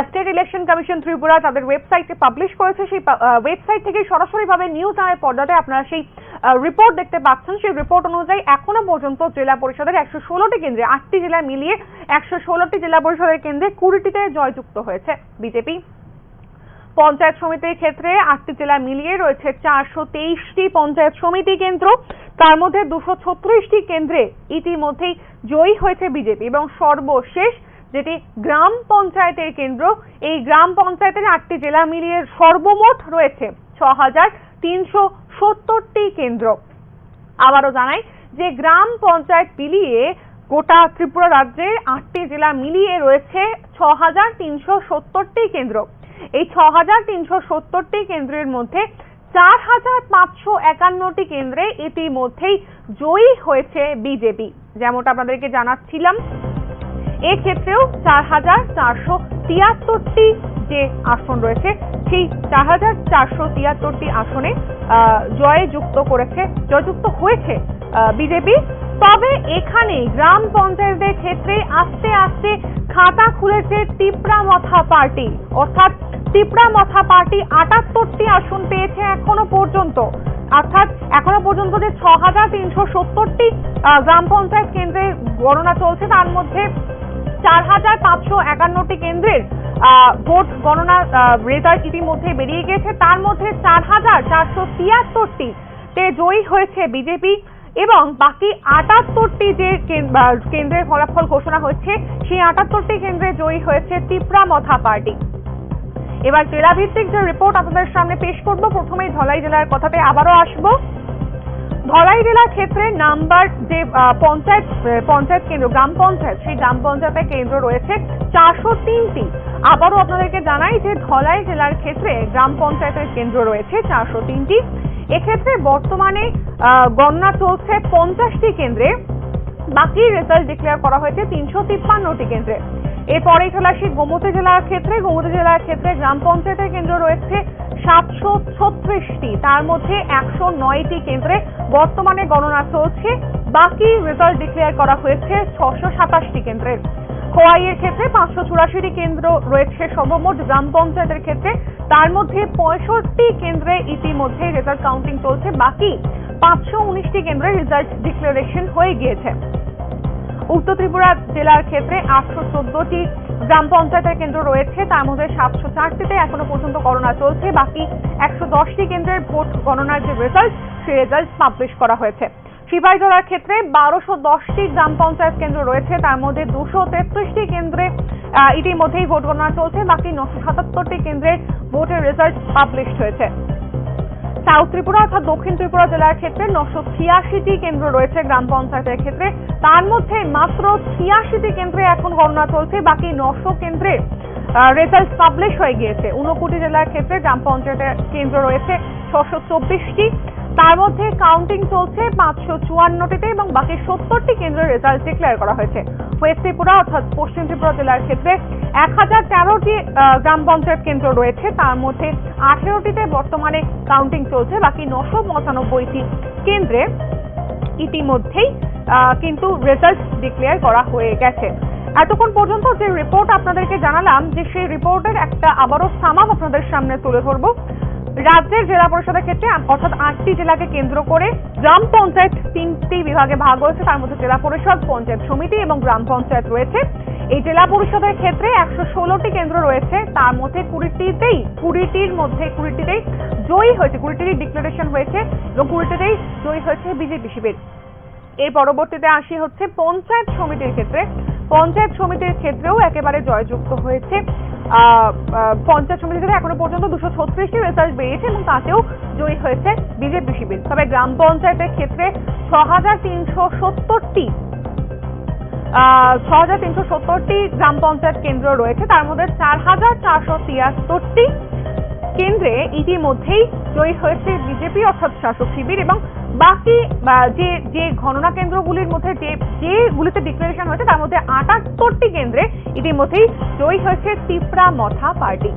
স্টেট ইলেকশন কমিশন ত্রিপুরা তাদের ওয়েবসাইটে পাবলিশ করেছে। সেই ওয়েবসাইট থেকে সরাসরিভাবে নিউজ আওয়ার পর্দাতে আপনারা সেই রিপোর্ট দেখতে পাচ্ছেন। সেই রিপোর্ট অনুযায়ী এখনো পর্যন্ত জেলা পরিষদের 116টি কেন্দ্রে, 8টি জেলা মিলিয়ে 116টি জেলা পরিষদের কেন্দ্রে 20টিতে জয়যুক্ত হয়েছে বিজেপি। পঞ্চায়েত সমিতির ক্ষেত্রে 8টি জেলা মিলিয়ে রয়েছে 423টি পঞ্চায়েত সমিতি কেন্দ্র, তার মধ্যে 236টি কেন্দ্রে ইতিমধ্যেই জয়ী হয়েছে বিজেপি। এবং সর্বশেষ যেটি গ্রাম পঞ্চায়েতের কেন্দ্র, এই গ্রাম পঞ্চায়েতের 8টি জেলা মিলিয়ে সর্বমোট রয়েছে 6370টি কেন্দ্র। আবারও জানাই যে গ্রাম পঞ্চায়েত মিলিয়ে গোটা ত্রিপুরা রাজ্যের 8টি জেলা মিলিয়ে রয়েছে 6370টি কেন্দ্র। এই 6370টি কেন্দ্রের মধ্যে 4551টি কেন্দ্রে ইতিমধ্যেই জয়ী হয়েছে বিজেপি। যেমনটা আপনাদেরকে জানাচ্ছিলাম, এক্ষেত্রেও 4473টি যে আসন রয়েছে, সেই 4473টি আসনে জয়যুক্ত হয়েছে বিজেপি। তবে এখানে গ্রাম পঞ্চায়েতের ক্ষেত্রে আস্তে আস্তে খাতা খুলেছে তিপ্রামথা পার্টি, অর্থাৎ তিপ্রামথা পার্টি 78টি আসন পেয়েছে এখনো পর্যন্ত। অর্থাৎ এখনো পর্যন্ত যে 6370টি গ্রাম পঞ্চায়েত কেন্দ্রে গণনা চলছে, তার মধ্যে 4551টি কেন্দ্রের ভোট গণনা রেজাল্ট ইতিমধ্যে বেরিয়ে গেছে, তার মধ্যে 4473টিতে জয়ী হয়েছে বিজেপি এবং বাকি 78টি যে কেন্দ্রের ফলাফল ঘোষণা হচ্ছে, সেই 78টি কেন্দ্রে জয়ী হয়েছে তিপ্রামথা পার্টি। এবার জেলা ভিত্তিক যে রিপোর্ট আপনাদের সামনে পেশ করব। প্রথমেই ধলাই জেলার কথাতে আবারও আসব। ধলাই জেলার ক্ষেত্রে নাম্বার যে পঞ্চায়েত কেন্দ্র, গ্রাম পঞ্চায়েত, সেই গ্রাম পঞ্চায়েতের কেন্দ্র রয়েছে 403টি। আবারও আপনাদেরকে জানাই যে ধলাই জেলার ক্ষেত্রে গ্রাম পঞ্চায়েতের কেন্দ্র রয়েছে 403টি। এক্ষেত্রে বর্তমানে গণনা চলছে 50টি কেন্দ্রে, বাকি রেজাল্ট ডিক্লেয়ার করা হয়েছে 353টি কেন্দ্রে। এরপরেই চলে আসি গোমতী জেলার ক্ষেত্রে। গোমতী জেলার ক্ষেত্রে গ্রাম পঞ্চায়েতের কেন্দ্র রয়েছে 736টি, তার মধ্যে 109টি কেন্দ্রে বর্তমানে গণনা চলছে, বাকি রেজাল্ট ডিক্লেয়ার করা হয়েছে 627টি কেন্দ্রে। খোয়াইয়ের ক্ষেত্রে 584টি কেন্দ্র রয়েছে সর্বমোট গ্রাম পঞ্চায়েতের ক্ষেত্রে, তার মধ্যে 65টি কেন্দ্রে ইতিমধ্যে রেজাল্ট কাউন্টিং চলছে, বাকি 519টি কেন্দ্রে রেজাল্ট ডিক্লারেশন হয়ে গিয়েছে। উত্তর ত্রিপুরা জেলার ক্ষেত্রে 814টি গ্রাম পঞ্চায়েতের কেন্দ্র রয়েছে, তার মধ্যে 704টিতে এখনো পর্যন্ত গণনা চলছে, বাকি 110টি কেন্দ্রের ভোট গণনার যে রেজাল্ট, সেই রেজাল্ট পাবলিশ করা হয়েছে। সিপাহীজলার ক্ষেত্রে 1210টি গ্রাম পঞ্চায়েত কেন্দ্র রয়েছে, তার মধ্যে 233টি কেন্দ্রে ইতিমধ্যেই ভোট গণনা চলছে, বাকি 977টি কেন্দ্রের ভোটের রেজাল্ট পাবলিশ হয়েছে। সাউথ ত্রিপুরা অর্থাৎ দক্ষিণ ত্রিপুরা জেলার ক্ষেত্রে 986টি কেন্দ্র রয়েছে গ্রাম পঞ্চায়েতের ক্ষেত্রে, তার মধ্যে মাত্র 86টি কেন্দ্রে এখন গণনা চলছে, বাকি 900 কেন্দ্রে রেজাল্ট পাবলিশ হয়ে গিয়েছে। ঊনকোটি জেলার ক্ষেত্রে গ্রাম পঞ্চায়েতের কেন্দ্র রয়েছে 624টি, তার মধ্যে কাউন্টিং চলছে 554টিতে এবং বাকি 70টি কেন্দ্রের রেজাল্ট ডিক্লেয়ার করা হয়েছে। ওয়েস্ট ত্রিপুরা অর্থাৎ পশ্চিম ত্রিপুরা জেলার ক্ষেত্রে 1013টি গ্রাম পঞ্চায়েত কেন্দ্র রয়েছে, তার মধ্যে 18টিতে বর্তমানে কাউন্টিং চলছে, বাকি 995টি কেন্দ্রে ইতিমধ্যেই কিন্তু রেজাল্ট ডিক্লেয়ার করা হয়ে গেছে। এতক্ষণ পর্যন্ত যে রিপোর্ট আপনাদেরকে জানালাম, যে সেই রিপোর্টের একটা আবারও সামাপ আপনাদের সামনে তুলে ধরবো। রাজ্যের জেলা পরিষদের ক্ষেত্রে অর্থাৎ 8টি জেলাকে কেন্দ্র করে গ্রাম পঞ্চায়েত 3টি বিভাগে ভাগ হয়েছে। তার মধ্যে জেলা পরিষদ, পঞ্চায়েত সমিতি এবং গ্রাম পঞ্চায়েত রয়েছে। এই জেলা পরিষদের ক্ষেত্রে 116টি কেন্দ্র রয়েছে, তার মধ্যে 20টিতেই জয়ী হয়েছে, 20টির ডিক্লারেশন হয়েছে এবং 20টিতেই জয়ী হয়েছে বিজেপি শিবির। এর পরবর্তীতে আসি হচ্ছে পঞ্চায়েত সমিতির ক্ষেত্রে। পঞ্চায়েত সমিতির ক্ষেত্রেও একেবারে জয়যুক্ত হয়েছে। পঞ্চায়েত সমিতিতে এখনো পর্যন্ত 236টি রেজাল্ট বেরিয়েছে এবং তাতেও জয়ী হয়েছে বিজেপি শিবির। তবে গ্রাম পঞ্চায়েতের ক্ষেত্রে 6370টি গ্রাম পঞ্চায়েত কেন্দ্র রয়েছে, তার মধ্যে 4473টি কেন্দ্রে ইতিমধ্যেই জয়ী হয়েছে বিজেপি অর্থাৎ শাসক শিবির এবং বাকি যে গণনা কেন্দ্রগুলির মধ্যে যেগুলিতে ডিক্লারেশন হয়েছে তার মধ্যে 78টি কেন্দ্রে ইতিমধ্যেই জয়ী হয়েছে তিপ্রা মথা পার্টি।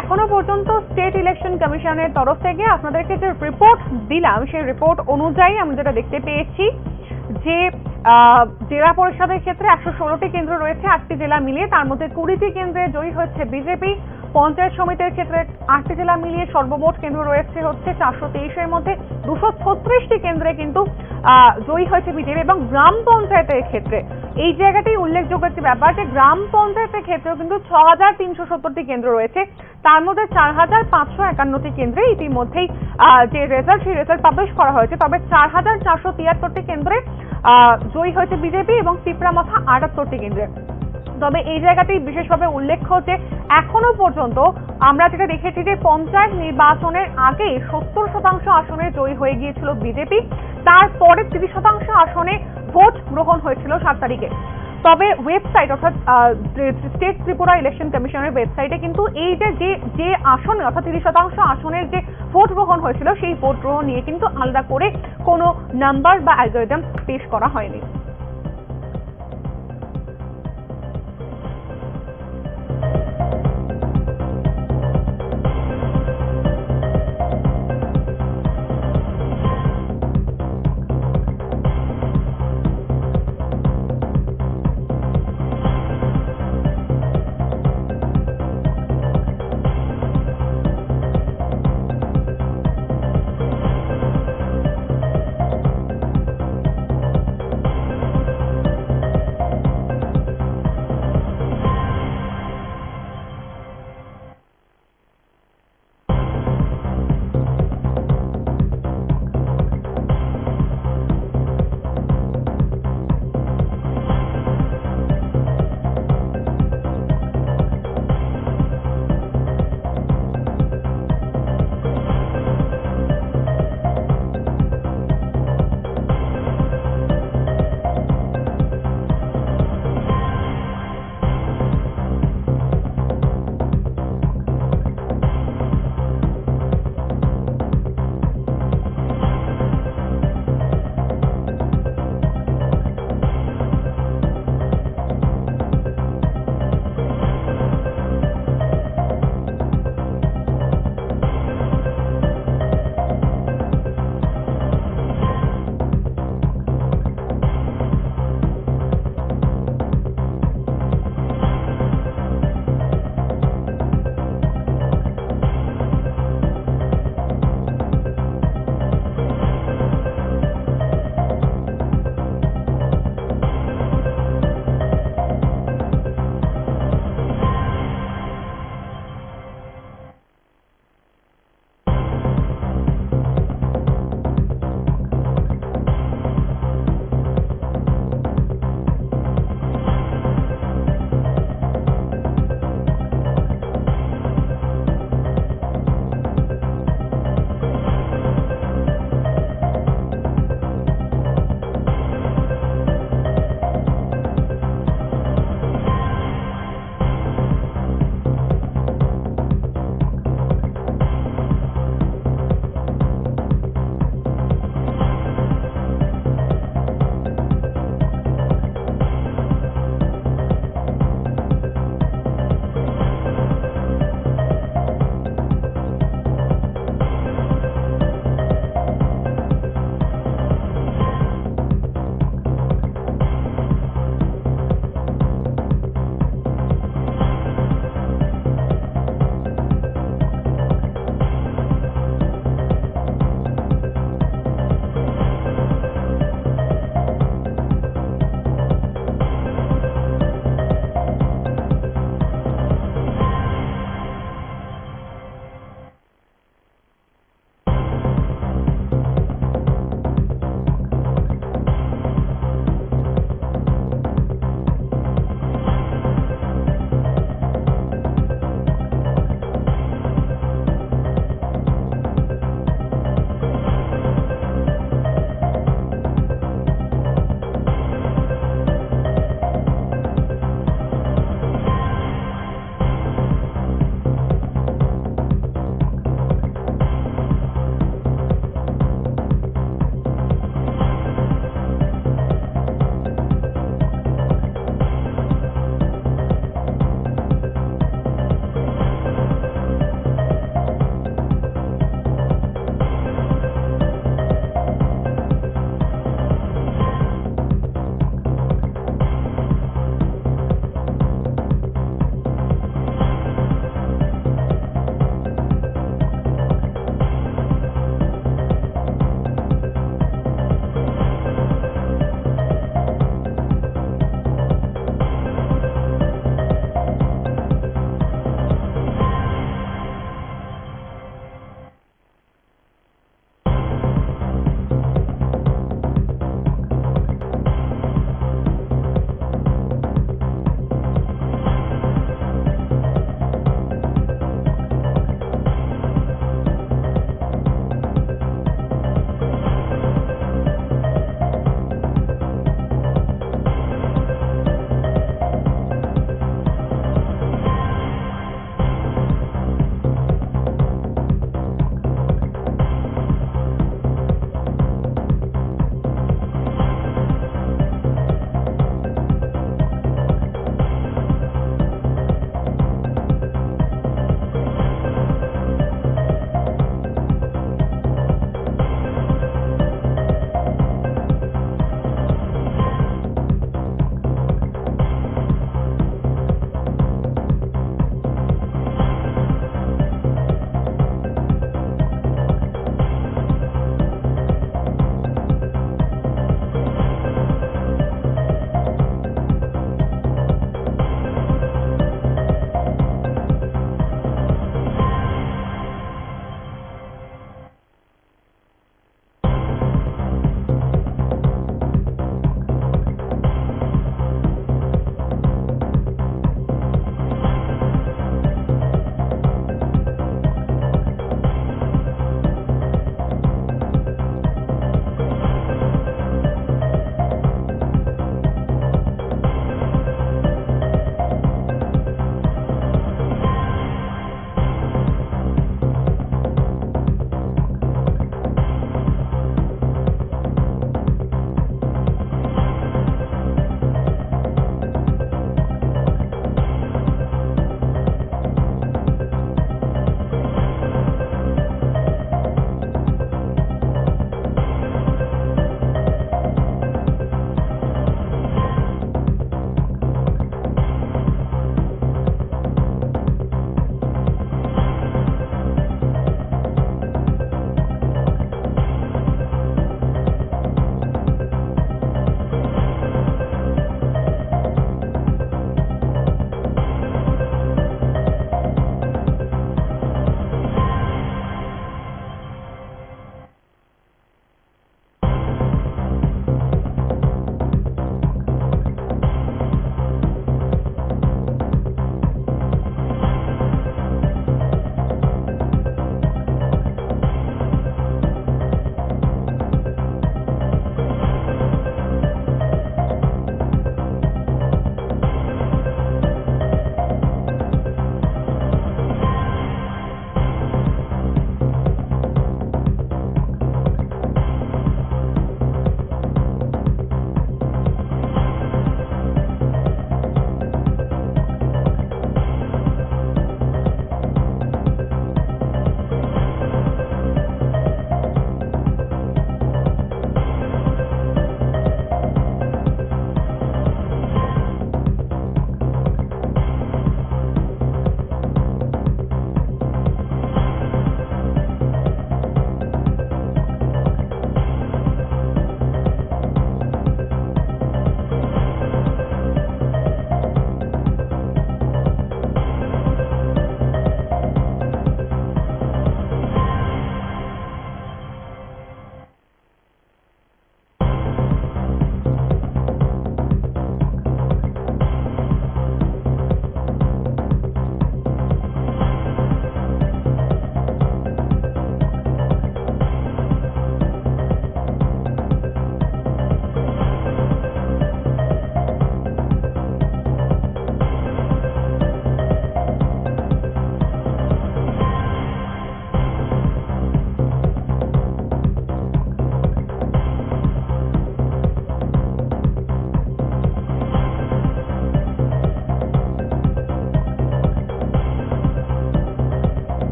এখনো পর্যন্ত স্টেট ইলেকশন কমিশনের তরফ থেকে আপনাদেরকে যে রিপোর্ট দিলাম সেই রিপোর্ট অনুযায়ী আমরা যেটা দেখতে পেয়েছি যে জেলা পরিষদের ক্ষেত্রে 116টি কেন্দ্র রয়েছে 8টি জেলা মিলিয়ে, তার মধ্যে 20টি কেন্দ্রে জয়ী হয়েছে বিজেপি। পঞ্চায়েত সমিতির ক্ষেত্রে 8টি জেলা মিলিয়ে সর্বমোট কেন্দ্র রয়েছে হচ্ছে 423-এর মধ্যে 236টি কেন্দ্রে কিন্তু জয়ী হয়েছে বিজেপি। এবং গ্রাম পঞ্চায়েতের ক্ষেত্রে এই জায়গাতেই উল্লেখযোগ্য একটি ব্যাপার যে গ্রাম পঞ্চায়েতের ক্ষেত্রেও কিন্তু 6370টি কেন্দ্র রয়েছে, তার মধ্যে 4551টি কেন্দ্রে ইতিমধ্যেই যে রেজাল্ট সেই রেজাল্ট পাবলিশ করা হয়েছে। তবে 4473টি কেন্দ্রে জয়ী হয়েছে বিজেপি এবং তিপ্রামথা 78টি কেন্দ্রে। তবে এই জায়গাতেই বিশেষভাবে উল্লেখ্য যে এখনো পর্যন্ত আমরা যেটা দেখেছি যে পঞ্চায়েত নির্বাচনের আগে 70% আসনে জয়ী হয়ে গিয়েছিল বিজেপি, তারপরে 30% আসনে ভোট গ্রহণ হয়েছিল 7 তারিখে। তবে ওয়েবসাইট অর্থাৎ স্টেট ত্রিপুরা ইলেকশন কমিশনের ওয়েবসাইটে কিন্তু এই যে আসনে অর্থাৎ 30% আসনের যে ভোট গ্রহণ হয়েছিল সেই ভোট গ্রহণ নিয়ে কিন্তু আলাদা করে কোনো নাম্বার বা অ্যালগরিদম পেশ করা হয়নি।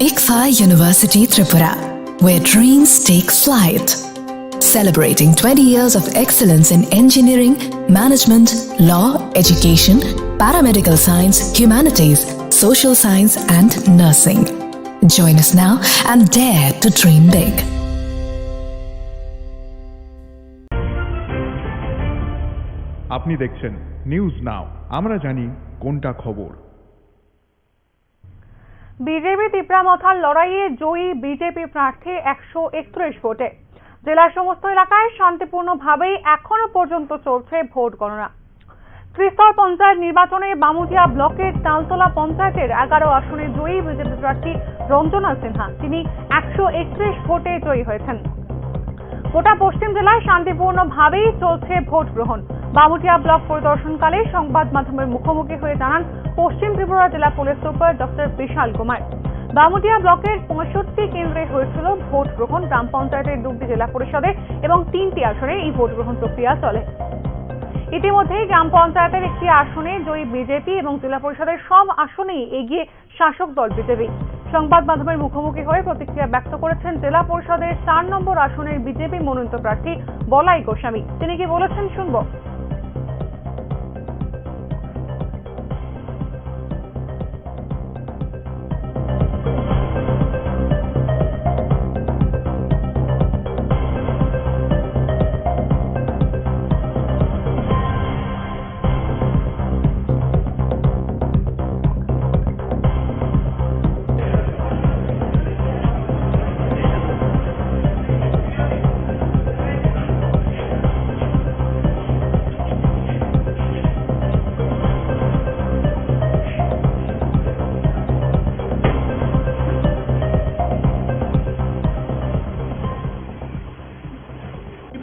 ICFA University Tripura, where dreams take flight. Celebrating 20 years of excellence in engineering, management, law, education, paramedical science, humanities, social science, and nursing. Join us now and dare to dream big. আপনি দেখছেন news now, আমরা জানি কোনটা খবর। BJP তিপ্রামথার লড়াইয়ে জয়ী BJP প্রার্থী 131 ভোটে। জেলার সমস্ত এলাকায় শান্তিপূর্ণভাবেই এখনো পর্যন্ত চলছে ভোট গণনা। ত্রিস্তর পঞ্চায়েত নির্বাচনে বামুটিয়া ব্লকের তালতলা পঞ্চায়েতের 11 আসনে জয়ী বিজেপি প্রার্থী রঞ্জনা সিনহা, তিনি 131 ভোটে জয়ী হয়েছেন। গোটা পশ্চিম জেলায় শান্তিপূর্ণভাবেই চলছে ভোট গ্রহণ। বামুটিয়া ব্লক পরিদর্শনকালে সংবাদ মাধ্যমের মুখোমুখি হয়ে জানান পশ্চিম ত্রিপুরা জেলা পুলিশ সুপার ডক্টর বিশাল কুমার। বামুটিয়া ব্লকের 65 কেন্দ্রে হয়েছিল ভোট গ্রহণ। গ্রাম পঞ্চায়েতের 2টি জেলা পরিষদে এবং 3টি আসনে এই ভোট গ্রহণ প্রক্রিয়া চলে। ইতিমধ্যেই গ্রাম পঞ্চায়েতের একটি আসনে জয়ী বিজেপি এবং জেলা পরিষদের সব আসনেই এগিয়ে শাসক দল বিজেপি। সংবাদ মাধ্যমের মুখোমুখি হয়ে প্রতিক্রিয়া ব্যক্ত করেছেন জেলা পরিষদের 4 নম্বর আসনের বিজেপি মনোনীত প্রার্থী বলাই গোস্বামী। তিনি কি বলেছেন শুনব।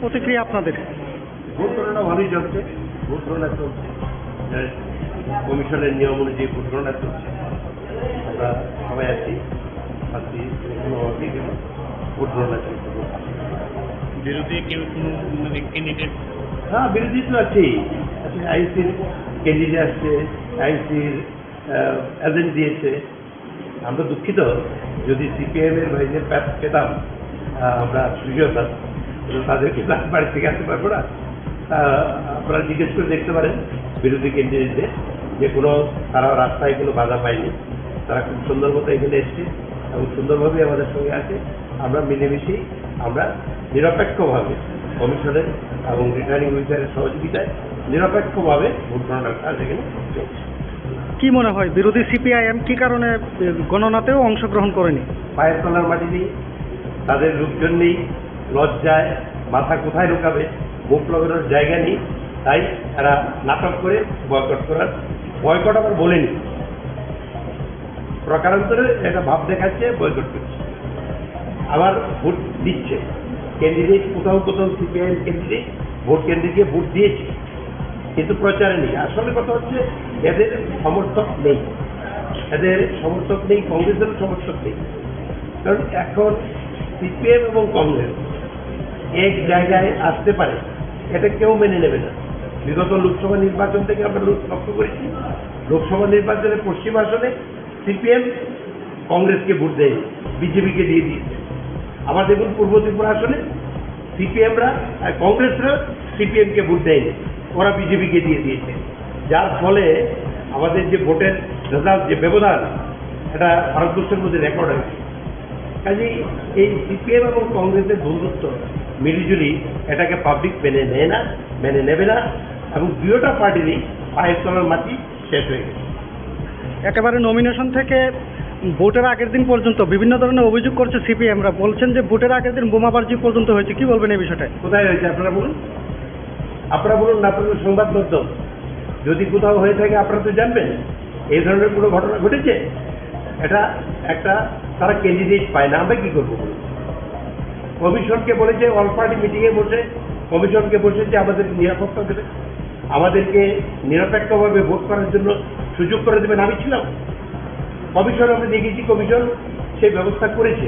প্রতিক্রিয়া আপনাদের? ভোট গণনা ভালোই চলছে, ভোট গণনা চলছে, কমিশনের নিয়ম অনুযায়ী ভোট গণনা চলছে। আমরা সবাই আছি, ভোট গণনা চলছে। বিরোধী কেউ কোনো ক্যান্ডিডেট? হ্যাঁ, বিরোধী তো আছেই। আইসির ক্যান্ডিডেট আসছে, আইসির এজেন্ট দিয়েছে। আমরা দুঃখিত, যদি সিপিএমের ভাইদের পেতাম আমরা সুযোগ হতাম, তাদেরকে বাড়ি থেকে আসতে পারবো না। আপনারা জিজ্ঞেস করে দেখতে পারেন বিরোধী ক্যান্ডিডেটদের যে কোনো তারা রাস্তায় কোনো বাধা পায়নি। তারা খুব সুন্দর মতো এখানে এসছে এবং সুন্দরভাবে আমাদের সঙ্গে আছে। আমরা মিলেমিশেই আমরা নিরপেক্ষভাবে কমিশনের এবং রিটার্নিং অফিসারের সহযোগিতায় নিরপেক্ষভাবে ভোট গণনার কাজ এখানে চলছে। কি মনে হয় বিরোধী সিপিআইএম কি কারণে গণনাতেও অংশগ্রহণ করেনি? পায়ের তলার মাটি নেই, তাদের লোকজন নেই, লজ্জায় মাথা কোথায় ঢোকাবে, মুখ লাগানোর জায়গা নেই, তাই তারা নাটক করে বয়কট করার, বয়কট আবার বলেনি, প্রকারান্তরে একটা ভাব দেখাচ্ছে বয়কট করছে। আবার ভোট দিচ্ছে ক্যান্ডিডেট, কোথাও কোথাও সিপিআইএম ক্যান্ডিডেট ভোট কেন্দ্রে গিয়ে ভোট দিয়েছে, কিন্তু প্রচারে নেই। আসলে কথা হচ্ছে এদের সমর্থক নেই, এদের সমর্থক নেই, কংগ্রেসেরও সমর্থক নেই। কারণ এখন সিপিএম এবং কংগ্রেস এক জায়গায় আসতে পারে, এটা কেউ মেনে নেবে না। বিগত লোকসভা নির্বাচন থেকে আমরা লক্ষ্য করেছি, লোকসভা নির্বাচনে পশ্চিম আসনে সিপিএম কংগ্রেসকে ভোট দেয়নি, বিজেপিকে দিয়ে দিয়েছে। আবার দেখুন পূর্ব ত্রিপুরা আসনে সিপিএমরা কংগ্রেসরা সিপিএমকে ভোট দেয়নি, ওরা বিজেপিকে দিয়ে দিয়েছে। যার ফলে আমাদের যে ভোটের রেজাল্ট, যে ব্যবধান, এটা ভারতবর্ষের মধ্যে রেকর্ড হয়েছে। কাজেই এই সিপিএম এবং কংগ্রেসের বন্ধুত্ব মিলিজুলি এটাকে পাবলিক মেনে নেয় না, মেনে নেবে না, এবং দুইটা পার্টিরই পায়ের তলার মাটি শেষ হয়ে গেছে। একেবারে নমিনেশন থেকে ভোটের আগের দিন পর্যন্ত বিভিন্ন ধরনের অভিযোগ করছে সিপিএমরা, বলছেন যে ভোটের আগের দিন বোমাবাজি পর্যন্ত হয়েছে। কি বলবেন এই বিষয়টা? কোথায় হয়েছে আপনারা বলুন, আপনারা বলুন না, আপনাদের সংবাদ মাধ্যম যদি কোথাও হয়ে থাকে আপনারা তো জানবেন। এই ধরনের কোনো ঘটনা ঘটেছে? এটা একটা তারা ক্যান্ডিডেট পায় না, আমরা কি করবো? কমিশনকে বলেছে, অল পার্টি মিটিংয়ে বসে কমিশনকে বসেছে আমাদের নিরাপত্তা দেবে, আমাদেরকে নিরপেক্ষভাবে ভোট করার জন্য সুযোগ করে দেবেন। আমি ছিলাম কমিশন, আমরা দেখেছি কমিশন সেই ব্যবস্থা করেছে।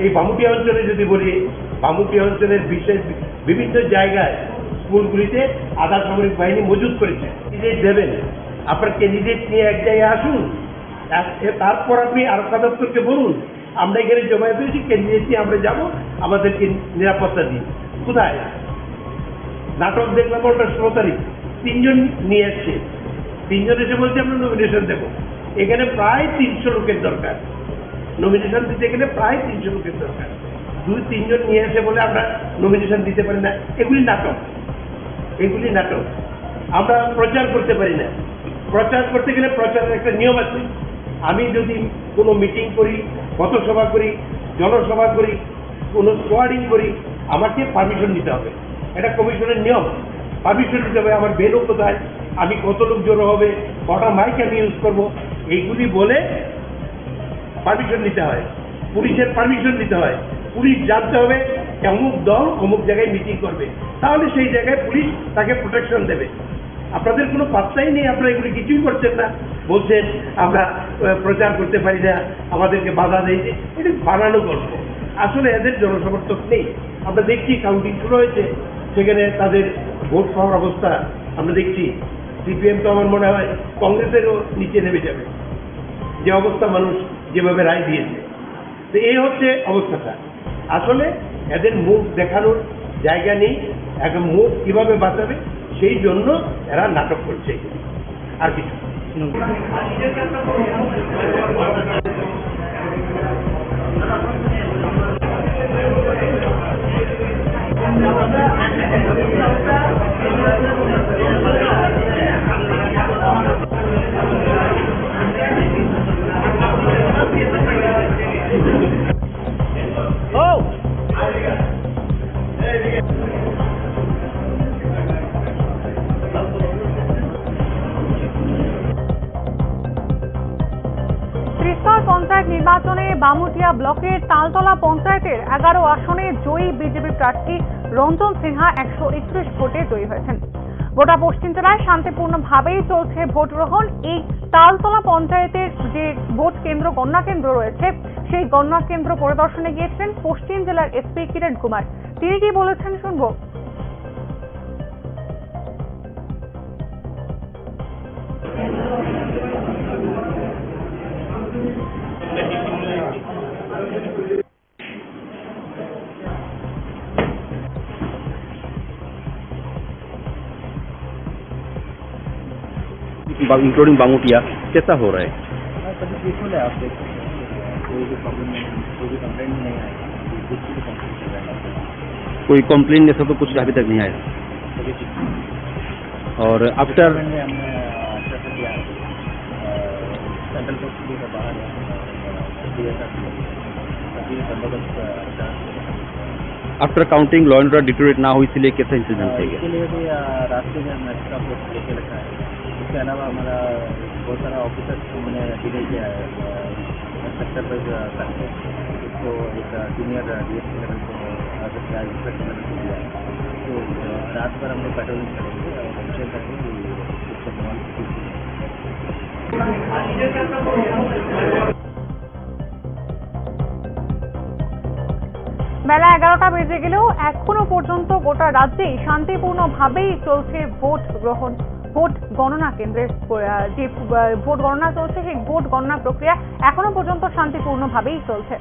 এই বামুটিয়া অঞ্চলে যদি বলি, বামুটিয়া অঞ্চলের বিশেষ বিভিন্ন জায়গায় স্কুলগুলিতে আধা সামরিক বাহিনী মজুত করেছে। ক্যান্ডিডেট দেবেন, আপনার ক্যান্ডিডেট নিয়ে এক জায়গায় আসুন, তারপর আপনি আরক্ষা দপ্তরকে বলুন আমরা এখানে জমায়েত হয়েছি ক্যান্ডিডেট নিয়ে আমরা যাবো, আমাদেরকে নিরাপত্তা দিন। কোথায়? নাটক দেখলাম ওটা 16 তারিখ 3 জন নিয়ে এসছে, 3 জন এসে বলছে আমরা নমিনেশন দেবো। এখানে প্রায় 300 লোকের দরকার, নমিনেশন দিতে গেলে প্রায় 300 লোকের দরকার। 2-3 জন নিয়ে এসে বলে আমরা নমিনেশন দিতে পারি না, এগুলি নাটক, এগুলি নাটক। আমরা প্রচার করতে পারি না, প্রচার করতে গেলে প্রচারের একটা নিয়ম আছে। আমি যদি কোনো মিটিং করি, পথসভা করি, জনসভা করি, কোনো স্কোয়াডিং করি, আমাকে পারমিশন নিতে হবে, এটা কমিশনের নিয়ম। পারমিশন নিতে হবে, আমার বেরো কোথায়, আমি কত লোক জড়ো হবে, কটা মাইক আমি ইউজ করবো, এইগুলি বলে পারমিশন নিতে হয়। পুলিশের পারমিশন নিতে হয়, পুলিশ জানতে হবে অমুক দল অমুক জায়গায় মিটিং করবে, তাহলে সেই জায়গায় পুলিশ তাকে প্রোটেকশন দেবে। আপনাদের কোনো পাত্তাই নেই, আপনারা এগুলি কিছুই করছেন না, বলছেন আমরা প্রচার করতে পারি না, আমাদেরকে বাধা দেয়। এটা বানানো গল্প, আসলে এদের জনসমর্থক নেই। আমরা দেখছি কাউন্টিং শুরু হয়েছে, সেখানে তাদের ভোট পাওয়ার অবস্থা আমরা দেখছি। সিপিএম তো আমার মনে হয় কংগ্রেসেরও নিচে নেমে যাবে, যে অবস্থা মানুষ যেভাবে রায় দিয়েছে। তো এই হচ্ছে অবস্থাটা। আসলে এদের মুখ দেখানোর জায়গা নেই, এখন মুখ কিভাবে বাঁচাবে সেই জন্য এরা নাটক করছে, আর কিছু। পঞ্চায়েত নির্বাচনে বামুটিয়া ব্লকের তালতলা পঞ্চায়েতের 11 আসনে জয়ী বিজেপি প্রার্থী রঞ্জন সিনহা 131 ভোটে জয়ী হয়েছেন। গোটা পশ্চিম জেলায় শান্তিপূর্ণভাবেই চলছে ভোট গ্রহণ। এই তালতলা পঞ্চায়েতের যে ভোট কেন্দ্র, গণনা কেন্দ্র রয়েছে, সেই গণনা কেন্দ্র পরিদর্শনে গিয়েছেন পশ্চিম জেলার এসপি কিরণ কুমার। তিনি কি বলেছেন শুনবো। इंक्लूडिंग बामुटिया कैसा हो रहा है? सभी पीसफुल है, आप देख सकते हैं, कोई भी प्रॉब्लम नहीं, कोई भी कंप्लेंट नहीं आया, कुछ भी कंप्लेंट नहीं आया, कोई कंप्लेंट जैसा तो कुछ अभी तक नहीं आया। सभी ठीक। और आफ्टर हमने अच्छा से किया, सेंट्रल फोर्स भी है बाहर है, सभी बंदोबस्त अच्छा। After counting law and order deteriorate ना हुई, इसलिए कैसा इंतजाम किया गया? इसके लिए भी रास्ते में हमने एक्स्ट्रा फोर्स लेके रखा है। इसके अलावा हमारा बहुत सारा ऑफिसर्स हमने डिले किया है, सेक्टर वाइज करके उसको एक सीनियर डीएसपी लेवल को इंस्पेक्टर लेवल को दिया है। तो रात भर हम लोग पेट्रोलिंग करेंगे और इंश्योर करेंगे कि उसका जवान বেলা 11টা বেজে গেলেও এখনো পর্যন্ত গোটা রাজ্যেই শান্তিপূর্ণভাবেই চলছে ভোট গ্রহণ। ভোট গণনা কেন্দ্রের যে ভোট গণনা চলছে, সেই ভোট গণনা প্রক্রিয়া এখনো পর্যন্ত শান্তিপূর্ণভাবেই চলছে।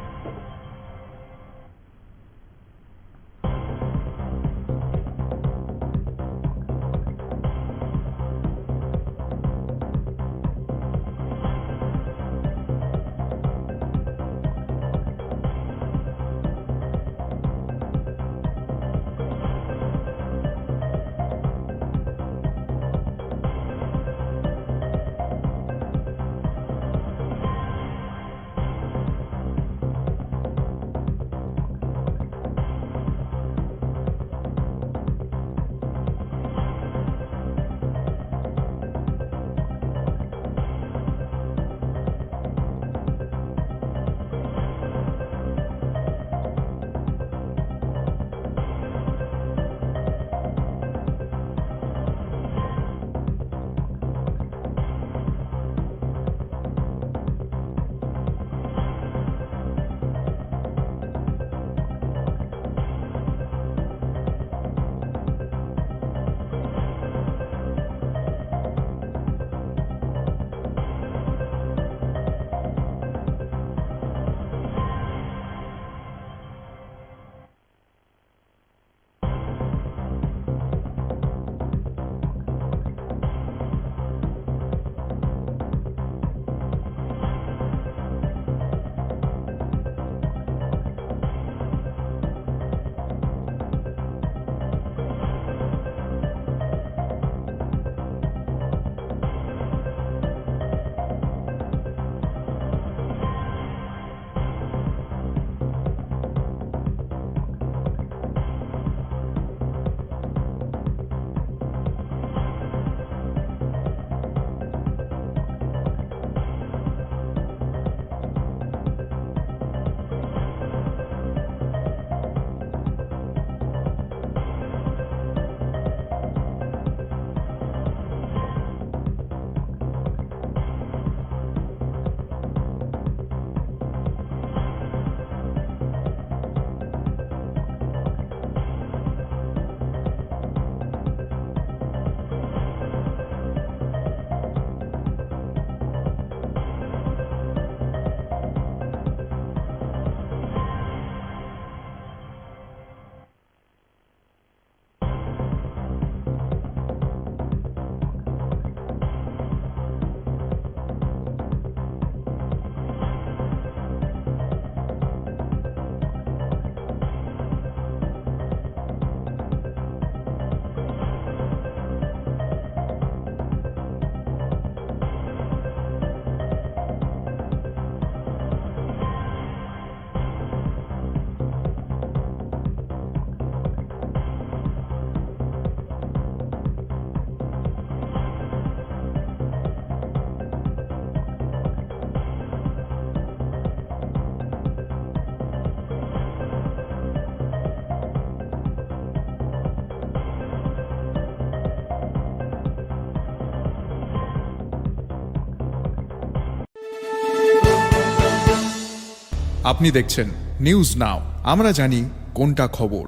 আপনি দেখছেন নিউজ নাও, আমরা জানি কোনটা খবর।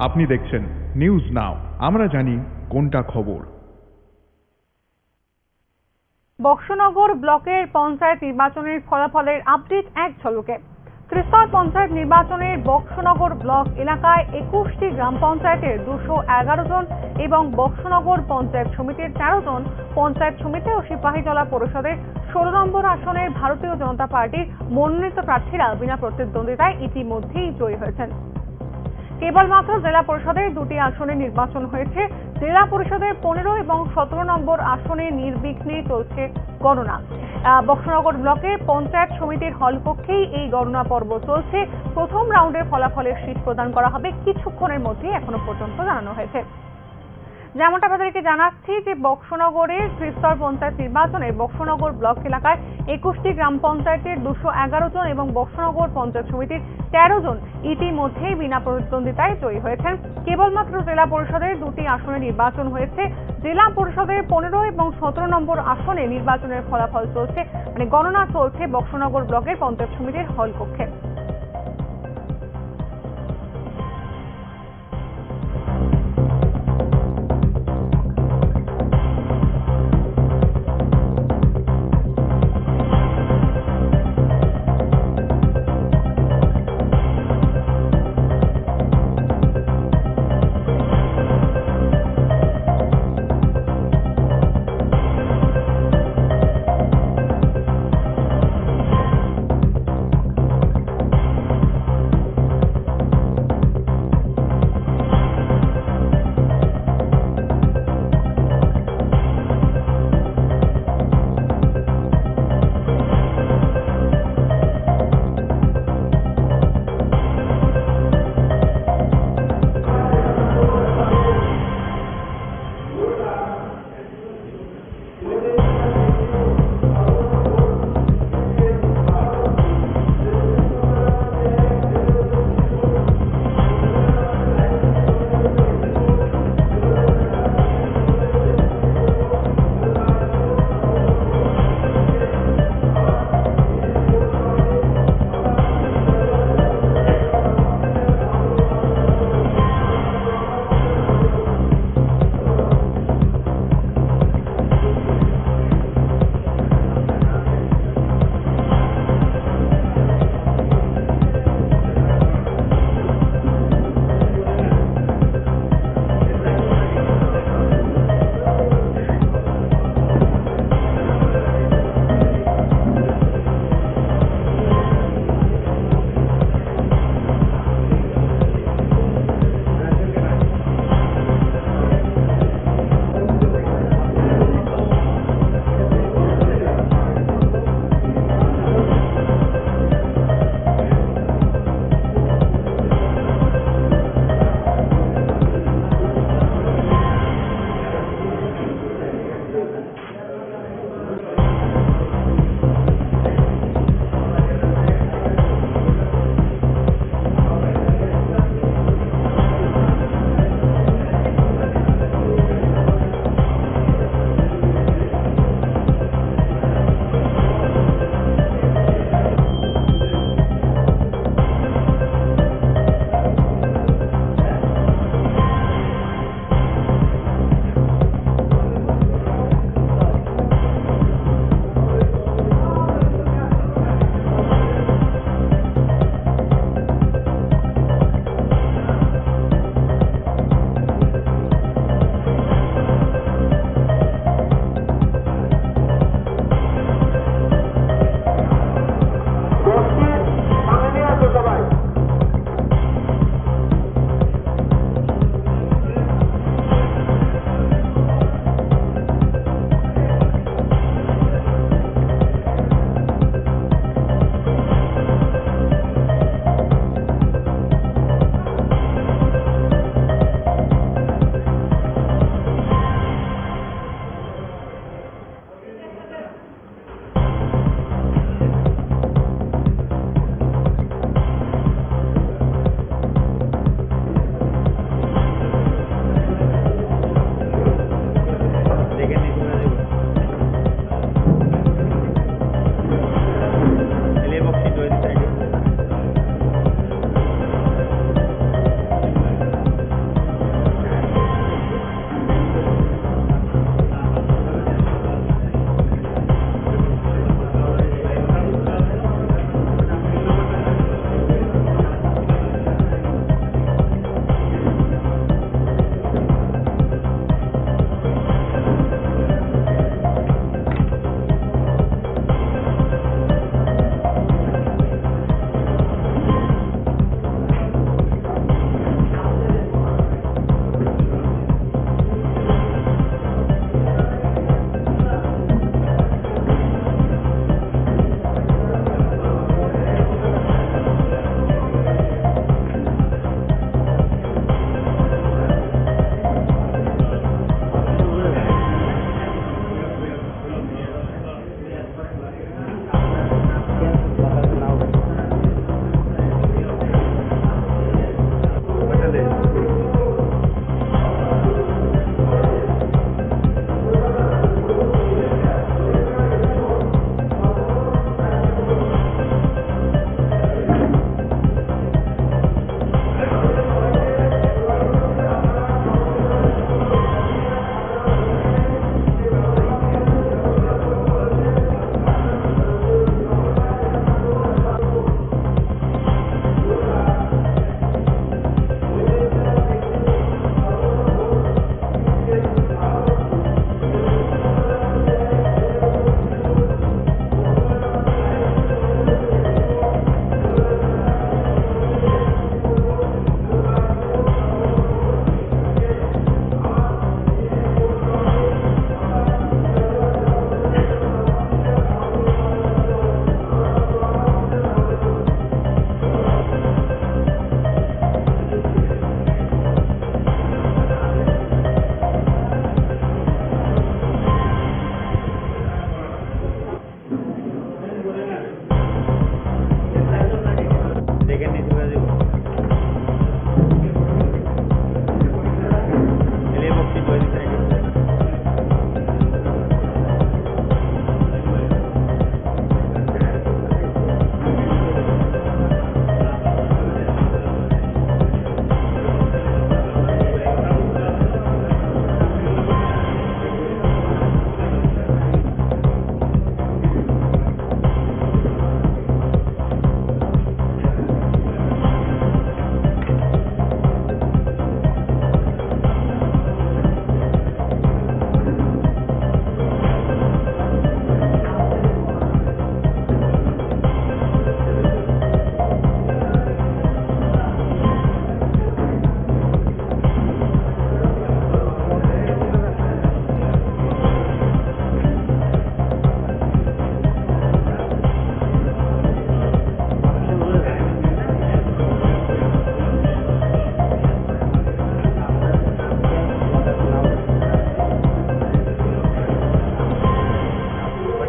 আপনি দেখছেন নিউজ নাও, আমরা জানি কোনটা খবর। বক্সনগর ব্লকের পঞ্চায়েত নির্বাচনের ফলাফলের আপডেট এক ঝলকে। ত্রিস্তর পঞ্চায়েত নির্বাচনের বক্সনগর ব্লক এলাকায় 21টি গ্রাম পঞ্চায়েতের 211 জন এবং বক্সনগর পঞ্চায়েত সমিতির 13 জন, পঞ্চায়েত সমিতি ও সিপাহীজলা পরিষদের 16 নম্বর আসনের ভারতীয় জনতা পার্টির মনোনীত প্রার্থীরা বিনা প্রতিদ্বন্দ্বিতায় ইতিমধ্যেই জয়ী হয়েছেন। কেবলমাত্র জেলা পরিষদের 2টি আসনে নির্বাচন হয়েছে। জেলা পরিষদের 15 এবং 17 নম্বর আসনে নির্বিঘ্নে চলছে গণনা। বক্সনগর ব্লকে পঞ্চায়েত সমিতির হলকক্ষেই এই গণনা পর্ব চলছে। প্রথম রাউন্ডের ফলাফলের শীট প্রদান করা হবে কিছুক্ষণের মধ্যেই, এখনো পর্যন্ত জানানো হয়েছে। যেমনটা আপনাদেরকে জানাচ্ছি যে বক্সনগরের ত্রিস্তর পঞ্চায়েত নির্বাচনে বক্সনগর ব্লক এলাকায় 21টি গ্রাম পঞ্চায়েতের 211 জন এবং বক্সনগর পঞ্চায়েত সমিতির 13 জন ইতিমধ্যেই বিনা প্রতিদ্বন্দ্বিতায় জয়ী হয়েছেন। কেবলমাত্র জেলা পরিষদের 2টি আসনে নির্বাচন হয়েছে। জেলা পরিষদের 15 এবং 17 নম্বর আসনে নির্বাচনের ফলাফল চলছে, মানে গণনা চলছে বক্সনগর ব্লকের পঞ্চায়েত সমিতির হলকক্ষে।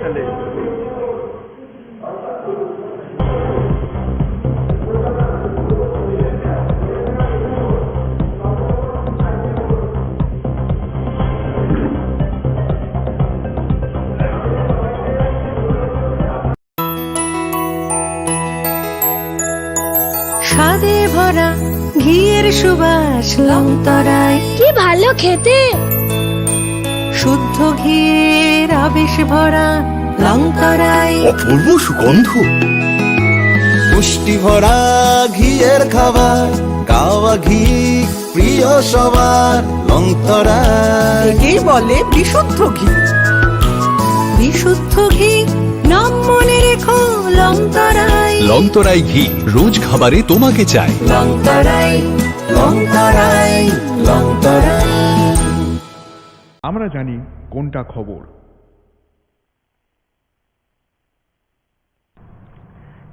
তাহলে স্বাদে ভরা ঘিয়ের সুবাস লংতরায় কি ভালো খেতে, শুদ্ধ ঘিয়ের আবেশ ভরা লংতরায় অপূর্ব সুগন্ধ। পুষ্টি ভরা ঘিয়ের খাবার, গাওয়া ঘি প্রিয় সবার, লংতরা একেই বলে বিশুদ্ধ ঘি। বিশুদ্ধ ঘি নাম মনে রেখো লংতরায়। লংতরাই ঘি রোজ খাবারে তোমাকে চাই। লংতরাই লংতরাই লংতরাই। আমরা জানি কোনটা খবর।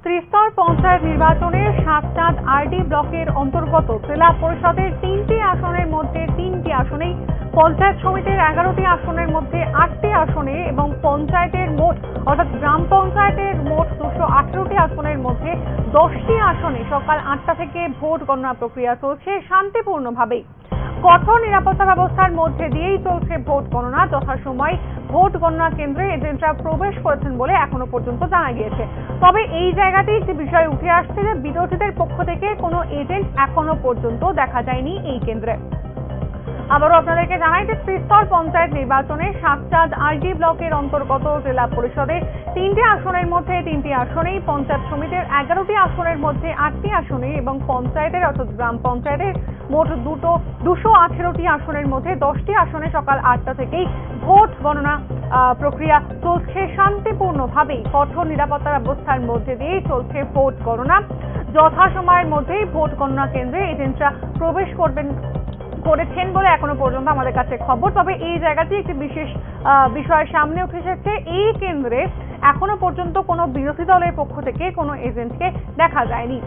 ত্রিস্তর পঞ্চায়েত নির্বাচনের সাতচাঁদ আরডি ব্লকের অন্তর্গত জেলা পরিষদের 3টি আসনের মধ্যে 3টি আসনেই, পঞ্চায়েত সমিতির 11টি আসনের মধ্যে 8টি আসনে এবং পঞ্চায়েতের মোট অর্থাৎ গ্রাম পঞ্চায়েতের মোট 218টি আসনের মধ্যে 10টি আসনে সকাল 8টা থেকে ভোট গণনা প্রক্রিয়া চলছে শান্তিপূর্ণভাবে। কঠোর নিরাপত্তা ব্যবস্থার মধ্যে দিয়েই চলছে ভোট গণনা। যথাসময় ভোট গণনা কেন্দ্রে এজেন্টরা প্রবেশ করেছেন বলে এখনো পর্যন্ত জানা গিয়েছে। তবে এই জায়গাতে একটি বিষয় উঠে আসছে যে বিরোধীদের পক্ষ থেকে কোনো এজেন্ট এখনো পর্যন্ত দেখা যায়নি এই কেন্দ্রে। আবারও আপনাদেরকে জানাই যে ত্রিস্তর পঞ্চায়েত নির্বাচনে সাতচাঁদ আরডি ব্লকের অন্তর্গত জেলা পরিষদের 3টি আসনের মধ্যে 3টি আসনেই, পঞ্চায়েত সমিতির 11টি আসনের মধ্যে 8টি আসনে এবং পঞ্চায়েতের অর্থাৎ গ্রাম পঞ্চায়েতের মোট 218টি আসনের মধ্যে 10টি আসনে সকাল 8টা থেকেই ভোট গণনা প্রক্রিয়া চলছে শান্তিপূর্ণভাবেই। কঠোর নিরাপত্তা ব্যবস্থার মধ্যে দিয়েই চলছে ভোট গণনা। যথাসময়ের মধ্যেই ভোট গণনা কেন্দ্রে এজেন্টরা প্রবেশ করেছেন বলে এখনো পর্যন্ত আমাদের কাছে খবর। তবে এই জায়গাতে একটি বিশেষ বিষয় সামনে উঠে এসেছে, এই কেন্দ্রে এখনো পর্যন্ত কোনো বিরোধী দলের পক্ষ থেকে কোনো এজেন্টকে দেখা যায়নি।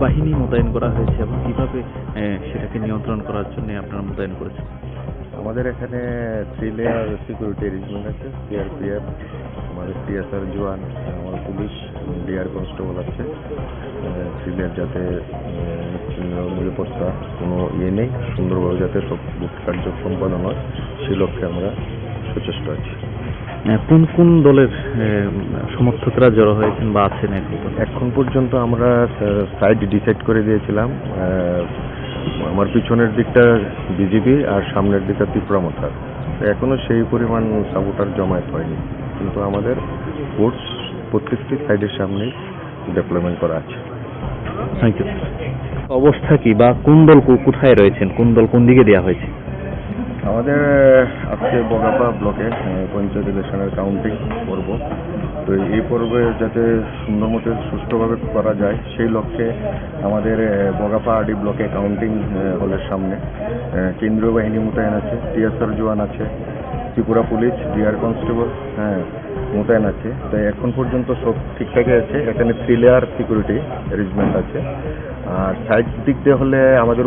বাহিনী মোতায়েন করা হয়েছে এবং কিভাবে সেটাকে নিয়ন্ত্রণ করার জন্য আপনারা মোতায়েন করেছেন? আমাদের এখানে 3 লেয়ার সিকিউরিটি অ্যারেঞ্জমেন্ট আছে। সিআরপিএফ, আমাদের টিএসআর জওয়ান, আমাদের পুলিশ এবং ডিআর কনস্টেবল আছে। 3 লেয়ার যাতে নিরাপত্তা কোনো নেই, সুন্দরভাবে যাতে সব ভোট কার্য সম্পাদন হয় সেই লক্ষ্যে আমরা সচেষ্ট আছি। কোন কোন দলের সমর্থকরা জড়ো হয়েছেন বা আছেন? এখন পর্যন্ত আমরা সাইড ডিসাইড করে দিয়েছিলাম। আমার পিছনের দিকটা বিজেপি আর সামনের দিকটা ত্রিপুরা মোথার। এখনো সেই পরিমাণ সাপোর্টার জমায়েত হয়নি, কিন্তু আমাদের ফোর্স প্রত্যেকটি সাইডের সামনেই ডেপ্লয়মেন্ট করা আছে। Thank you. অবস্থা কি বা কোন দল কোথায় রয়েছেন, কোন দল কোন দিকে দেওয়া হয়েছে? আমাদের আজকে বগাপা ব্লকে পঞ্চায়েত ইলেকশনের কাউন্টিং করব, তো এই পর্বে যাতে সুন্দর মতো সুষ্ঠুভাবে করা যায় সেই লক্ষ্যে আমাদের বগাপা আরডি ব্লকে কাউন্টিং হলের সামনে কেন্দ্রীয় বাহিনী মোতায়েন আছে, টিএসআর জওয়ান আছে, ত্রিপুরা পুলিশ, ডিআর কনস্টেবল মোতায়েন আছে। তাই এখন পর্যন্ত সব ঠিকঠাকই আছে। এখানে 3 লেয়ার সিকিউরিটি অ্যারেঞ্জমেন্ট আছে। আর সাইড দিক দিয়ে হলে আমাদের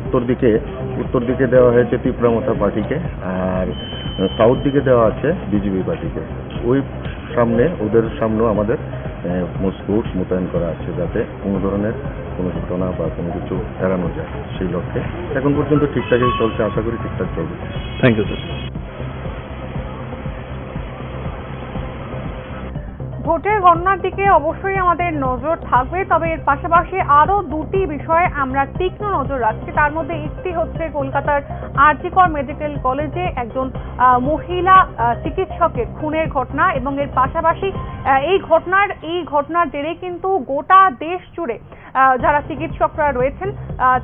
উত্তর দিকে দেওয়া হয়েছে ত্রিপুরা মোথা পার্টিকে, আর সাউথ দিকে দেওয়া আছে বিজেপি পার্টিকে। ওই সামনে ওদের সামনেও আমাদের ফোর্স মোতায়েন করা আছে, যাতে কোনো ধরনের কোনো ঘটনা বা কোনো কিছু এড়ানো যায় সেই লক্ষ্যে। এখন পর্যন্ত ঠিকঠাকই চলছে, আশা করি ঠিকঠাক চলবে। Thank you sir. ভোটের গণনার দিকে অবশ্যই আমাদের নজর থাকবে, তবে এর পাশাপাশি আরো দুটি বিষয়ে আমরা তীক্ষ্ণ নজর রাখছি। তার মধ্যে একটি হচ্ছে কলকাতার আরজি কর মেডিকেল কলেজে একজন মহিলা চিকিৎসকের খুনের ঘটনা, এবং এর পাশাপাশি এই ঘটনার জেরে কিন্তু গোটা দেশ জুড়ে যারা চিকিৎসকরা রয়েছেন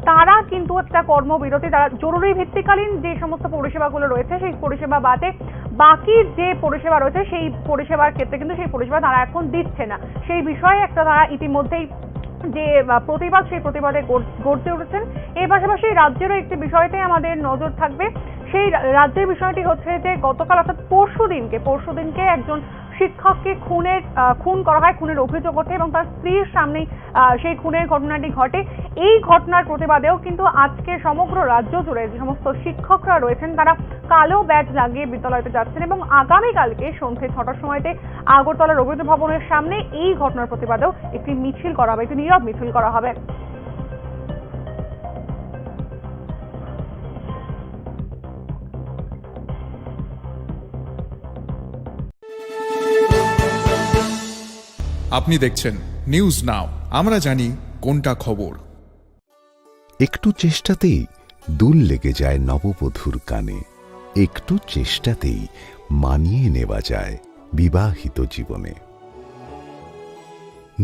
তারা কিন্তু একটা কর্মবিরতি, তারা জরুরি ভিত্তিকালীন যে সমস্ত পরিষেবাগুলো রয়েছে সেই পরিষেবা বাদে বাকি যে পরিষেবা রয়েছে সেই পরিষেবার ক্ষেত্রে কিন্তু সেই পরিষেবা তারা এখন দিচ্ছে না। সেই বিষয়ে একটা তারা ইতিমধ্যেই যে প্রতিবাদ, সেই প্রতিবাদে গড়তে উঠেছেন। এর পাশাপাশি রাজ্যেরও একটি বিষয়তে আমাদের নজর থাকবে। সেই রাজ্যের বিষয়টি হচ্ছে যে গতকাল অর্থাৎ পরশুদিনকে একজন শিক্ষককে খুন করা হয়, খুনের অভিযোগ ওঠে এবং তার স্ত্রীর সামনেই সেই খুনের ঘটনাটি ঘটে। এই ঘটনার প্রতিবাদেও কিন্তু আজকে সমগ্র রাজ্য জুড়ে যে সমস্ত শিক্ষকরা রয়েছেন তারা কালো ব্যাজ লাগিয়ে বিদ্যালয়তে যাচ্ছেন, এবং আগামীকালকে সন্ধ্যে 6টার সময়তে আগরতলা রবীন্দ্র ভবনের সামনে এই ঘটনার প্রতিবাদেও একটি মিছিল করা হবে, একটি নীরব মিছিল করা হবে। আপনি দেখছেন নিউজ নাও, আমরা জানি কোনটা খবর। একটু চেষ্টাতেই দুল লেগে যায় নববধূর কানে, একটু চেষ্টাতেই মানিয়ে নেওয়া যায় বিবাহিত জীবনে।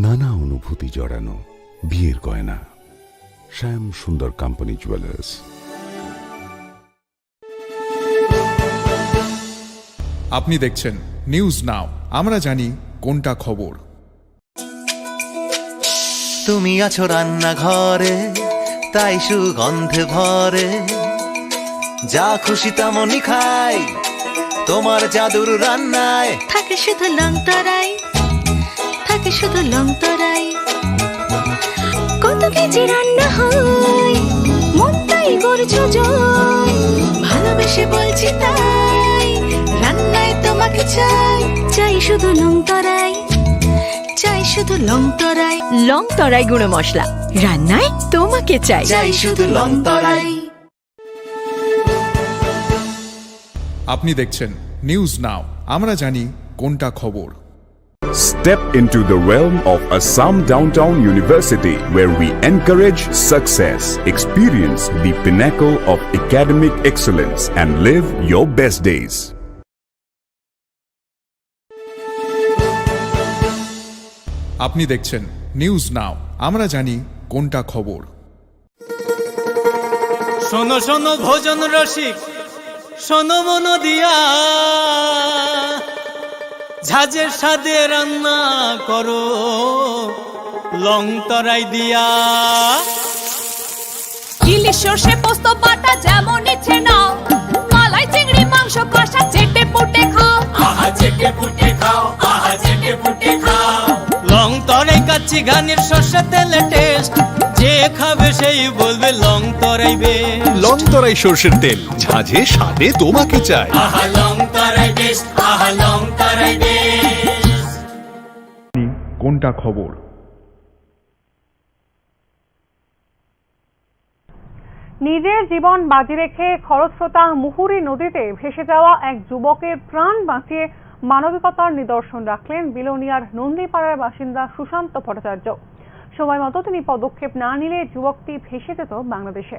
নানা অনুভূতি জড়ানো বিয়ের গয়না, শ্যাম সুন্দর কোম্পানি জুয়েলার্স। আপনি দেখছেন নিউজ নাও, আমরা জানি কোনটা খবর। তুমি আছো রান্নাঘরে, তাই সুগন্ধে ভরে, যা খুশি তেমনই খাই তোমার জাদুর রান্নায়। থাকে শুধু লংতরাই, থাকে শুধু লংতরাই, কত কেজি রান্না হয় মনটাই করছো জয়, ভালোবেসে বলছি তাই রান্নায় তোমাকে চাই, চাই শুধু লংতরাই, চাই শুধু লংতরাই, লংতরাই গুঁড়ো মশলা, রান্নায় তোমাকে চাই, চাই শুধু লংতরাই। আপনি দেখছেন নিউজ নাও, আমরা জানি কোনটা খবর। Step into the realm of Assam Downtown University, where we encourage success, experience the pinnacle of academic excellence, and live your best days. আপনি দেখছেন নিউজ নাও, আমরা জানি কোনটা খবর। শোনো শোনো ভোজন রসিক, শোনো মন দিয়া, ঝাঁঝের স্বাদে রান্না করো লংতরাই দিয়া। ইলিশ সর্ষে পোস্ত বাটা যেমন ইচ্ছে নাও, মালাই চিংড়ি মাংস কষা চেটে পুটে খাও, আহা চেটে পুটে খাও, আহা চেটে পুটে খাও। লংতরাই কাচ্চি ঘানির সর্ষে তেলে টেস্ট, যে খাবে সেই বলবে লংতরাই বেস্ট। লংতরাই সর্ষের তেল, ঝাঁঝে স্বাদে তোমাকে চাই। আহা লংতরাই বেস্ট, আহা লংতরাই বেস্ট। কোনটা খবর। নিজের জীবন বাজি রেখে খরস্রোতা মুহুরী নদীতে ভেসে যাওয়া এক যুবকের প্রাণ বাঁচিয়ে মানবিকতার নিদর্শন রাখলেন বিলোনিয়ার নন্দীপাড়ার বাসিন্দা সুশান্ত ভট্টাচার্য। সময় মতো তিনি পদক্ষেপ না নিলে যুবকটি ভেসে যেত বাংলাদেশে।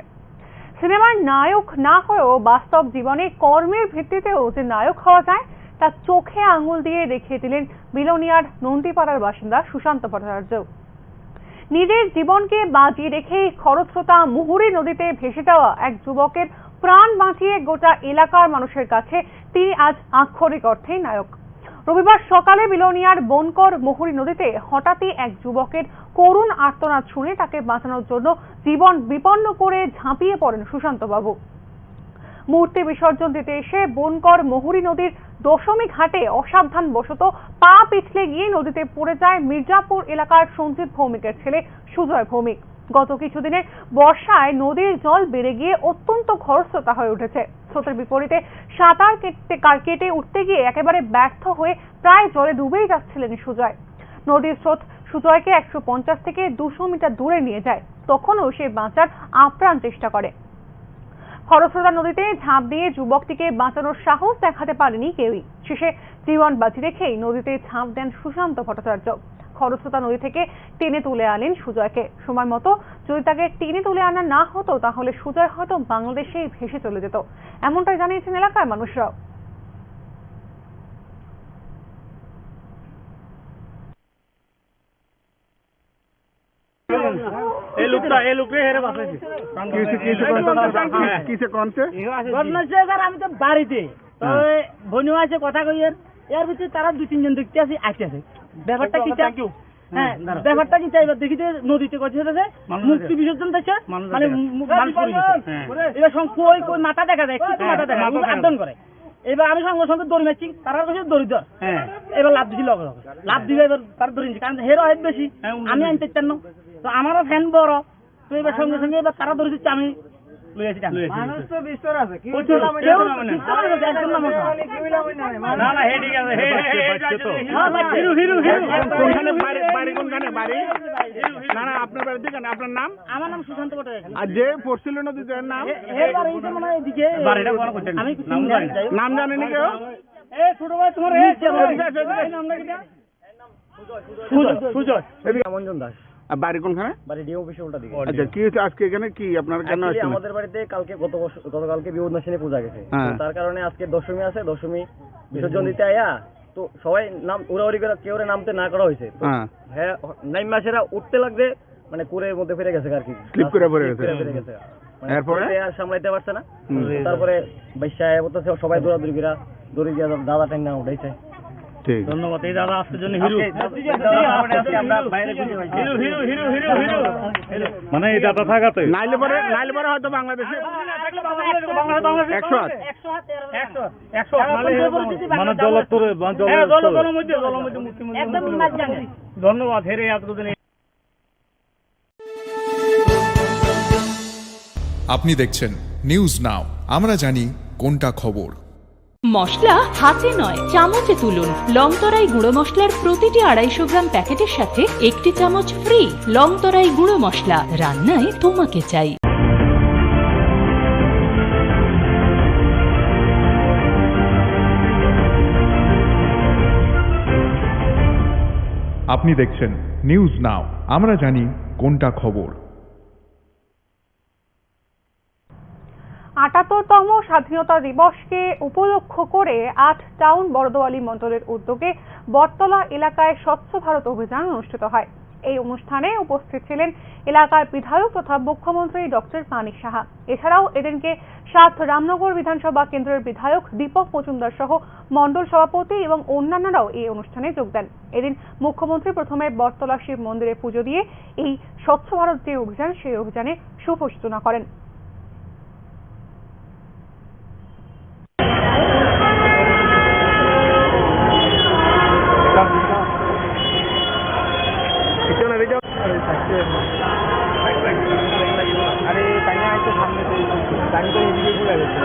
সিনেমার নায়ক না হয়েও বাস্তব জীবনে কর্মের ভিত্তিতেও যে নায়ক হওয়া যায় তা চোখে আঙুল দিয়ে দেখিয়ে দিলেন বিলোনিয়ার নন্দীপাড়ার বাসিন্দা সুশান্ত ভট্টাচার্য। নিজের জীবনকে বাজি রেখে খরস্রোতা মুহুরী নদীতে ভেসে যাওয়া এক যুবকের প্রাণ বাঁচিয়ে গোটা এলাকার মানুষের কাছে তিনি আজ আক্ষরিক অর্থেই নায়ক। রবিবার সকালে বিলোনিয়ার বনকর মুহুরী নদীতে হঠাৎই এক যুবকের করুণ আর্তনাদ শুনে তাকে বাঁচানোর জন্য জীবন বিপন্ন করে ঝাঁপিয়ে পড়েন সুশান্ত বাবু। মূর্তি বিসর্জন দিতে এসে বনকর মুহুরী নদীর দশমী ঘাটে অসাবধান বশত পা পিছলে গিয়ে নদীতে পড়ে যায় মির্জাপুর এলাকার সঞ্জিত ভৌমিকের ছেলে সুজয় ভৌমিক। গত কিছুদিনের বর্ষায় নদীর জল বেড়ে গিয়ে অত্যন্ত খরস্রোতা হয়ে উঠেছে। স্রোতের বিপরীতে সাঁতার কেটে উঠতে গিয়ে একেবারে ব্যর্থ হয়ে প্রায় জলে ডুবেই যাচ্ছিলেন সুজয়। নদীর স্রোত সুজয়কে 150 থেকে 200 মিটার দূরে নিয়ে যায়। তখনও সে বাঁচার আপ্রাণ চেষ্টা করে। খরস্রোতা নদীতে ঝাঁপ দিয়ে যুবকটিকে বাঁচানোর সাহস দেখাতে পারেনি কেউই। শেষে জীবন বাজি রেখেই নদীতে ঝাঁপ দেন সুশান্ত ভট্টাচার্য। খরস্রোতা নদী থেকে টেনে তুলে আনেন সুজয়কে। সময় মতো যদি তাকে টেনে তুলে আনা না হতো তাহলে সুজয় হয়তো বাংলাদেশেই ভেসে চলে যেত, এমনটাই জানিয়েছেন এলাকার মানুষরাও। আমি তো বাড়িতে বনু আছে কথা কই এর ভিতরে তারা 2-3 জন দেখতে আসি আসছে। ব্যাপারটা কি হ্যাঁ ব্যাপারটা কি চাইবা দেখি যে নদীতে কথা হচ্ছে মুক্তি বিসর্জন দিচ্ছে মানে মানুষ পড়ে গেছে। এবার কই কই মাথা দেখা যায়, কিছু মাথা দেখা যায়, আন্দোলন করে। এবার আমি সঙ্গে সঙ্গে দড়ি মারছি, তারা কাছে দড়ি ধর। এবার লাভ দিছি, লগে লগে লাভ দিবে। এবার তার দড়ি নিচ্ছে কারণ হেরো হাইট বেশি, আমি আনতে চান না। তো আমারও ফ্যান বড়, তো এবার সঙ্গে সঙ্গে এবার তারা দড়ি দিচ্ছে, আমি লই আসি। মানুষ তো বিস্তর আছে, কি হলো মানে না না হে ঠিক আছে। হে হিরো হিরো হিরো কোনখানে বাড়ি কোনখানে বাড়ি? না না আপনার বাড়ি দিকে না। আপনার নাম? আমার নাম সুশান্ত ভট্টাচার্য। আর যে পড়ছিল নদীতে নাম এর বাড়ি এটা মানে এদিকে বাড়িটা কোন করছেন? আমি নাম জানেনি কেউ? এ ছোট ভাই তোমার এই নামটা কি? সুজয়। সুজয় মঞ্জন দাস। বাড়ি কোনখানে? বাড়ি ডিএম অফিসের উল্টা দিকে। আচ্ছা কি হচ্ছে আজকে এখানে? কি আপনার কেন আসছেন? আমাদের বাড়িতে কালকে গতকালকে বিপদনাশিনী পূজা গেছে, তার কারণে আজকে দশমী আছে। দশমী বিসর্জন দিতে আয়া তো সবাই নাম উড়াউড়ি করে কেউ নামতে না করা হয়েছে। হ্যাঁ নাইম মাসেরা উঠতে লাগবে মানে কুরের মধ্যে ফিরে গেছে আর কি, স্লিপ করে পড়ে গেছে। এরপরে আর সামলাইতে পারছে না। তারপরে বাইশায় বলতেছে সবাই দৌড়াদৌড়ি করে দড়ি দিয়ে দাদা টাইম না উঠাইছে। ধন্যবাদ এই দাদা আসার জন্য। Hero hero hero hero hero মানে এই দাদা থাকাতে নাইলে পরে হয়তো বাংলাদেশে মানে জলস্তরে জলের মধ্যে ধন্যবাদ হেরে এতদিন। আপনি দেখছেন নিউজ নাও, আমরা জানি কোনটা খবর। মশলা হাতে নয় চামচে তুলুন। লংতরাই গুঁড়ো মশলার প্রতিটি 250 গ্রাম প্যাকেটের সাথে 1টি চামচ ফ্রি। লংতরাই গুঁড়ো মশলা, রান্নায় তোমাকে চাই। আপনি দেখছেন নিউজ নাও, আমরা জানি কোনটা খবর। ৭৮তম স্বাধীনতা দিবসকে উপলক্ষ করে 8 টাউন বরদোয়ালি মণ্ডলের উদ্যোগে বটতলা এলাকায় স্বচ্ছ ভারত অভিযান অনুষ্ঠিত হয়। এই অনুষ্ঠানে উপস্থিত ছিলেন এলাকার বিধায়ক তথা মুখ্যমন্ত্রী ডক্টর মানিক সাহা। এছাড়াও এদিনকে 7 রামনগর বিধানসভা কেন্দ্রের বিধায়ক দীপক মজুমদার সহ মণ্ডল সভাপতি এবং অন্যান্যরাও এই অনুষ্ঠানে যোগ দেন। এদিন মুখ্যমন্ত্রী প্রথমে বটতলা শিব মন্দিরে পুজো দিয়ে এই স্বচ্ছ ভারত যে অভিযান সেই অভিযানে শুভ সূচনা করেন। আরে কাইনা একটু সামনে গাড়ি করে এদিকে ঘুরে গেছে।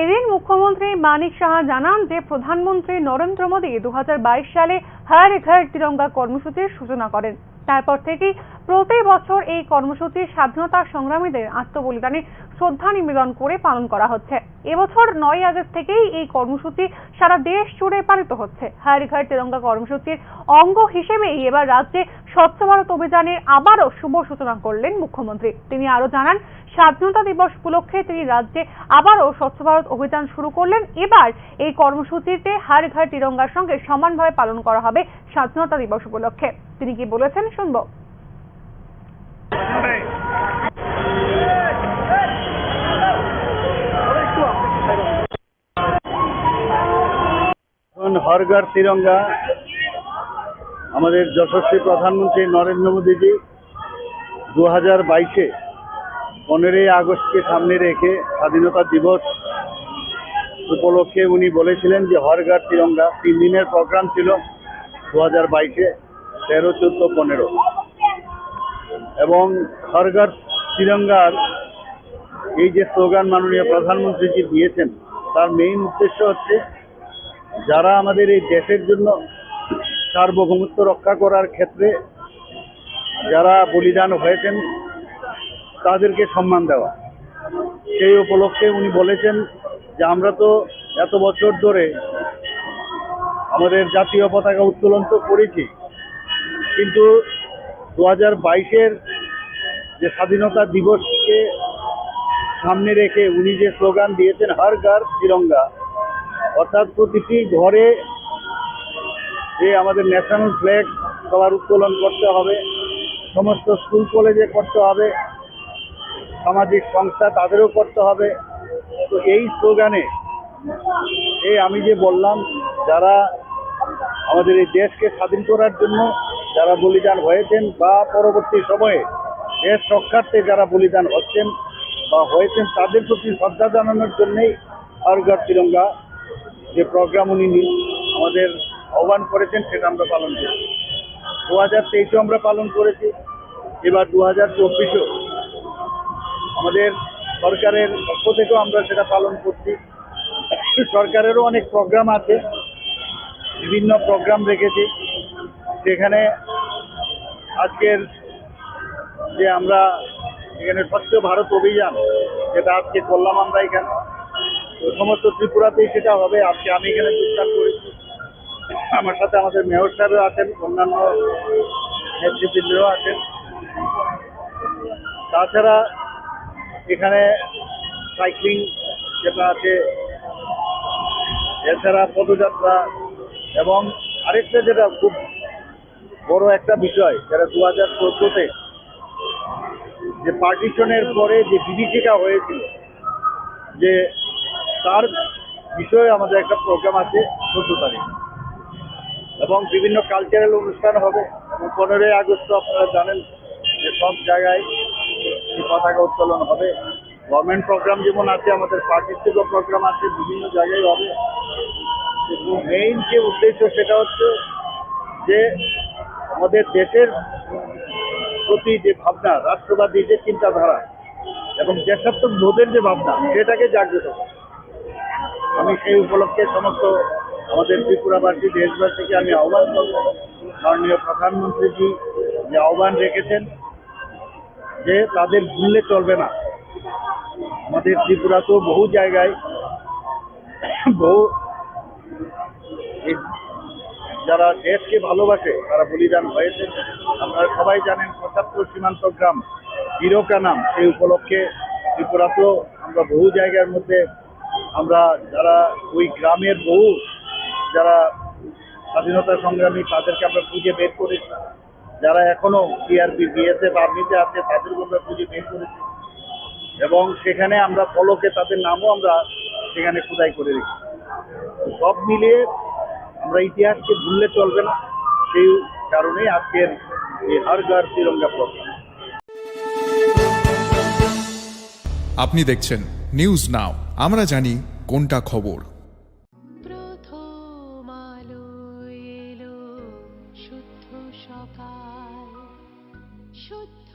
এদিন মুখ্যমন্ত্রী মানিক সাহা জানান যে প্রধানমন্ত্রী নরেন্দ্র মোদী 2022 সালে হর ঘর তিরঙ্গা কর্মসূচির সূচনা করেন। তারপর থেকেই প্রতি বছর এই কর্মসূচি স্বাধীনতা সংগ্রামীদের আত্মবলিদানে শ্রদ্ধা নিবেদন করে পালন করা হচ্ছে। এবছর 9 আগস্ট থেকেই এই কর্মসূচি সারা দেশ জুড়ে পালিত হচ্ছে। হর ঘর তিরঙ্গা কর্মসূচির অঙ্গ হিসেবেই এবার রাজ্যে স্বচ্ছ ভারত অভিযানের আবারও শুভ সূচনা করলেন মুখ্যমন্ত্রী। তিনি আরো জানান, স্বাধীনতা দিবস উপলক্ষে তিনি রাজ্যে আবারও স্বচ্ছ ভারত অভিযান শুরু করলেন। এবার এই কর্মসূচিতে হর ঘর তিরঙ্গার সঙ্গে সমানভাবে পালন করা হবে স্বাধীনতা দিবস উপলক্ষে। তিনি কি বলেছেন শুনবো। হর ঘর তিরঙ্গা আমাদের যশস্বী প্রধানমন্ত্রী নরেন্দ্র মোদীজি 2022-এ 15ই আগস্টকে সামনে রেখে স্বাধীনতা দিবস উপলক্ষে উনি বলেছিলেন যে হর ঘর তিরঙ্গা 3 দিনের প্রোগ্রাম ছিল 2022-এ 13, 14, 15 এবং হর ঘর তিরঙ্গার এই যে স্লোগান মাননীয় প্রধানমন্ত্রীজি দিয়েছেন তার মেইন উদ্দেশ্য হচ্ছে যারা আমাদের এই দেশের জন্য সার্বভৌমত্ব রক্ষা করার ক্ষেত্রে যারা বলিদান হয়েছেন তাদেরকে সম্মান দেওয়া। সেই উপলক্ষে উনি বলেছেন যে আমরা তো এত বছর ধরে আমাদের জাতীয় পতাকা উত্তোলন তো করেছি, কিন্তু 2022-এর যে স্বাধীনতা দিবসকে সামনে রেখে উনি যে স্লোগান দিয়েছেন হর ঘর তিরঙ্গা, অর্থাৎ প্রতিটি ঘরে যে আমাদের ন্যাশনাল ফ্ল্যাগ সবার উত্তোলন করতে হবে, সমস্ত স্কুল কলেজে করতে হবে, সামাজিক সংস্থা তাদেরও করতে হবে। তো এই স্লোগানে এই আমি যে বললাম যারা আমাদের এই দেশকে স্বাধীন করার জন্য যারা বলিদান হয়েছেন বা পরবর্তী সময়ে দেশ রক্ষার্থে যারা বলিদান হচ্ছেন বা হয়েছেন তাদের প্রতি শ্রদ্ধা জানানোর জন্যেই হর ঘর তিরঙ্গা যে প্রোগ্রাম উনি আমাদের আহ্বান করেছেন সেটা আমরা পালন করেছি। 2023-এও আমরা পালন করেছি, এবার 2024-এও আমাদের সরকারের পক্ষ থেকেও আমরা সেটা পালন করছি। সরকারেরও অনেক প্রোগ্রাম আছে, বিভিন্ন প্রোগ্রাম রেখেছি। সেখানে আজকের যে আমরা এখানে স্বচ্ছ ভারত অভিযান যেটা আজকে করলাম আমরা এখানে, তো সমস্ত ত্রিপুরাতেই সেটা হবে। আজকে আমি এখানে যোগদান করেছি, আমার সাথে আমাদের মেয়র সাহেবও আছেন, অন্যান্য নেতৃবৃন্দরাও আছেন। তাছাড়া এখানে সাইক্লিং যেটা আছে, এছাড়া পদযাত্রা এবং আরেকটা যেটা খুব বড় একটা বিষয় যেটা 2014-তে যে পার্টিশনের পরে যে বিভীষিকা হয়েছিল, যে তার বিষয়ে আমাদের একটা প্রোগ্রাম আছে 14 তারিখ, এবং বিভিন্ন কালচারাল অনুষ্ঠান হবে। 15ই আগস্ট আপনারা জানেন যে সব জায়গায় পতাকা উত্তোলন হবে। গভর্নমেন্ট প্রোগ্রাম যেমন আছে, আমাদের পার্টির থেকেও প্রোগ্রাম আছে, বিভিন্ন জায়গায় হবে। কিন্তু মেইন যে উদ্দেশ্য সেটা হচ্ছে যে আমাদের দেশের প্রতি যে ভাবনা, রাষ্ট্রবাদী যে চিন্তাধারা এবং দেশাত্মবোধের যে ভাবনা, সেটাকে জাগ্রত করে। আমি সেই উপলক্ষে সমস্ত আমাদের ত্রিপুরাবাসী দেশবাসীকে আমি আহ্বান করব, মাননীয় প্রধানমন্ত্রীজি যে আহ্বান রেখেছেন যে তাদের ভুললে চলবে না। আমাদের ত্রিপুরাতেও বহু জায়গায় বহু যারা দেশকে ভালোবাসে তারা বলিদান হয়েছে। আপনারা সবাই জানেন 75 সীমান্ত গ্রাম বিরকা নাম, সেই উপলক্ষে ত্রিপুরাতেও আমরা বহু জায়গার মধ্যে আমরা যারা ওই গ্রামের বহু যারা স্বাধীনতা সংগ্রামী তাদেরকে আমরা খুঁজে বের করেছি, যারা এখনো সিআরপি বিএসএফ আর্মিতে আছে তাদেরকে আমরা খুঁজে বের করেছি, এবং সেখানে আমরা ফলকে তাদের নামও আমরা সেখানে খোদাই করে রেখেছি। সব মিলিয়ে আমরা ইতিহাসকে ভুললে চলবে না, সেই কারণেই আজকের এই হর ঘর তিরঙ্গা প্রোগ্রাম। আপনি দেখছেন নিউজ নাও, আমরা জানি কোনটা খবর। শুদ্ধ সকাল শুদ্ধ